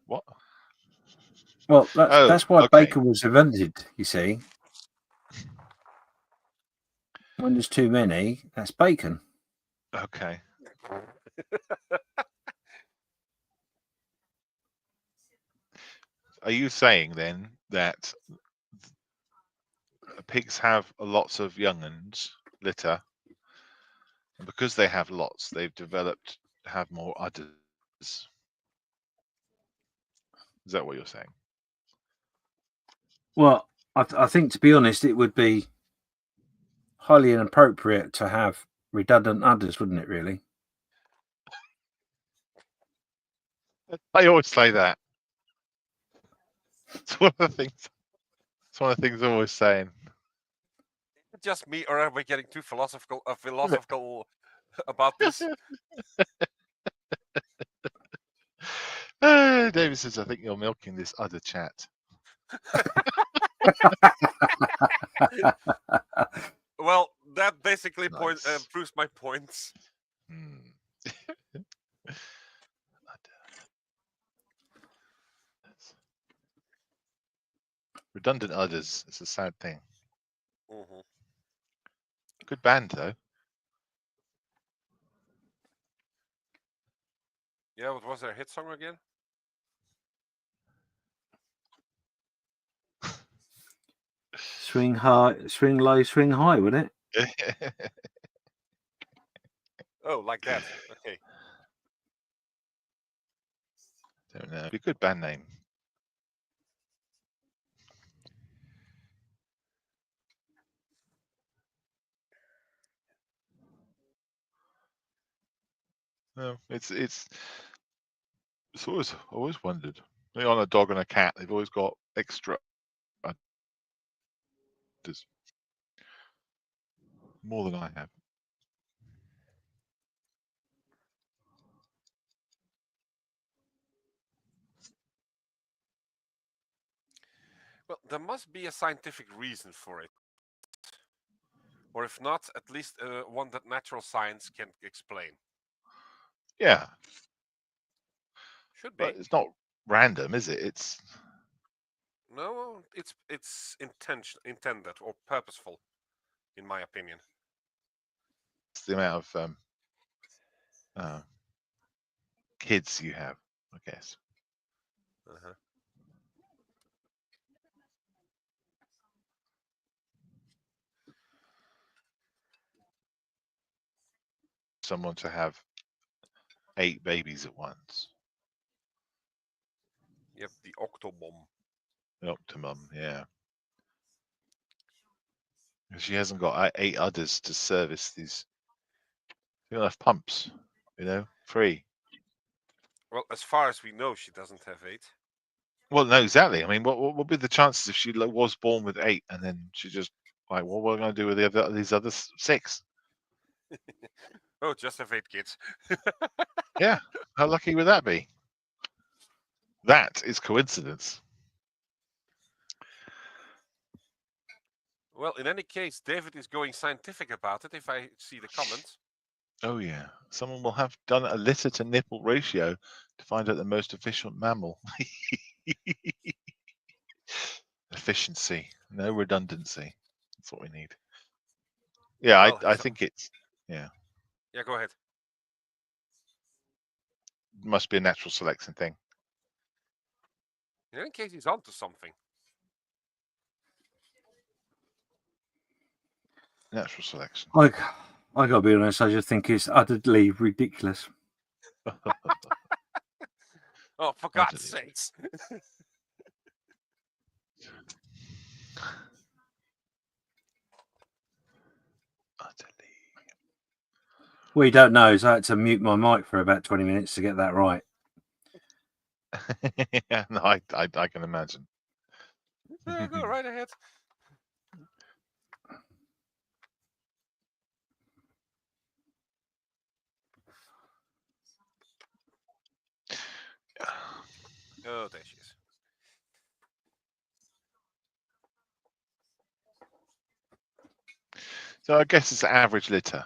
What?
Well, that's why bacon was invented, you see. When there's too many, that's bacon.
Okay. Are you saying then that pigs have lots of young'uns, litter, and because they have lots, they've developed to have more udders? Is that what you're saying?
Well, I think, to be honest, it would be highly inappropriate to have redundant udders, wouldn't it, really?
I always say that. It's one of the things. It's one of the things I'm always saying.
Just me, or are we getting too philosophical about this?
David says, I think you're milking this other chat.
Well, that basically
Nice.
proves my points.
Redundant udders. It's a sad thing.
Mm-hmm.
Good band, though.
Yeah, what was their hit song again?
Swing high, swing low, swing high, wouldn't it?
Oh, like that. Okay.
Don't know. Be a good band name. No, it's always wondered. On a dog and a cat, they've always got extra udders. More than I have.
Well, there must be a scientific reason for it. Or if not, at least one that natural science can explain.
Yeah.
Should be.
But it's not random, is it? It's
No, it's intended or purposeful, in my opinion.
the amount of kids you have, I guess.
Uh-huh.
Someone to have 8 babies at once.
Yep, the octobomb.
The optimum, yeah. She hasn't got 8 udders to service these. She don't have pumps, free.
Well, as far as we know, she doesn't have 8.
Well, no, exactly. I mean, what would be the chances if she was born with 8 and then she just like, what are we going to do with these other 6?
Oh, just have 8 kids.
Yeah, how lucky would that be? That is coincidence.
Well, in any case, David is going scientific about it, if I see the comments.
Oh, yeah. Someone will have done a litter to nipple ratio to find out the most efficient mammal. Efficiency, no redundancy. That's what we need. Yeah,
Well,
I think it's, yeah.
Yeah, go ahead.
Must be a natural selection thing.
In any case, he's onto something.
Natural selection.
I gotta be honest, I just think it's utterly ridiculous.
Oh, for God's sakes.
What you don't know is I had to mute my mic for about 20 minutes to get that right.
Yeah, no, I can imagine.
Yeah, go right ahead. Oh, there she is.
So I guess it's average litter.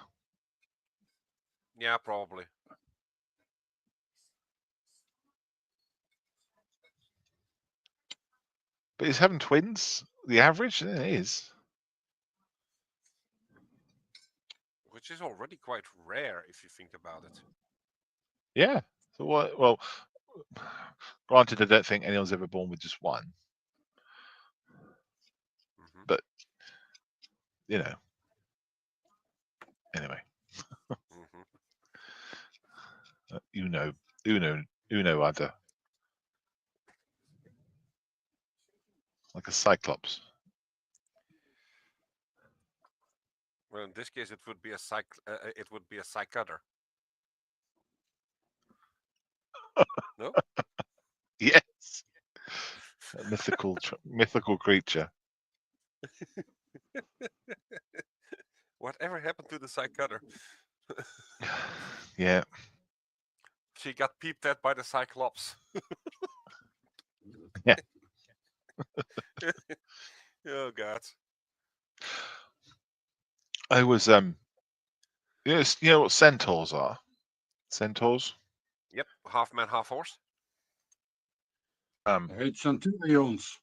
Yeah, probably.
But is having twins the average? It is.
Which is already quite rare if you think about it.
Yeah. So what? Well, granted, I don't think anyone's ever born with just one.
Mm-hmm.
But anyway.
Mm-hmm.
Uno other. Like a cyclops.
Well, in this case, it would be a cycador. No.
Yes. A mythical creature.
Whatever happened to the cycador?
Yeah.
she got peeped at by the Cyclops.
Yeah.
Oh God.
I was yes, you know what centaurs are? Centaurs?
Yep, half man, half horse.
Heet centurions.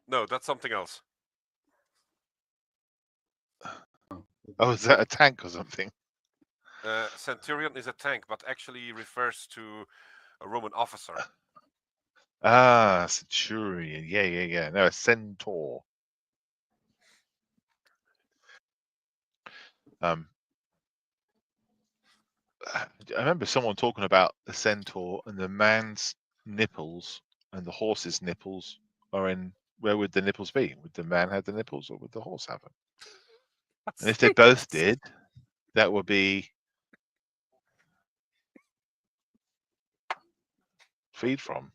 No, that's something else.
Oh, is that a tank or something?
Centurion is a tank, but actually refers to a Roman officer.
Ah, centurion. Yeah. No, a centaur. I remember someone talking about the centaur and the man's nipples and the horse's nipples are in. Where would the nipples be? Would the man have the nipples or would the horse have them? And if they both did, that would be feed from.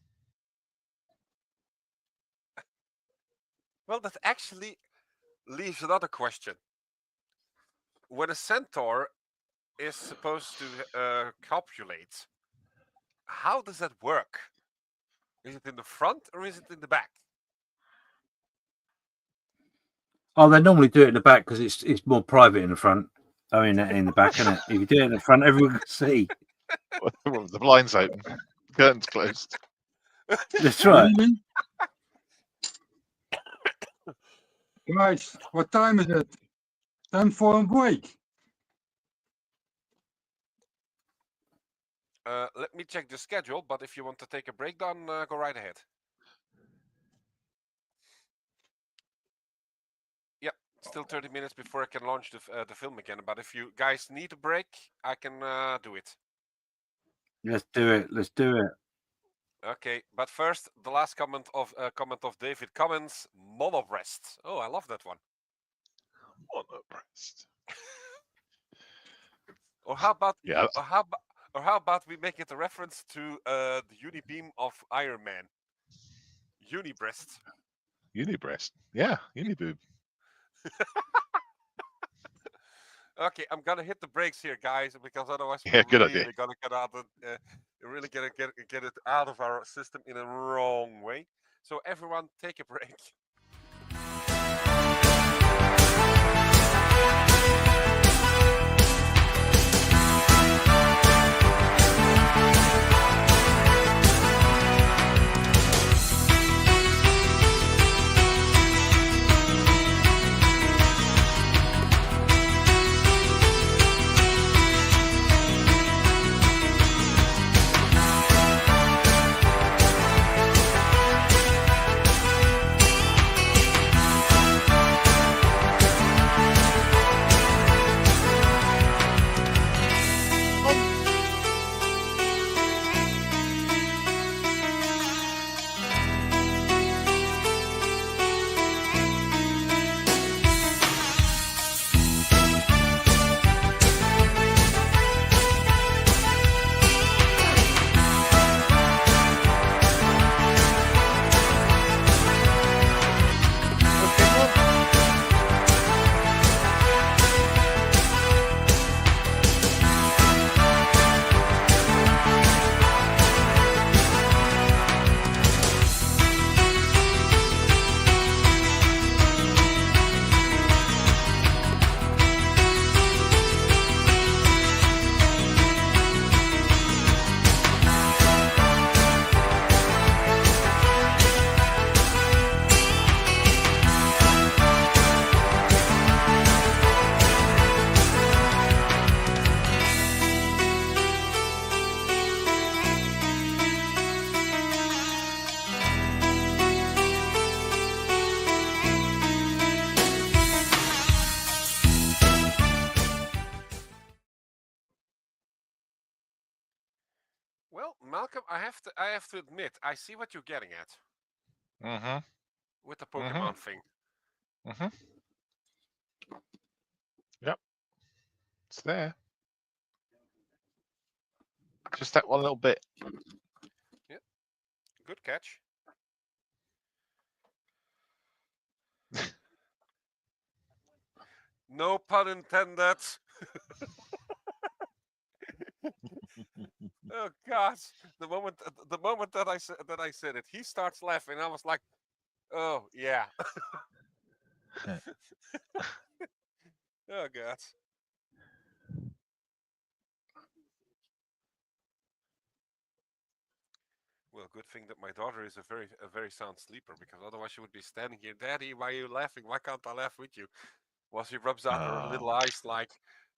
Well, that actually leaves another question. When a centaur is supposed to copulate, how does that work? Is it in the front or is it in the back?
Oh, they normally do it in the back because it's more private in the front. I mean, in the back, isn't it? If you do it in the front, everyone can see.
The blinds open, curtains closed.
That's right.
Really? Guys, what time is it? Time for a break.
Let me check the schedule, but if you want to take a break, then go right ahead. Yep, still 30 minutes before I can launch the film again. But if you guys need a break, I can do it.
Let's do it. Let's do it.
Okay, but first, the last comment of David Cummins, monobreast. Oh, I love that one.
Monobreast.
Or how about
Yeah.
Or how about we make it a reference to the unibeam of Iron Man? Unibreast.
Unibreast. Yeah, uniboob.
Okay, I'm gonna hit the brakes here, guys, because otherwise
Yeah, good
we're
idea.
really gonna get out of really gonna get it out of our system in a wrong way. So everyone, take a break. Well, Malcolm, I have to admit, I see what you're getting at
Mm-hmm.
with the Pokemon thing.
Mm-hmm. Yep. It's there. Just that one little bit.
Yeah. Good catch. No pun intended. Oh God! The moment that I said it, he starts laughing. I was like, "Oh yeah." Oh God! Well, good thing that my daughter is a very sound sleeper, because otherwise she would be standing here, "Daddy, why are you laughing? Why can't I laugh with you?" While she rubs out her little eyes like,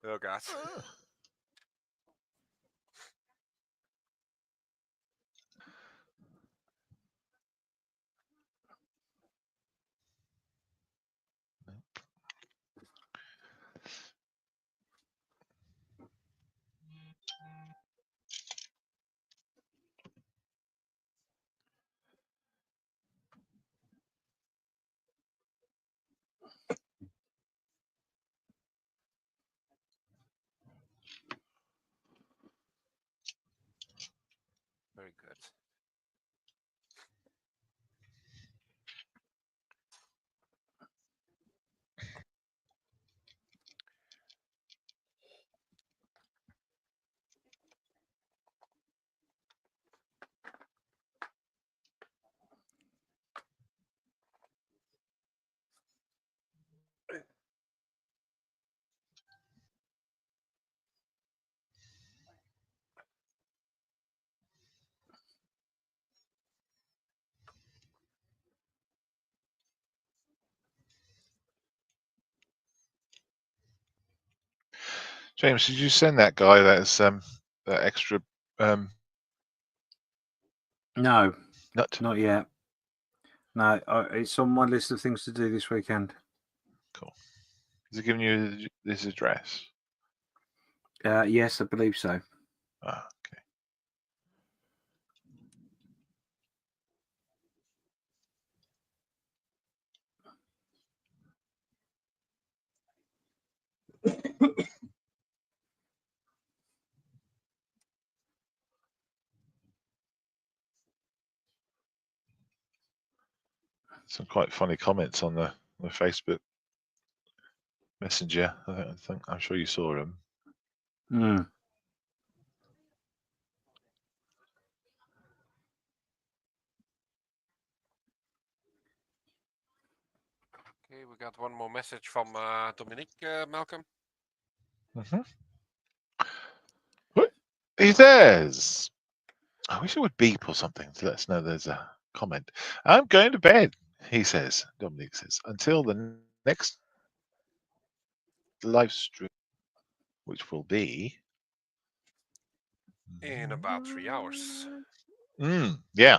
"Oh God." Very good.
James, did you send that guy that extra
No,
nut?
not yet. No, it's on my list of things to do this weekend.
Cool. Is he giving you this address?
Yes, I believe so.
Ah, okay. Some quite funny comments on the Facebook Messenger. I think I'm sure you saw them.
Mm.
Okay, we got one more message from Dominique, Malcolm.
He says, I wish it would beep or something to let us know there's a comment. I'm going to bed, he says. Dominic says, until the next live stream, which will be
In about 3 hours.
Yeah.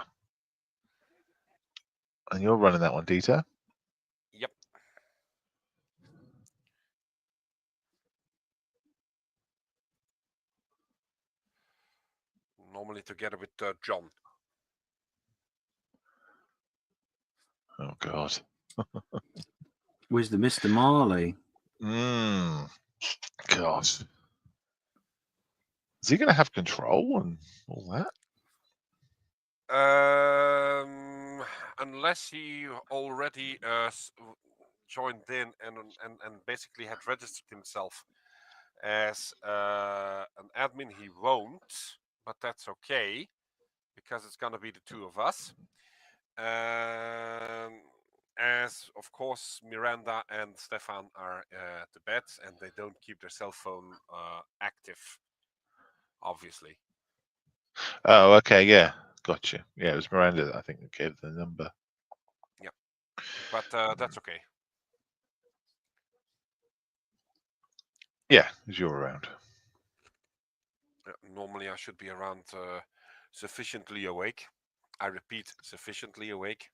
And you're running that one, Dieter?
Yep. Normally together with John.
Oh God.
Where's the Mr. Marley?
Gosh. Is he going to have control and all that?
Unless he already joined in and basically had registered himself as an admin, he won't, but that's okay because it's gonna be the two of us. As of course Miranda and Stefan are at the bed and they don't keep their cell phone active, obviously.
Oh, okay, yeah, gotcha. Yeah, it was Miranda that I think that gave the number.
Yeah, but that's okay.
Yeah, because you're around.
Normally I should be around sufficiently awake. I repeat, sufficiently awake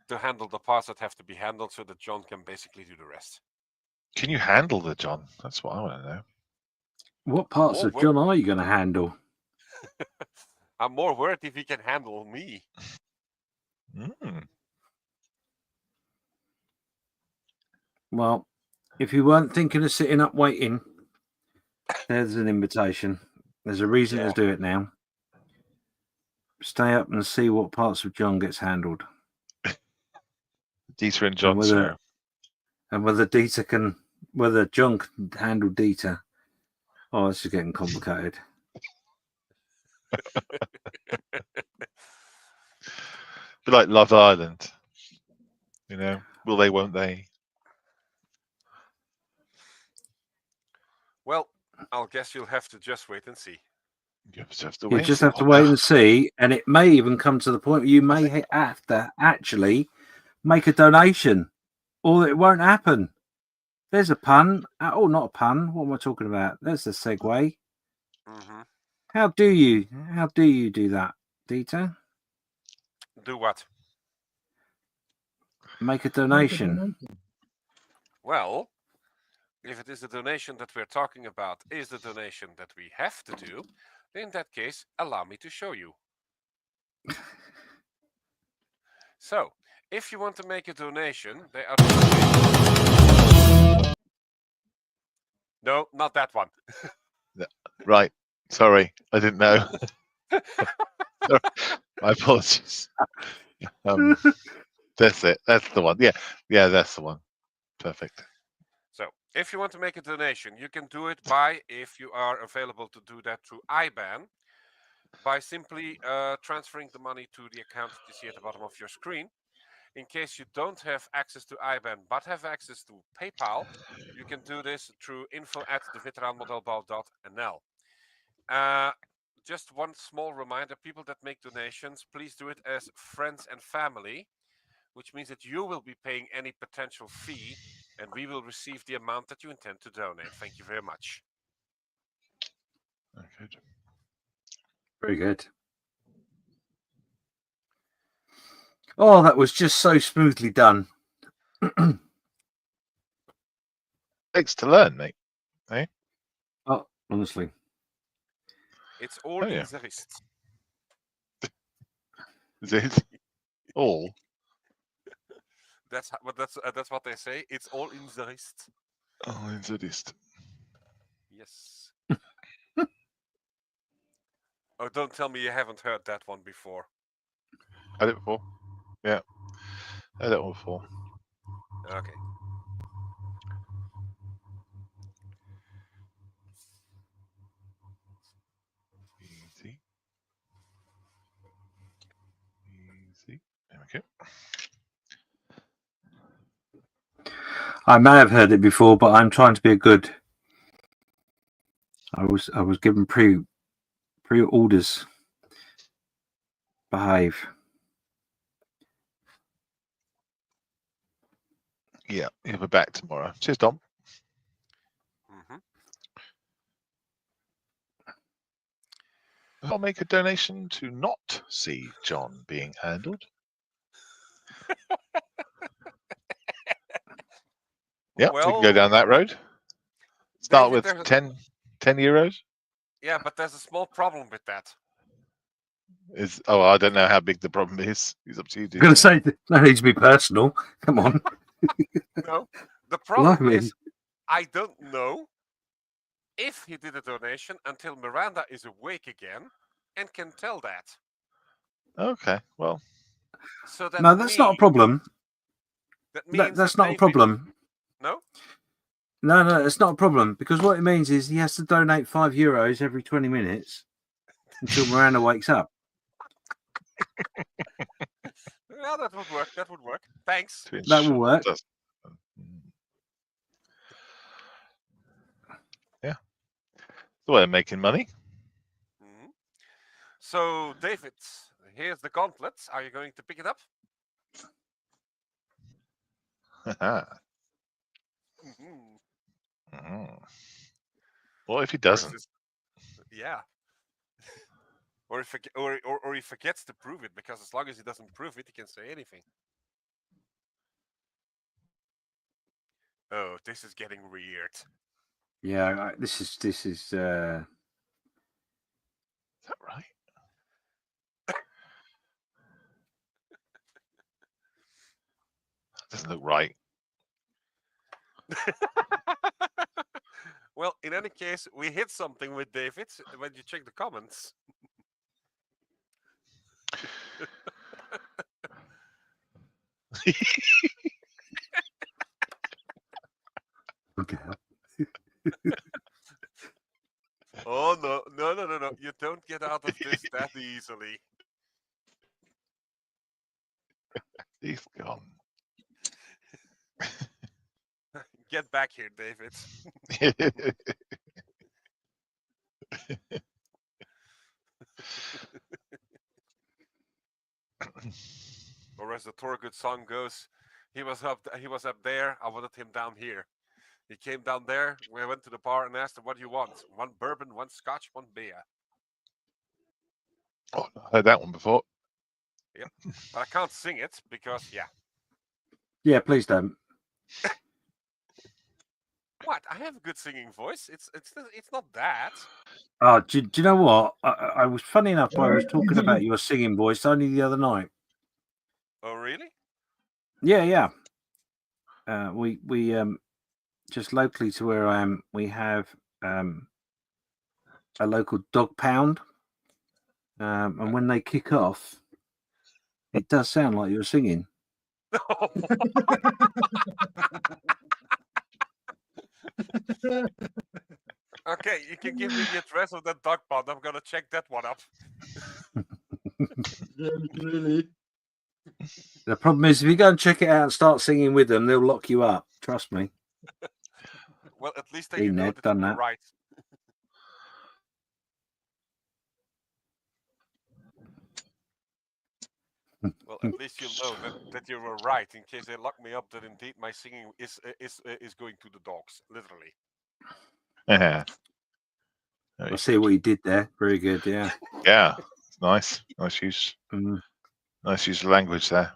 to handle the parts that have to be handled so that John can basically do the rest.
Can you handle the John? That's what I want to know.
What parts of John are you going to handle?
I'm more worried if he can handle me.
Well, if you weren't thinking of sitting up waiting, there's an invitation. There's a reason to do it now. Stay up and see what parts of John gets handled.
Dieter and John
and whether John can handle Dieter. Oh, this is getting complicated.
Be like Love Island. You know, will they, won't they?
Well, I'll guess you'll have to just wait and see.
You just have to
You
wait.
just have to wait and see, and it may even come to the point where you may have to actually make a donation, or it won't happen. There's a pun. Oh, not a pun. What am I talking about? There's the segue.
Mm-hmm.
How do you do that, Dieter?
Do what?
Make a donation.
Well, if it is the donation that we're talking about is the donation that we have to do, in that case, allow me to show you. So, if you want to make a donation, there are two ways. No, not that one.
Right. Sorry, I didn't know. Sorry. My apologies. That's it. That's the one. Yeah. Yeah, that's the one. Perfect.
So, if you want to make a donation, you can do it by, if you are available to do that through IBAN, by simply transferring the money to the account that you see at the bottom of your screen. In case you don't have access to IBAN but have access to PayPal, you can do this through info@deveteranmodelbouw.nl. Just one small reminder, people that make donations, please do it as friends and family, which means that you will be paying any potential fee and we will receive the amount that you intend to donate. Thank you very much.
Okay.
Very good. Oh, that was just so smoothly done.
Takes to learn, mate. Eh?
Oh, honestly.
It's all in
yeah.
the wrist.
Is it all?
That's what they say. It's all in the wrist.
Oh, in the wrist.
Yes. Oh, don't tell me you haven't heard that one before.
Had it before? Yeah. Had it one before.
Okay.
Easy. Easy. There we go.
I may have heard it before, but I'm trying to be a good. I was given pre-orders. Behave.
Yeah, he'll be back tomorrow. Cheers, Dom.
Mm-hmm.
I'll make a donation to not see John being handled. Yeah, we can go down that road. Start
David,
with 10 euros.
Yeah, but there's a small problem with that.
I don't know how big the problem is. It's up to you.
I'm going to say, no need to be personal. Come on.
No, the problem
Blimey.
is I don't know if he did a donation until Miranda is awake again and can tell that.
Okay, well.
So that
No, that's not a problem.
That means
that's
that
not a problem.
No?
No, it's not a problem, because what it means is he has to donate €5 every 20 minutes until Miranda wakes up.
Well, that would work. That would work. Thanks.
That will work.
Yeah. The way of making money.
Mm-hmm. So, David, here's the gauntlet. Are you going to pick it up?
What if he doesn't?
Yeah. Or he forgets to prove it, because as long as he doesn't prove it, he can say anything. Oh, this is getting weird.
Yeah, this is. Is
that right? That doesn't look right.
Well, in any case, we hit something with David when you check the comments.
Okay.
out of this that easily.
He's gone.
Get back here, David. Or as the Torgood song goes, he was up there, I wanted him down here. He came down there, we went to the bar and asked him, what do you want? One bourbon, one scotch, one beer.
Oh, I heard that one before.
Yep. But I can't sing it because, yeah.
Yeah, please don't.
What? I have a good singing voice. It's not that.
Oh, do you know what? I was funny enough. I was talking about your singing voice only the other night.
Oh, really?
Yeah. We just locally to where I am, we have a local dog pound, and when they kick off, it does sound like you're singing.
Okay, you can give me the address of that dog pound. I'm gonna check that one up.
Really?
The problem is, if you go and check it out and start singing with them, they'll lock you up. Trust me.
Well, at least then you know that you're right. Well, at least you'll know that you were right. In case they lock me up, that indeed my singing is going to the dogs, literally.
Yeah.
I see what you did there. Very good. Yeah.
Yeah. Nice. Nice use. Nice use of language there.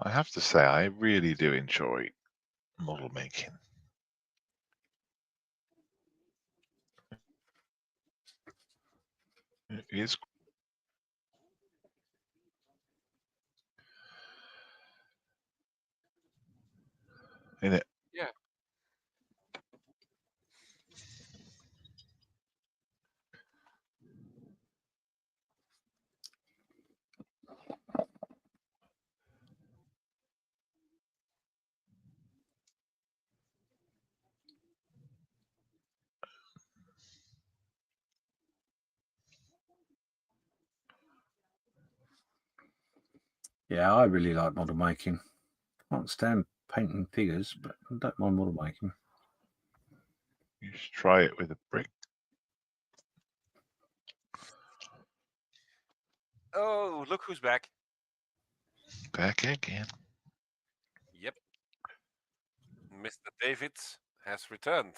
I have to say, I really do enjoy model making. It is. Isn't it?
Yeah.
Yeah, I really like model making. Can't stand painting figures, but I don't mind model making.
You should try it with a brick.
Oh, look who's back.
Back again.
Yep. Mr. David has returned.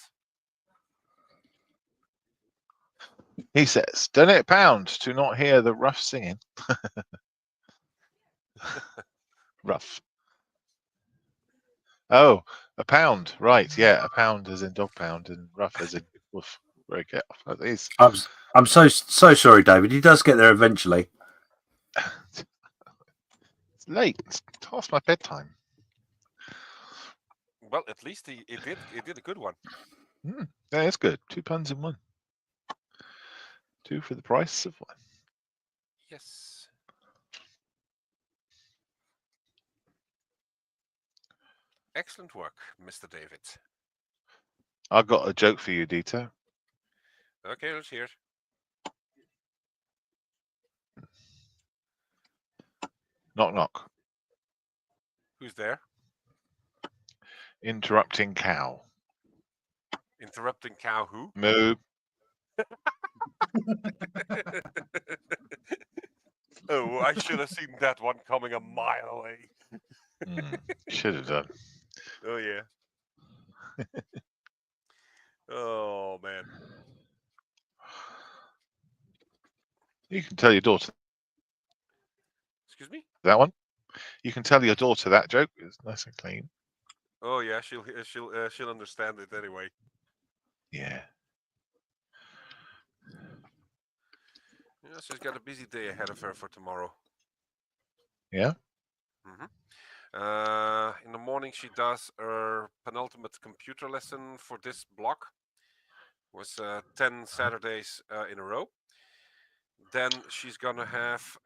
He says, donate a pound to not hear the rough singing. Rough. Oh, a pound. Right. Yeah. A pound as in dog pound and rough as in woof. Very careful. These.
I'm so sorry, David. He does get there eventually.
It's late. It's past my bedtime.
Well, at least he did a good one.
Yeah, it's good. 2 puns in one. 2 for the price of 1.
Yes. Excellent work, Mr. David.
I've got a joke for you, Dito.
Okay, let's hear it.
Knock, knock.
Who's there?
Interrupting cow.
Interrupting cow who?
Moo.
Oh, I should have seen that one coming a mile away.
Should have done.
Oh, yeah. Oh, man.
You can tell your daughter.
Excuse me?
That one. You can tell your daughter that joke is nice and clean.
Oh, yeah, she'll understand it anyway.
Yeah.
Yeah, she's got a busy day ahead of her for tomorrow.
Yeah.
In the morning, she does her penultimate computer lesson for this block. was 10 Saturdays in a row. Then she's gonna have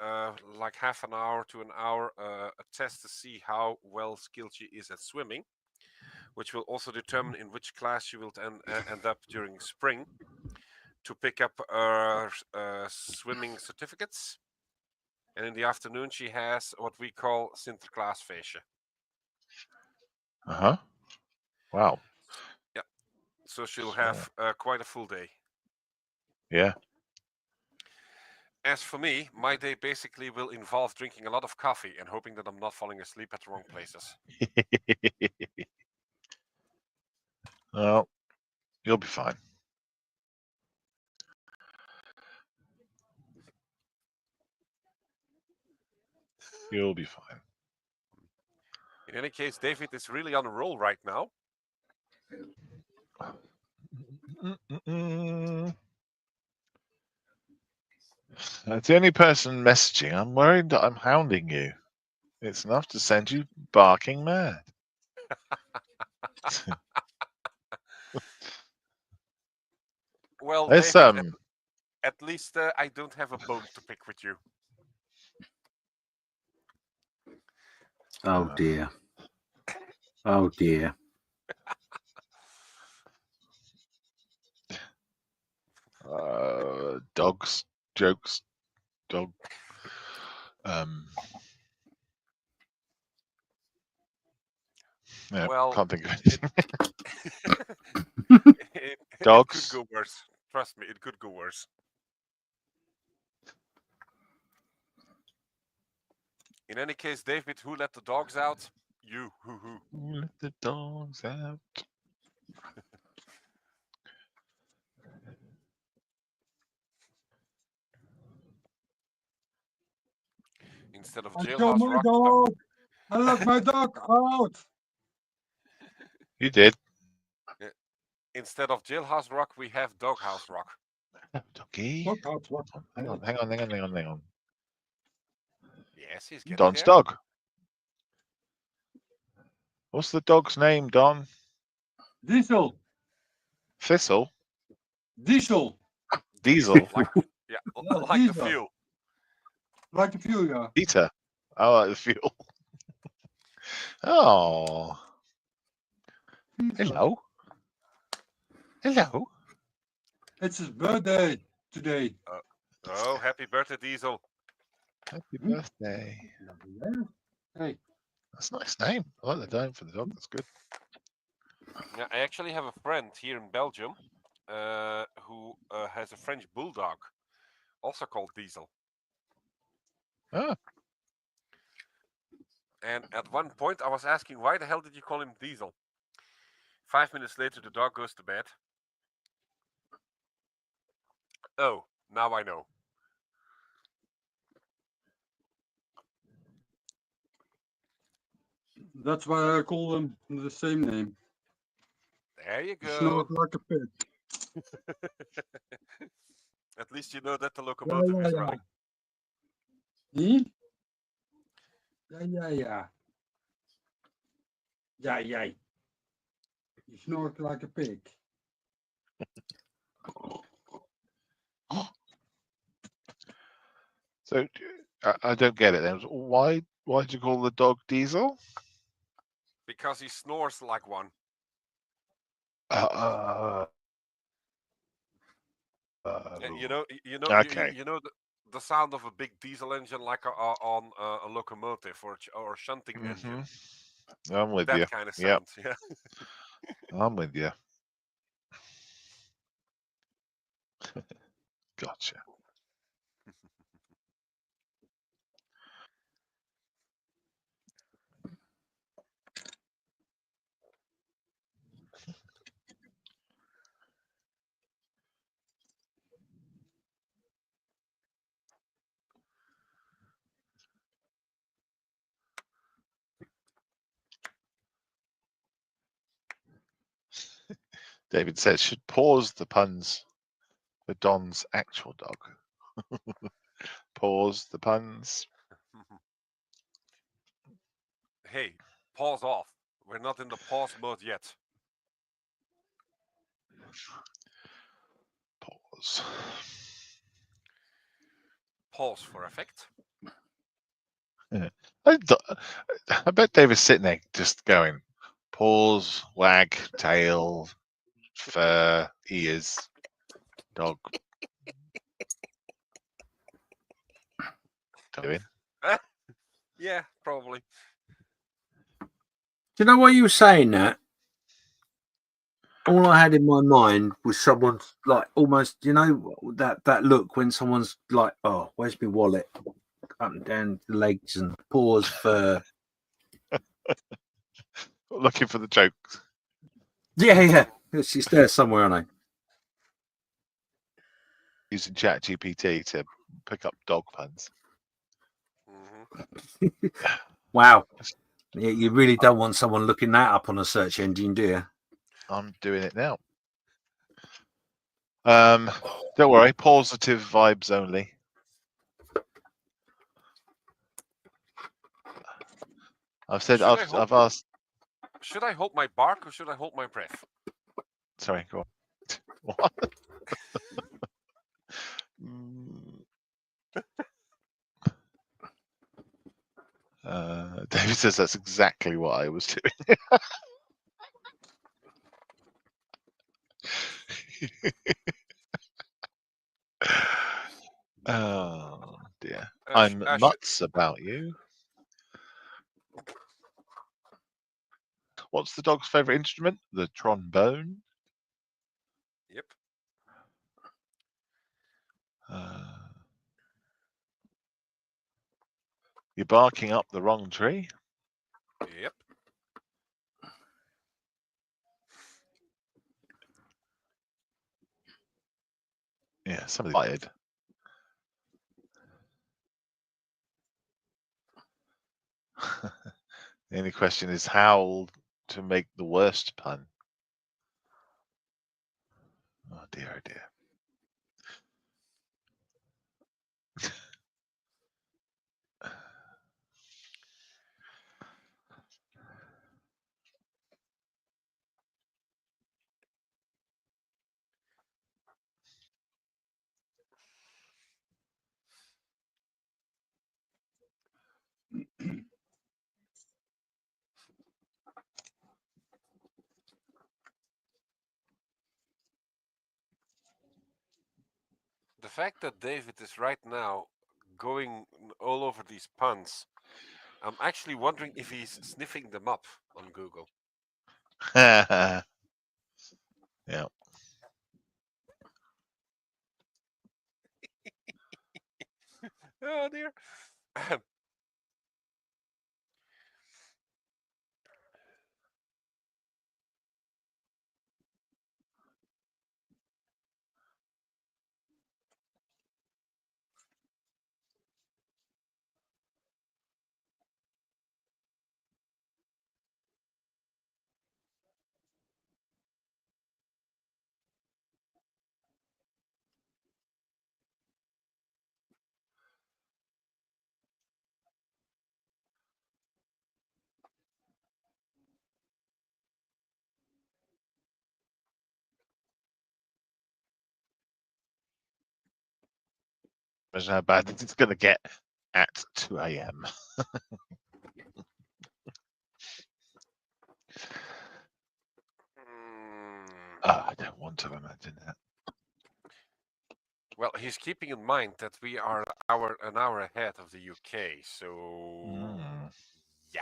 like half an hour to an hour a test to see how well skilled she is at swimming, which will also determine in which class she will end up during spring to pick up her swimming certificates. And in the afternoon, she has what we call Sinterklaasfeestje.
Uh-huh. Wow.
Yeah. So she'll have quite a full day.
Yeah.
As for me, my day basically will involve drinking a lot of coffee and hoping that I'm not falling asleep at the wrong places.
Well, you'll be fine. You'll be fine.
In any case, David is really on a roll right now.
That's the only person messaging. I'm worried that I'm hounding you. It's enough to send you barking mad.
Well,
There's
David, at least I don't have a bone to pick with you.
Oh dear. Oh dear.
Dogs, jokes, dog. Yeah,
Well,
can't think of anything.
It
Dogs.
could go worse. Trust me, it could go worse. In any case, David, who let the dogs out? You. Who?
Who let the dogs out?
Instead of
I killed
jailhouse
my
rock.
dog. I let my dog out.
You did.
Instead of jailhouse rock, we have doghouse rock.
Doggy.
Doghouse rock.
Hang on.
Yes, he's getting
Don's
there.
dog. What's the dog's name, Don?
Diesel.
Thistle.
Diesel.
Diesel.
Like the
diesel.
fuel.
Like the fuel, yeah.
Peter. I like the fuel. Oh. Hello. Hello.
It's his birthday today.
Oh, happy birthday, Diesel.
Happy birthday.
Hey.
That's a nice name. I like the name for the dog. That's good.
Yeah, I actually have a friend here in Belgium who has a French bulldog, also called Diesel.
Ah.
And at one point, I was asking, why the hell did you call him Diesel? 5 minutes later, the dog goes to bed. Oh, now I know.
That's why I call them the same name.
There you go.
Snort like a pig.
At least you know that the locomotive is running.
Yeah. Yeah. You snort like a pig.
So I don't get it then. Why did you call the dog Diesel?
Because he snores like one. You know
Okay.
you know the sound of a big diesel engine, like on a locomotive or a shunting engine.
I'm with
that
you.
kind of sound.
Yep.
Yeah.
I'm with you. Gotcha. David says, should pause the puns for Don's actual dog. Pause the puns.
Hey, pause off. We're not in the pause mode yet.
pause.
Pause for effect.
Yeah. I bet David's sitting there just going, paws, wag, tail, fur, ears, dog. Doing.
Yeah, probably.
Do you know why you were saying that? All I had in my mind was someone's like almost, you know, that look when someone's like, oh, where's my wallet? Up and down the legs and paws, fur.
Looking for the jokes.
Yeah. She's there somewhere, aren't I?
Using ChatGPT to pick up dog puns.
Wow. Yeah, you really don't want someone looking that up on a search engine, do you?
I'm doing it now. Don't worry, positive vibes only. I've said I've asked.
Should I hold my bark or should I hold my breath?
Sorry, go on. What? David says that's exactly what I was doing. Oh dear. I'm nuts about you. What's the dog's favorite instrument? The trombone.
Yep.
You're barking up the wrong tree.
Yep.
Yeah, somebody lied. The only question is how to make the worst pun. Oh dear, oh dear.
The fact that David is right now going all over these puns, I'm actually wondering if he's sniffing them up on Google.
Yeah.
Oh dear.
Imagine how bad it's going to get at 2 a.m. I don't want to imagine that.
Well, he's keeping in mind that we are an hour ahead of the UK, so yeah.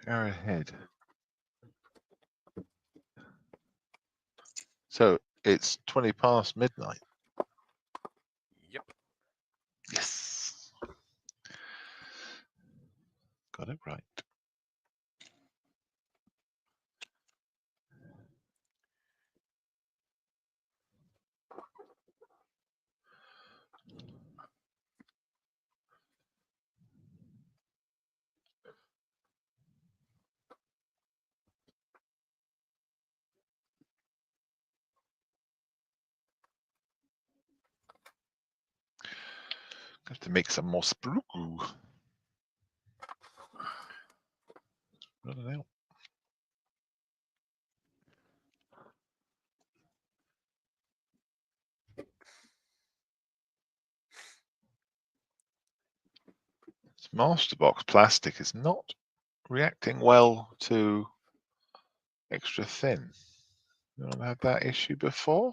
Hour ahead. So it's 20 past midnight.
Yep.
Yes. Got it right. Have to make some more spruku. I don't know. Masterbox plastic is not reacting well to extra thin. You ever had that issue before?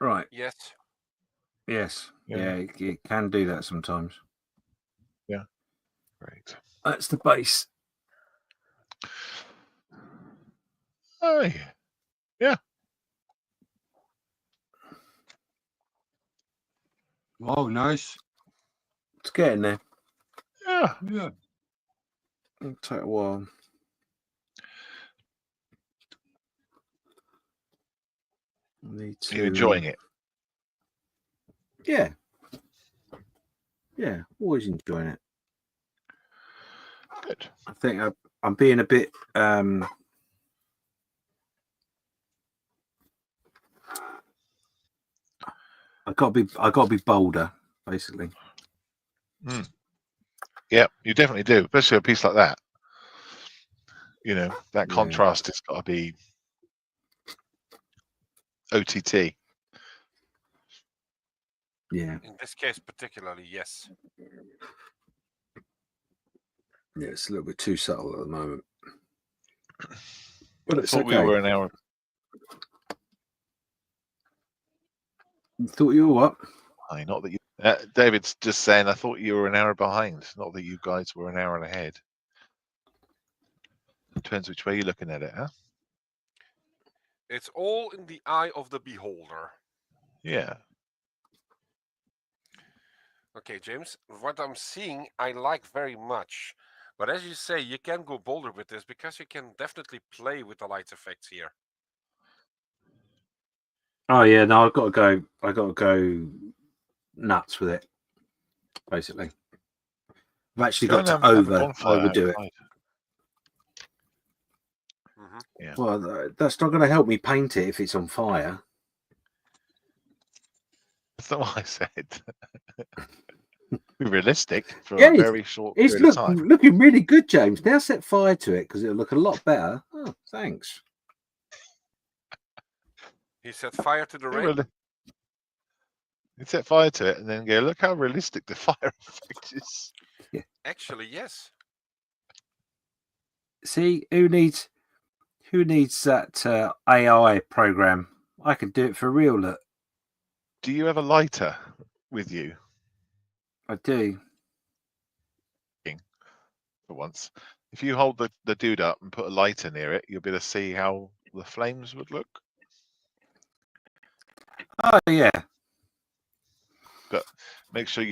Right.
Yes.
Yes.
Yeah.
Yeah, it can do that sometimes.
Yeah. Great.
That's the base.
Oh yeah. Yeah.
Oh, nice.
It's getting there.
Yeah.
Yeah.
It'll take a while. Need to,
Are you enjoying it?
Yeah. Yeah, always enjoying it.
Good.
I think I'm being a bit I gotta be bolder, basically.
Yeah, you definitely do, especially a piece like that. You know, that
Yeah.
contrast has got to be OTT.
Yeah.
In this case, particularly, yes.
Yeah, it's a little bit too subtle at the moment. But
I
it's
thought
okay.
we were an hour.
You thought you were what?
Not that you. David's just saying. I thought you were an hour behind. Not that you guys were an hour and ahead. Depends which way you're looking at it, huh?
It's all in the eye of the beholder.
Yeah.
Okay, James, what I'm seeing, I like very much. But as you say, you can go bolder with this because you can definitely play with the light effects here.
Oh yeah, no, I gotta go nuts with it. Basically. I've actually
Go
got
and
to
have a bonfire
overdo it.
outside. Yeah.
Well, that's not going to help me paint it if it's on fire.
That's not what I said. Be realistic for
Yeah,
a very short
it's
period of time.
looking really good, James. Now set fire to it because it'll look a lot better. Oh, thanks.
He set fire to the
Be
ring.
reali- You set fire to it and then go, look how realistic the fire effect is.
Yeah.
Actually, yes.
See, who needs that AI program? I can do it for real. Look,
Do you have a lighter with you
I do.
for once? If you hold the dude up and put a lighter near it, you'll be able to see how the flames would look.
Oh yeah.
But make sure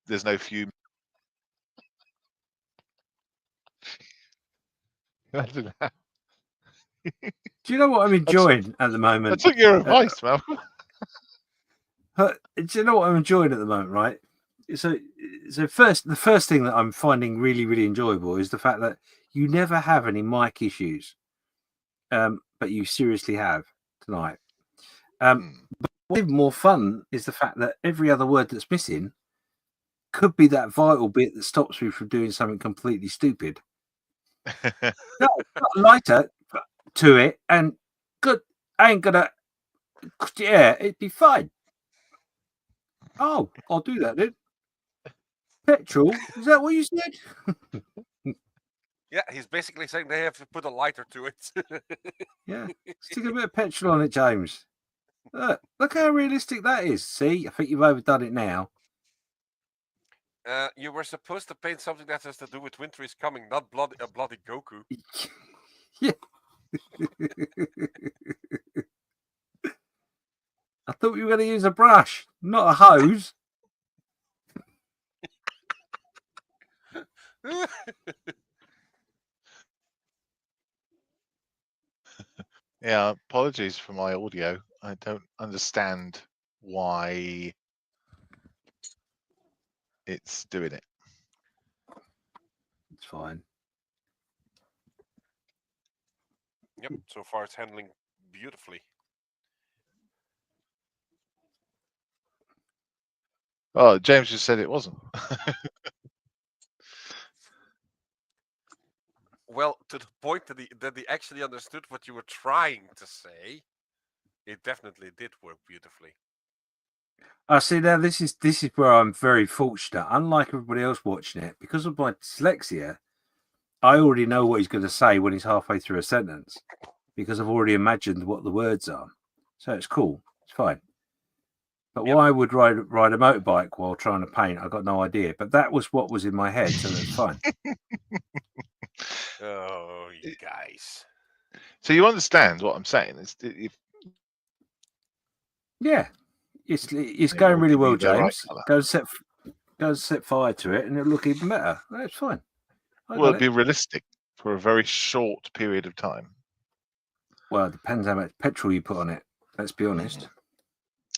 there's no fume. Imagine that.
Do you know what I'm enjoying at the moment?
I took your advice, man.
Do you know what I'm enjoying at the moment, right? So the first thing that I'm finding really, really enjoyable is the fact that you never have any mic issues, but you seriously have tonight. But what's even more fun is the fact that every other word that's missing could be that vital bit that stops me from doing something completely stupid. No, got a lighter to it, and good. I ain't gonna. Yeah, it'd be fine. Oh, I'll do that then. Petrol? Is that what you said?
Yeah, he's basically saying they have to put a lighter to it.
Yeah, stick a bit of petrol on it, James. Look how realistic that is. See, I think you've overdone it now.
You were supposed to paint something that has to do with winter is coming, not a bloody Goku.
Yeah. I thought you were going to use a brush, not a hose.
Yeah, apologies for my audio. I don't understand why it's doing it.
It's fine.
Yep, so far it's handling beautifully.
Oh, James just said it wasn't.
Well, to the point that he actually understood what you were trying to say, it definitely did work beautifully.
I see. Now this is where I'm very fortunate. Unlike everybody else watching it, because of my dyslexia, I already know what he's going to say when he's halfway through a sentence, because I've already imagined what the words are. So it's cool. It's fine. But why I would ride a motorbike while trying to paint, I got no idea. But that was what was in my head, so that's fine.
Oh, you guys.
So you understand what I'm saying?
Yeah, it's going really well, James. Go and set fire to it, and it'll look even better. That's fine.
Well, it'd be realistic for a very short period of time.
Well, it depends how much petrol you put on it. Let's be honest.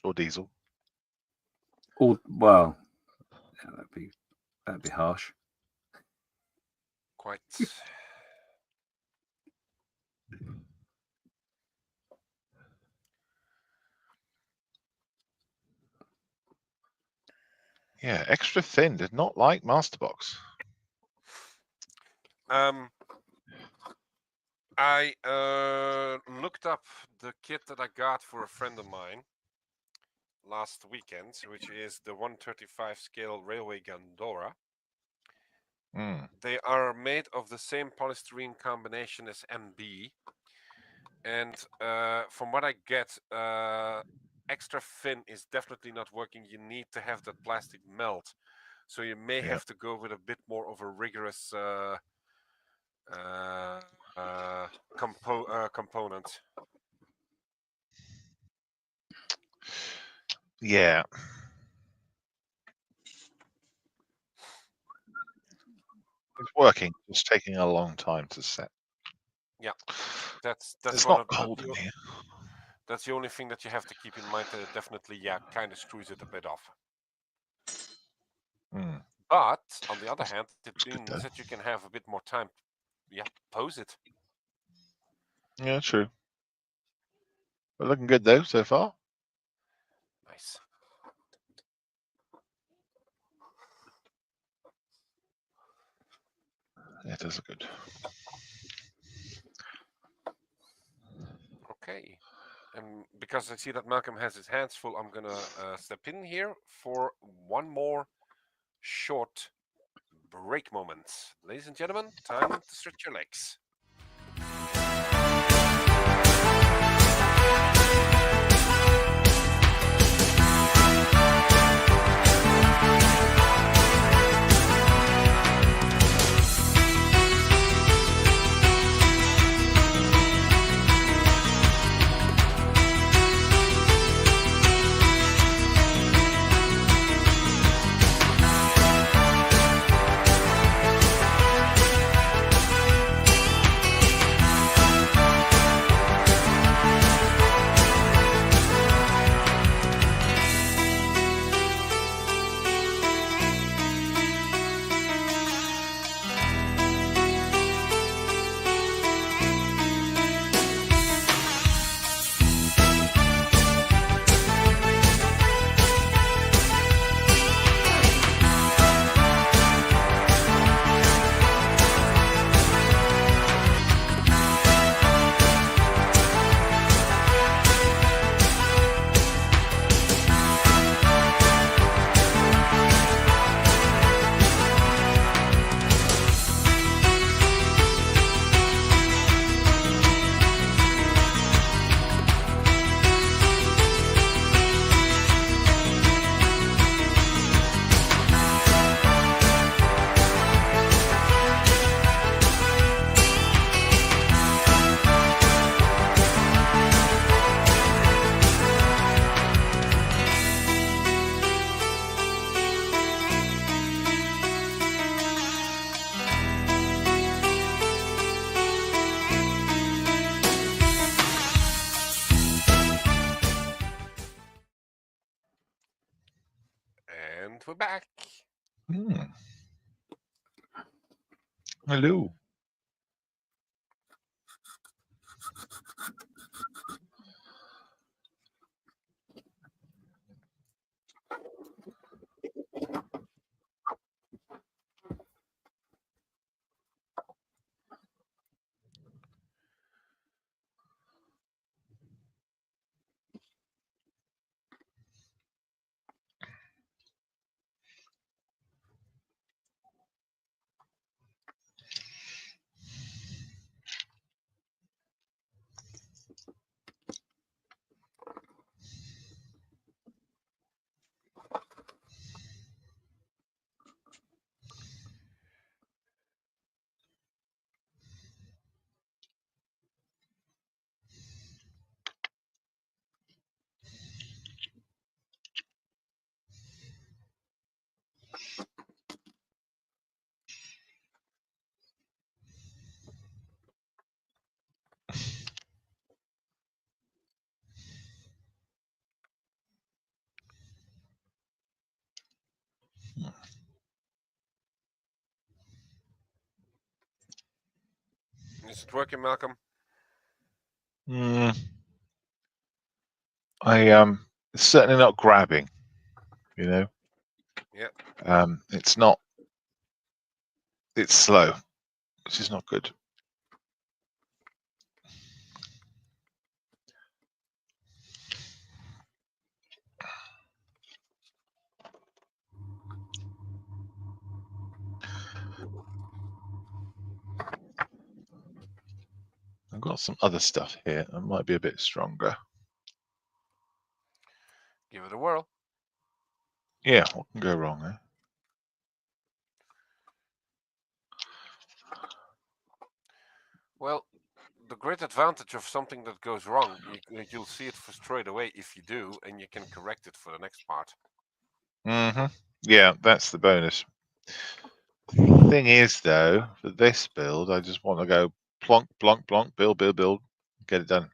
Or diesel.
Or well, yeah, that'd be harsh.
Quite.
Yeah, extra thin. Did not like Masterbox.
I looked up the kit that I got for a friend of mine last weekend, which is the 135 scale railway gondola. They are made of the same polystyrene combination as MB, and from what I get, extra thin is definitely not working. You need to have that plastic melt, so you may have to go with a bit more of a rigorous component.
Yeah. It's working. It's taking a long time to set.
Yeah, that's
it's
one
not
of
cold in here.
That's the only thing that you have to keep in mind. That it definitely, kind of screws it a bit off. But on the other hand, it means that you can have a bit more time. Pose it.
Yeah, true. But looking good though so far.
Nice.
It does look good.
Okay. And because I see that Malcolm has his hands full, I'm gonna step in here for one more short break moment. Ladies and gentlemen, time to stretch your legs. And we're back.
Hello.
Is it working, Malcolm?
It's certainly not grabbing. You know.
Yeah.
It's not. It's slow, which is not good. I've got some other stuff here that might be a bit stronger.
Give it a whirl.
Yeah, what can go wrong, eh?
Well, the great advantage of something that goes wrong, you'll see it straight away if you do, and you can correct it for the next part.
Yeah, that's the bonus. Thing is, though, for this build, I just want to go plonk, plonk, plonk, build, build, build, get it done.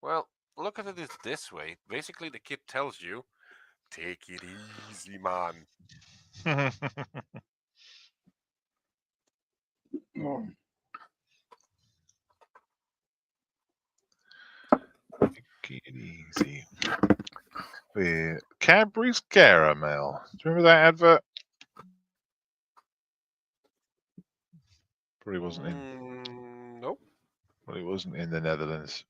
Well, look at it this way. Basically, the kit tells you, take it easy, man.
Take it easy. The Cadbury's Caramel. Do you remember that advert? Probably wasn't in.
Nope.
Probably wasn't in the Netherlands.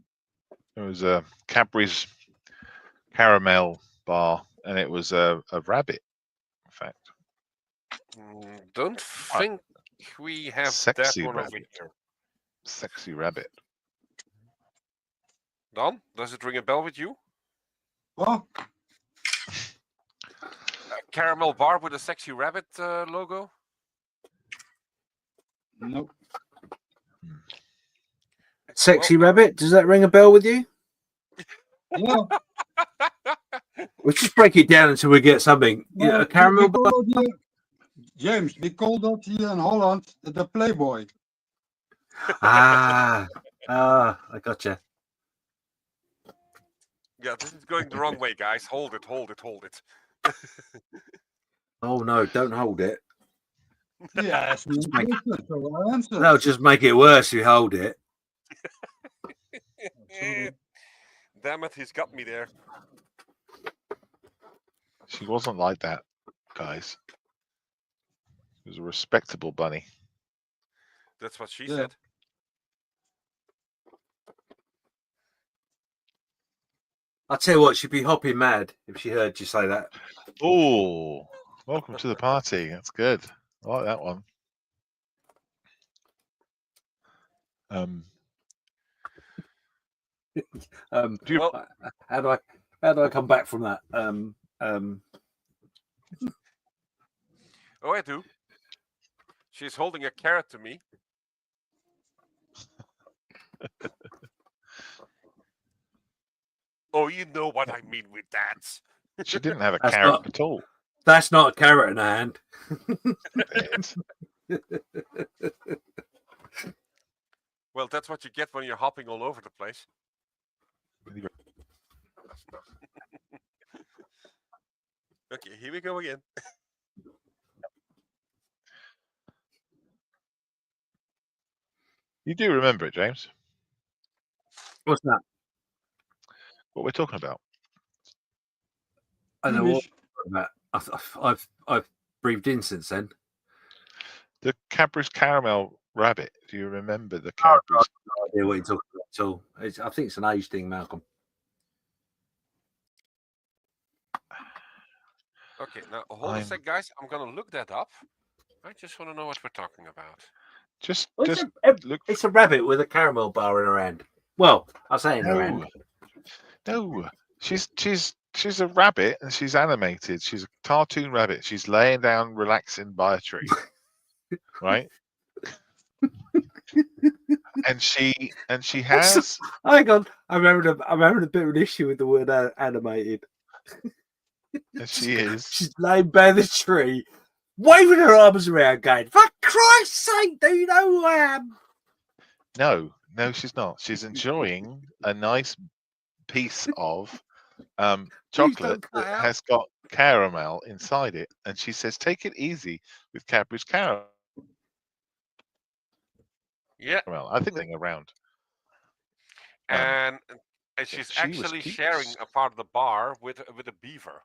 It was a Cadbury's Caramel bar, and it was a rabbit. In fact.
Don't think we have
Sexy
that one
rabbit.
over here.
Sexy rabbit.
Don, does it ring a bell with you?
What?
A caramel bar with a sexy rabbit logo?
Nope.
Sexy rabbit, does that ring a bell with you?
Yeah.
We'll just break it down until we get something.
Well,
A caramel bar.
James, we call that here in Holland the Playboy.
I gotcha.
Yeah, this is going the wrong way, guys. Hold it, hold it, hold it.
Oh no, don't hold it.
Yes,
Just make,
answer.
no, just make it worse if you hold it.
Damn it, he's got me there.
She wasn't like that, guys. She was a respectable bunny.
That's what she said.
I'll tell you what, she'd be hopping mad if she heard you say that.
Oh, welcome to the party. That's good. I like that one.
Well, how do I come back from that?
Oh, I do. She's holding a carrot to me. Oh, you know what I mean with that.
She didn't have a carrot at all.
That's not a carrot in her hand.
Well, that's what you get when you're hopping all over the place. Okay, here we go again.
You do remember it, James?
What's that?
What we're talking about?
I know what I've breathed in since then.
The Cadbury's Caramel Rabbit. Do you remember the Cadbury's?
No idea what you're talking about at all. I think it's an age thing, Malcolm.
Okay, now hold a sec, guys. I'm gonna look that up. I just want to know what we're talking about.
It's a rabbit with a caramel bar in her hand. Well, I say in her hand.
No, she's a rabbit and she's animated. She's a cartoon rabbit. She's laying down, relaxing by a tree, right? and she has.
Hang on, I'm having a bit of an issue with the word animated.
And she is.
She's laying by the tree, waving her arms around, going, "For Christ's sake, do you know who I am?"
No, she's not. She's enjoying a nice piece of chocolate that has got caramel inside it, and she says, "Take it easy with Cadbury's Caramel."
Yeah.
Well, I think they're around.
And she's
she was
actually
cute.
sharing a part of the bar with a beaver.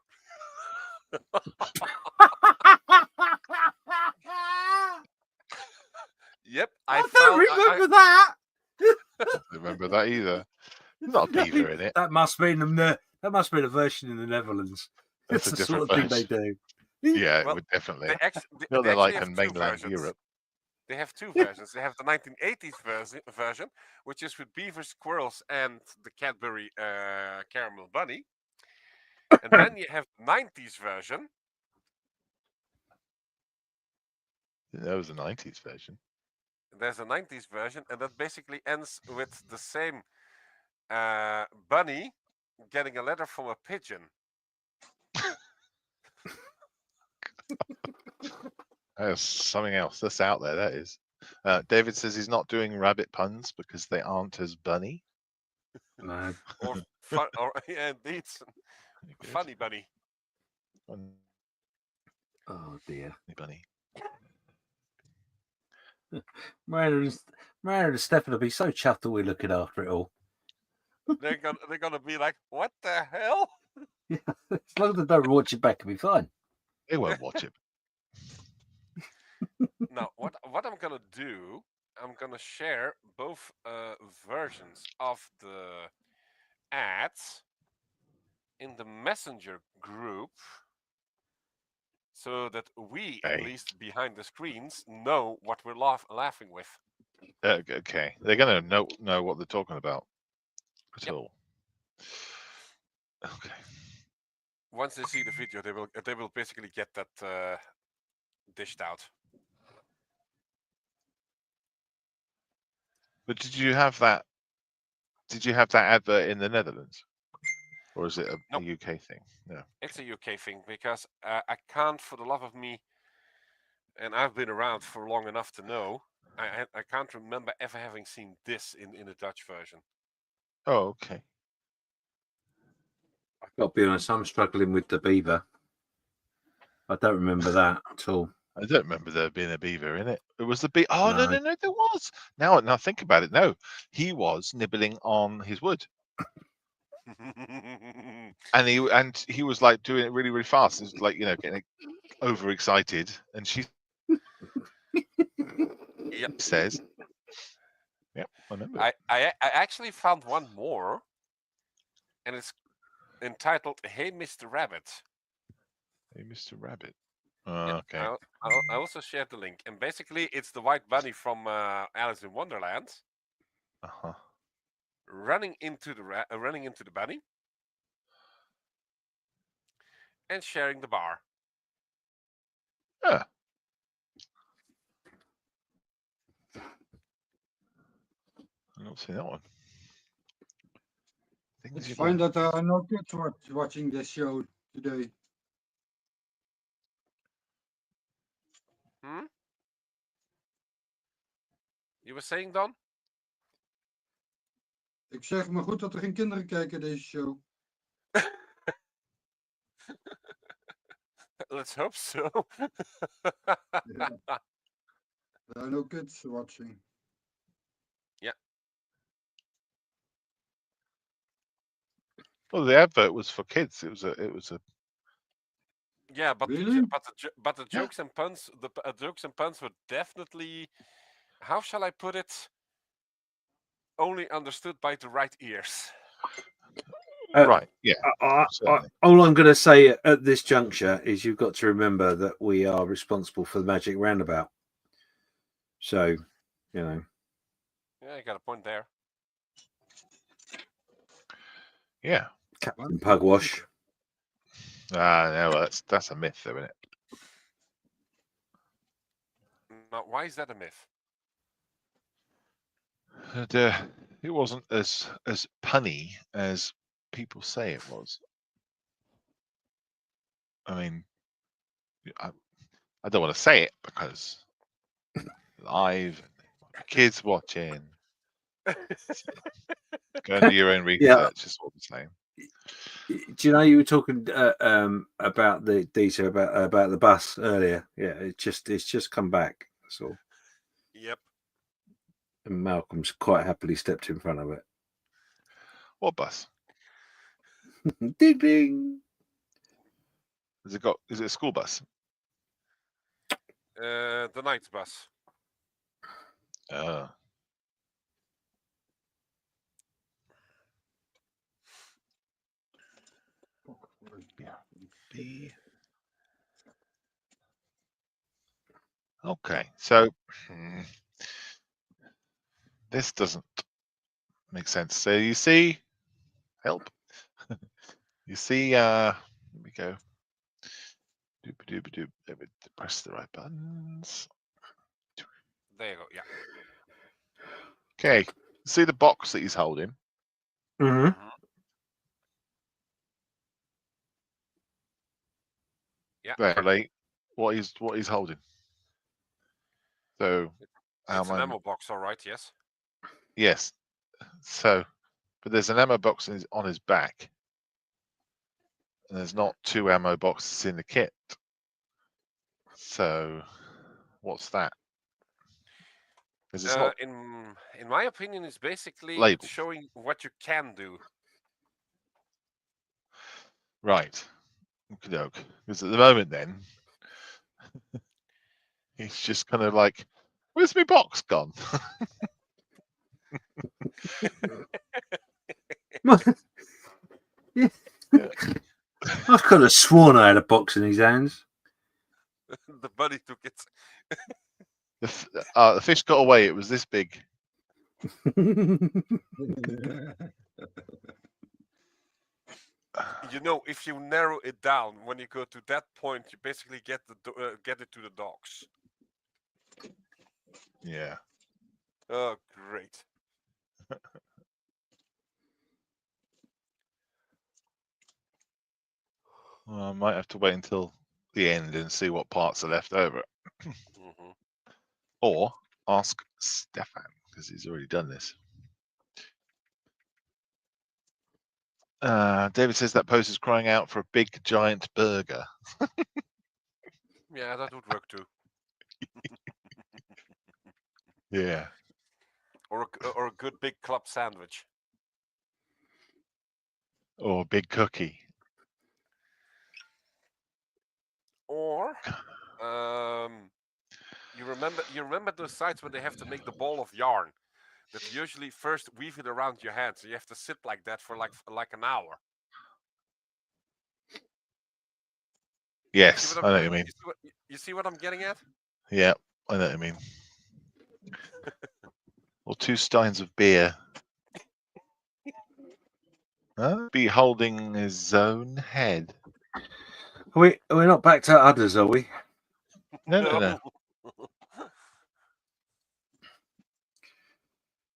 Yep,
I don't remember that.
I don't remember that either. There's not a beaver in it.
That must be that must be the version in the Netherlands.
That's
It's
a
the sort of
different
thing they
version.
do.
Yeah, it
Well,
would definitely.
They
Not
they
that like
actually have
in
two
mainland
versions.
Europe.
They have two versions. They have the 1980s version, which is with beaver, squirrels, and the Cadbury caramel bunny. And then you have the 90s version.
That was the 90s version.
There's a 90s version, and that basically ends with the same bunny getting a letter from a pigeon.
That's something else. That's out there. That is. David says he's not doing rabbit puns because they aren't as bunny.
No.
Or yeah, indeed, funny bunny.
Oh dear,
bunny.
Miranda and Stefan will be so chuffed that we're looking after it all.
They're gonna be like, what the hell?
Yeah, as long as they don't watch it back, it'll be fine.
They won't watch it.
Now, what I'm gonna do, I'm gonna share both versions of the ads in the messenger group, so that we, at least behind the screens, know what we're laughing with.
Okay, they're gonna know what they're talking about at all. Okay.
Once they see the video, they will basically get that dished out.
But did you have that? Did you have that advert in the Netherlands, or is it a UK thing? No.
It's a UK thing because I can't, for the love of me, and I've been around for long enough to know, I can't remember ever having seen this in the Dutch version.
Oh, okay.
I've got to be honest, I'm struggling with the beaver. I don't remember that at all.
I don't remember there being a beaver in it. It was the bee. Oh
No.
no, there was. Now think about it. No, he was nibbling on his wood, and he was like doing it really fast. It's like getting overexcited, and she says, "Yep, I remember."
I actually found one more, and it's entitled "Hey, Mr. Rabbit."
Hey, Mr. Rabbit.
Yeah,
Okay.
I also shared the link, and basically it's the white bunny from Alice in Wonderland running into the bunny and sharing the bar.
Yeah. I don't see that one.
It's fine that there are no kids watching this show today.
You were saying, Don?
Ik zeg maar goed dat er geen kinderen kijken deze show.
Let's hope so.
There are no kids watching.
Yeah.
Well, the advert was for kids. It was a.
Yeah, but
really?
but the jokes and puns, the jokes and puns were definitely, how shall I put it, only understood by the right ears.
Right. Yeah.
All I'm going to say at this juncture is you've got to remember that we are responsible for the Magic Roundabout. So,
Yeah, you got a point there.
Yeah.
Captain Pugwash.
No, that's a myth, though, isn't it?
Now, why is that a myth?
It wasn't as punny as people say it was. I mean, I don't want to say it because live, kids watching. Go and do your own research. Is what I'm saying.
Do you know you were talking about the detail about the bus earlier? Yeah, it's just come back. That's all.
Yep.
And Malcolm's quite happily stepped in front of it.
What bus?
Ding ding.
Is it a school bus?
The night bus.
Oh. Okay, so this doesn't make sense. So you see, help. You see, let me go. Doop. Press the right buttons.
There you go. Yeah.
Okay, see the box that he's holding.
Mm-hmm.
Yeah.
Relate what he's holding. So
It's an ammo box, all right. Yes.
Yes. So, but there's an ammo box on his back, and there's not 2 ammo boxes in the kit. So, what's that? Because it's not
In my opinion, it's basically
labeled.
showing what you can do.
Right. Okey-doke. Because at the moment, then he's just kind of like, "Where's my box gone?"
Yeah. I could have sworn I had a box in his hands.
The buddy took it.
The fish got away. It was this big.
You know, if you narrow it down, when you go to that point, you basically get it to the dogs.
Yeah.
Oh, great.
Well, I might have to wait until the end and see what parts are left over. Or ask Stefan, because he's already done this. David says that post is crying out for a big giant burger.
Yeah, that would work too.
Yeah.
Or a good big club sandwich.
Or a big cookie.
Or you remember those sites where they have to make the ball of yarn that usually first weave it around your hand, so you have to sit like that for like an hour.
Yes, I know what you mean.
You see what I'm getting at?
Yeah, I know what you mean. Or 2 steins of beer. Be holding his own head.
We're not back to others, are we?
No.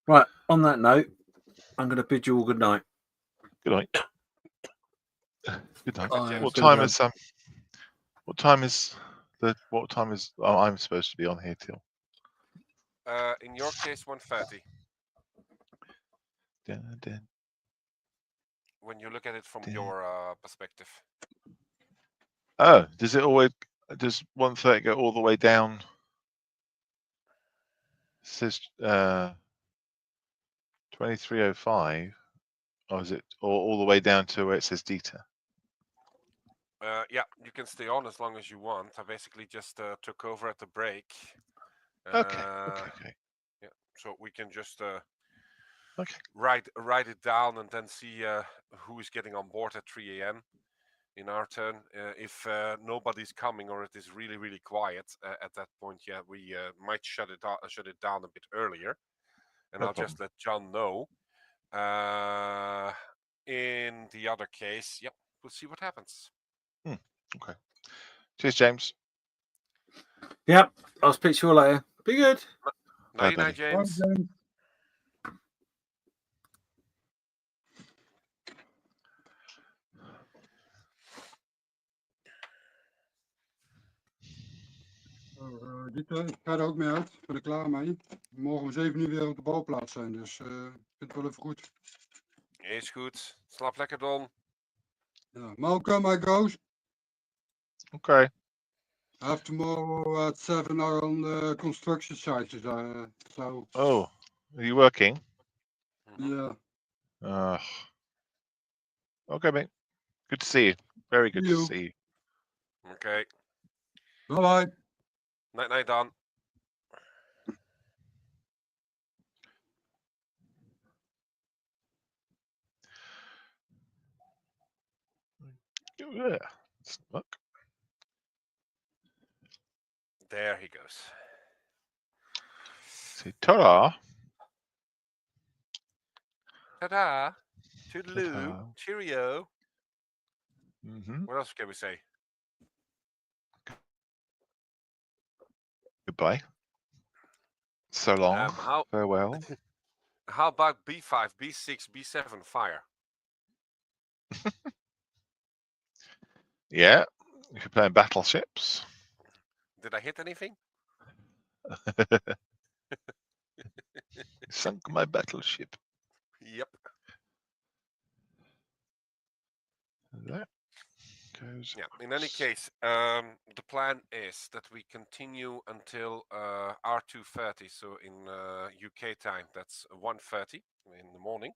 Right. On that note, I'm going to bid you all good night.
Good night. Good night.
Bye.
What time is I'm supposed to be on here till?
In your case, 1:30. When you look at it from your perspective.
Oh, does 1:30 go all the way down? It says 23:05. Or is it all the way down to where it says Dita?
Yeah, you can stay on as long as you want. I basically just took over at the break.
Okay.
Yeah, so we can just write it down and then see who is getting on board at 3 a.m. in our turn. If nobody's coming or it is really, really quiet at that point, yeah, we might shut it down a bit earlier, and
No
I'll just let John know. In the other case, yeah, we'll see what happens.
Okay. Cheers, James.
Yep. I'll speak to you all later. Be good.
Night, James.
Bye, James. Dieter, ik ga er ook mee uit. Ik ben er klaar mee. Morgen om 7 uur weer op de bouwplaats zijn, dus ik vind het wel even goed.
Is goed. Slaap lekker, Don.
Yeah. Malcolm, I goes.
Okay.
I have tomorrow at 7 hour on the construction site. So.
Oh, Are you working?
Yeah.
Okay, mate. Good to see you. Very good to
You.
see you.
Okay.
Bye bye.
Night, night, Don.
Yeah. Look.
There he goes.
Say ta-da.
Ta-da. Toodaloo.
Ta-ta.
Cheerio.
Mm-hmm.
What else can we say?
Goodbye. So long. Farewell.
How about B5, B6, B7 fire?
Yeah. If you're playing battleships.
Did I hit anything?
Sunk my battleship.
Yep.
That goes.
Yeah. In any case, the plan is that we continue until R2:30. So in UK time, that's 1:30 in the morning.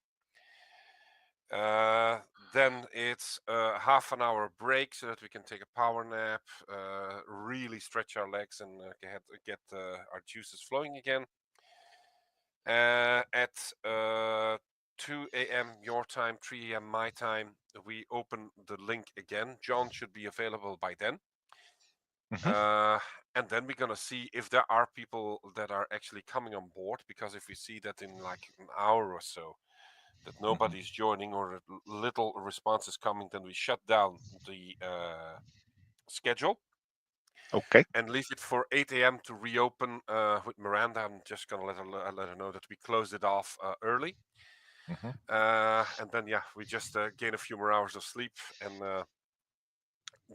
Then it's a half an hour break so that we can take a power nap, really stretch our legs and get our juices flowing again. At 2 a.m. your time, 3 a.m. my time, we open the link again. John should be available by then. And then we're going to see if there are people that are actually coming on board, because if we see that in like an hour or so that nobody's joining or little response is coming, then we shut down the schedule.
Okay.
And leave it for 8 a.m. to reopen with Miranda. I'm just going to let her know that we closed it off early. And then, yeah, we just gain a few more hours of sleep. And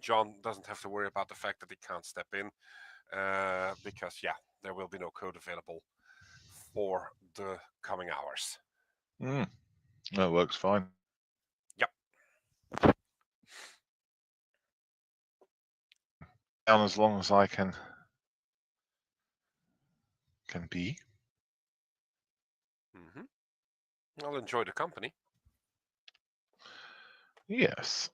John doesn't have to worry about the fact that he can't step in. Because, yeah, there will be no code available for the coming hours.
That works fine.
Yep.
Down as long as I can be.
I'll enjoy the company.
Yes.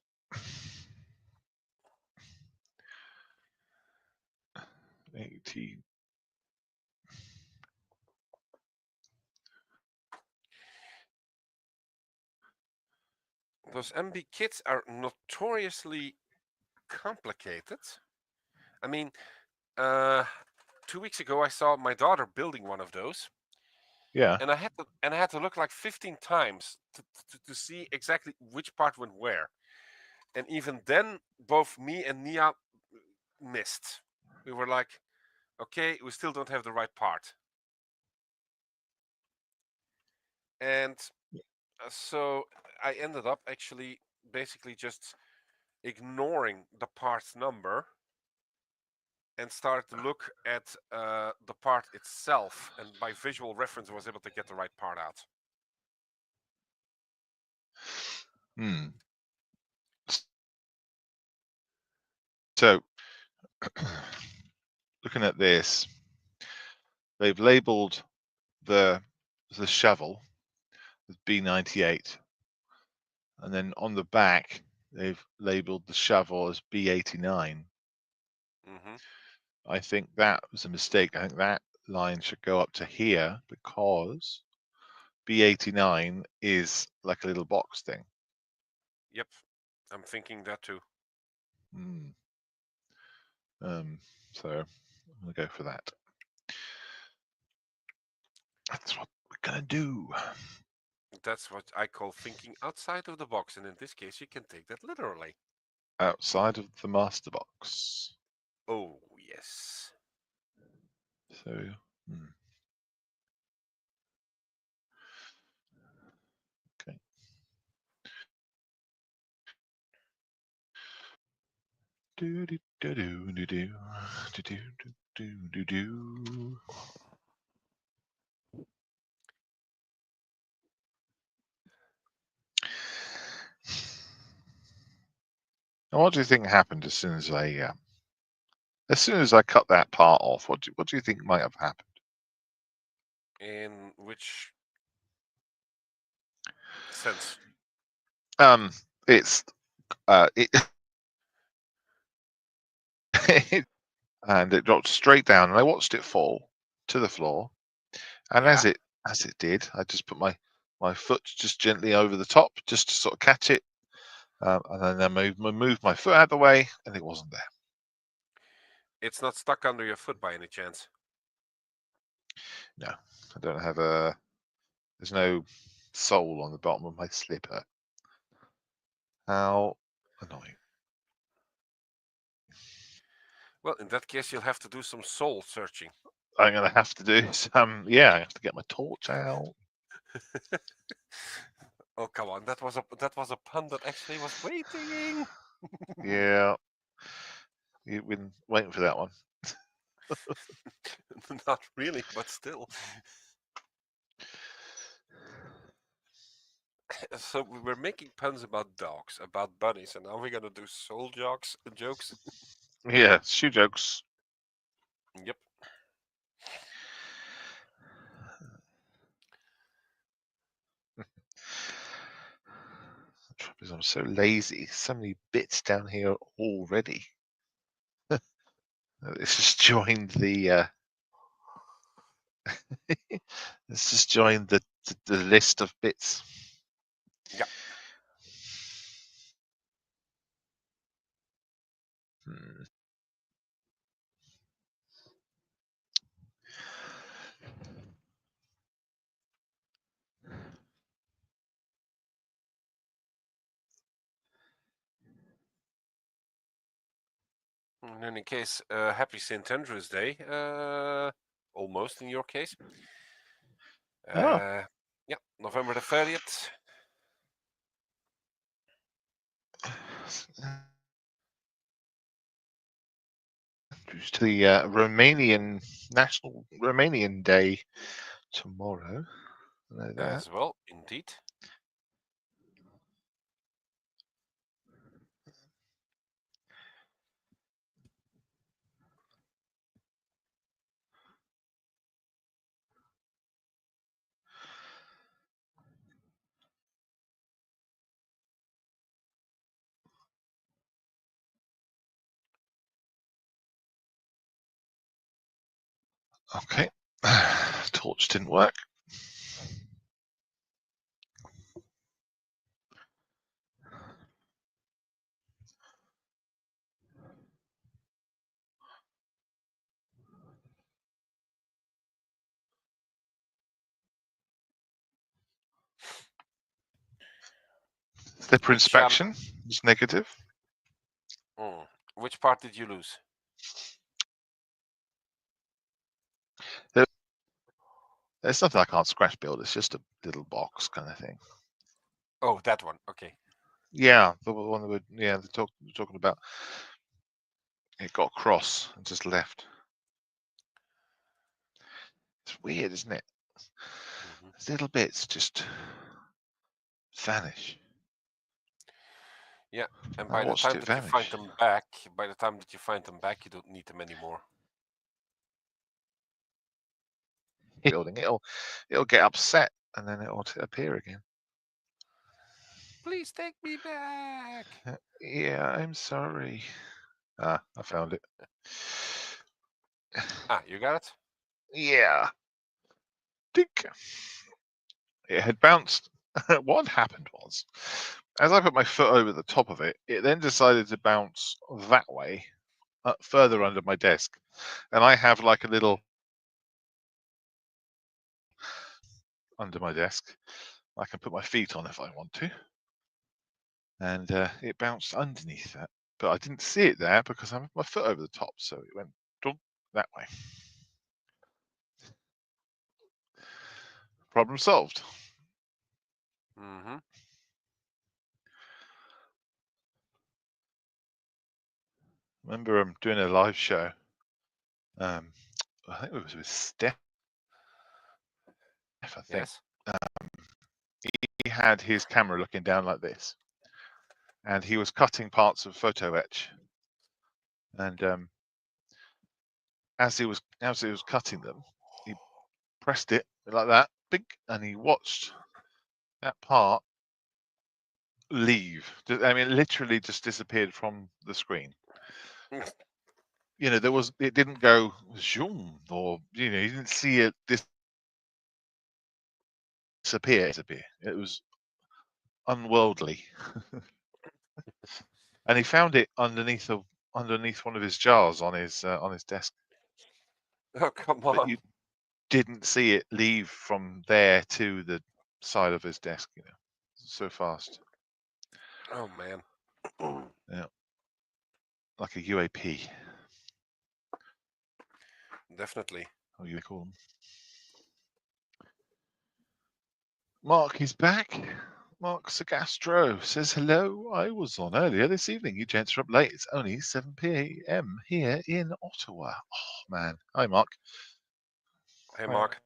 Those MB kits are notoriously complicated. I mean, 2 weeks ago I saw my daughter building one of those.
Yeah.
And I had to look like 15 times to see exactly which part went where. And even then, both me and Nia missed. We were like, okay, we still don't have the right part. And so I ended up actually basically just ignoring the part number and started to look at the part itself. And by visual reference, I was able to get the right part out.
So, looking at this, they've labeled the shovel as B98, and then on the back they've labeled the shovel as B89. I think that was a mistake. I think that line should go up to here because B89 is like a little box thing.
Yep, I'm thinking that too.
So I'm gonna go for that. That's what we're gonna do.
That's what I call thinking outside of the box, and in this case, you can take that literally.
Outside of the master box.
Oh, yes.
So, okay. Do do do do do do do do do do. Now, what do you think happened as soon as I cut that part off? What do you think might have happened?
In which sense?
It's and it dropped straight down, and I watched it fall to the floor. And
Yeah.
as it did, I just put my foot just gently over the top, just to sort of catch it, and then I moved my foot out of the way, and it wasn't there.
It's not stuck under your foot by any chance?
No, I don't have a. There's no sole on the bottom of my slipper. How annoying!
Well, in that case, you'll have to do some soul searching.
I'm gonna have to do some. Yeah, I have to get my torch out.
Oh, come on! That was a pun that actually was waiting.
Yeah, you've been waiting for that one.
Not really, but still. So we were making puns about dogs, about bunnies, and now we're gonna do soul jokes.
Yeah, shoe jokes.
Yep.
The trouble is, I'm so lazy. So many bits down here already. Let's just join the. Let's just join the list of bits.
Yeah. In any case, happy St. Andrew's Day. Almost in your case.
Oh.
Yeah, November the 30th.
To the Romanian National Romanian Day tomorrow. I know that.
As well, indeed.
Okay, torch didn't work. Slipper inspection is negative.
Which part did you lose?
There's nothing I can't scratch build. It's just a little box kind of thing.
Oh, that one. Okay.
Yeah, the one that they're talking about. It got across and just left. It's weird, isn't it? Little bits just vanish.
Yeah, and by the time that you find them back, you don't need them anymore.
Building, it'll get upset and then it'll appear again.
Please take me back.
Yeah, I'm sorry. I found it.
You got it?
Yeah. Dink. It had bounced. What happened was, as I put my foot over the top of it, it then decided to bounce that way, further under my desk. And I have like a little under my desk. I can put my feet on if I want to. And it bounced underneath that. But I didn't see it there because I have my foot over the top. So it went that way. Problem solved.
Mm-hmm.
Remember, I'm doing a live show. I think it was with Steph. I think.
Yes.
He had his camera looking down like this, and he was cutting parts of photo etch. And as he was cutting them, he pressed it like that, big, and he watched that part leave. I mean, it literally just disappeared from the screen. You know, it didn't go zoom, or you didn't see it disappear. It was unworldly. And he found it underneath one of his jars on his desk.
Oh, come
But
on.
you didn't see it leave from there to the side of his desk, so fast.
Oh, man.
Yeah. Like a UAP.
Definitely.
How you call them. Mark is back. Mark Sagastro says hello. I was on earlier this evening. You gents are up late. It's only 7 p.m. here in Ottawa. Oh, man. Hi, Mark.
Hey,
Hi.
Mark.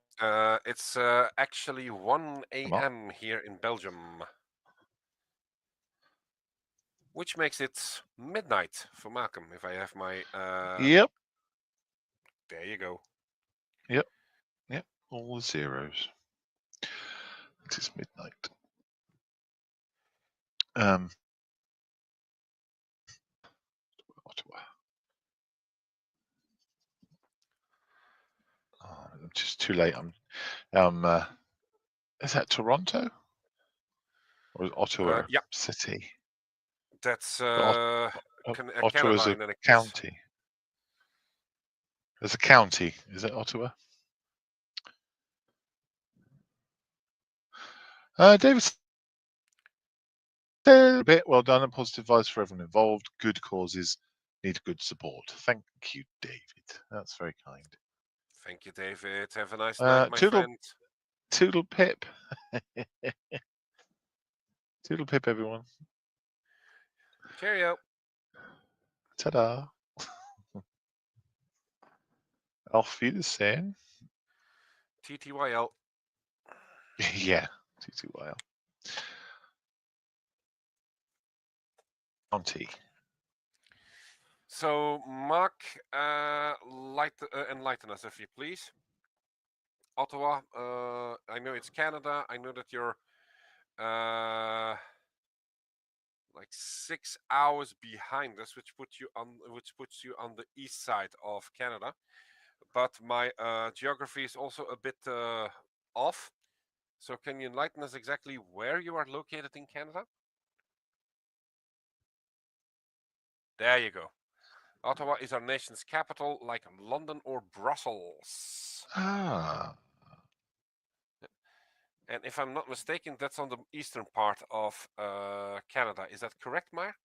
It's actually 1 a.m. here in Belgium, which makes it midnight for Malcolm. If I have my
Yep.
There you go.
Yep. All the zeros. It is midnight. Ottawa. Oh, I'm just too late. Is that Toronto? Or is Ottawa
Yeah.
city?
That's
Ottawa
Canada
is a
in any case.
county. There's a county. Is it Ottawa? David, a bit well done and positive advice for everyone involved. Good causes need good support. Thank you, David. That's very kind.
Thank you, David. Have a nice night, my friend.
Toodle pip. Toodle pip, everyone.
Cheerio.
Ta-da. Auf Wiedersehen.
TTYL.
Yeah, TTYL. County.
So, Mark, enlighten us, if you please. Ottawa, I know it's Canada. I know that you're like 6 hours behind us, which puts you on the east side of Canada. But my geography is also a bit off. So can you enlighten us exactly where you are located in Canada? There you go. Ottawa is our nation's capital, like London or Brussels.
Ah.
And if I'm not mistaken, that's on the eastern part of Canada. Is that correct, Mark?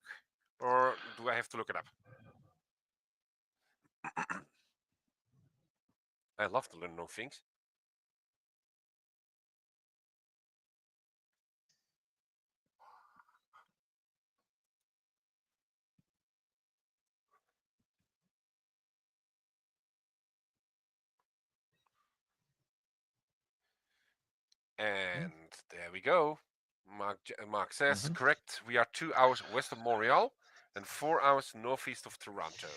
Or do I have to look it up? I love to learn new things. And there we go. Mark says, correct. We are 2 hours west of Montreal and 4 hours northeast of Toronto.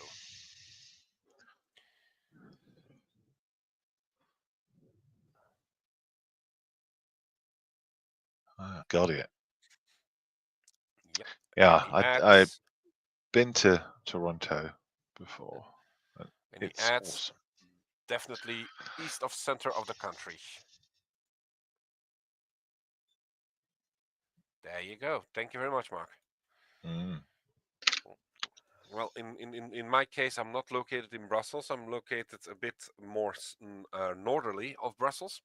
Got it.
Yep.
Yeah, I've been to Toronto before.
And
it's awesome.
Definitely east of center of the country. There you go. Thank you very much, Mark. Well, in my case, I'm not located in Brussels. I'm located a bit more northerly of Brussels.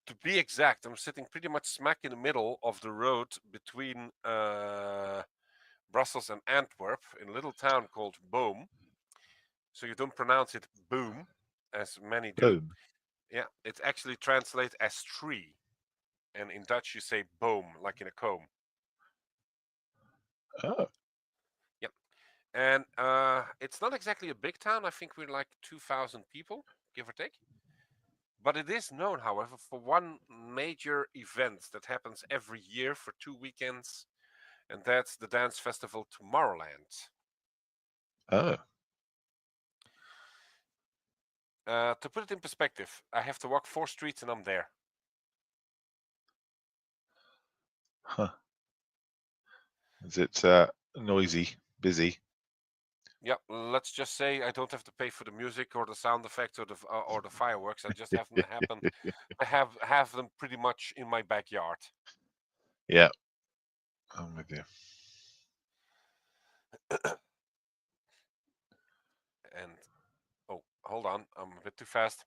To be exact, I'm sitting pretty much smack in the middle of the road between Brussels and Antwerp in a little town called Boom. So you don't pronounce it boom, as many do.
Boom.
Yeah, it actually translates as tree. And in Dutch, you say boom, like in a comb.
Oh.
Yep. And it's not exactly a big town. I think we're like 2,000 people, give or take. But it is known, however, for one major event that happens every year for 2 weekends. And that's the dance festival Tomorrowland.
Oh.
To put it in perspective, I have to walk 4 streets and I'm there.
Huh. Is it noisy, busy?
Yeah, let's just say I don't have to pay for the music or the sound effects or the fireworks. I just have them happen. I have them pretty much in my backyard.
Yeah, I'm with you.
And oh, hold on, I'm a bit too fast.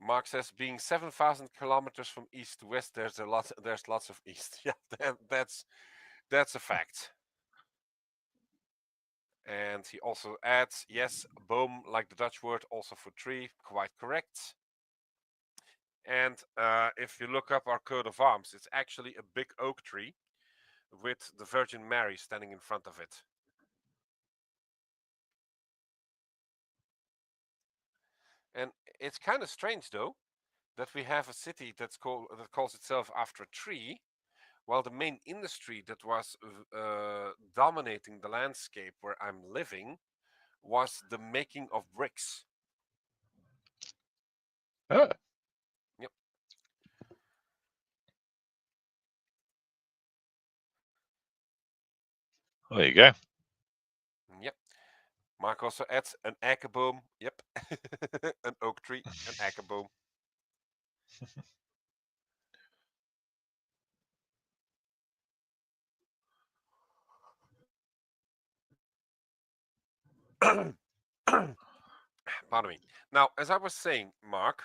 Mark says, being 7,000 kilometers from east to west, there's lots of east. Yeah, that's a fact. And he also adds, yes, boom, like the Dutch word, also for tree, quite correct. And if you look up our coat of arms, it's actually a big oak tree with the Virgin Mary standing in front of it. And it's kind of strange, though, that we have a city that calls itself after a tree, while the main industry that was dominating the landscape where I'm living was the making of bricks.
Oh.
Yep.
Well, there you go.
Yep. Mark also adds an eikenboom. Yep. An oak tree, an eikenboom. Pardon me. Now, as I was saying, Mark,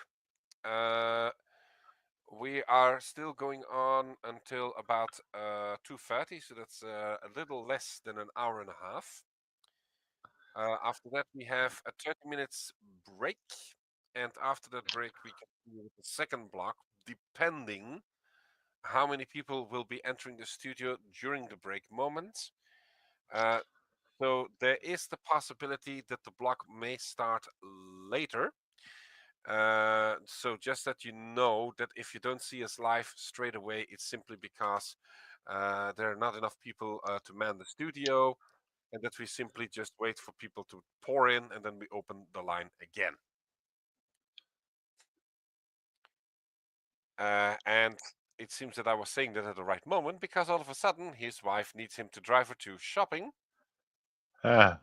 we are still going on until about 2:30, so that's a little less than an hour and a half. After that, we have a 30 minutes break, and after that break, we continue with the second block, depending how many people will be entering the studio during the break moment. So there is the possibility that the block may start later. So just that you know that if you don't see us live straight away, it's simply because there are not enough people to man the studio, and that we simply just wait for people to pour in, and then we open the line again. And it seems that I was saying that at the right moment, because all of a sudden his wife needs him to drive her to shopping.
Ah.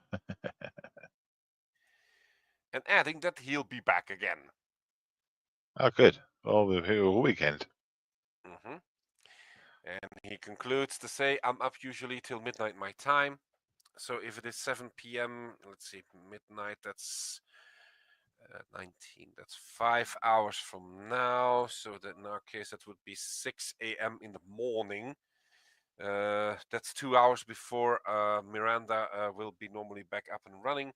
And adding that he'll be back again.
Oh, good. Well, we're here all weekend.
Mm-hmm. And he concludes to say, I'm up usually till midnight my time. So if it is 7 p.m., let's see, midnight, that's 19, that's 5 hours from now. So that in our case, that would be 6 a.m. in the morning. That's 2 hours before Miranda will be normally back up and running.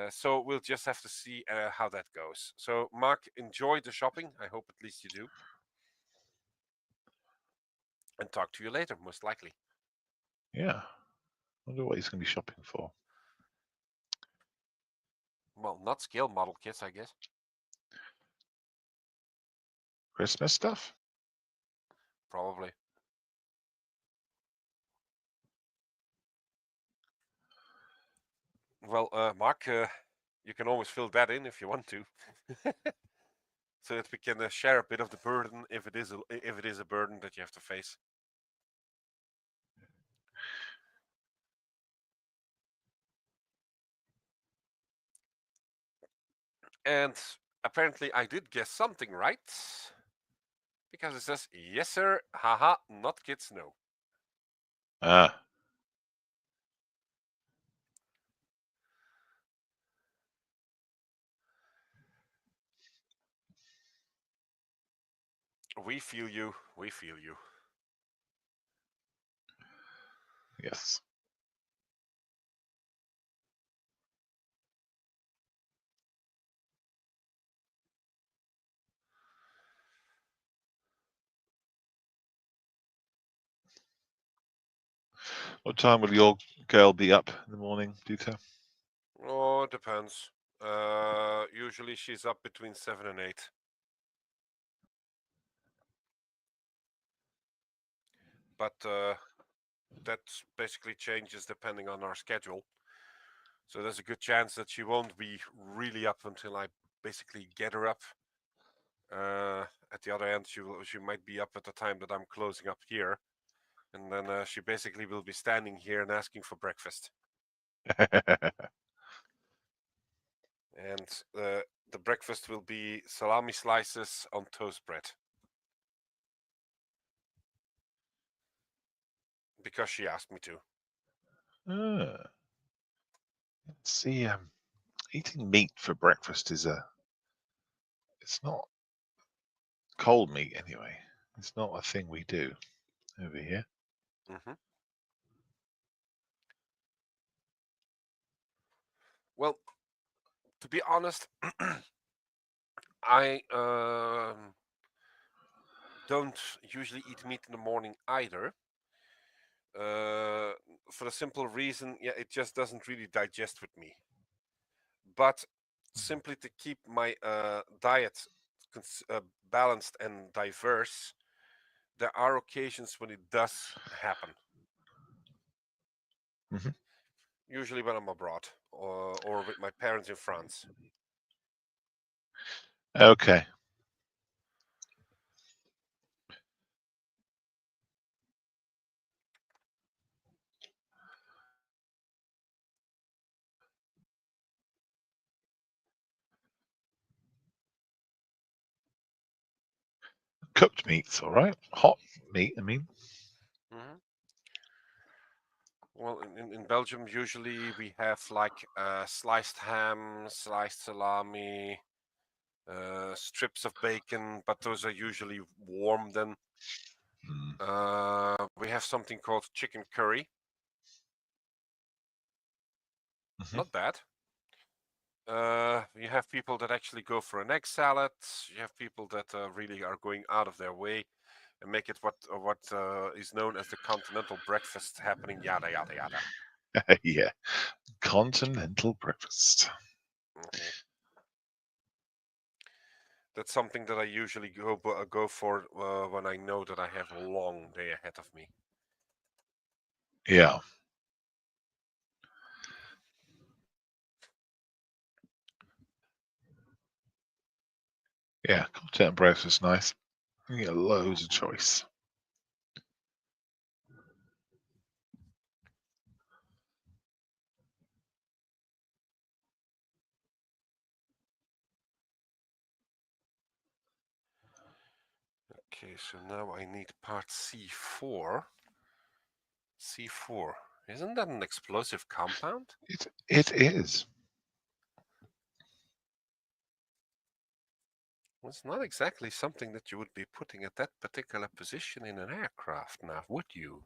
So we'll just have to see how that goes. So Mark, enjoy the shopping. I hope at least you do. And talk to you later, most likely.
Yeah. Wonder what he's going to be shopping for.
Well, not scale model kits, I guess.
Christmas stuff?
Probably. Well, Mark, you can always fill that in if you want to, so that we can share a bit of the burden if it is a burden that you have to face. And apparently, I did guess something right, because it says yes, sir. Haha, not kids, no.
Ah.
We feel you. We feel you.
Yes. What time will your girl be up in the morning, Peter?
Oh, it depends. Usually she's up between 7 and 8. But that basically changes depending on our schedule. So there's a good chance that she won't be really up until I basically get her up. At the other end, she might be up at the time that I'm closing up here, and then she basically will be standing here and asking for breakfast. And the breakfast will be salami slices on toast bread. Because she asked me to.
See, eating meat for breakfast is it's not cold meat anyway. It's not a thing we do over here.
Mm-hmm. Well, to be honest, I don't usually eat meat in the morning either. For the simple reason, yeah, it just doesn't really digest with me. But simply to keep my diet balanced and diverse, there are occasions when it does happen.
Mm-hmm.
Usually when I'm abroad or with my parents in France.
Okay. Cooked meats, all right. Hot meat, I mean.
Mm-hmm. Well, in Belgium, usually we have like sliced ham, sliced salami, strips of bacon, but those are usually warm then. We have something called chicken curry.
Mm-hmm.
Not bad. You have people that actually go for an egg salad. You have people that really are going out of their way and make it what is known as the continental breakfast happening. Yada yada yada.
Yeah, continental breakfast.
Mm-hmm. That's something that I usually go for when I know that I have a long day ahead of me.
Yeah. Yeah, continental breakfast is nice. You get loads of choice.
Okay, so now I need part C4. C4. Isn't that an explosive compound?
It is.
Well, it's not exactly something that you would be putting at that particular position in an aircraft now, would you?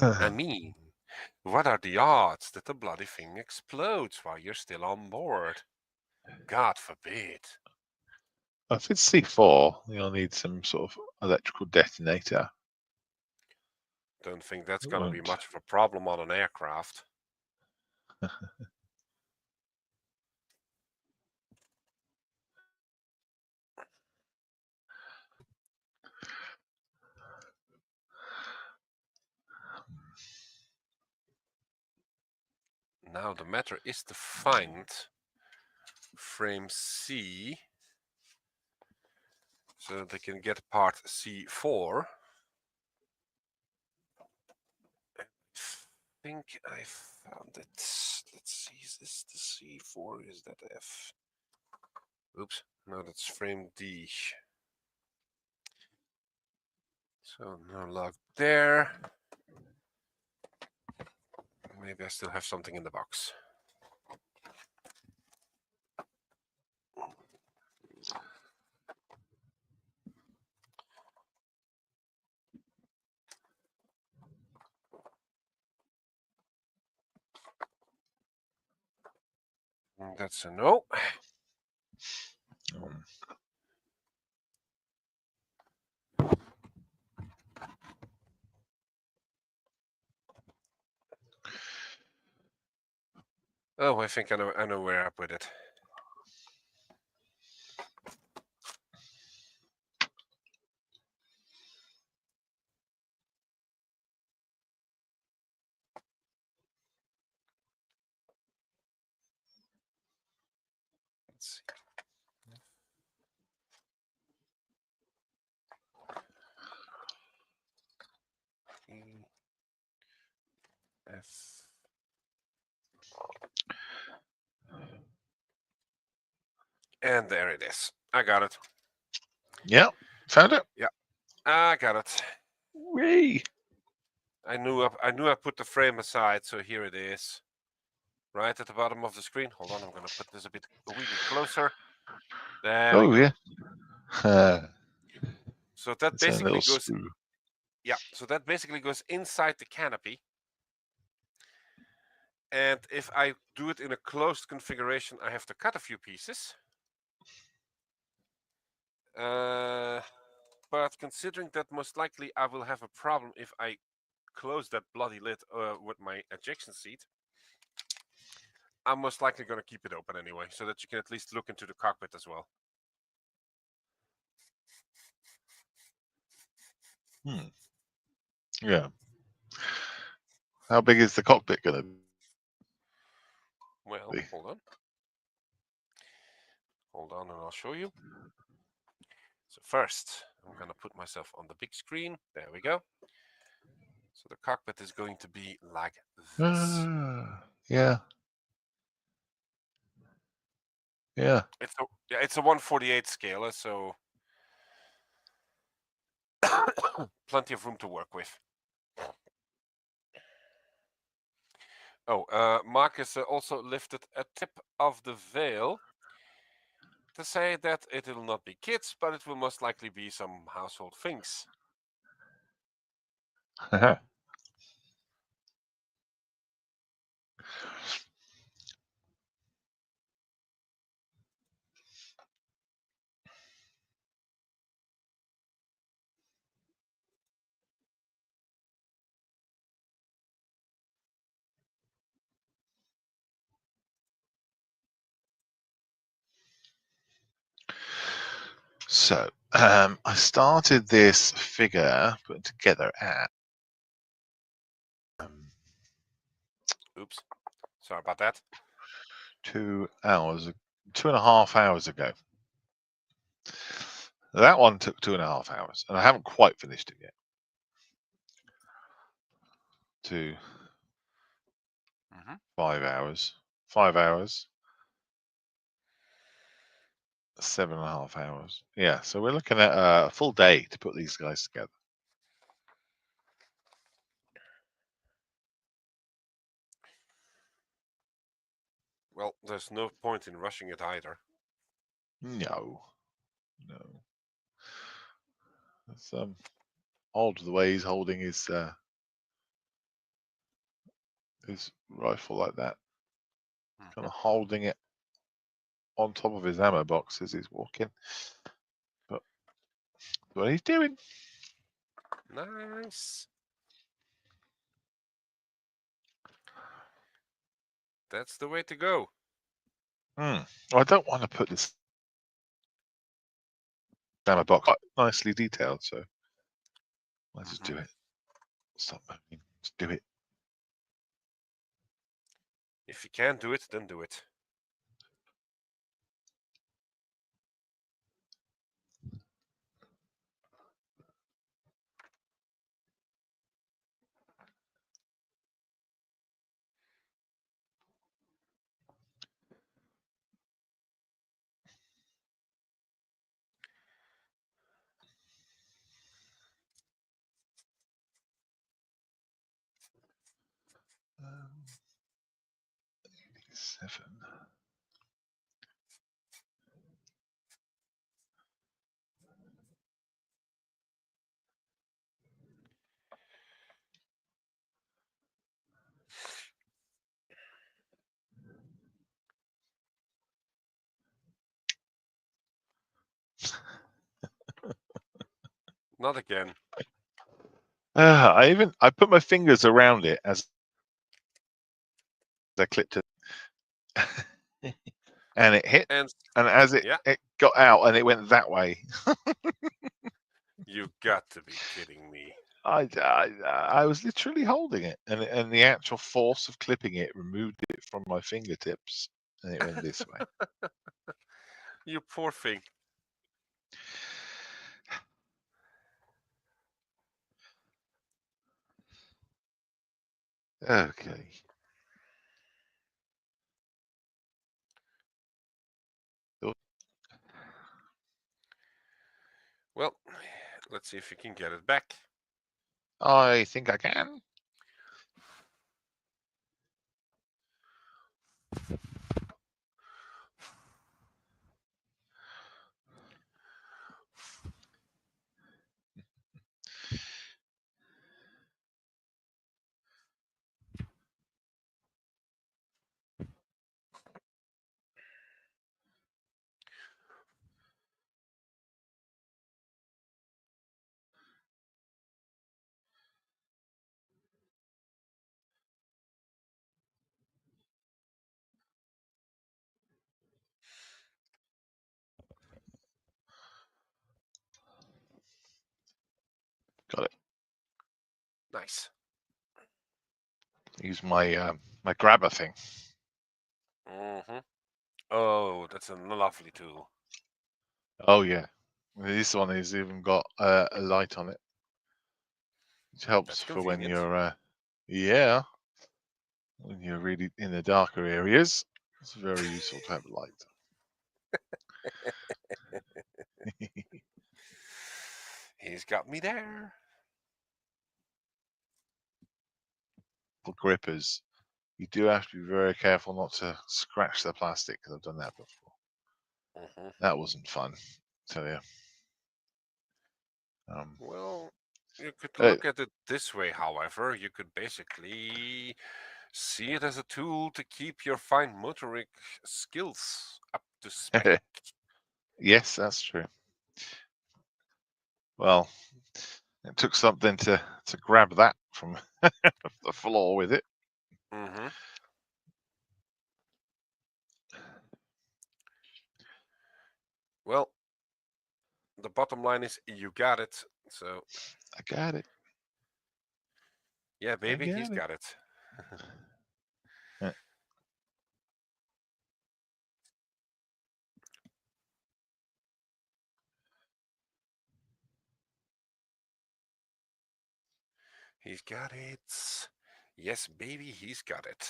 I mean, what are the odds that the bloody thing explodes while you're still on board? God forbid.
If it's C4, you'll need some sort of electrical detonator.
Don't think that's
It
going to be
won't.
much of a problem on an aircraft. Now the matter is to find frame C so that they can get part C4. I think I found it. Let's see, is this the C4? Is that F? Oops, no, that's frame D. So no luck there. Maybe I still have something in the box. That's a no. Oh, I think I know where I put it. F. And there it is. I got it.
Yeah, found it.
Yeah, I got it.
Whee!
I knew I put the frame aside, so here it is. Right at the bottom of the screen. Hold on, I'm gonna put this a wee bit closer. There we
Oh
go.
yeah.
So that
It's a
basically
little
goes.
screw.
Yeah, so that basically goes inside the canopy. And if I do it in a closed configuration, I have to cut a few pieces. But considering that most likely I will have a problem if I close that bloody lid with my ejection seat, I'm most likely going to keep it open anyway, so that you can at least look into the cockpit as well.
Yeah. How big is the cockpit going to be?
Well, hold on. Hold on and I'll show you. So first, I'm going to put myself on the big screen. There we go. So the cockpit is going to be like this.
Yeah. Yeah.
It's a 1/48 scale, so plenty of room to work with. Oh, Marcus also lifted a tip of the veil to say that it will not be kids, but it will most likely be some household things.
So I started this figure putting together at
Oops, sorry about that.
2.5 hours ago. That one took 2.5 hours, and I haven't quite finished it yet. 5 hours. 5 hours. 7.5 hours. Yeah, so we're looking at a full day to put these guys together.
Well, there's no point in rushing it either.
No. It's odd the way he's holding his rifle like that. Kind of holding it on top of his ammo box as he's walking. But what he's doing.
Nice. That's the way to go.
I don't want to put this ammo box quite nicely detailed, so let's just do it. Stop moving. Just do it.
If you can't do it, then do it.
Seven.
Not again.
I put my fingers around it as I clipped it, and it hit, and as it got out, and it went that way.
You got to be kidding me.
I was literally holding it, and the actual force of clipping it removed it from my fingertips, and it went this way.
You poor thing.
Okay.
Well, let's see if you can get it back.
I think I can. Got it.
Nice.
Use my my grabber thing.
Oh, that's a lovely tool.
Oh yeah, this one has even got a light on it, which helps for when you're yeah, when you're really in the darker areas. It's very useful to have a light.
He's got me there.
For grippers, you do have to be very careful not to scratch the plastic, because I've done that before. That wasn't fun, I tell you.
Well, you could look at it this way, however. You could basically see it as a tool to keep your fine motoric skills up to spec.
Yes, that's true. Well, it took something to grab that from the floor with it.
Well, the bottom line is you got it. So
I got it.
Yeah, baby, he's got it.
Yeah.
He's got it. Yes, baby, he's got it.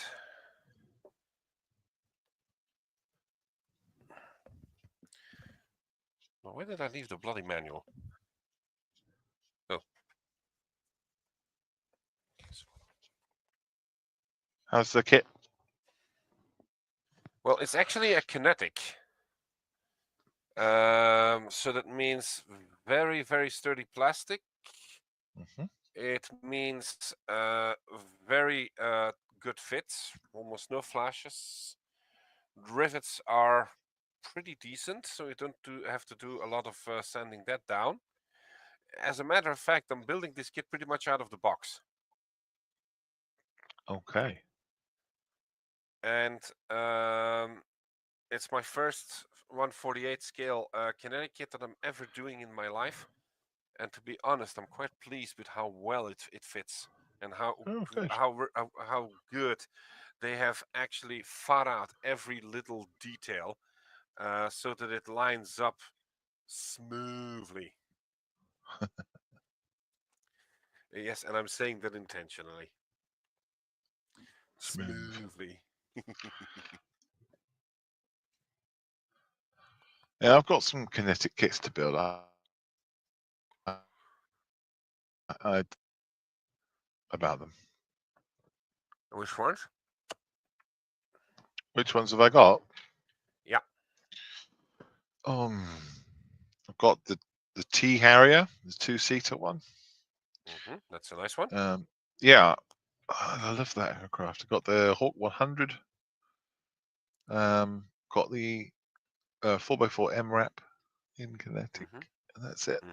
Well, where did I leave the bloody manual? Oh.
How's the kit?
Well, it's actually a kinetic. So that means very, very sturdy plastic. It means very good fits, almost no flashes. Rivets are pretty decent, so you don't have to do a lot of sanding that down. As a matter of fact, I'm building this kit pretty much out of the box.
Okay.
And it's my first 1/48 scale kinetic kit that I'm ever doing in my life. And to be honest, I'm quite pleased with how well it fits and how good they have actually thought out every little detail so that it lines up smoothly. Yes, and I'm saying that intentionally. Smoothly.
Yeah, I've got some kinetic kits to build. About them.
Which ones?
Which ones have I got?
Yeah.
I've got the T Harrier, the 2-seater one.
That's a nice one.
Yeah, I love that aircraft. I've got the Hawk 100. Got the 4x4 MRAP in kinetic, and that's it.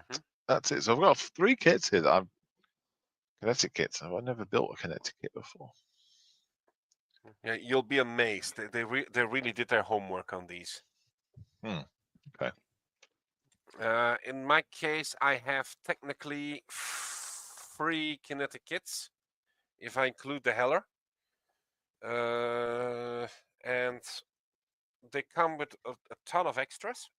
That's it. So I've got 3 kits here that I'm kinetic kits. I've never built a kinetic kit before.
Yeah, you'll be amazed. They really did their homework on these.
Okay.
In my case, I have technically 3 kinetic kits, if I include the Heller. And they come with a ton of extras,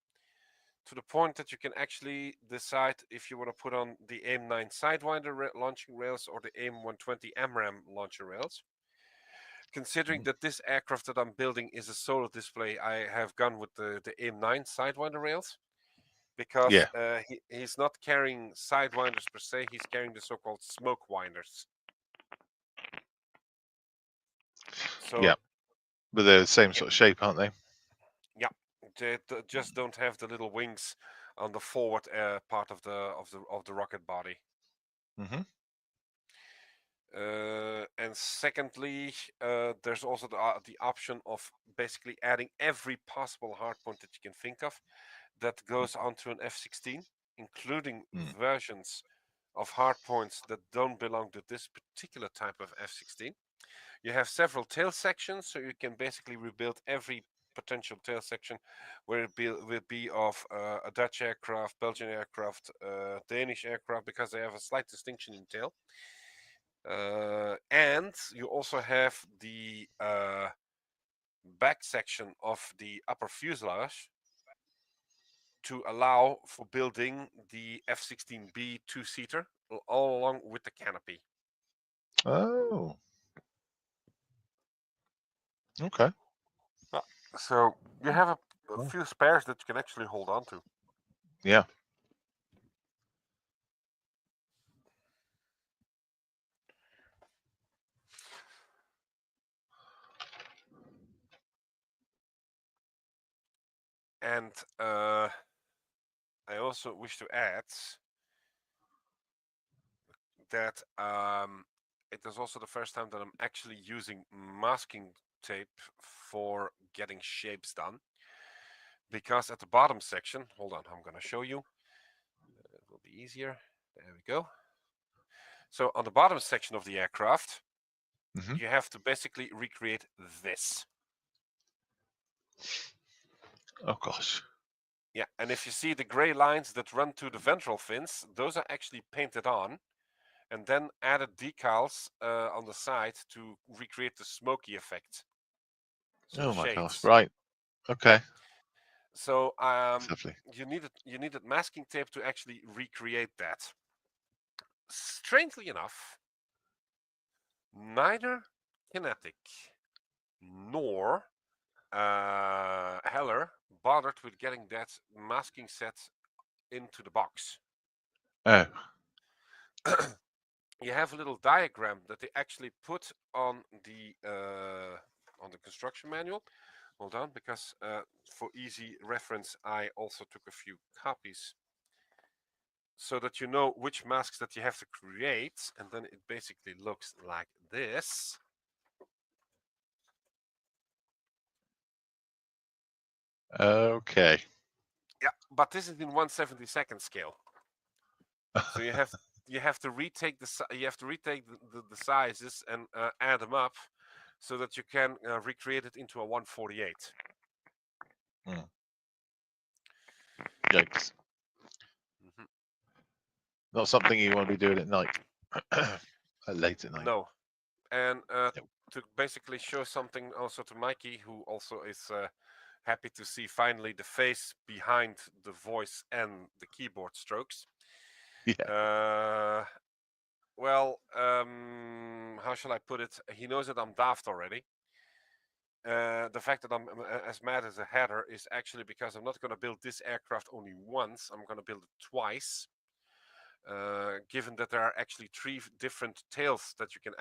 to the point that you can actually decide if you want to put on the AIM-9 Sidewinder launching rails or the AIM-120 AMRAM launcher rails. considering that this aircraft that I'm building is a solar display, I have gone with the AIM-9 Sidewinder rails, because he's not carrying sidewinders per se, he's carrying the so-called smoke winders. So
yeah, but they're the same sort of shape, aren't they?
yeah, they just don't have the little wings on the forward part of the rocket body.
Mm-hmm.
And secondly, there's also the option of basically adding every possible hardpoint that you can think of that goes onto an F-16, including versions of hardpoints that don't belong to this particular type of F-16. You have several tail sections, so you can basically rebuild every potential tail section, where it will be of a Dutch aircraft, Belgian aircraft, Danish aircraft, because they have a slight distinction in tail. And you also have the back section of the upper fuselage to allow for building the F-16B two-seater all along with the canopy.
Oh. Okay.
So you have a few spares that you can actually hold on to.
Yeah.
And I also wish to add that it is also the first time that I'm actually using masking tape for getting shapes done. Because at the bottom section, hold on, I'm going to show you. It will be easier. There we go. So on the bottom section of the aircraft, you have to basically recreate this.
Oh gosh.
Yeah, and if you see the gray lines that run to the ventral fins, those are actually painted on, and then added decals on the side to recreate the smoky effect. So
Oh
the
my
shades.
gosh. Right. Okay.
So
Lovely.
you needed masking tape to actually recreate that. Strangely enough, neither Kinetic nor Heller bothered with getting that masking set into the box.
Oh.
You have a little diagram that they actually put on the construction manual. Hold on, because for easy reference, I also took a few copies, so that you know which masks that you have to create, and then it basically looks like this.
Okay.
Yeah, but this is in 1/72nd scale. So you have to retake the sizes and add them up, so that you can recreate it into a 1/48.
Yikes. Not something you want to be doing at night. Late at night.
No. And to basically show something also to Mikey, who also is happy to see finally the face behind the voice and the keyboard strokes.
Yeah.
Well, how shall I put it? He knows that I'm daft already. The fact that I'm as mad as a hatter is actually because I'm not going to build this aircraft only once. I'm going to build it twice. Given that there are actually 3 different tails that you can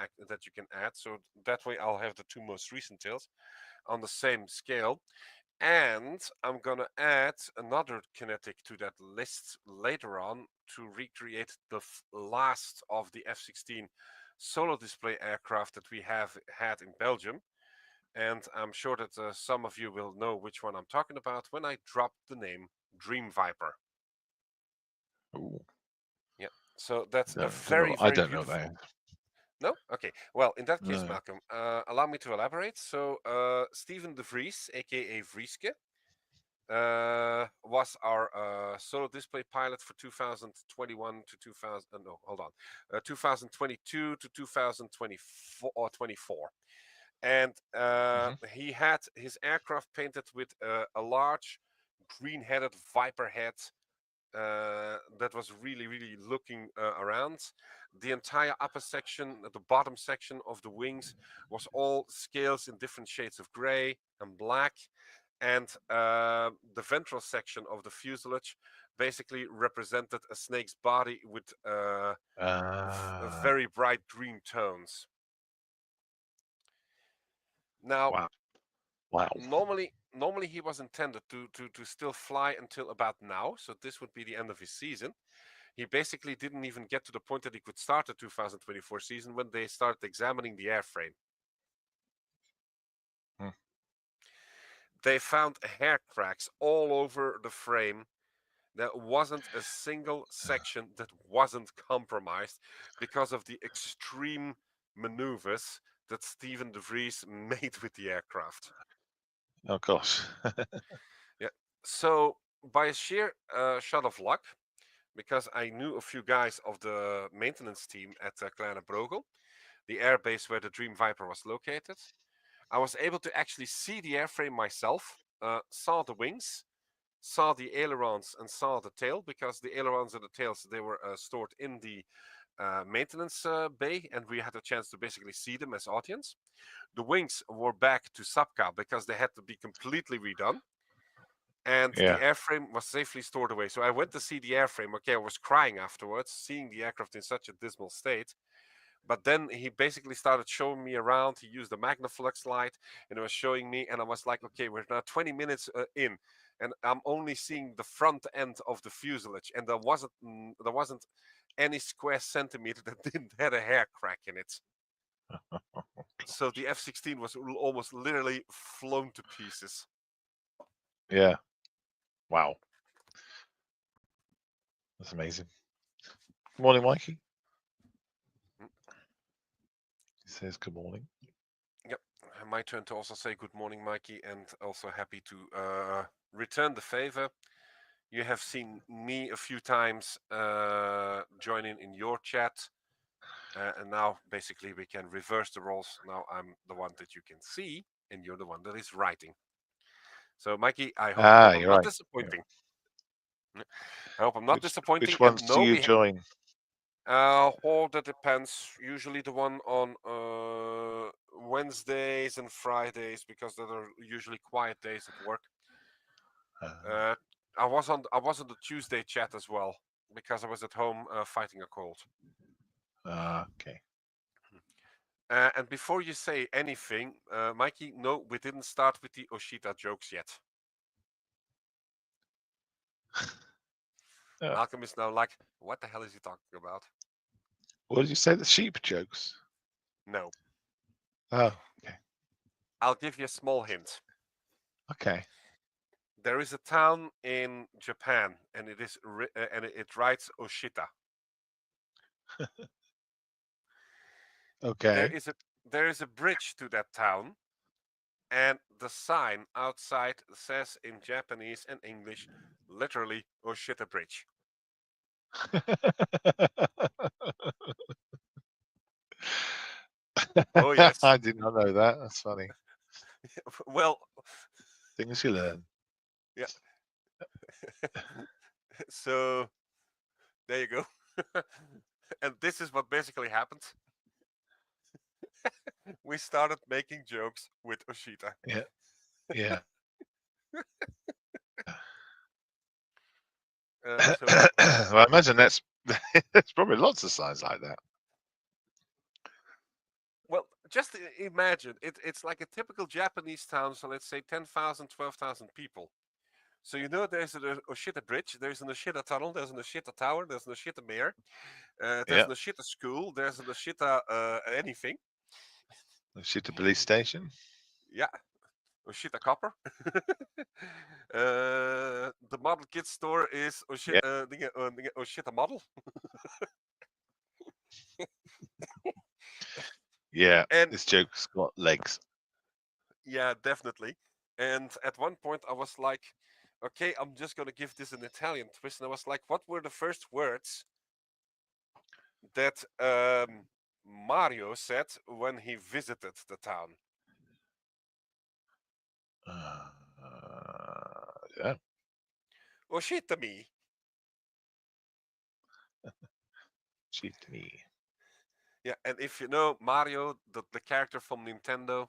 add, so that way I'll have the 2 most recent tails on the same scale, and I'm gonna add another kinetic to that list later on to recreate the last of the F-16 solar display aircraft that we have had in Belgium, and I'm sure that some of you will know which one I'm talking about when I drop the name Dream Viper.
Ooh.
Yeah, so that's a
I
very
don't know
beautiful.
that.
No? Okay. Well, in that case,
No.
Malcolm, allow me to elaborate. So, Steven de Vries, aka Vrieske, was our solo display pilot for 2021 to 2000. No, hold on, 2022 to 2024 or 24, and he had his aircraft painted with a large green-headed Viper head that was really looking around. The entire upper section, the bottom section of the wings was all scales in different shades of gray and black. And the ventral section of the fuselage basically represented a snake's body with very bright green tones. Now,
wow.
Normally he was intended to still fly until about now, so this would be the end of his season. He basically didn't even get to the point that he could start the 2024 season when they started examining the airframe. They found hair cracks all over the frame. There wasn't a single section that wasn't compromised because of the extreme maneuvers that Steven de Vries made with the aircraft.
Oh gosh.
Yeah. So by a sheer shot of luck, because I knew a few guys of the maintenance team at Kleine Brogel, the airbase where the Dream Viper was located, I was able to actually see the airframe myself, saw the wings, saw the ailerons, and saw the tail, because the ailerons and the tails, they were stored in the maintenance bay, and we had a chance to basically see them as audience. The wings were back to Sapka because they had to be completely redone. And the airframe was safely stored away. So I went to see the airframe. Okay, I was crying afterwards, seeing the aircraft in such a dismal state. But then he basically started showing me around. He used the Magnaflux light and he was showing me. And I was like, okay, we're now 20 minutes in. And I'm only seeing the front end of the fuselage. And there wasn't any square centimeter that didn't have a hair crack in it. So the F-16 was almost literally flown to pieces.
Yeah. Wow. That's amazing. Good morning, Mikey. He says good morning.
Yep. My turn to also say good morning, Mikey, and also happy to return the favor. You have seen me a few times joining in your chat. And now basically we can reverse the roles. Now I'm the one that you can see and you're the one that is writing. So Mikey, I hope I'm not disappointing. Yeah. I hope I'm not disappointing.
Which ones do you join?
All that depends. Usually the one on Wednesdays and Fridays, because those are usually quiet days at work. I was on the Tuesday chat as well because I was at home fighting a cold.
Okay.
And before you say anything, Mikey, no, we didn't start with the Oshita jokes yet. Malcolm is now like, what the hell is he talking about?
What did you say? The sheep jokes?
No.
Oh, okay.
I'll give you a small hint.
Okay.
There is a town in Japan, and it writes Oshita.
Okay.
There is a bridge to that town, and the sign outside says in Japanese and English, literally Oshita Bridge. Oh yes.
I did not know that. That's funny.
Well,
things you learn.
Yeah. So there you go. And this is what basically happened. We started making jokes with Oshita.
Yeah. Yeah. Well, I imagine there's probably lots of signs like that.
Well, just imagine it's like a typical Japanese town. So let's say 10,000, 12,000 people. So you know there's an Oshita Bridge, there's an Oshita Tunnel, there's an Oshita Tower, there's an Oshita Mayor, there's an Oshita School, there's an Oshita anything.
Oshita Police Station.
Yeah. Oshita Copper. The model kit store is Oshita, Oshita Model.
Yeah, and this joke's got legs.
Yeah, definitely. And at one point I was like, okay, I'm just going to give this an Italian twist. And I was like, what were the first words that Mario said when he visited the town?
Yeah.
Oshita me.
Cheat me.
Yeah, and if you know Mario, the character from Nintendo,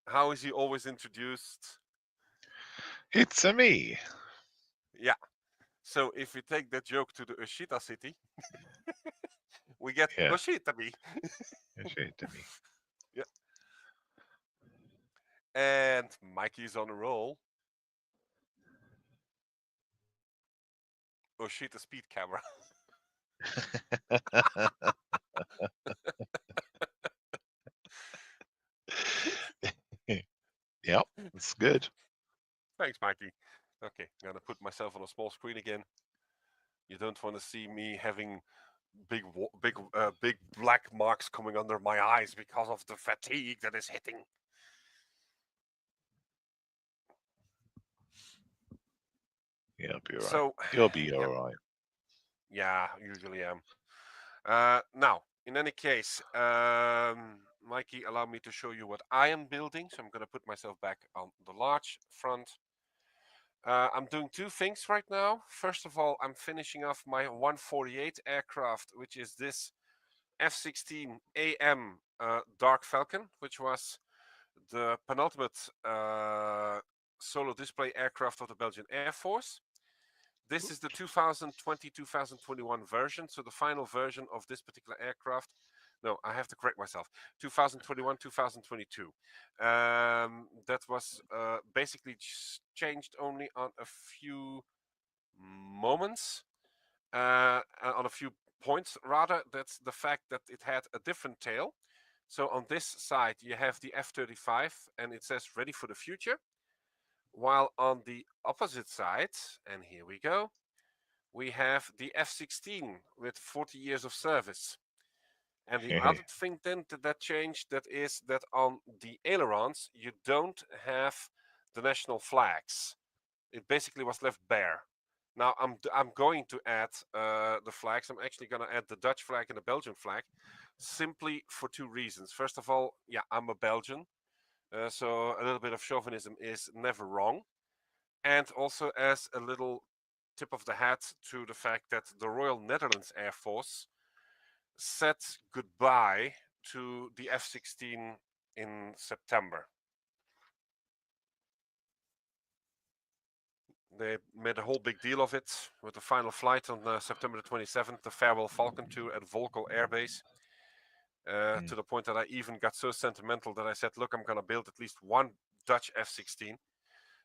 how is he always introduced?
It's a me.
Yeah. So if we take that joke to the Ushita city, we get
Yeah.
Ushita me.
Ushita me.
Yeah. And Mikey's on a roll. Ushita speed camera.
Yep, that's good.
Thanks, Mikey. Okay, I'm gonna put myself on a small screen again. You don't want to see me having big black marks coming under my eyes because of the fatigue that is hitting.
You'll be right.
So
You'll be all right.
Yeah, usually am. Now, in any case, Mikey, allow me to show you what I am building. So I'm going to put myself back on the large front. I'm doing two things right now. First of all, I'm finishing off my 148 aircraft, which is this F-16 AM Dark Falcon, which was the penultimate solo display aircraft of the Belgian Air Force. This is the 2020-2021 version, so the final version of this particular aircraft. No, I have to correct myself. 2021-2022. That was basically changed only on a few moments, on a few points rather. That's the fact that it had a different tail. So on this side you have the F-35 and it says ready for the future. While on the opposite side, and here we go, we have the F-16 with 40 years of service. And the other thing then that changed, that is that on the ailerons, you don't have the national flags. It basically was left bare. Now I'm going to add the flags. I'm actually going to add the Dutch flag and the Belgian flag, simply for two reasons. First of all, yeah, I'm a Belgian. So a little bit of chauvinism is never wrong. And also as a little tip of the hat to the fact that the Royal Netherlands Air Force said goodbye to the F-16 in September. They made a whole big deal of it with the final flight on September the 27th, the farewell Falcon 2 at Volkel Air Base. To the point that I even got so sentimental that I said, look, I'm going to build at least one Dutch F-16.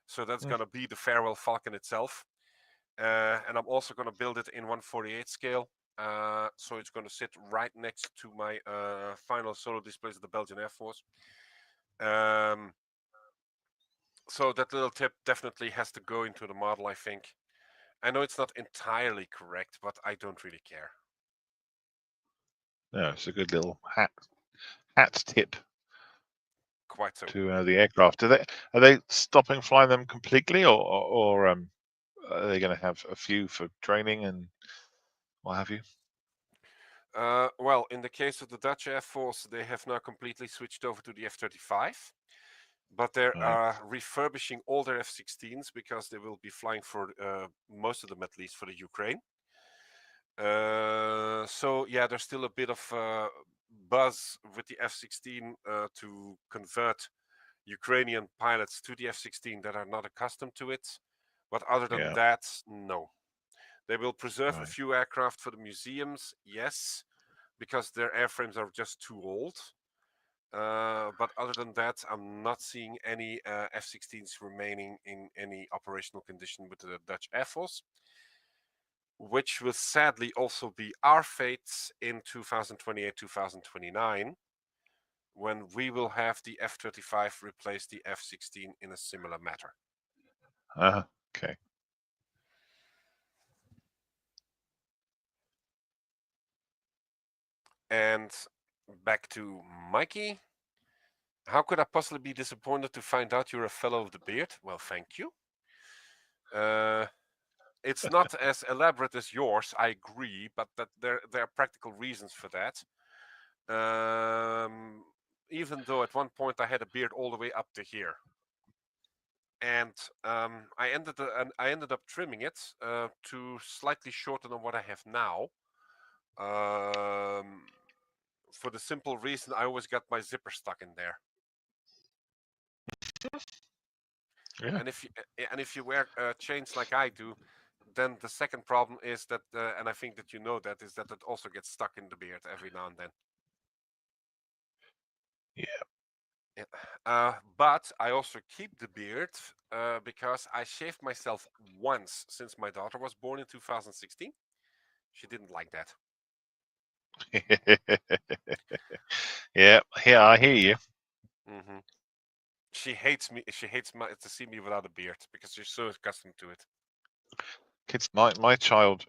So that's going to be the farewell Falcon itself. And I'm also going to build it in 1/48 scale. So it's going to sit right next to my final solo displays of the Belgian Air Force. So that little tip definitely has to go into the model, I think. I know it's not entirely correct, but I don't really care.
No, it's a good little hat tip.
Quite so.
To the aircraft. Are they stopping flying them completely, or are they going to have a few for training and what have you?
Well, in the case of the Dutch Air Force, they have now completely switched over to the F-35. But they're refurbishing all their F-16s because they will be flying for most of them, at least, for the Ukraine. So yeah, there's still a bit of buzz with the F-16 to convert Ukrainian pilots to the F-16 that are not accustomed to it. But other than that, no. They will preserve a few aircraft for the museums, yes, because their airframes are just too old. But other than that, I'm not seeing any F-16s remaining in any operational condition with the Dutch Air Force, which will sadly also be our fate in 2028-2029, when we will have the F-35 replace the F-16 in a similar matter.
Okay.
And back to Mikey. How could I possibly be disappointed to find out you're a fellow of the beard? Well, thank you. It's not as elaborate as yours, I agree, but that there are practical reasons for that. Even though at one point I had a beard all the way up to here. And I ended up trimming it to slightly shorter than what I have now. For the simple reason I always got my zipper stuck in there.
Yeah.
And if you wear chains like I do, then the second problem is that, and I think that you know that, is that it also gets stuck in the beard every now and then.
Yeah.
But I also keep the beard because I shaved myself once since my daughter was born in 2016. She didn't like that.
Yeah, I hear you.
Mm-hmm. She hates me. She hates to see me without a beard because she's so accustomed to it.
Kids, my child,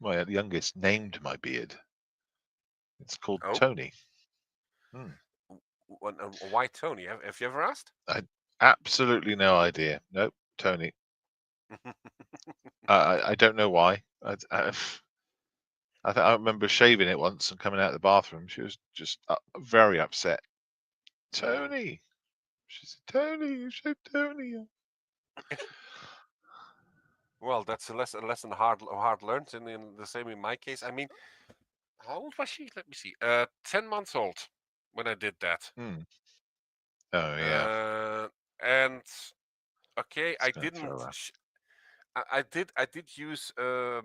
my youngest, named my beard. It's called Tony.
Why Tony? Have you ever asked?
I absolutely no idea. Nope, Tony. I don't know why. I remember shaving it once and coming out of the bathroom. She was just very upset. Tony. She said, Tony, you shaved Tony.
Well, that's a lesson hard learned, and in the same in my case. I mean, how old was she? Let me see. 10 months old when I did that.
Oh yeah.
And okay,
It's
I
gonna
didn't.
throw her.
I did use a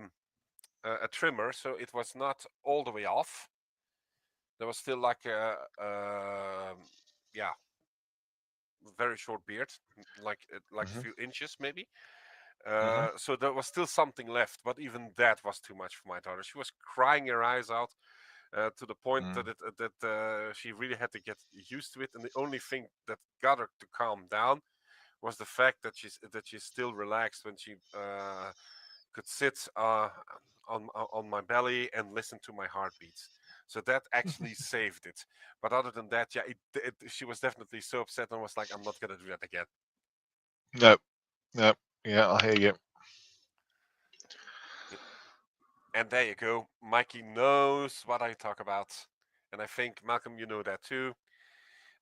trimmer, so it was not all the way off. There was still like a yeah, very short beard, like a few inches maybe. So there was still something left, but even that was too much for my daughter. She was crying her eyes out to the point that she really had to get used to it. And the only thing that got her to calm down was the fact that she's still relaxed when she could sit on my belly and listen to my heartbeats. So that actually saved it. But other than that, yeah, she was definitely so upset and was like, "I'm not gonna do that again."
Nope. Yeah, I hear you.
And there you go. Mikey knows what I talk about. And I think, Malcolm, you know that too.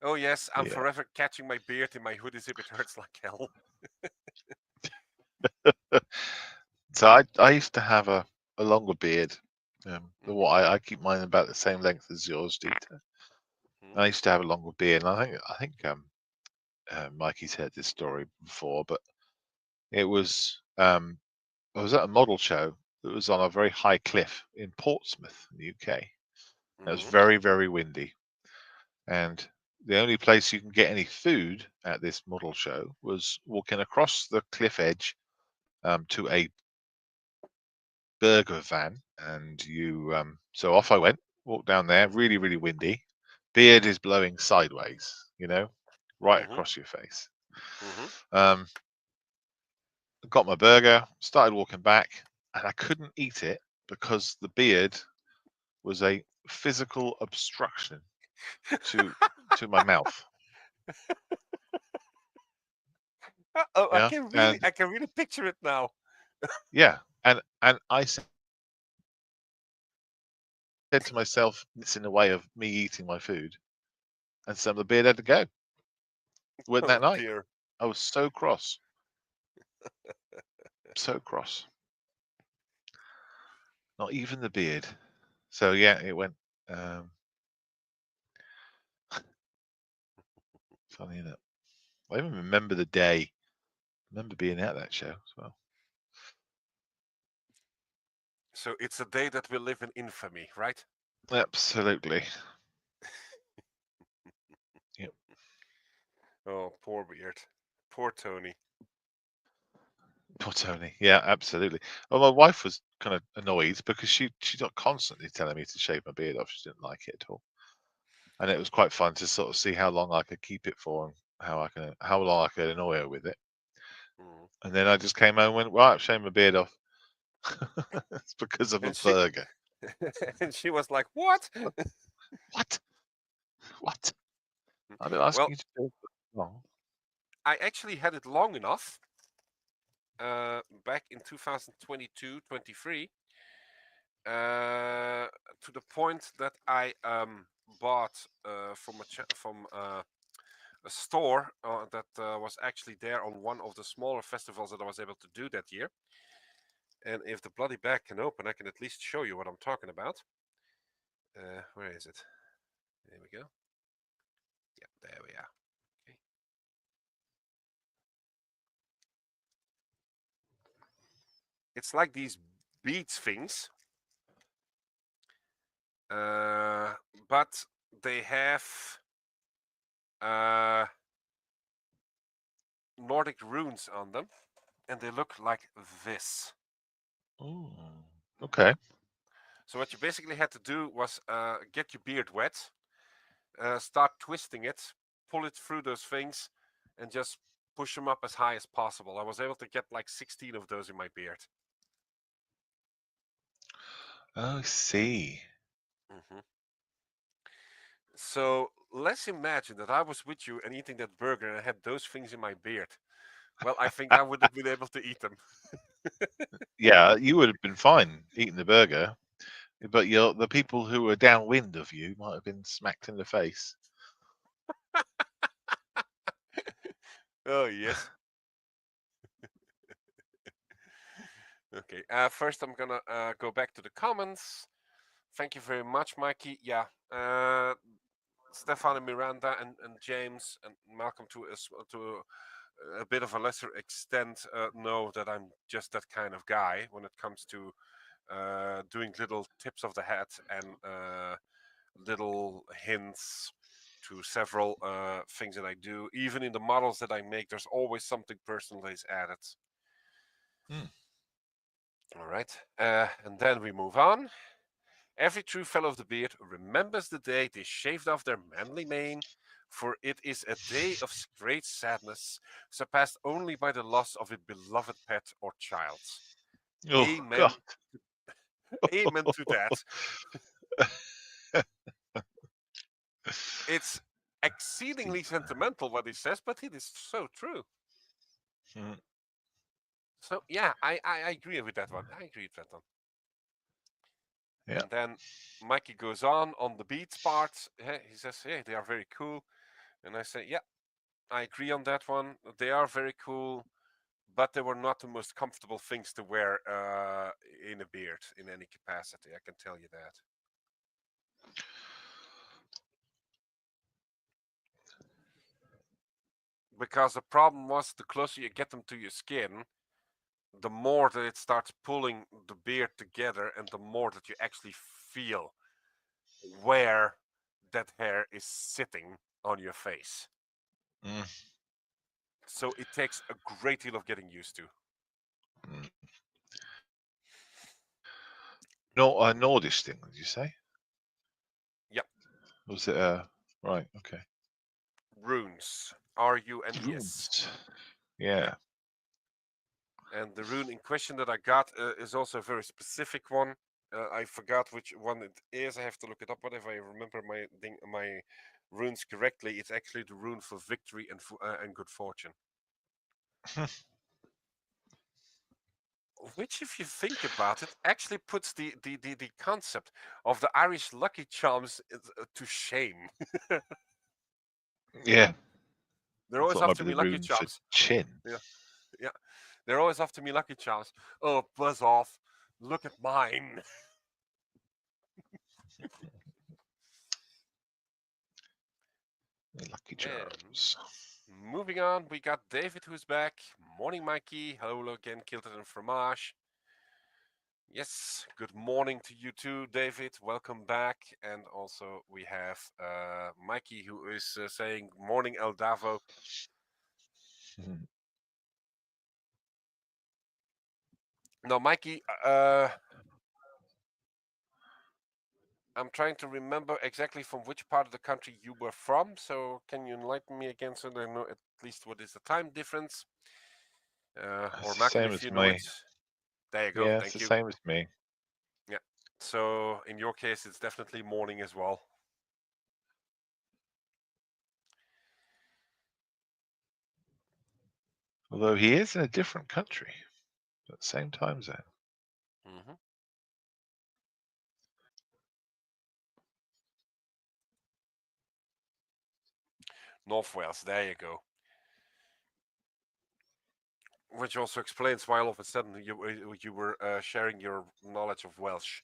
Oh, yes, I'm forever catching my beard in my hoodie zip. It hurts like hell.
So I used to have a longer beard. What I keep mine about the same length as yours, Dieter. I used to have a longer beard, and I think Mikey's heard this story before, but it was I was at a model show that was on a very high cliff in Portsmouth, in the UK. It was very, very windy, and the only place you can get any food at this model show was walking across the cliff edge to a burger van, and you so off I went, walked down there, really, really windy. Beard is blowing sideways, right across your face. Got my burger, started walking back, and I couldn't eat it because the beard was a physical obstruction to my mouth.
Oh,
Yeah,
I can really picture it now.
yeah, and I said to myself, "It's in the way of me eating my food," and some of the beard had to go. Went that night.
Dear.
I was so cross. So cross. Not even the beard. So yeah, it went. Funny enough, I even remember the day. I remember being at that show as well.
So it's a day that will live in infamy, right?
Absolutely. Yep.
Oh, poor beard. Poor Tony.
Poor Tony. Yeah, absolutely. Well, my wife was kind of annoyed because she got constantly telling me to shave my beard off. She didn't like it at all, and it was quite fun to sort of see how long I could keep it for and how long I could annoy her with it. And then I just came home and went, right, shave my beard off. It's because of a burger.
And she was like, "What?
What? What? I've been asking you to do it long."
I actually had it long enough back in 2022, 23, to the point that I bought from a store that was actually there on one of the smaller festivals that I was able to do that year. And if the bloody bag can open, I can at least show you what I'm talking about. Where is it? There we go. Yeah, there we are. Okay. It's like these beads things, but they have Nordic runes on them, and they look like this.
Oh, okay.
So what you basically had to do was get your beard wet, start twisting it, pull it through those things, and just push them up as high as possible. I was able to get like 16 of those in my beard.
Oh, see.
Mm-hmm. So let's imagine that I was with you and eating that burger and I had those things in my beard. Well, I think I would have been able to eat them.
Yeah, you would have been fine eating the burger, but the people who were downwind of you might have been smacked in the face.
Oh, yes. Okay, first I'm gonna go back to the comments. Thank you very much, Mikey. Yeah, Stefan and Miranda and James and Malcolm to a bit of a lesser extent know that I'm just that kind of guy when it comes to doing little tips of the hat and little hints to several things that I do. Even in the models that I make, there's always something personal that is added. All right, and then we move on. Every true fellow of the beard remembers the day they shaved off their manly mane, for it is a day of great sadness, surpassed only by the loss of a beloved pet or child.
Oh,
Amen.
God.
Amen to that. It's exceedingly sentimental what he says, but it is so true. So yeah, I agree with that one. I agree with that one.
Yeah.
And then Mikey goes on the beats part. He says, "Hey, they are very cool," and I say, "Yeah, I agree on that one. They are very cool, but they were not the most comfortable things to wear in a beard in any capacity. I can tell you that." Because the problem was, the closer you get them to your skin, the more that it starts pulling the beard together, and the more that you actually feel where that hair is sitting on your face. So it takes a great deal of getting used to.
Not a Nordish thing, did you say?
Yep.
Was it right? Okay.
Runes. RUNES.
Yeah.
And the rune in question that I got is also a very specific one. I forgot which one it is. I have to look it up. But if I remember my runes correctly, it's actually the rune for victory and good fortune. Which, if you think about it, actually puts the concept of the Irish Lucky Charms to shame.
Yeah.
They're always
Thought it
after
might be
me
the
Lucky
rune for
Charms.
chin.
Yeah. They're always after me Lucky Charms. Oh, buzz off. Look at mine.
Lucky Charms.
Moving on, we got David who's back. Morning, Mikey. Hello again, Kilted and Fromage. Yes, good morning to you too, David. Welcome back. And also we have Mikey who is saying morning, El Davo. Now, Mikey, I'm trying to remember exactly from which part of the country you were from. So can you enlighten me again so that I know at least what is the time difference? Or Martin, if you know it. There you go.
Yeah,
Thank
it's the
you.
same as me.
Yeah. So in your case, it's definitely morning as well.
Although he is in a different country, but same time zone.
Mm-hmm. North Wales, there you go. Which also explains why all of a sudden you were sharing your knowledge of Welsh.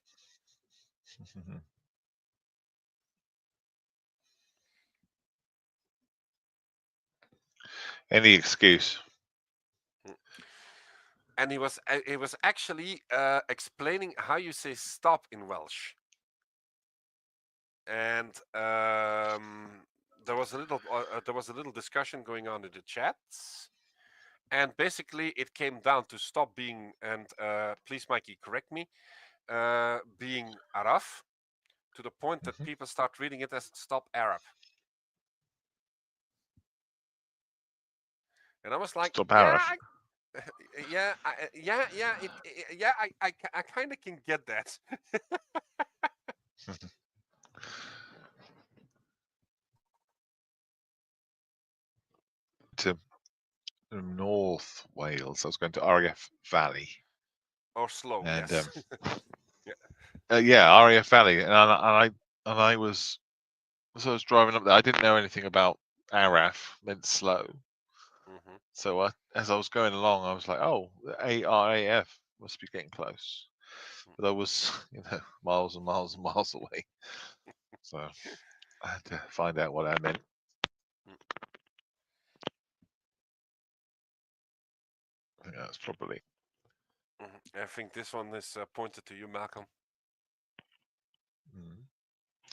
Any excuse.
And he was actually explaining how you say stop in Welsh. And there was a little discussion going on in the chats, and basically it came down to stop being, and please Mikey correct me, being Araf, to the point that people start reading it as stop Arab. And I was like,
Stop Arab.
I kind of can get that.
To North Wales, I was going to RAF Valley.
Or slow,
and,
yes.
yeah, RAF Valley, and I was driving up there. I didn't know anything about Araf meant slow. So as I was going along, I was like, oh, the ARAF must be getting close. But I was, miles and miles and miles away. So I had to find out what that meant. I think that's probably.
I think this one is pointed to you, Malcolm.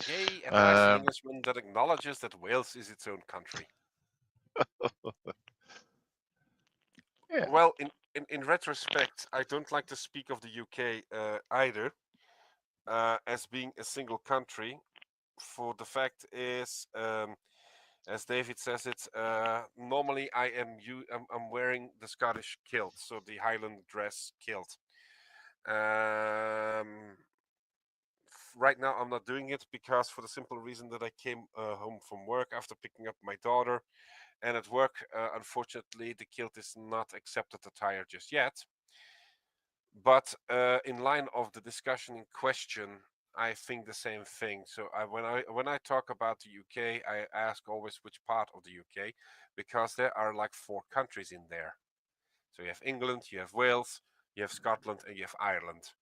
Yay, at last an Englishman that acknowledges that Wales is its own country.
Yeah.
Well, in retrospect, I don't like to speak of the UK either as being a single country. For the fact is, as David says it, normally I'm wearing the Scottish kilt, so the Highland dress kilt. Right now I'm not doing it because for the simple reason that I came home from work after picking up my daughter, and at work unfortunately the kilt is not accepted attire just yet. But in line of the discussion in question, I think the same thing. So when I talk about the UK, I ask always which part of the UK, because there are like 4 countries in there. So you have England, you have Wales, you have Scotland, and you have Ireland.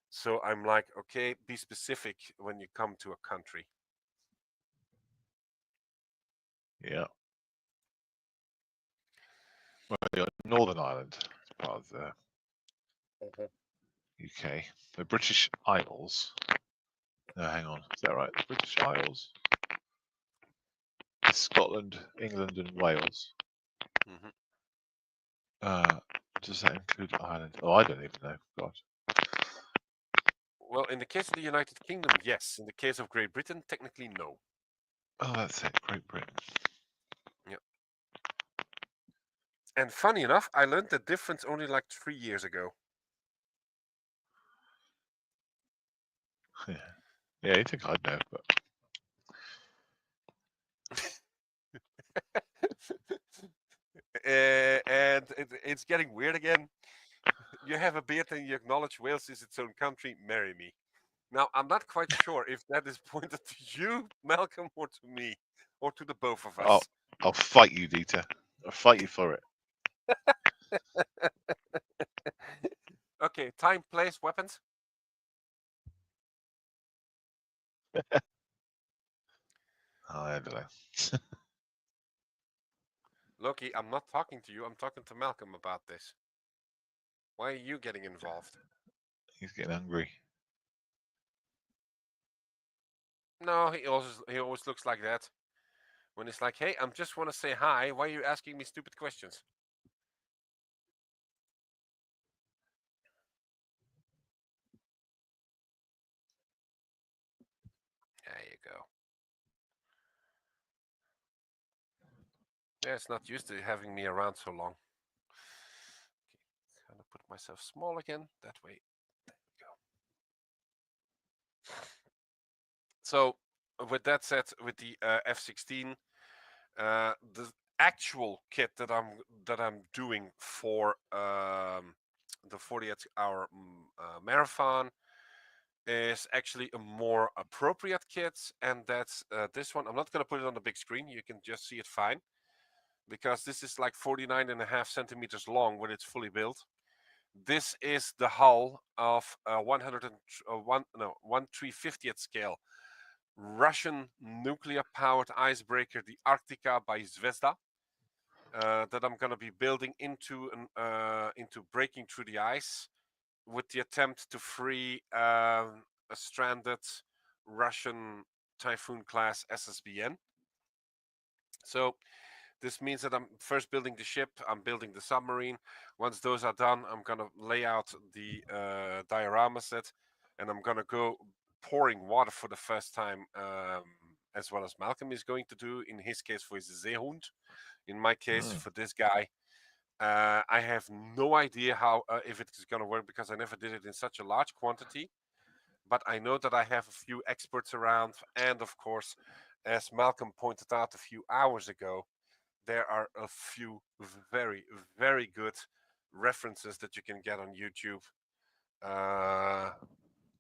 So I'm like, okay, be specific when you come to a country.
Yeah. Well, Northern Ireland is part of the UK. The British Isles. No, hang on. Is that right? The British Isles. It's Scotland, England, and Wales. Does that include Ireland? Oh, I don't even know. God.
Well, in the case of the United Kingdom, yes. In the case of Great Britain, technically no.
Oh, that's it. Great Britain.
Yeah. And funny enough, I learned the difference only like 3 years ago.
Yeah, you think I'd know, but.
And it's getting weird again. You have a beard and you acknowledge Wales is its own country, marry me. Now, I'm not quite sure if that is pointed to you, Malcolm, or to me, or to the both of us.
I'll fight you, Dieter. I'll fight you for it.
Okay, time, place, weapons.
I don't know.
Loki, I'm not talking to you. I'm talking to Malcolm about this. Why are you getting involved?
He's getting hungry.
No, he always looks like that. When it's like, hey, I just want to say hi. Why are you asking me stupid questions? There you go. Yeah, it's not used to having me around so long. Okay, gonna put myself small again. That way. There we go. So, with that said, with the F-16, the actual kit that I'm doing for the 48-hour marathon is actually a more appropriate kit, and that's this one. I'm not going to put it on the big screen. You can just see it fine, because this is like 49.5 centimeters long when it's fully built. This is the hull of 1/350th scale Russian nuclear-powered icebreaker, the Arktika by Zvezda. that I'm going to be building into breaking through the ice, with the attempt to free a stranded Russian Typhoon class SSBN. So this means that I'm first building the ship, I'm building the submarine. Once those are done, I'm going to lay out the diorama set, and I'm going to go pouring water for the first time, as well as Malcolm is going to do, in his case for his Zeehund. In my case, for this guy, I have no idea how if it's going to work, because I never did it in such a large quantity. But I know that I have a few experts around, and of course, as Malcolm pointed out a few hours ago, there are a few very, very good references that you can get on YouTube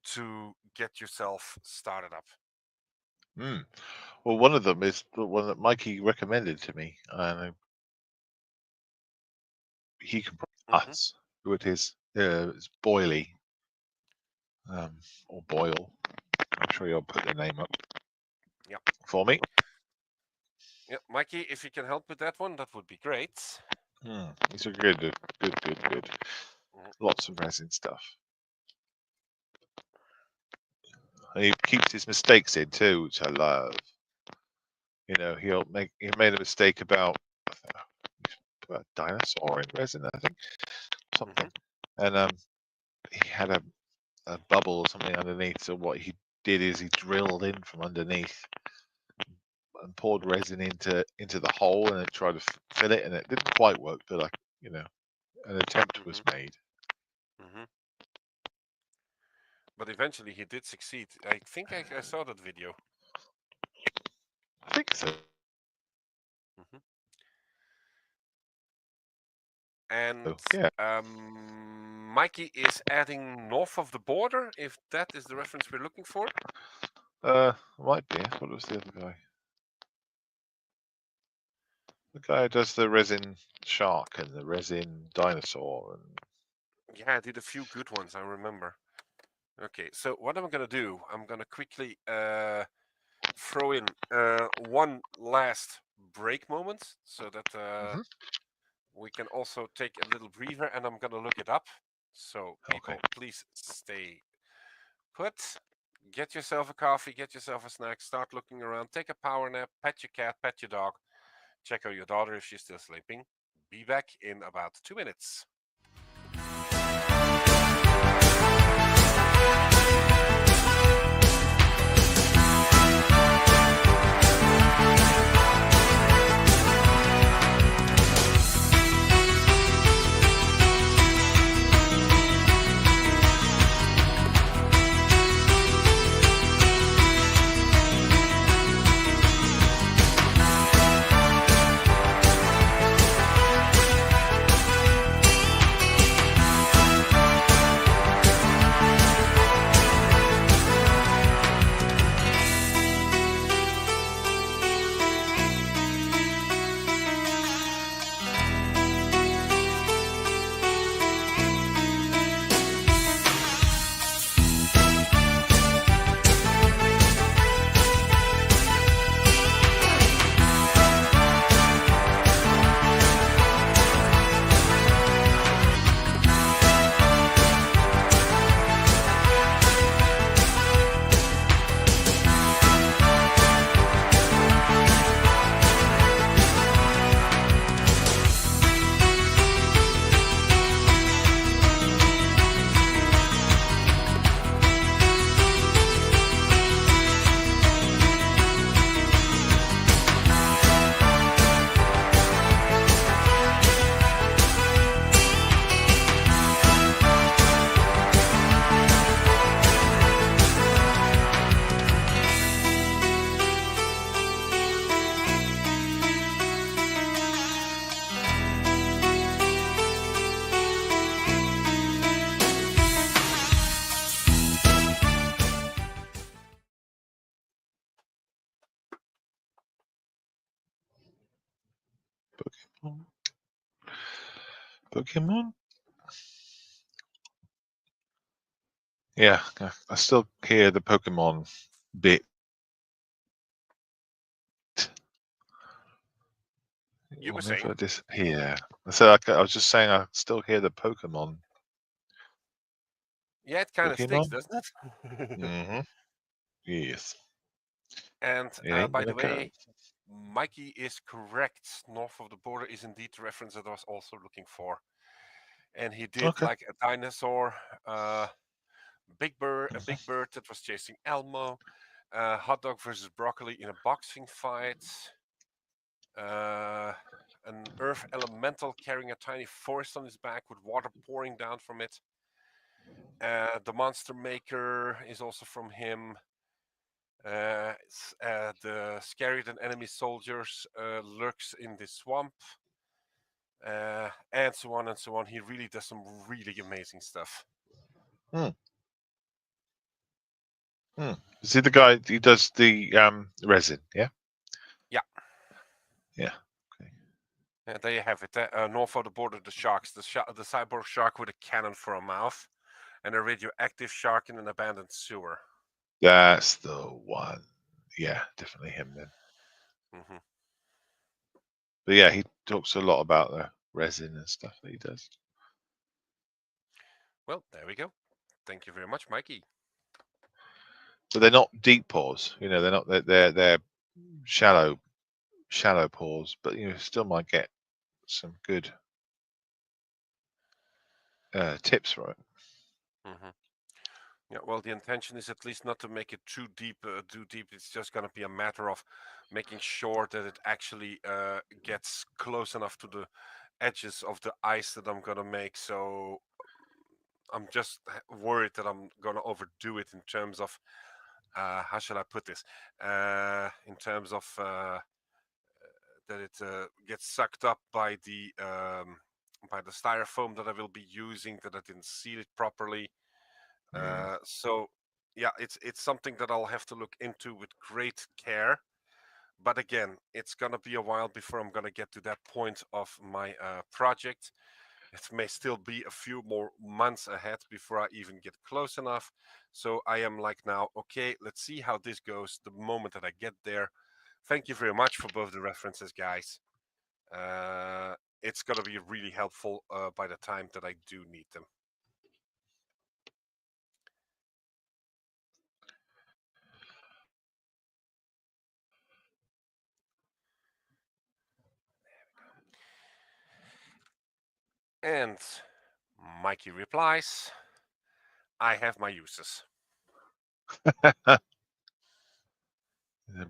to get yourself started up.
Well, one of them is the one that Mikey recommended to me, and he can us with his boily, or boil. I'm sure you'll put the name up.
Yeah.
For me.
Yeah, Mikey, if you can help with that one, that would be great.
It's a good. Lots of resin stuff. And he keeps his mistakes in too, which I love. You know, he made a mistake about a dinosaur in resin, I think, something, and he had a bubble or something underneath. So what he did is he drilled in from underneath and poured resin into the hole, and it tried to fill it, and it didn't quite work, but an attempt was made.
But eventually he did succeed. I think I saw that video.
I think so.
And
yeah.
Mikey is adding north of the border, if that is the reference we're looking for.
Might be. What was the other guy? The guy who does the resin shark and the resin dinosaur. And
yeah, I did a few good ones, I remember. Okay, so what I'm going to do, I'm going to quickly throw in one last break moment, so that we can also take a little breather, and I'm going to look it up. So people, please stay put. Get yourself a coffee, get yourself a snack, start looking around, take a power nap, pet your cat, pet your dog, check out your daughter if she's still sleeping. Be back in about 2 minutes.
Pokemon? Yeah, I still hear the Pokemon bit.
You
will
were saying?
never disappear. So I was just saying I still hear the Pokemon.
Yeah, it kind of sticks,
Pokemon?
doesn't it?
Mm-hmm. Yes.
And
It ain't
by the
gonna go.
way, Mikey is correct. North of the border is indeed the reference that I was also looking for. And he did
Okay.
like a dinosaur, a big bird that was chasing Elmo, hot dog versus broccoli in a boxing fight, an earth elemental carrying a tiny forest on his back with water pouring down from it. The monster maker is also from him. The scarier than enemy soldiers lurks in the swamp, and so on and so on. He really does some really amazing stuff.
Is he the guy who does the resin? Yeah.
Yeah.
Yeah.
And there you have it. North of the border, the sharks. The cyborg shark with a cannon for a mouth, and a radioactive shark in an abandoned sewer.
That's the one. Yeah, definitely him then.
Mm-hmm.
But yeah, he talks a lot about the resin and stuff that he does.
Well, there we go. Thank you very much, Mikey.
But they're not deep pores, you know. They're not. They're shallow pores. But you still might get some good tips for it.
Mm-hmm. Yeah, well, the intention is at least not to make it too deep. It's just going to be a matter of making sure that it actually gets close enough to the edges of the ice that I'm going to make. So I'm just worried that I'm going to overdo it in terms of how shall I put this? In terms of that it gets sucked up by the styrofoam that I will be using, that I didn't seal it properly. So yeah, it's something that I'll have to look into with great care. But again, it's gonna be a while before I'm gonna get to that point of my project. It may still be a few more months ahead before I even get close enough. So I am like now, okay, let's see how this goes the moment that I get there. Thank you very much for both the references, guys. It's gonna be really helpful by the time that I do need them. And Mikey replies, I have my uses.
A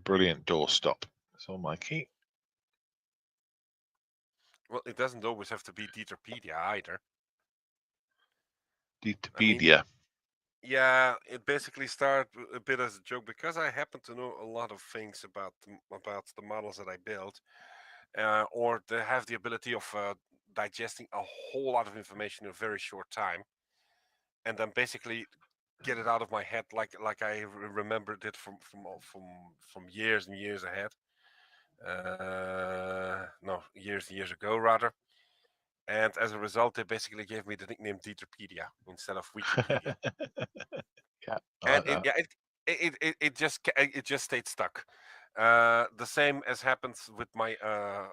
brilliant doorstop. That's all, Mikey.
Well, it doesn't always have to be Dieterpedia either.
Dieterpedia.
Yeah, it basically started a bit as a joke because I happen to know a lot of things about the models that I build, or they have the ability of digesting a whole lot of information in a very short time, and then basically get it out of my head like I remembered it from years and years ahead. No, years and years ago rather. And as a result, they basically gave me the nickname Dieterpedia instead of Wikipedia.
Yeah,
And it just stayed stuck. The same as happens with my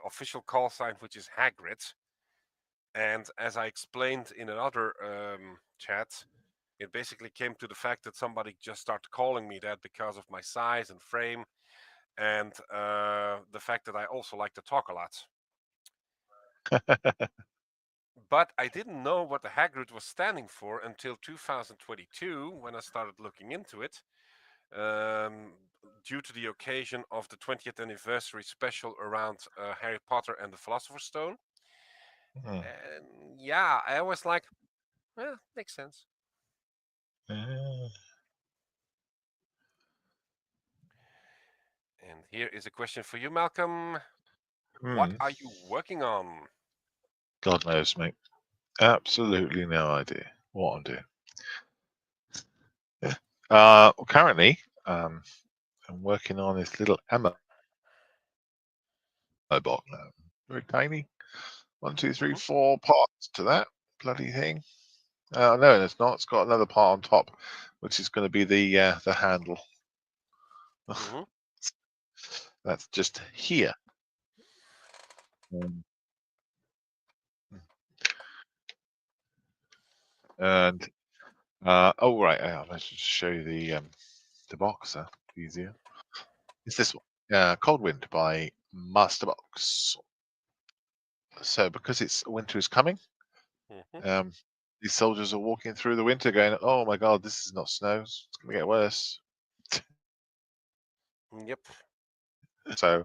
official call sign, which is Hagrid. And as I explained in another chat, it basically came to the fact that somebody just started calling me that because of my size and frame, and the fact that I also like to talk a lot. But I didn't know what the Hagrid was standing for until 2022 when I started looking into it. Due to the occasion of the 20th anniversary special around Harry Potter and the Philosopher's Stone. And yeah, I was like, well, makes sense. And here is a question for you, Malcolm. What are you working on?
God knows, mate. Absolutely no idea what I'm doing. Currently, I'm working on this little ammo box now. Very tiny. 1, 2, 3, 4 parts to that bloody thing. No, it's not. It's got another part on top, which is going to be the handle. That's just here. And oh right, I should show you the box. Easier. It's this one, Cold Wind by Masterbox. So because it's winter is coming, these soldiers are walking through the winter, going, "Oh my God, this is not snow. It's going to get worse."
Yep.
So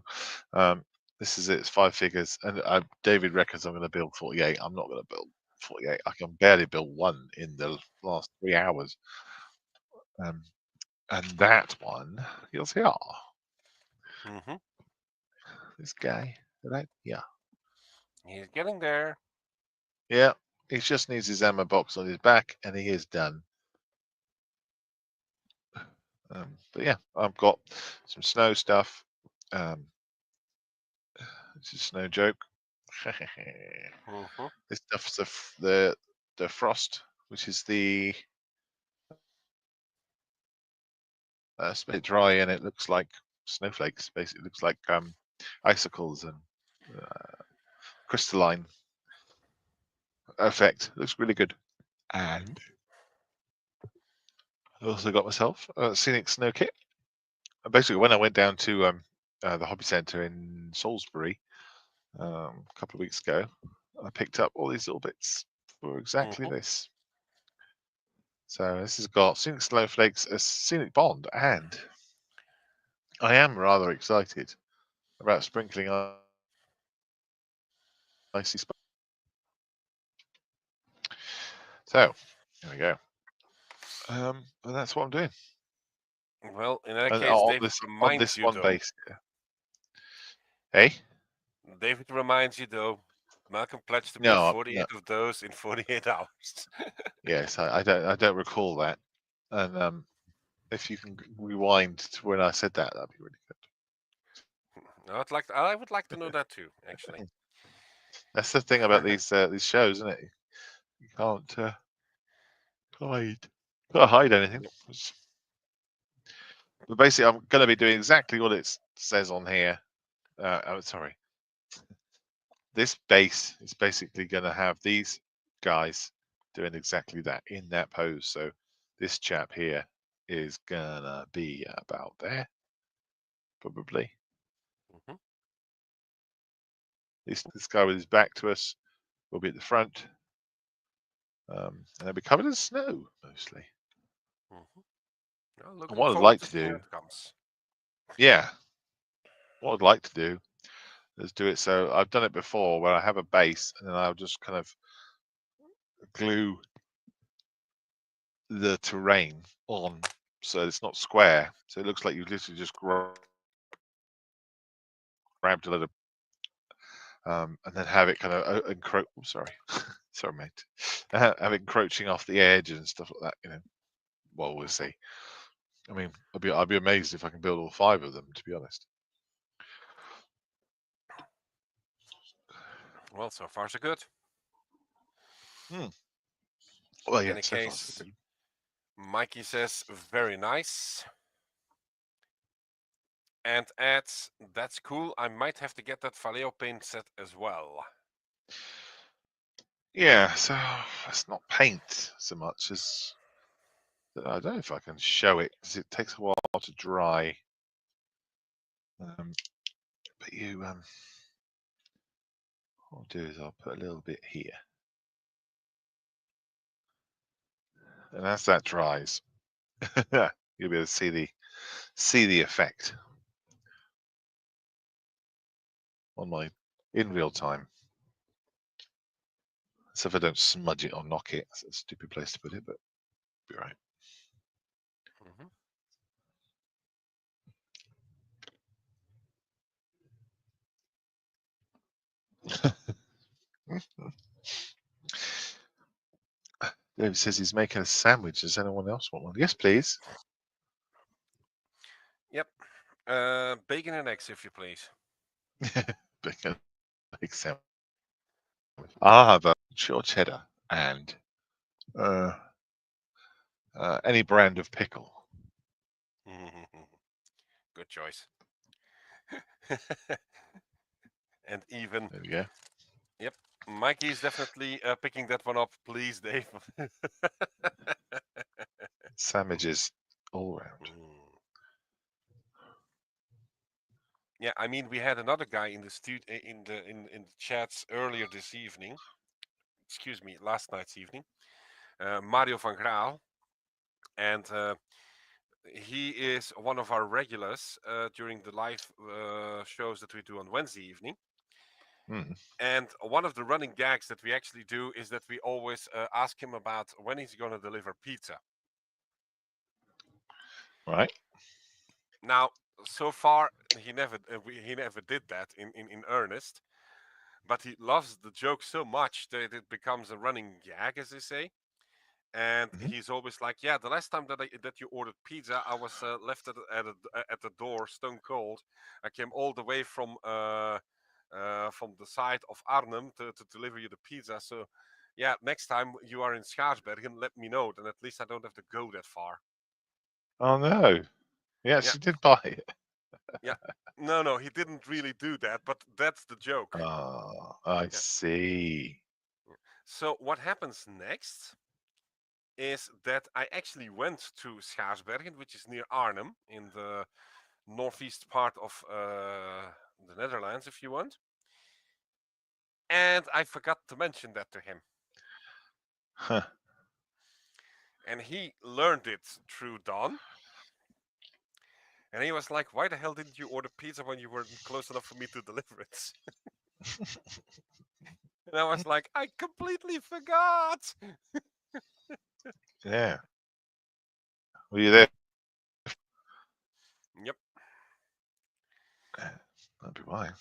this is it. It's 5 figures, and David reckons I'm going to build 48. I'm not going to build 48. I can barely build one in the last 3 hours. And that one, you'll see, this guy, right? Yeah.
He's getting there.
Yeah, he just needs his ammo box on his back, and he is done. But yeah, I've got some snow stuff. It's just no joke. This stuff's the frost, which is the it's a bit dry, and it looks like snowflakes. Basically, it looks like icicles and crystalline effect. It looks really good. And I also got myself a scenic snow kit. Basically, when I went down to the hobby centre in Salisbury a couple of weeks ago, I picked up all these little bits for exactly this. So this has got scenic snowflakes, a scenic bond, and I am rather excited about sprinkling icy spot. So there we go. But that's what I'm doing.
Well, in that
And
case,
on
David
this
reminds you
one
though.
base. Hey?
David reminds you though. Malcolm pledged to build
No,
48 of those in 48 hours.
Yes, I don't recall that. And if you can rewind to when I said that, that'd be really good.
I would like to know that too, actually.
That's the thing about these shows, isn't it? You can't hide anything. But basically, I'm going to be doing exactly what it says on here. Sorry. This base is basically going to have these guys doing exactly that in that pose. So this chap here is going to be about there, probably. This guy with his back to us will be at the front. And they'll be covered in snow, mostly.
Well,
And what I'd
forward
like to
see how
do,
it comes.
yeah, what I'd like to do is do it so I've done it before where I have a base and then I'll just kind of glue the terrain on so it's not square. So it looks like you literally just grabbed a little, and then have it kind of encroach. Sorry, sorry, mate. Have it encroaching off the edge and stuff like that. Well, we'll see. I mean, I'd be amazed if I can build all 5 of them, to be honest.
Well, so far so good.
Well,
In
yeah,
any
so far,
case,
so good.
Mikey says very nice. And adds, that's cool. I might have to get that Vallejo paint set as well.
Yeah, so it's not paint so much as I don't know if I can show it because it takes a while to dry. But what I'll do is I'll put a little bit here, and as that dries, you'll be able to see the effect on in real time. So if I don't smudge it or knock it, it's a stupid place to put it, but it'll be right. David says he's making a sandwich. Does anyone else want one? Yes, please.
Yep. Bacon and eggs, if you please.
Bacon and egg sandwich. I'll have a short cheddar and any brand of pickle.
Good choice. And even
There we go.
Yep, Mikey is definitely picking that one up. Please, Dave.
Sandwiches all round.
Yeah, I mean, we had another guy in the in the chats earlier this evening. Excuse me, last night's evening. Mario van Graal, and he is one of our regulars during the live shows that we do on Wednesday evening. And one of the running gags that we actually do is that we always ask him about when he's going to deliver pizza.
Right.
Now, so far he never did that in earnest, but he loves the joke so much that it becomes a running gag, as they say. And he's always like, "Yeah, the last time that you ordered pizza, I was left at the door, stone cold. I came all the way from the side of Arnhem to deliver you the pizza. So, yeah, next time you are in Schaarsbergen, let me know. Then at least I don't have to go that far."
Oh no. Yeah, she did buy it.
Yeah. No, he didn't really do that, but that's the joke.
Oh, I see.
So what happens next is that I actually went to Schaarsbergen, which is near Arnhem, in the northeast part of the Netherlands, if you want. And I forgot to mention that to him.
Huh.
And he learned it through Don. And he was like, "Why the hell didn't you order pizza when you weren't close enough for me to deliver it?" And I was like, "I completely forgot."
Yeah. Were you there?
Yep.
That'd be why.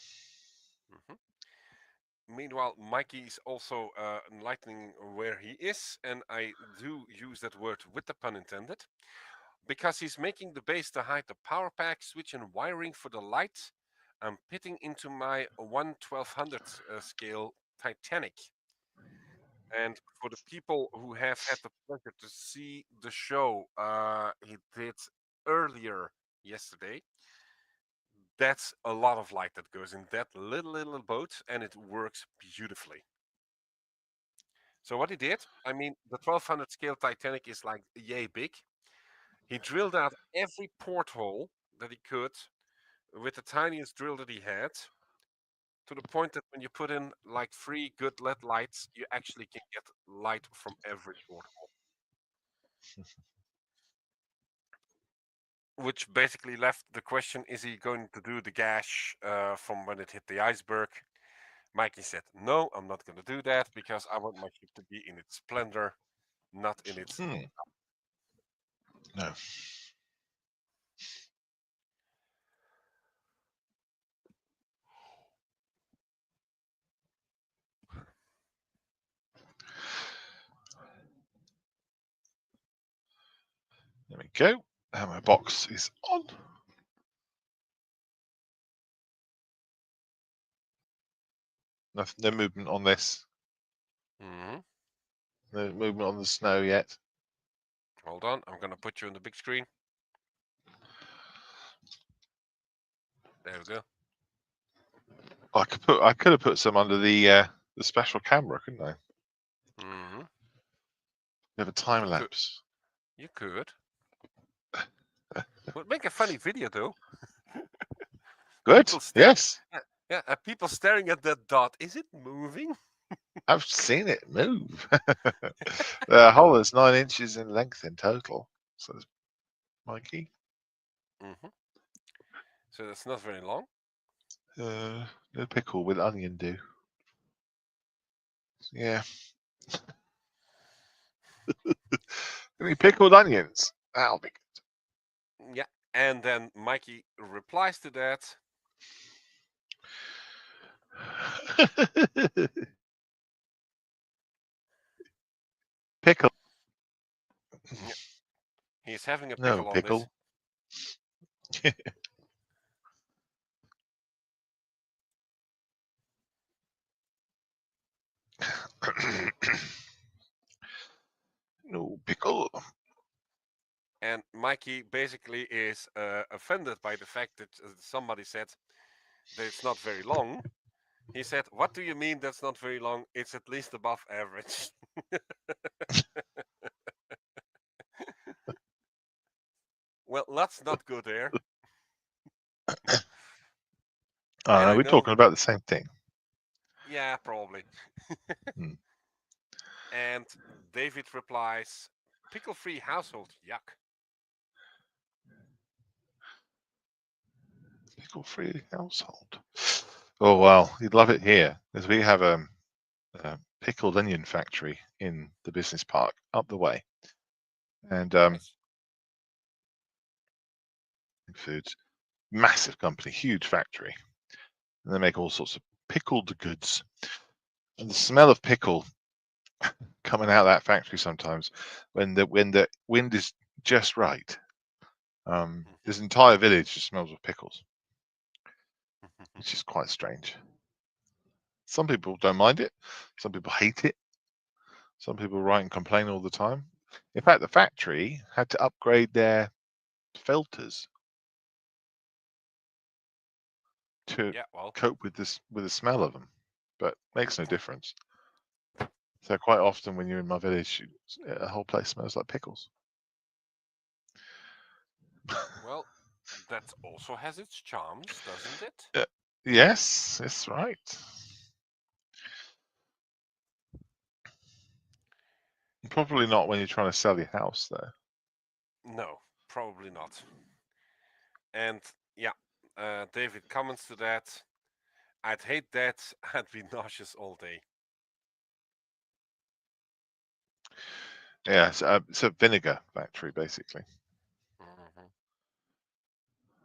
Meanwhile, Mikey is also enlightening where he is, and I do use that word with the pun intended, because he's making the base to hide the power pack, switch and wiring for the light. I'm pitting into my 1/1200 scale Titanic. And for the people who have had the pleasure to see the show he did earlier yesterday, that's a lot of light that goes in that little boat, and it works beautifully. So what he did, I mean, the 1200 scale Titanic is like yay big. He drilled out every porthole that he could with the tiniest drill that he had, to the point that when you put in like 3 good LED lights, you actually can get light from every porthole. Which basically left the question, is he going to do the gash from when it hit the iceberg? Mikey said, "No, I'm not going to do that, because I want my ship to be in its splendor, not in its..."
No. There we go. And my box is on. No movement on this. No movement on the snow yet.
Hold on, I'm going to put you on the big screen. There we go.
I could have put some under the special camera, couldn't I? You have a time lapse.
You could. Would make a funny video though.
Good. Yes.
Yeah, people staring at that dot. Is it moving?
I've seen it move. The hole is 9 inches in length in total. So, Mikey.
So that's not very long.
No pickle with onion do. Yeah. Any pickled onions? That'll be
good. Yeah, and then Mikey replies to that.
Pickle.
Yeah. He's having a pickle on
pickle.
this.
No pickle.
And Mikey basically is offended by the fact that somebody said that it's not very long, He said, "What do you mean that's not very long? It's at least above average." Well, let's not go there.
Oh, we're talking about the same thing.
Yeah, probably.
Hmm.
And David replies, "Pickle-free household, yuck."
Pickle-free household. Oh wow, you'd love it here, because we have a pickled onion factory in the business park up the way, and
Nice.
foods, massive company, huge factory, and they make all sorts of pickled goods. And the smell of pickle coming out of that factory sometimes, when the wind is just right. This entire village just smells of pickles, which is quite strange. Some people don't mind it. Some people hate it. Some people write and complain all the time. In fact, the factory had to upgrade their filters to cope with this, with the smell of them, but makes no difference. So quite often when you're in my village, the whole place smells like pickles.
Well, that also has its charms, doesn't it?
Yes, that's right. Probably not when you're trying to sell your house, though.
No, probably not. And yeah, David comments to that. "I'd hate that. I'd be nauseous all day."
Yeah, it's a vinegar factory, basically.
Mm-hmm.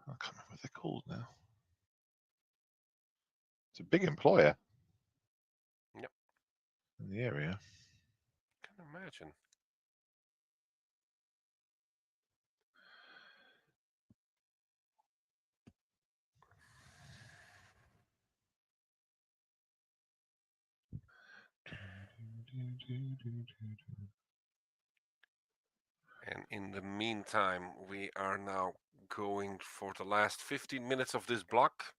I can't remember what they're called now. It's a big employer.
Yep.
In the area.
Can imagine. And in the meantime, we are now going for the last 15 minutes of this block.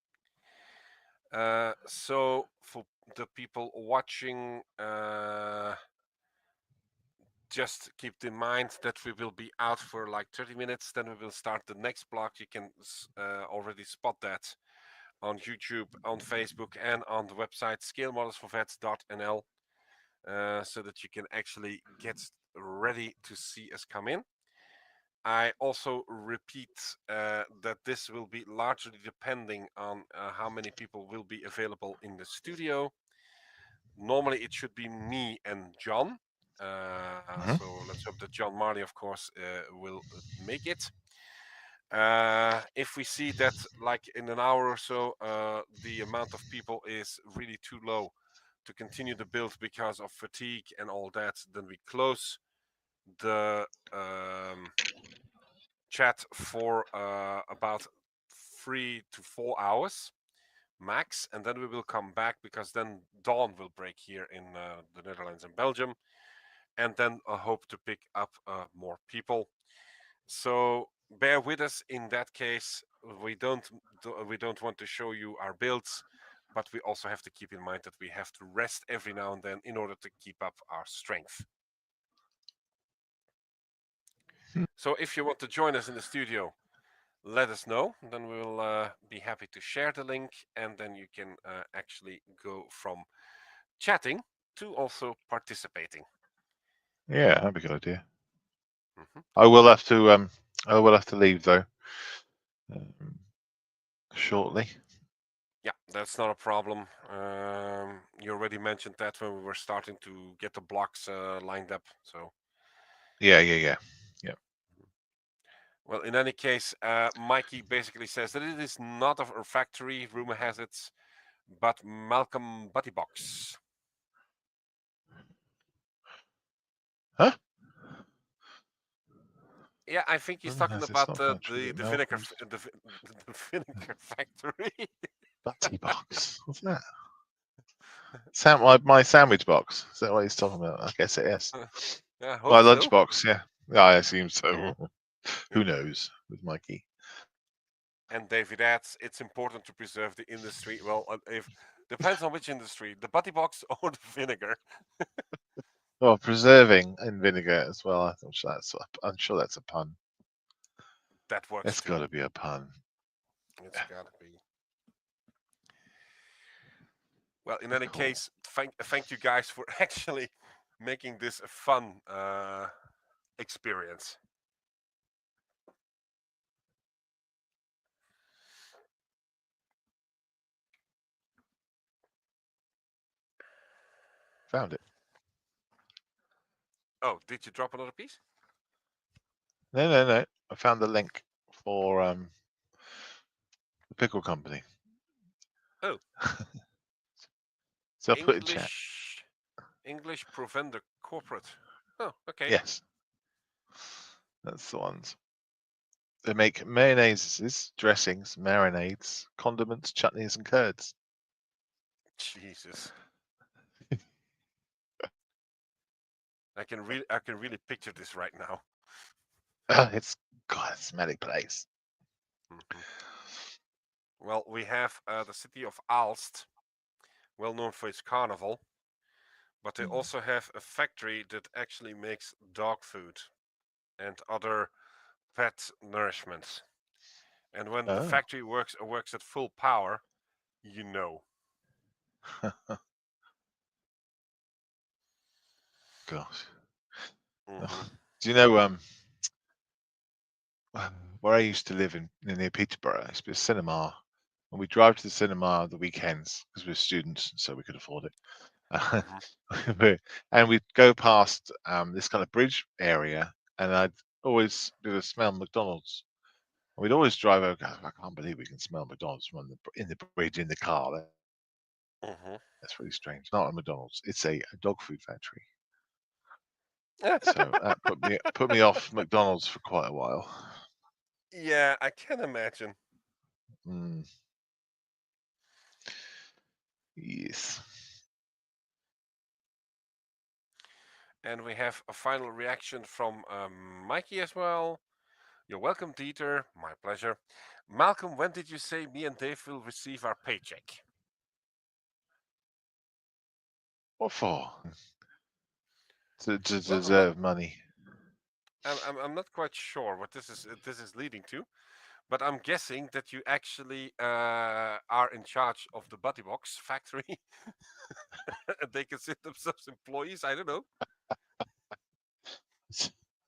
So for the people watching, just keep in mind that we will be out for like 30 minutes. Then we will start the next block. You can already spot that on YouTube, on Facebook, and on the website scalemodelsforvets.nl, so that you can actually get ready to see us come in. I also repeat that this will be largely depending on how many people will be available in the studio. Normally it should be me and John. So let's hope that John Marley, of course, will make it. If we see that, like in an hour or so, the amount of people is really too low to continue the build because of fatigue and all that, then we close the chat for about 3 to 4 hours max, and then we will come back because then dawn will break here in the Netherlands and Belgium, and then I hope to pick up more people. So bear with us in that case. We don't want to show you our builds, but we also have to keep in mind that we have to rest every now and then in order to keep up our strength. So if you want to join us in the studio, let us know. Then we'll be happy to share the link, and then you can actually go from chatting to also participating.
Yeah, that'd be a good idea. I will have to leave though shortly.
Yeah, that's not a problem. You already mentioned that when we were starting to get the blocks lined up. So
Yeah.
well, in any case, Mikey basically says that it is not a factory, rumor has it, but Malcolm Buttybox.
Huh?
Yeah, I think he's talking
It's
about
not
the
factory,
vinegar
Malcolm's.
the vinegar factory.
Butty box. What's that? My sandwich box. Is that what he's talking about? I guess it is.
I hope
My
so.
lunchbox. Yeah, I assume so. Who knows with Mikey?
And David adds, it's important to preserve the industry. Well, if depends on which industry, the butty box or the vinegar.
Well, preserving in vinegar as well. I'm sure that's a pun.
That works
It's
too.
got to be a pun.
It's gotta be. Well, in any case, thank you guys for actually making this a fun experience.
Found it.
Oh, did you drop another piece?
No. I found the link for the pickle company.
Oh.
So I'll put in chat.
English Provender Corporate. Oh, okay.
Yes. That's the ones. They make mayonnaises, dressings, marinades, condiments, chutneys, and curds.
Jesus. I can really picture this right now.
It's God, a smelly place.
Mm-hmm. Well, we have the city of Aalst, well known for its carnival, but they also have a factory that actually makes dog food and other pet nourishments. And when the factory works at full power, you know.
Gosh.
Mm-hmm.
Do you know where I used to live near Peterborough? It's a cinema, and we drive to the cinema the weekends because we're students, so we could afford it.
Mm-hmm.
And we'd go past this kind of bridge area, and I'd always be able to smell McDonald's. And we'd always drive over. I can't believe we can smell McDonald's from in the bridge in the car.
Mm-hmm.
That's really strange. Not a McDonald's. It's a dog food factory. So that put me off McDonald's for quite a while.
Yeah, I can imagine.
Mm. Yes.
And we have a final reaction from Mikey as well. You're welcome, Dieter. My pleasure. Malcolm, when did you say me and Dave will receive our paycheck?
What for? To deserve money.
I'm not quite sure what this is leading to, but I'm guessing that you actually are in charge of the Buddy Box factory. And they consider themselves employees. I don't know.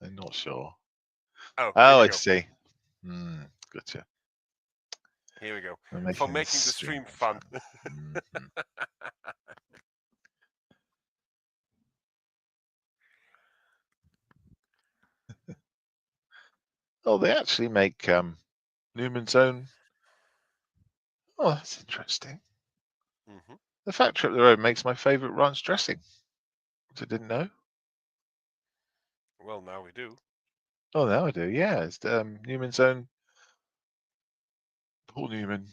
I'm not sure.
Oh,
I see. Gotcha.
Here we go.
We're
For making the stream fun.
Oh, they actually make Newman's Own. Oh, that's interesting.
Mm-hmm.
The factory up the road makes my favourite ranch dressing, which I didn't know.
Well, now we do.
Oh, now I do. Yeah, it's Newman's Own. Paul Newman.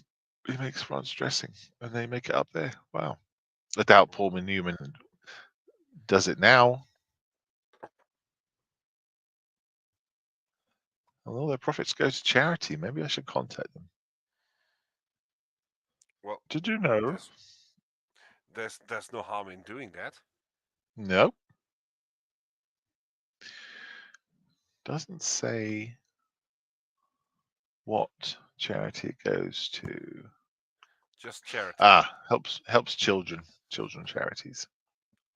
He makes ranch dressing, and they make it up there. Wow. I doubt Paul Newman does it now. Well, all their profits go to charity. Maybe I should contact them.
Well,
did you know?
There's no harm in doing that.
No. Doesn't say what charity it goes to.
Just charity.
Helps children charities.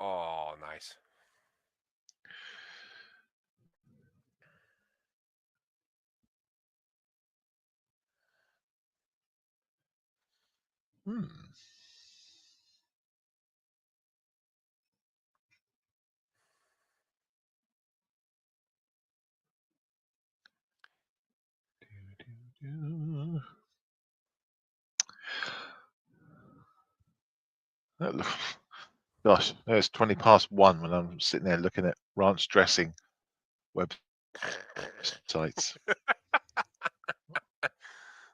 Oh, nice.
Gosh, it's 20 past 1 when I'm sitting there looking at ranch dressing websites.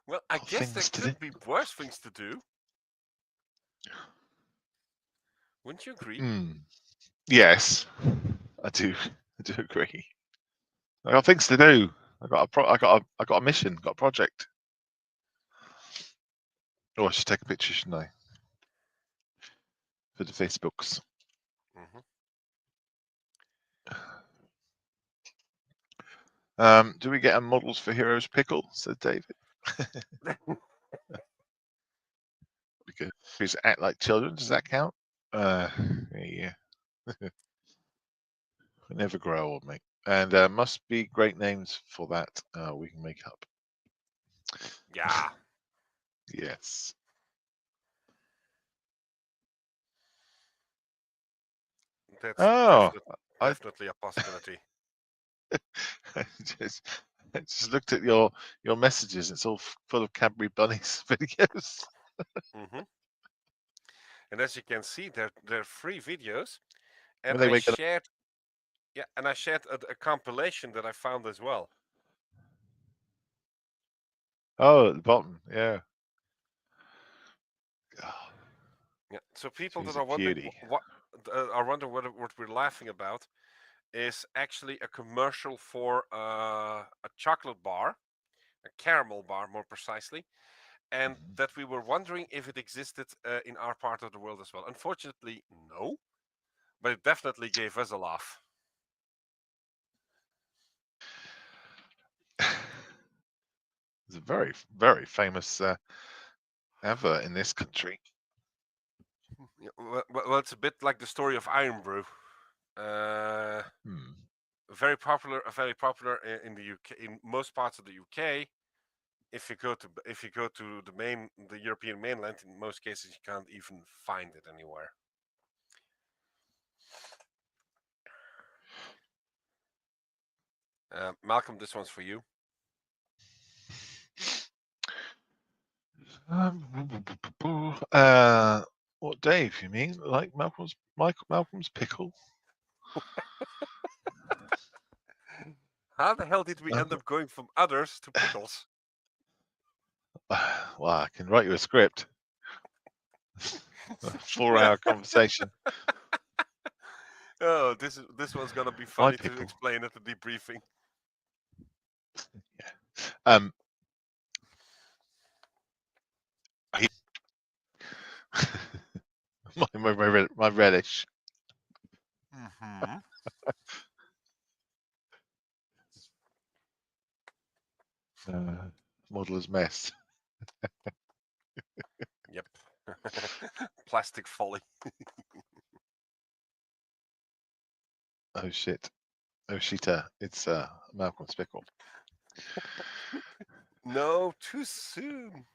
Well, I guess there could be worse things to do. Wouldn't you agree?
Yes, I do. I do agree. I got things to do. I got a mission. Got a project. Oh, I should take a picture, shouldn't I? For the Facebooks. Do we get a models for heroes pickle? Said David. Because please act like children. Does that count? Yeah. We never grow old, mate. And must be great names for that. We can make up.
Yeah.
Yes.
That's
Oh,
definitely a possibility.
I just looked at your messages. It's all full of Cadbury Bunnies videos.
And as you can see, they're free videos, and
When they
I
wake up.
shared, a compilation that I found as well.
Oh, at the bottom, yeah.
Yeah. So people
She's
that
a
are wondering
cutie.
what what we're laughing about is actually a commercial for a chocolate bar, a caramel bar more precisely, and that we were wondering if it existed in our part of the world as well. Unfortunately, no, but it definitely gave us a laugh.
It's a very, very famous advert in this country.
Yeah, well, it's a bit like the story of Iron Brew. Very popular in the UK, in most parts of the UK. If you go to the European mainland, in most cases you can't even find it anywhere. Malcolm, this one's for you.
What, Dave? You mean like Malcolm's pickle?
How the hell did we end up going from others to pickles?
Well, I can write you a script. A 4-hour conversation.
Oh, this one's gonna be funny to explain at the debriefing.
Yeah. my relish. Modeler's mess.
Yep. Plastic folly.
Oh shit. Oh shita. It's Malcolm's pickle.
No, too soon.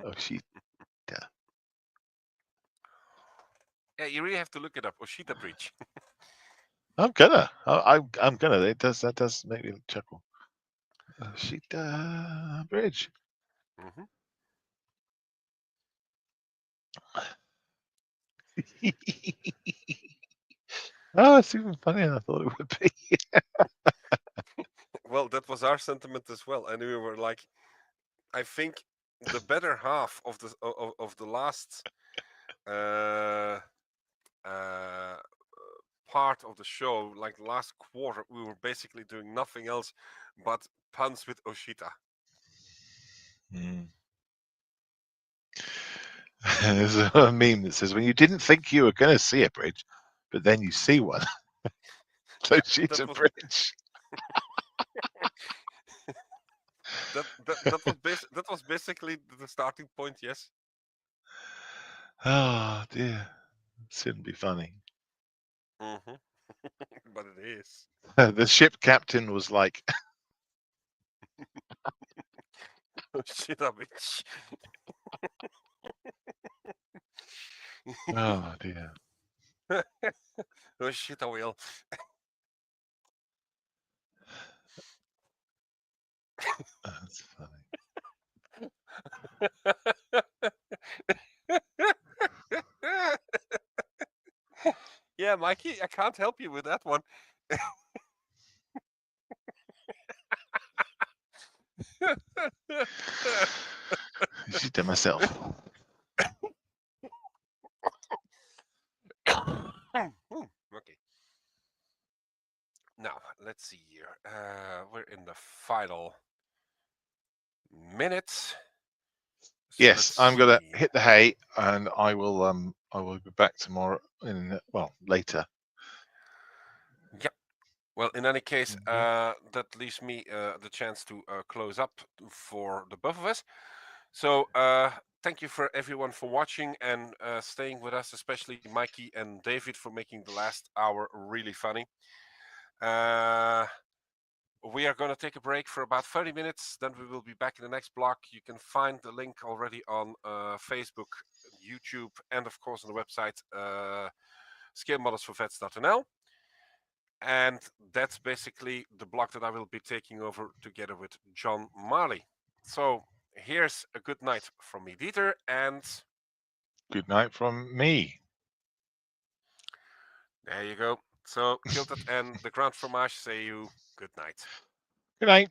Oshita.
Yeah, you really have to look it up. Oshita Bridge.
I'm gonna. I'm gonna. That does make me chuckle. Oshita Bridge. Oh, it's even funnier than I thought it would be.
Well, that was our sentiment as well, and we were like, I think the better half of the last part of the show, like the last quarter, we were basically doing nothing else but puns with Oshita.
There's a meme that says, when you didn't think you were going to see a bridge, but then you see one. So she's a bridge.
that was basically the starting point, yes.
Oh dear. It shouldn't be funny.
But it is.
The ship captain was like,
Oshita bitch.
oh dear.
Oshita wheel.
That's funny.
Yeah, Mikey, I can't help you with that one.
She did myself.
Okay. Now, let's see here. We're in the final minutes.
Yes, I'm gonna hit the hay, and I will be back tomorrow later.
Yeah. Well, in any case, that leaves me the chance to close up for the both of us. So thank you for everyone for watching and staying with us, especially Mikey and David for making the last hour really funny. We are going to take a break for about 30 minutes. Then we will be back in the next block. You can find the link already on Facebook, YouTube, and of course on the website scalemodersforvets.nl. And that's basically the block that I will be taking over together with John Marley. So here's a good night from me, Dieter, and
good night from me.
There you go. So Kilted and the Grand Fromage say you good night.
Good night.